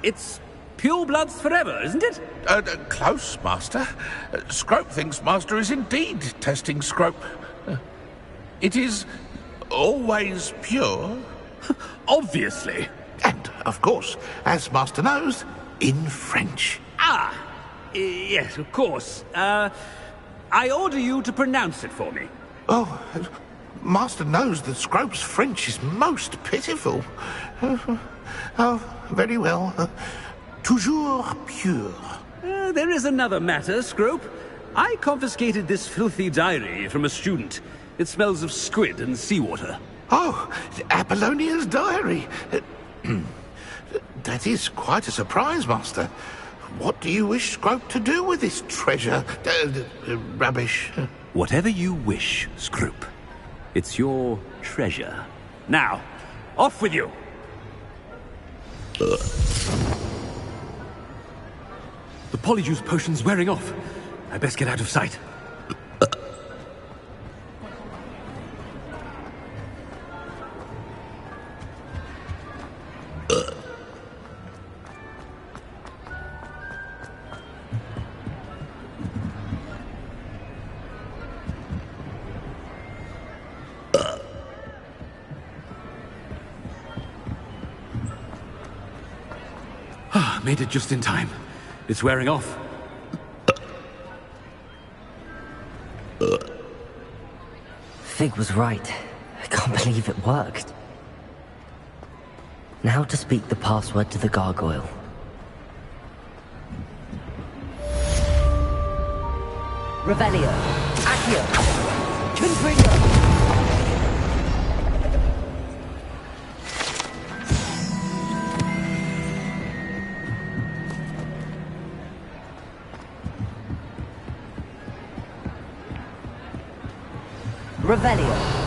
It's pure bloods forever, isn't it? Close, Master. Scrope thinks Master is indeed testing Scrope. It is always pure. Obviously. And, of course, as Master knows, in French. Ah! Yes, of course. I order you to pronounce it for me. Oh, Master knows that Scrope's French is most pitiful. Oh, very well. Toujours pure. There is another matter, Scrope. I confiscated this filthy diary from a student. It smells of squid and seawater. Oh, Apollonia's diary. That is quite a surprise, Master. What do you wish Scrope to do with this treasure? Rubbish. Whatever you wish, Scrope. It's your treasure. Now, off with you! The polyjuice potion's wearing off. I best get out of sight. Made it just in time. It's wearing off. Fig was right. I can't believe it worked. Now to speak the password to the gargoyle. Revelio. Accio. Confringo. Revelio.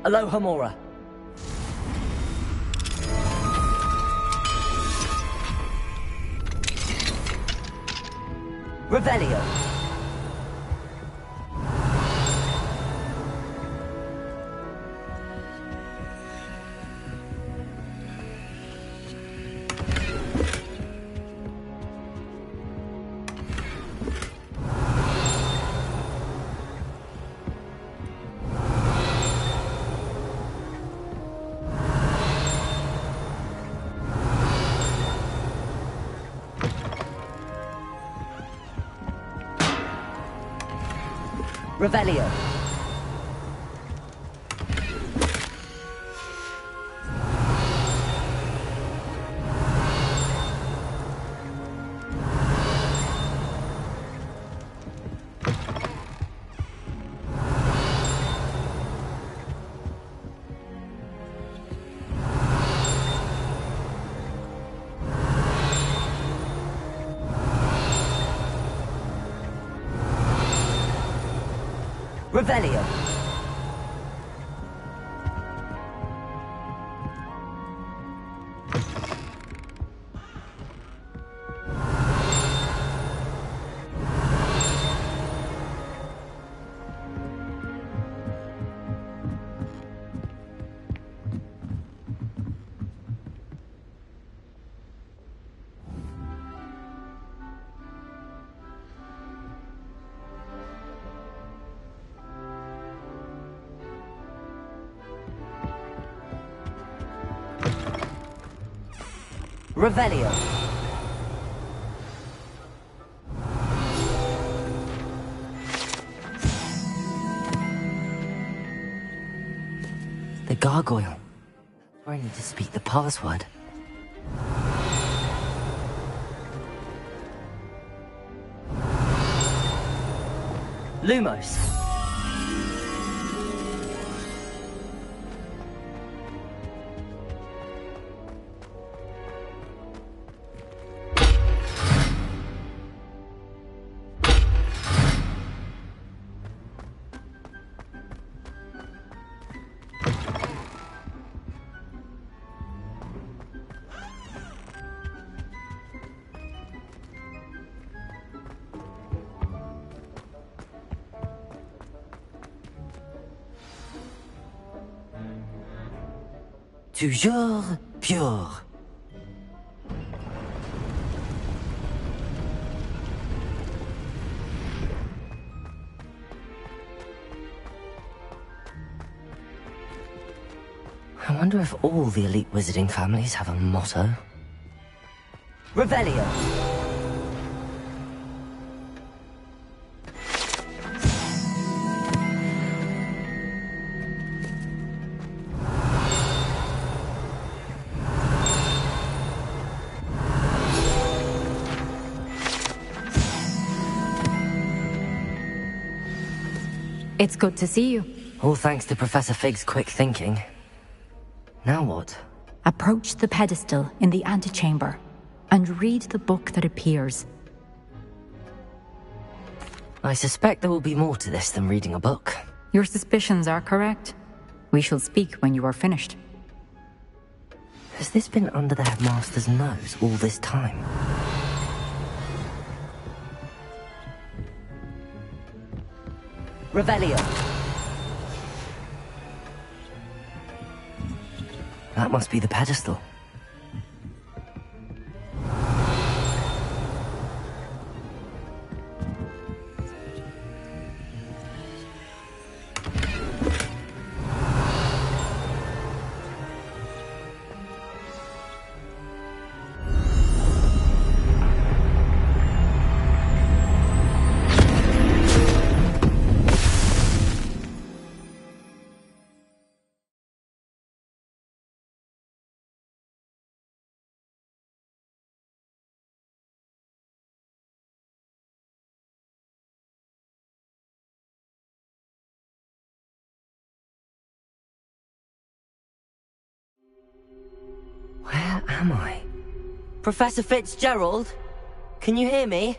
Aloha Mora. Revelio. Revelio. Revelio. Revelio. The gargoyle. I need to speak the password. Lumos. Toujours pure. I wonder if all the elite wizarding families have a motto. Revelio. It's good to see you. All thanks to Professor Fig's quick thinking. Now what? Approach the pedestal in the antechamber and read the book that appears. I suspect there will be more to this than reading a book. Your suspicions are correct. We shall speak when you are finished. Has this been under the headmaster's nose all this time? Revelio. That must be the pedestal. Where am I? Professor Fitzgerald? Can you hear me?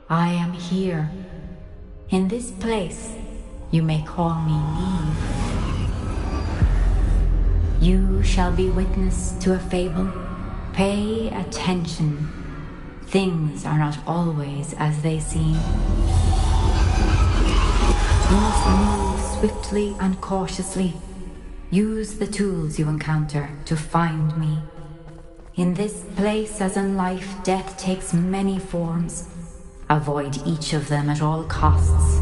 I am here. In this place, you may call me Neve. You shall be witness to a fable. Pay attention. Things are not always as they seem. You must move swiftly and cautiously. Use the tools you encounter to find me. In this place, as in life, death takes many forms. Avoid each of them at all costs.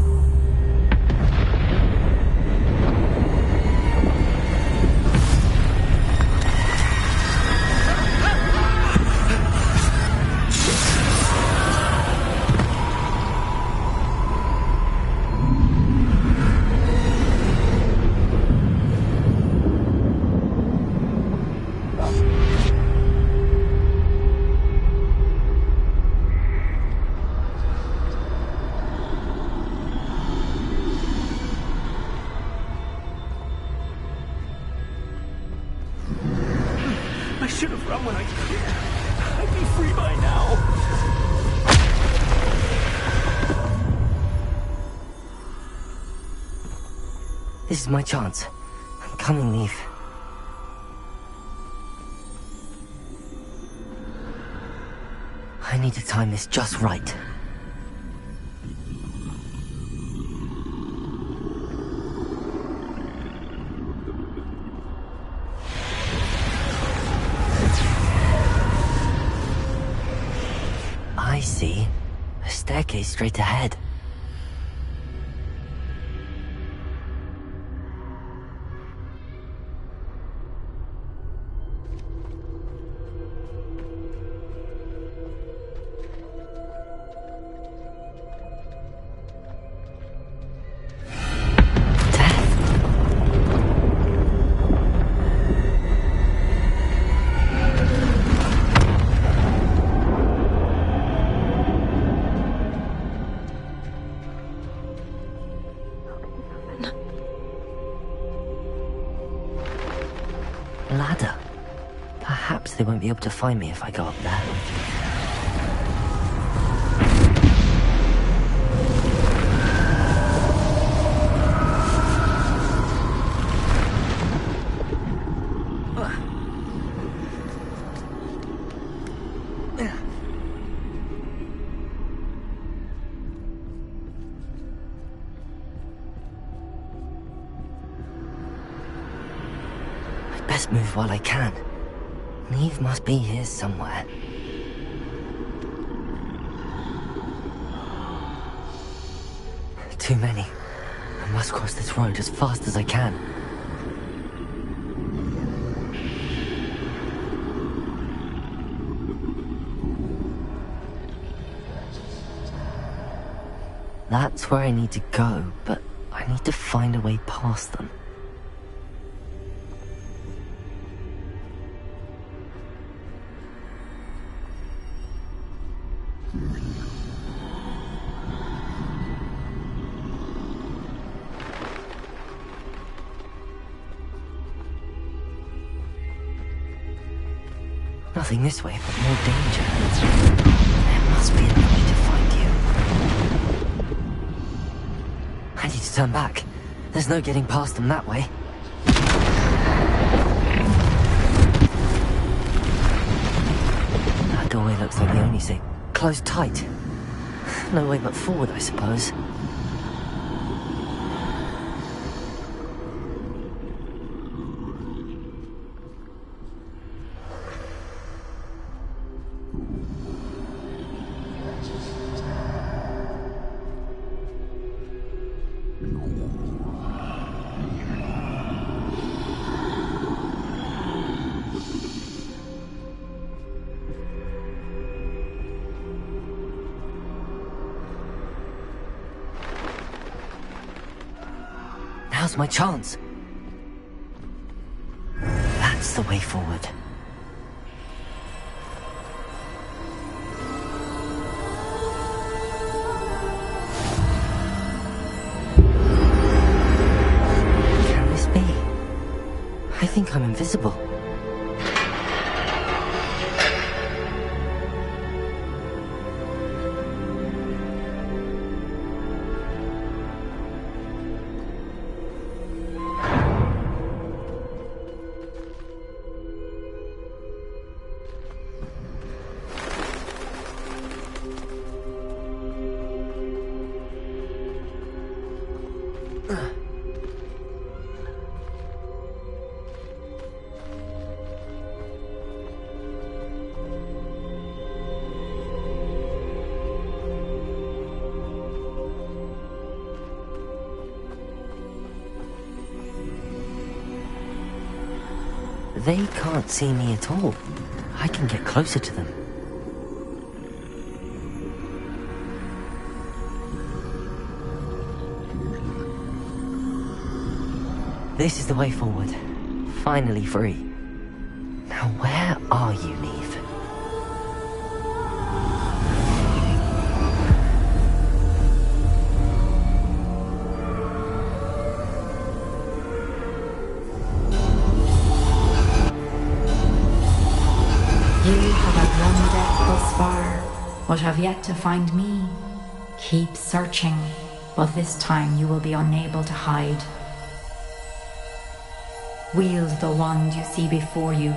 I should have run when I could. I'd be free by now. This is my chance. I'm coming, Leaf. I need to time this just right. I see. A staircase straight ahead. Ladder. Perhaps they won't be able to find me if I go up there. Best move while I can. Neve must be here somewhere. Too many. I must cross this road as fast as I can. That's where I need to go, but I need to find a way past them. Nothing this way, but more danger. There must be another way to find you. I need to turn back. There's no getting past them that way. That doorway looks like the only thing. Closed tight. No way but forward, I suppose. Now's my chance. That's the way forward. Can this be? I think I'm invisible. they can't see me at all. I can get closer to them. This is the way forward. Finally free. Now where are you, Neve? You have outrun death thus far, but have yet to find me. Keep searching, but this time you will be unable to hide. Wield the wand you see before you.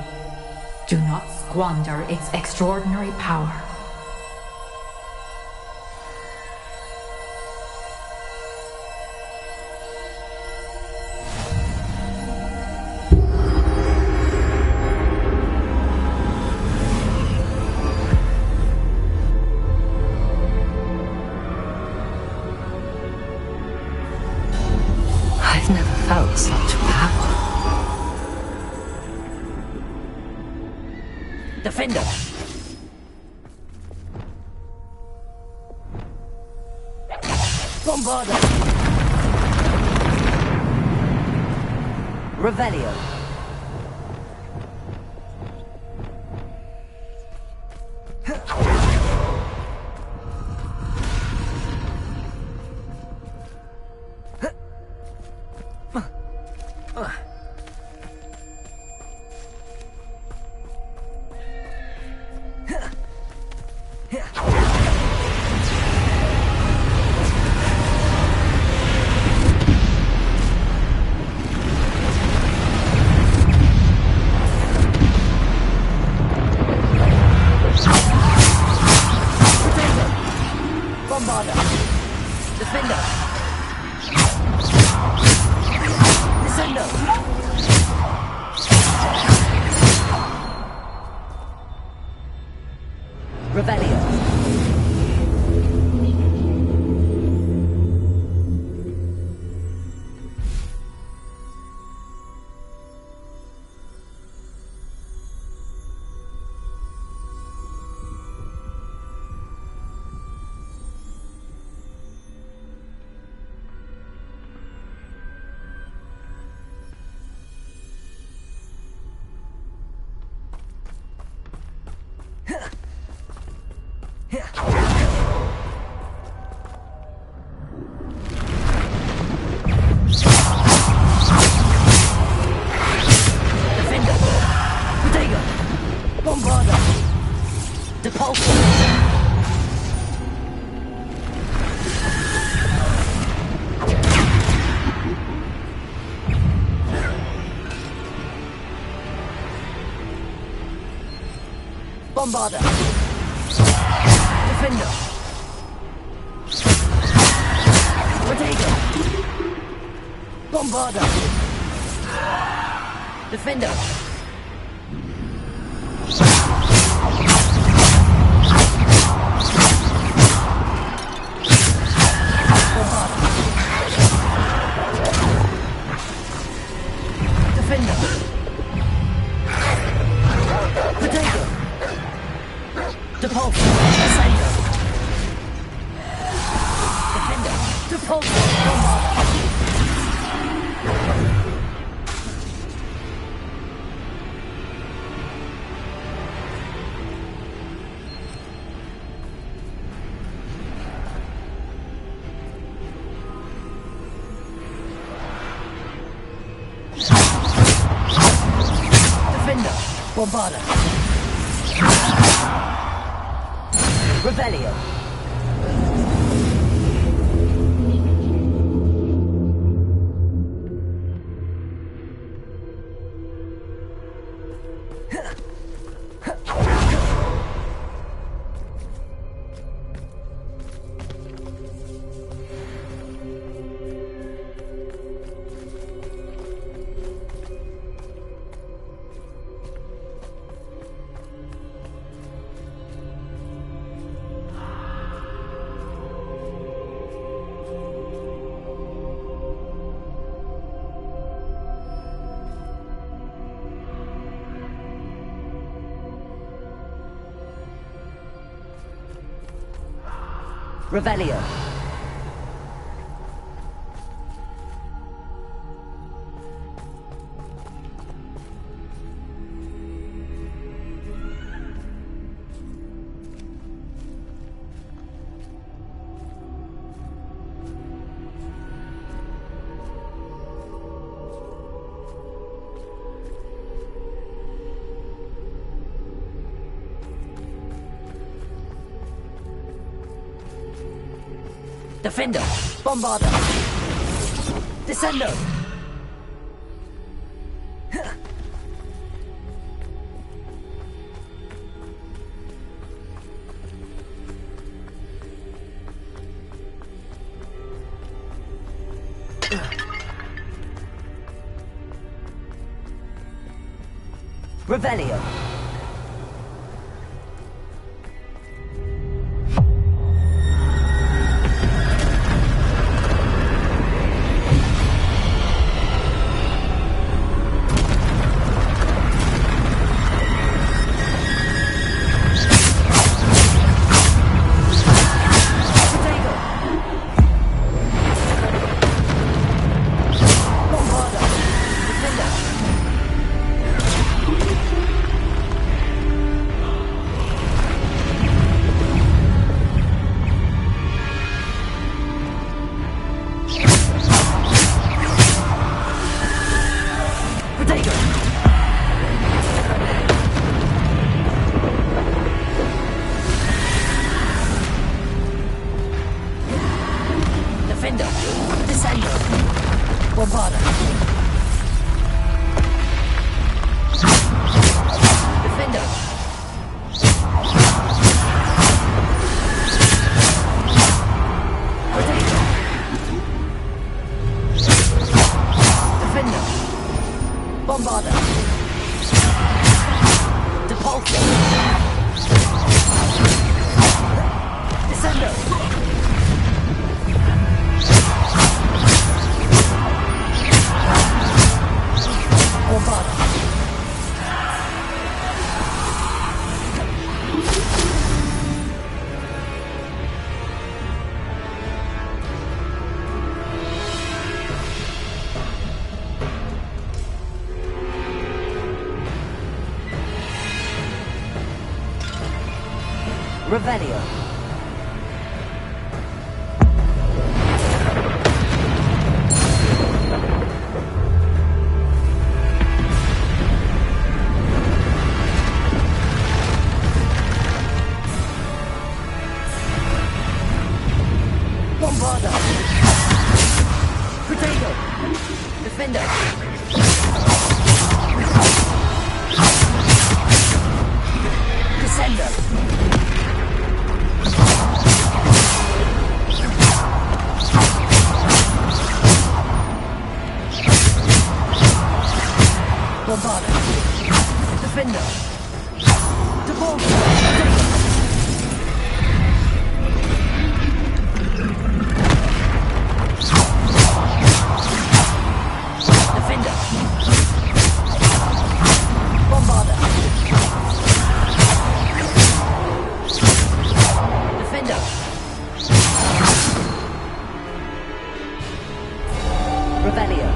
Do not squander its extraordinary power. I've never felt such power. Defender! Bombarder! Revelio! Bombarder! Defender! Descender! Revelio! Bombarder! Defender! Protego! Bombarder! Defender! Defender! Protego! Depulse! Ascender! Defender! Depulse! Bombarder! Defender! Bombarder! Revelio! Revelio. Defender! Bombarder! Descendo! Revelio! Revelio. Bombarder. Potato. Defender. Descender. Bombarder. Defender. Defender. Bombarder. Defender. Revelio.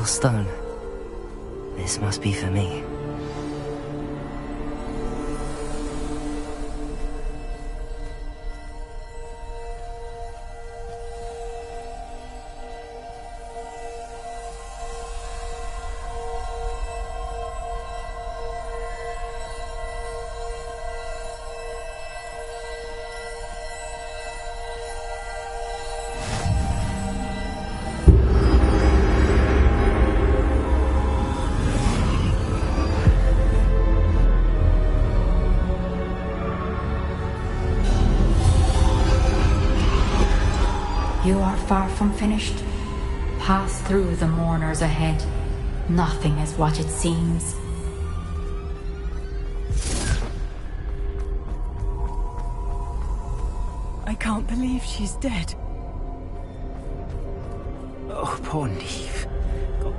Stone. This must be for me. You are far from finished. Pass through the mourners ahead. Nothing is what it seems. I can't believe she's dead. Oh, poor Neve.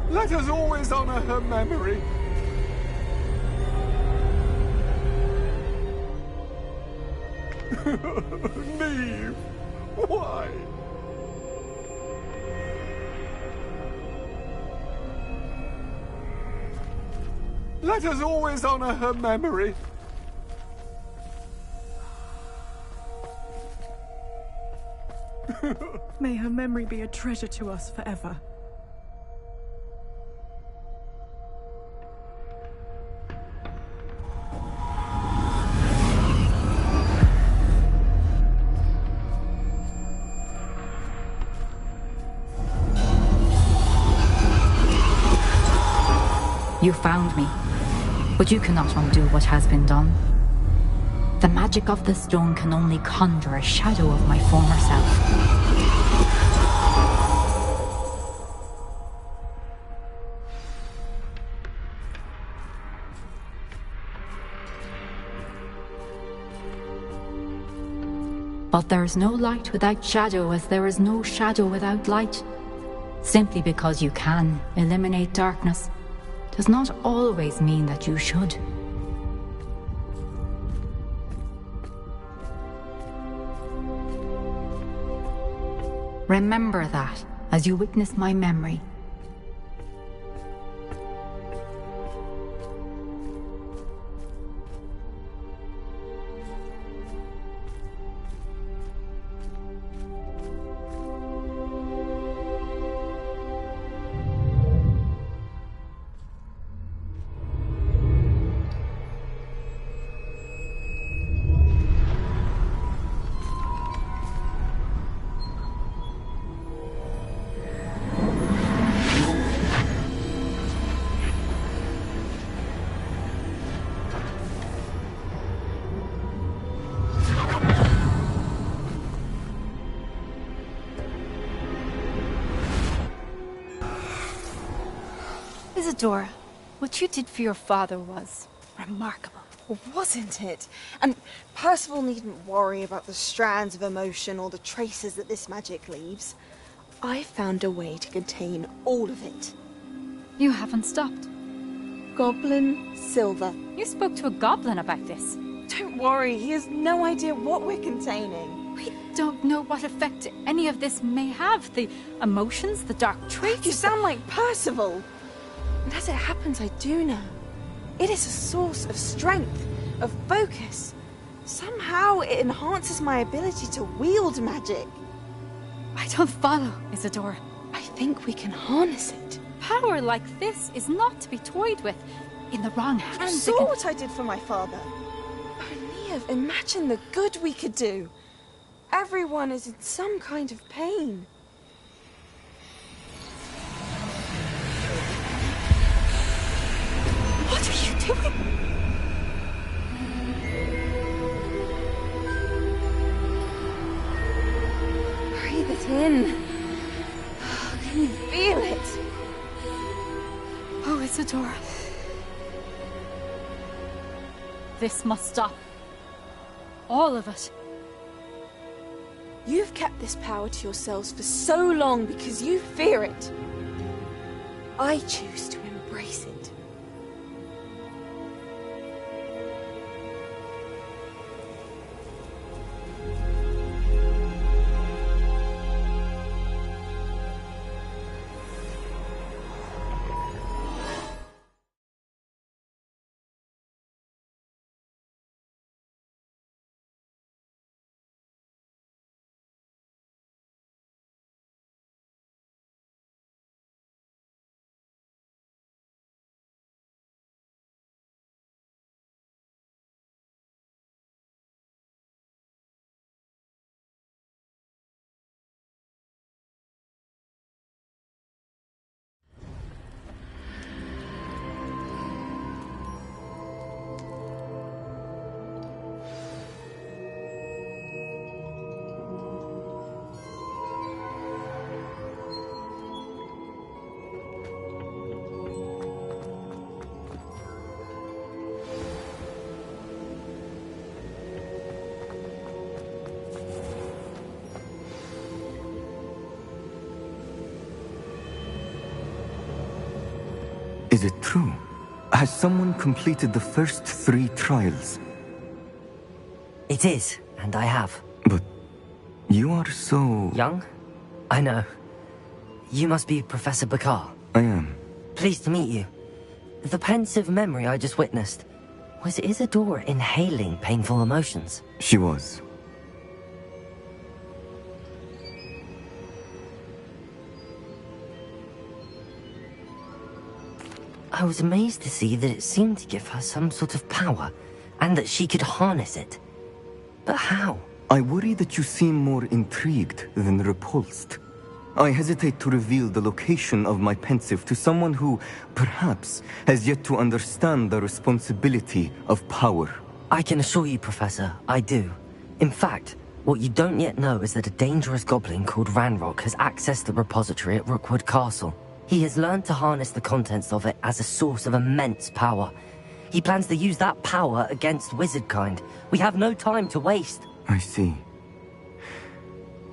Let us always honor her memory. Neve, why? Let us always honor her memory. May her memory be a treasure to us forever. You found me, but you cannot undo what has been done. The magic of the stone can only conjure a shadow of my former self. But there is no light without shadow, as there is no shadow without light. Simply because you can eliminate darkness does not always mean that you should. Remember that as you witness my memory. Isadora, what you did for your father was remarkable. Well, wasn't it? And Percival needn't worry about the strands of emotion or the traces that this magic leaves. I found a way to contain all of it. You haven't stopped. Goblin Silver. You spoke to a goblin about this. Don't worry, he has no idea what we're containing. We don't know what effect any of this may have. The emotions, the dark traits. You sound like Percival. And as it happens, I do know. It is a source of strength, of focus. Somehow it enhances my ability to wield magic. I don't follow, Isadora. I think we can harness it. Power like this is not to be toyed with. In the wrong hands, You saw what I did for my father. Oh, Neve, imagine the good we could do. Everyone is in some kind of pain. What are you doing? Breathe it in. Can you feel it? Oh, Isadora. This must stop. All of it. You've kept this power to yourselves for so long because you fear it. I choose to embrace it. Is it true? Has someone completed the first 3 trials? It is, and I have. But you are so... Young? I know. You must be Professor Bakar. I am. Pleased to meet you. The pensive memory I just witnessed. Was Isadora inhaling painful emotions? She was. I was amazed to see that it seemed to give her some sort of power, and that she could harness it. But how? I worry that you seem more intrigued than repulsed. I hesitate to reveal the location of my pensive to someone who, perhaps, has yet to understand the responsibility of power. I can assure you, Professor, I do. In fact, what you don't yet know is that a dangerous goblin called Ranrock has accessed the repository at Rookwood Castle. He has learned to harness the contents of it as a source of immense power. He plans to use that power against wizardkind. We have no time to waste. I see.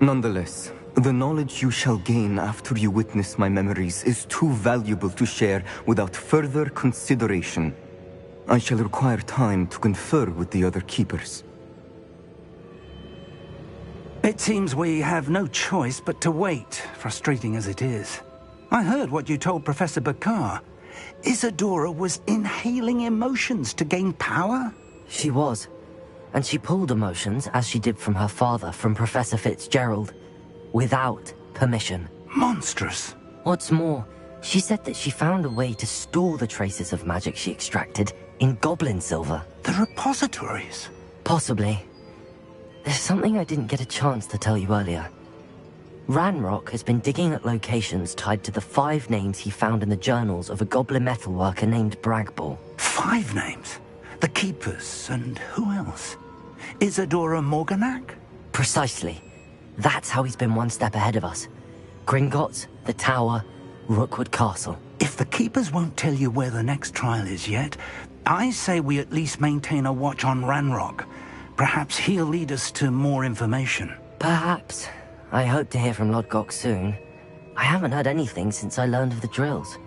Nonetheless, the knowledge you shall gain after you witness my memories is too valuable to share without further consideration. I shall require time to confer with the other keepers. It seems we have no choice but to wait, frustrating as it is. I heard what you told Professor Bakar. Isadora was inhaling emotions to gain power? She was. And she pulled emotions, as she did from her father, from Professor Fitzgerald. Without permission. Monstrous. What's more, she said that she found a way to store the traces of magic she extracted in goblin silver. The repositories? Possibly. There's something I didn't get a chance to tell you earlier. Ranrock has been digging at locations tied to the 5 names he found in the journals of a goblin metalworker named Bragball. 5 names? The Keepers, and who else? Isadora Morganac? Precisely. That's how he's been one step ahead of us. Gringotts, the Tower, Rookwood Castle. If the Keepers won't tell you where the next trial is yet, I say we at least maintain a watch on Ranrock. Perhaps he'll lead us to more information. Perhaps. I hope to hear from Lodgok soon. I haven't heard anything since I learned of the drills.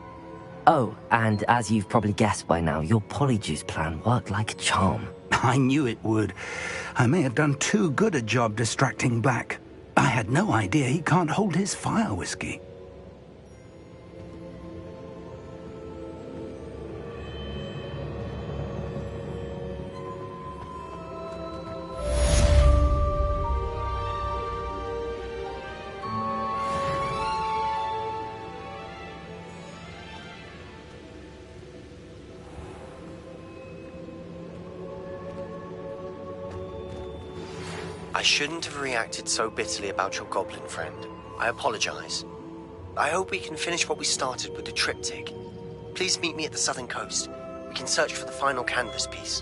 Oh, and as you've probably guessed by now, your polyjuice plan worked like a charm. I knew it would. I may have done too good a job distracting Black. I had no idea he can't hold his fire whiskey. I shouldn't have reacted so bitterly about your goblin friend. I apologize. I hope we can finish what we started with the triptych. Please meet me at the southern coast. We can search for the final canvas piece.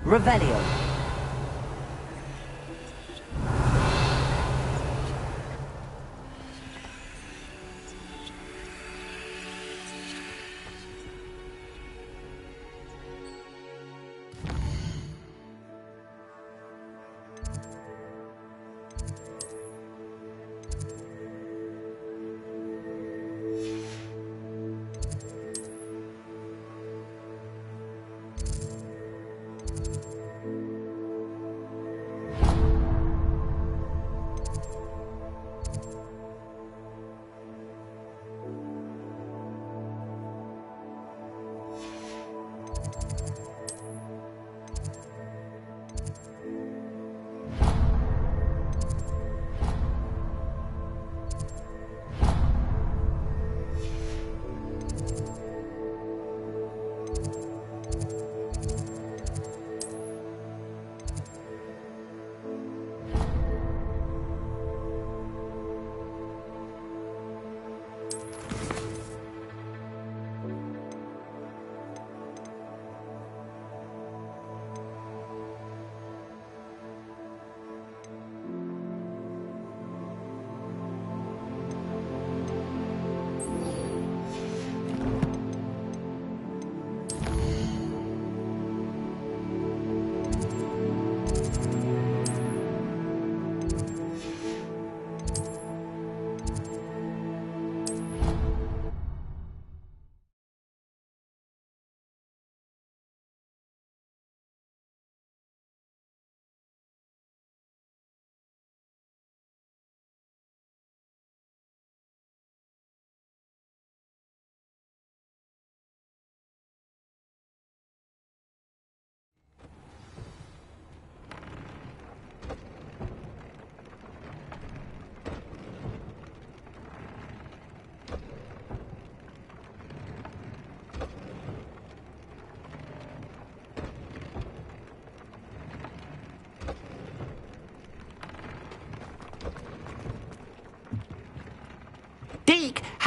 Revelio.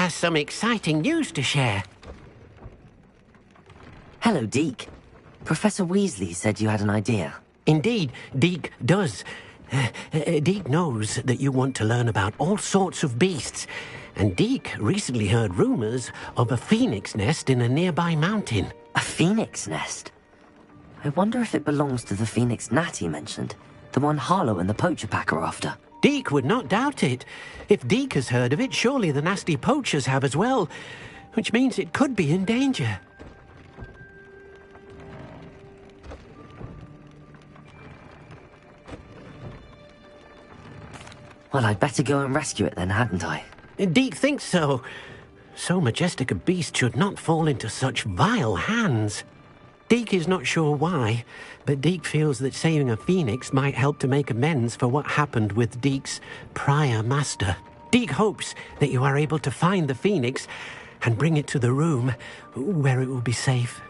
has some exciting news to share. Hello, Deke. Professor Weasley said you had an idea. Indeed, Deke does. Deke knows that you want to learn about all sorts of beasts, and Deke recently heard rumors of a phoenix nest in a nearby mountain. A phoenix nest? I wonder if it belongs to the phoenix gnat he mentioned, the one Harlow and the poacher pack are after. Deke would not doubt it. If Deke has heard of it, surely the nasty poachers have as well, which means it could be in danger. Well, I'd better go and rescue it then, hadn't I? Deke thinks so. So majestic a beast should not fall into such vile hands. Deke is not sure why, but Deke feels that saving a phoenix might help to make amends for what happened with Deke's prior master. Deke hopes that you are able to find the phoenix and bring it to the room where it will be safe.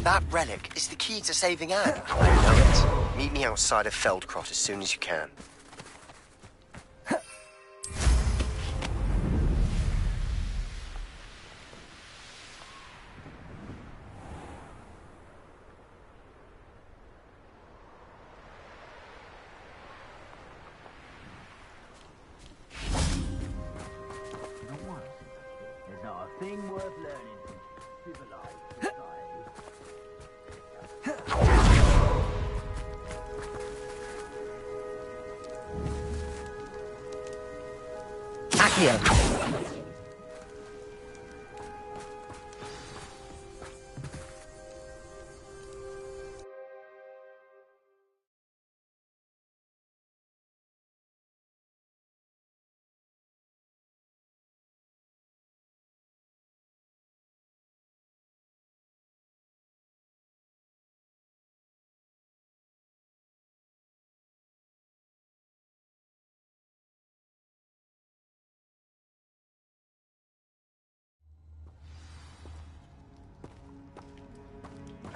That relic is the key to saving Anne. I know it. Meet me outside of Feldcrot as soon as you can. There's not a thing worth learning from civilized Accio!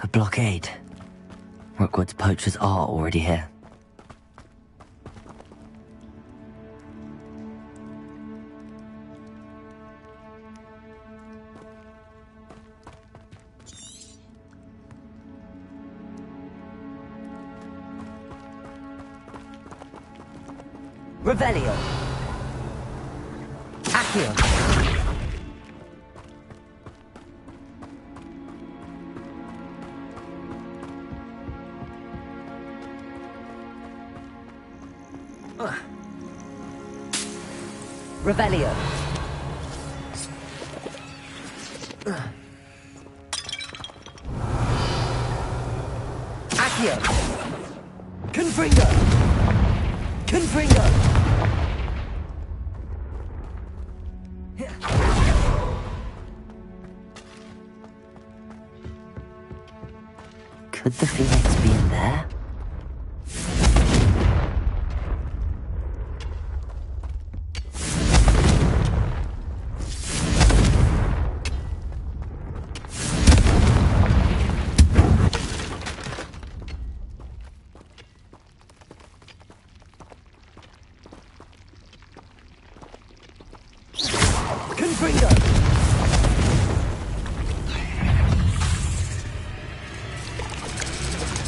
A blockade. Rookwood's poachers are already here. Revelio. Accio. Revelio. Accio. Confringo. Confringo. Could the Phoenix be in there?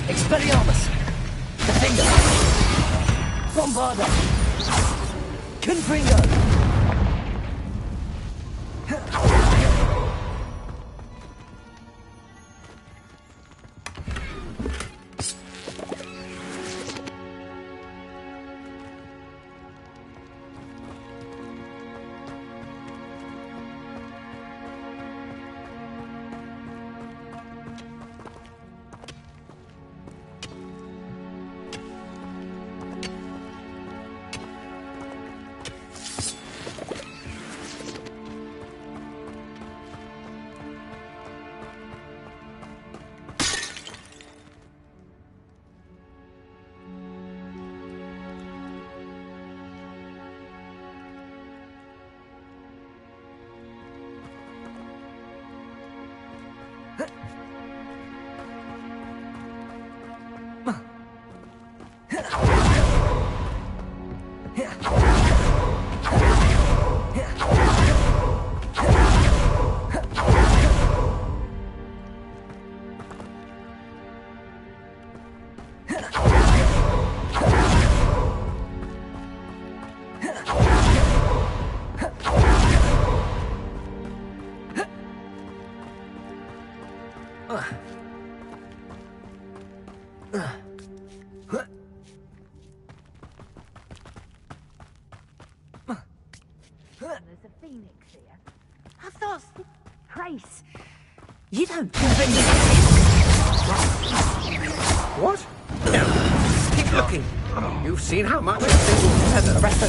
Expelliarmus! Defender! Bombarda! Confringo! There's a phoenix here. I've lost trace. You don't convince me. What? No. Keep looking. You've seen how much a single feather... Presto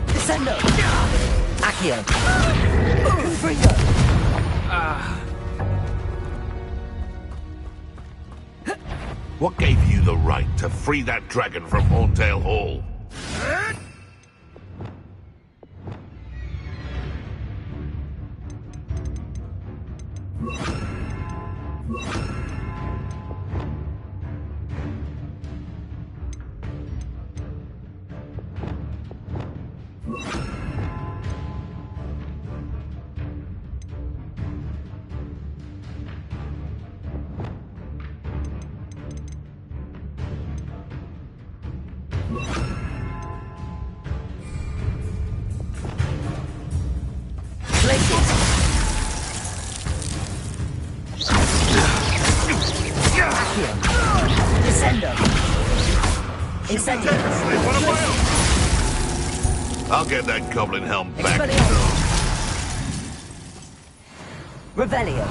Descendo! Accio! Confringo! What gave you the right to free that dragon from Horndale Hall? Incendio. What am I on? I'll get that goblin helm back. Revelio.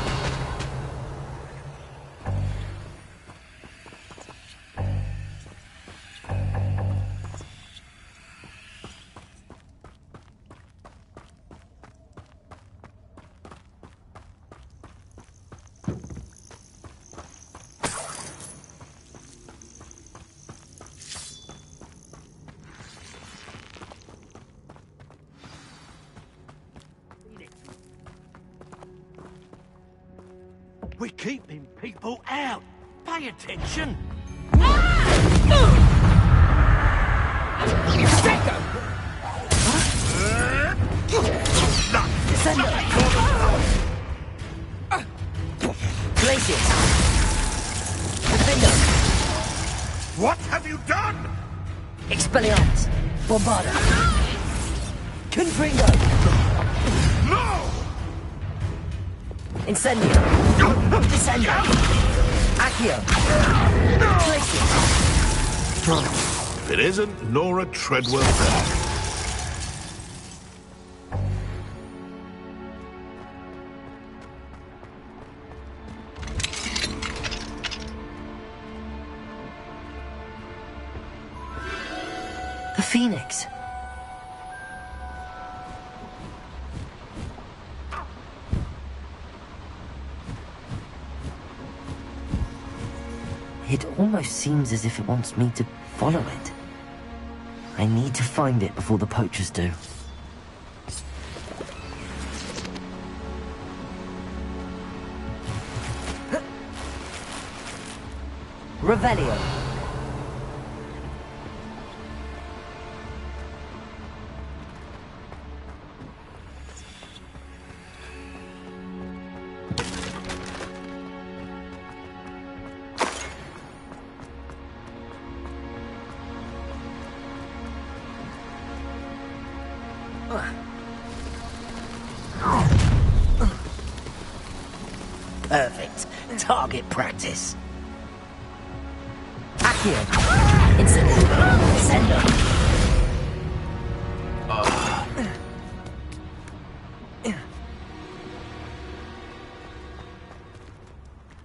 We're keeping people out. Pay attention. Glacius. Defender. What have you done? Expelliarmus. Bombarda. Confringo. No! Incendio. Descendo. Accio. Glacius. If it isn't Nora Treadwell there. The Phoenix. It almost seems as if it wants me to follow it. I need to find it before the poachers do. Revelio. Perfect. Target practice. Accio. Incendio. Descendo.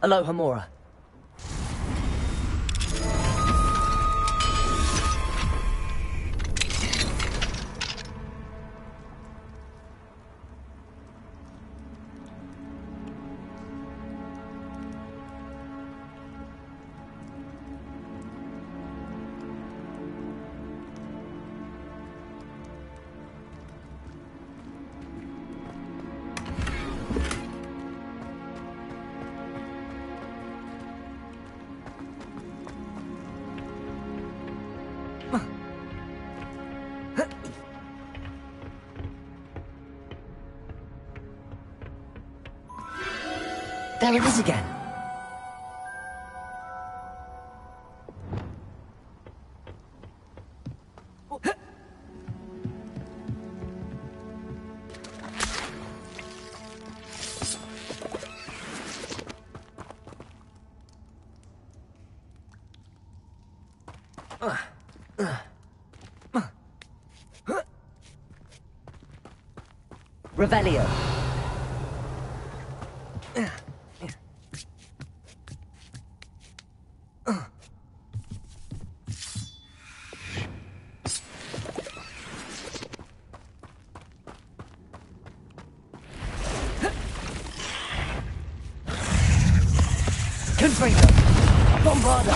Aloha Mora. There it is again. Revelio. Confringo. Bombarda.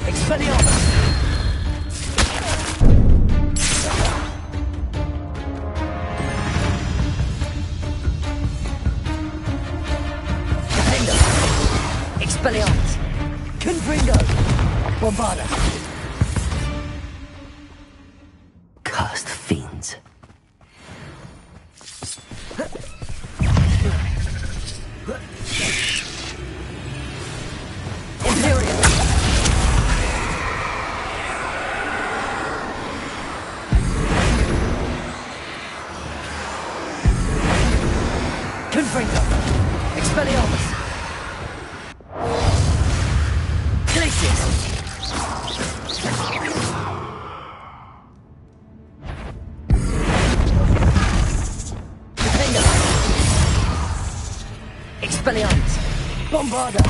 Expelliarmus. Defender. Expelliarmus. Confringo. Bombarda. Cursed fiends. Confringo. Expelliarmus. Glacius. Bombarda!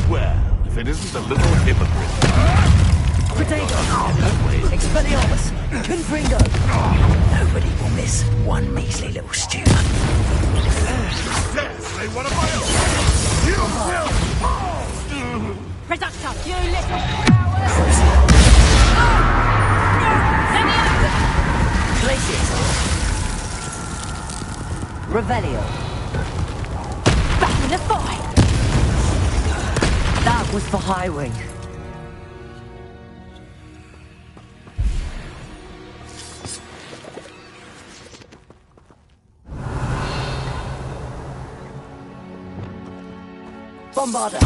Well, if it isn't the little hypocrite. Protego! Expelliarmus! Confringo! Nobody will miss one measly little stew. Yes, they want to buy us! You will fall! Reductor, you little coward! Glacius! Revelio! Back in the fight! That was for Highwing. Bombarda!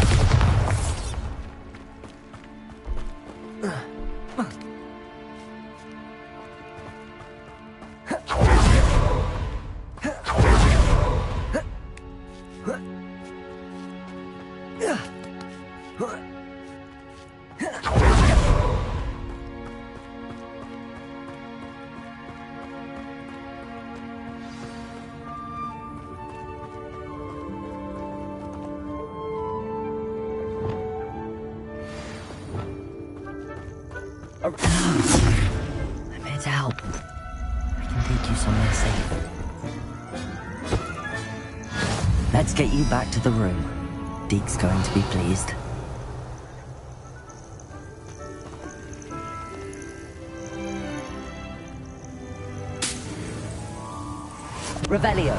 I'm here to help. I can take you somewhere safe. Let's get you back to the room. Deke's going to be pleased. Revelio.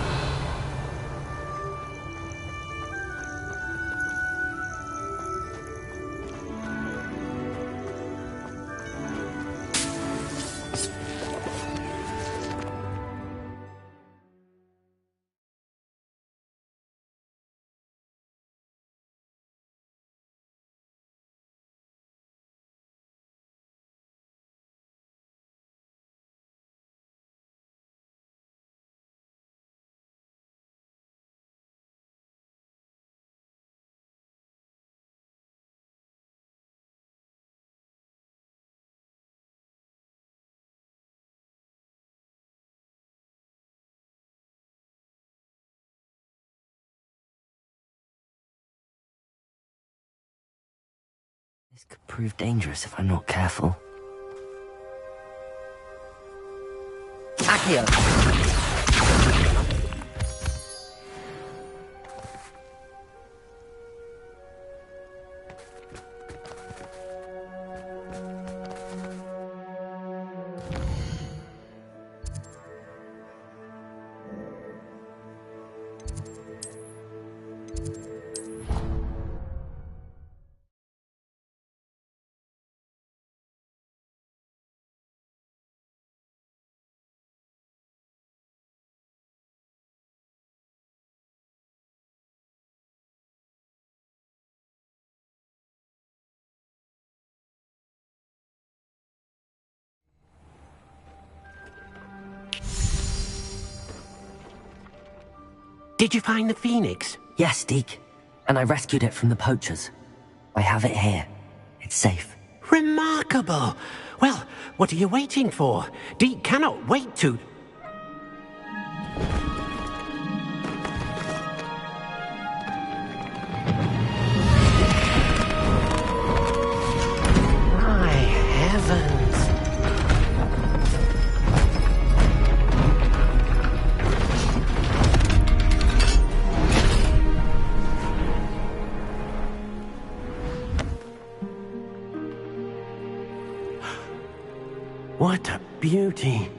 This could prove dangerous if I'm not careful. Accio! Did you find the phoenix? Yes, Deke. And I rescued it from the poachers. I have it here. It's safe. Remarkable! Well, what are you waiting for? Deke cannot wait to... My heavens! What a beauty.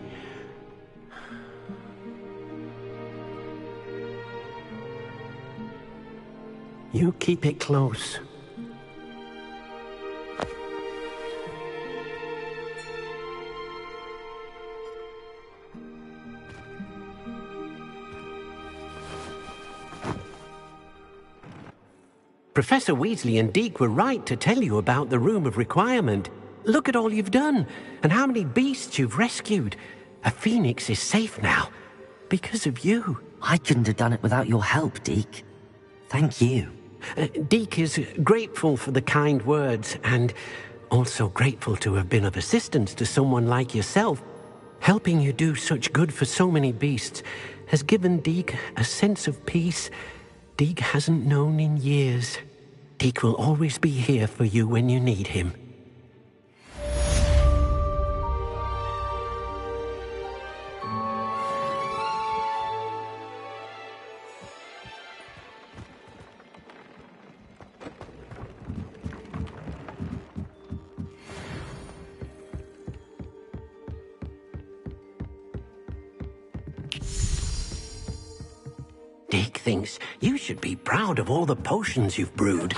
You keep it close. Professor Weasley and Deke were right to tell you about the Room of Requirement. Look at all you've done, and how many beasts you've rescued. A phoenix is safe now. Because of you. I couldn't have done it without your help, Deke. Thank you. Deke is grateful for the kind words, and also grateful to have been of assistance to someone like yourself. Helping you do such good for so many beasts has given Deke a sense of peace Deke hasn't known in years. Deke will always be here for you when you need him. Deke thinks you should be proud of all the potions you've brewed.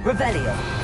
Revelio.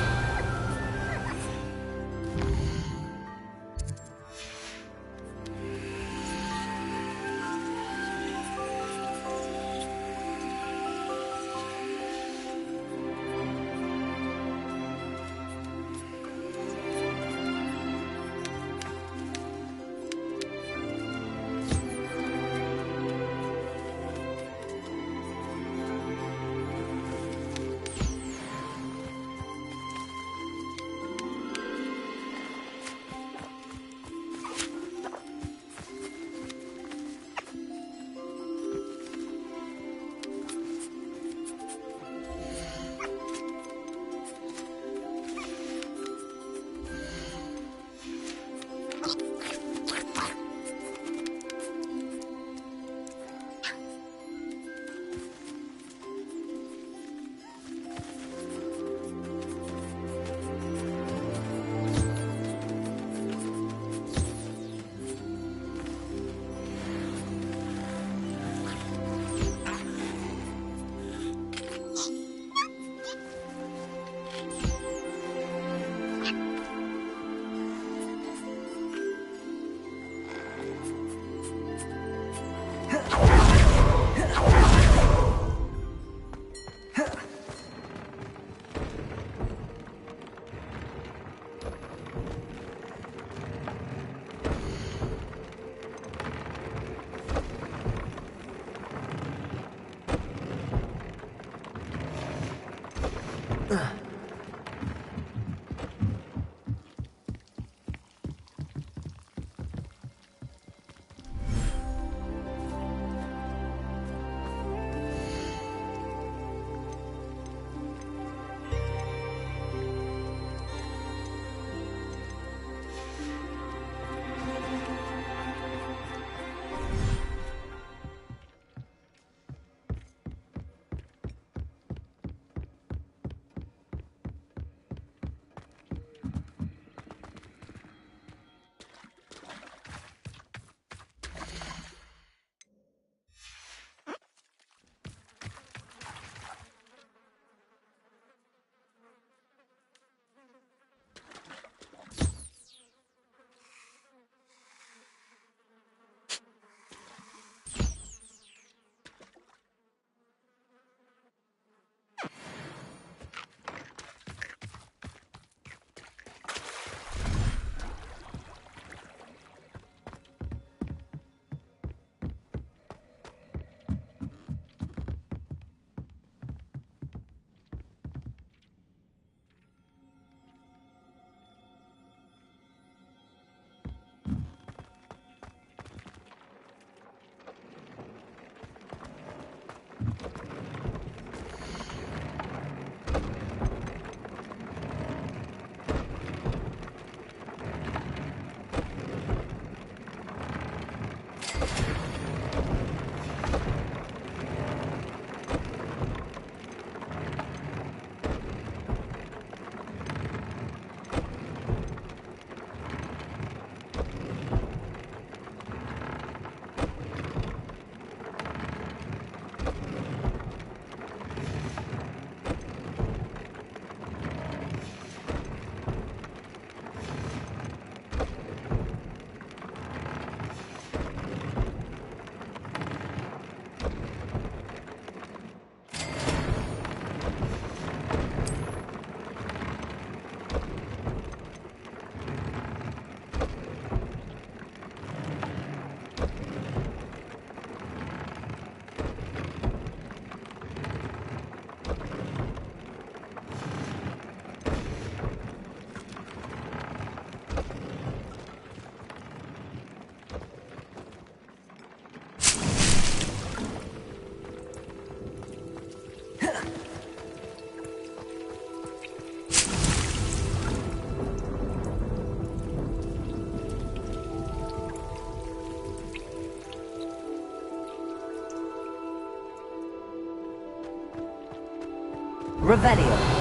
Revelio.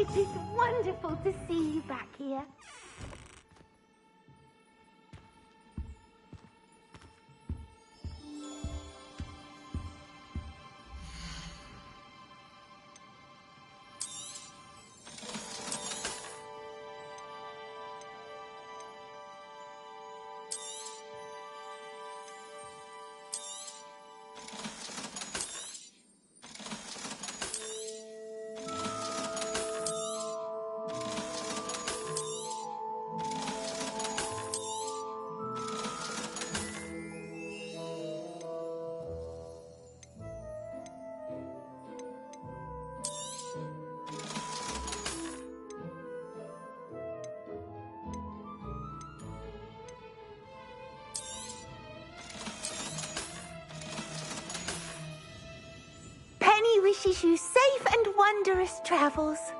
It is wonderful to see you back here. wishes you safe and wondrous travels.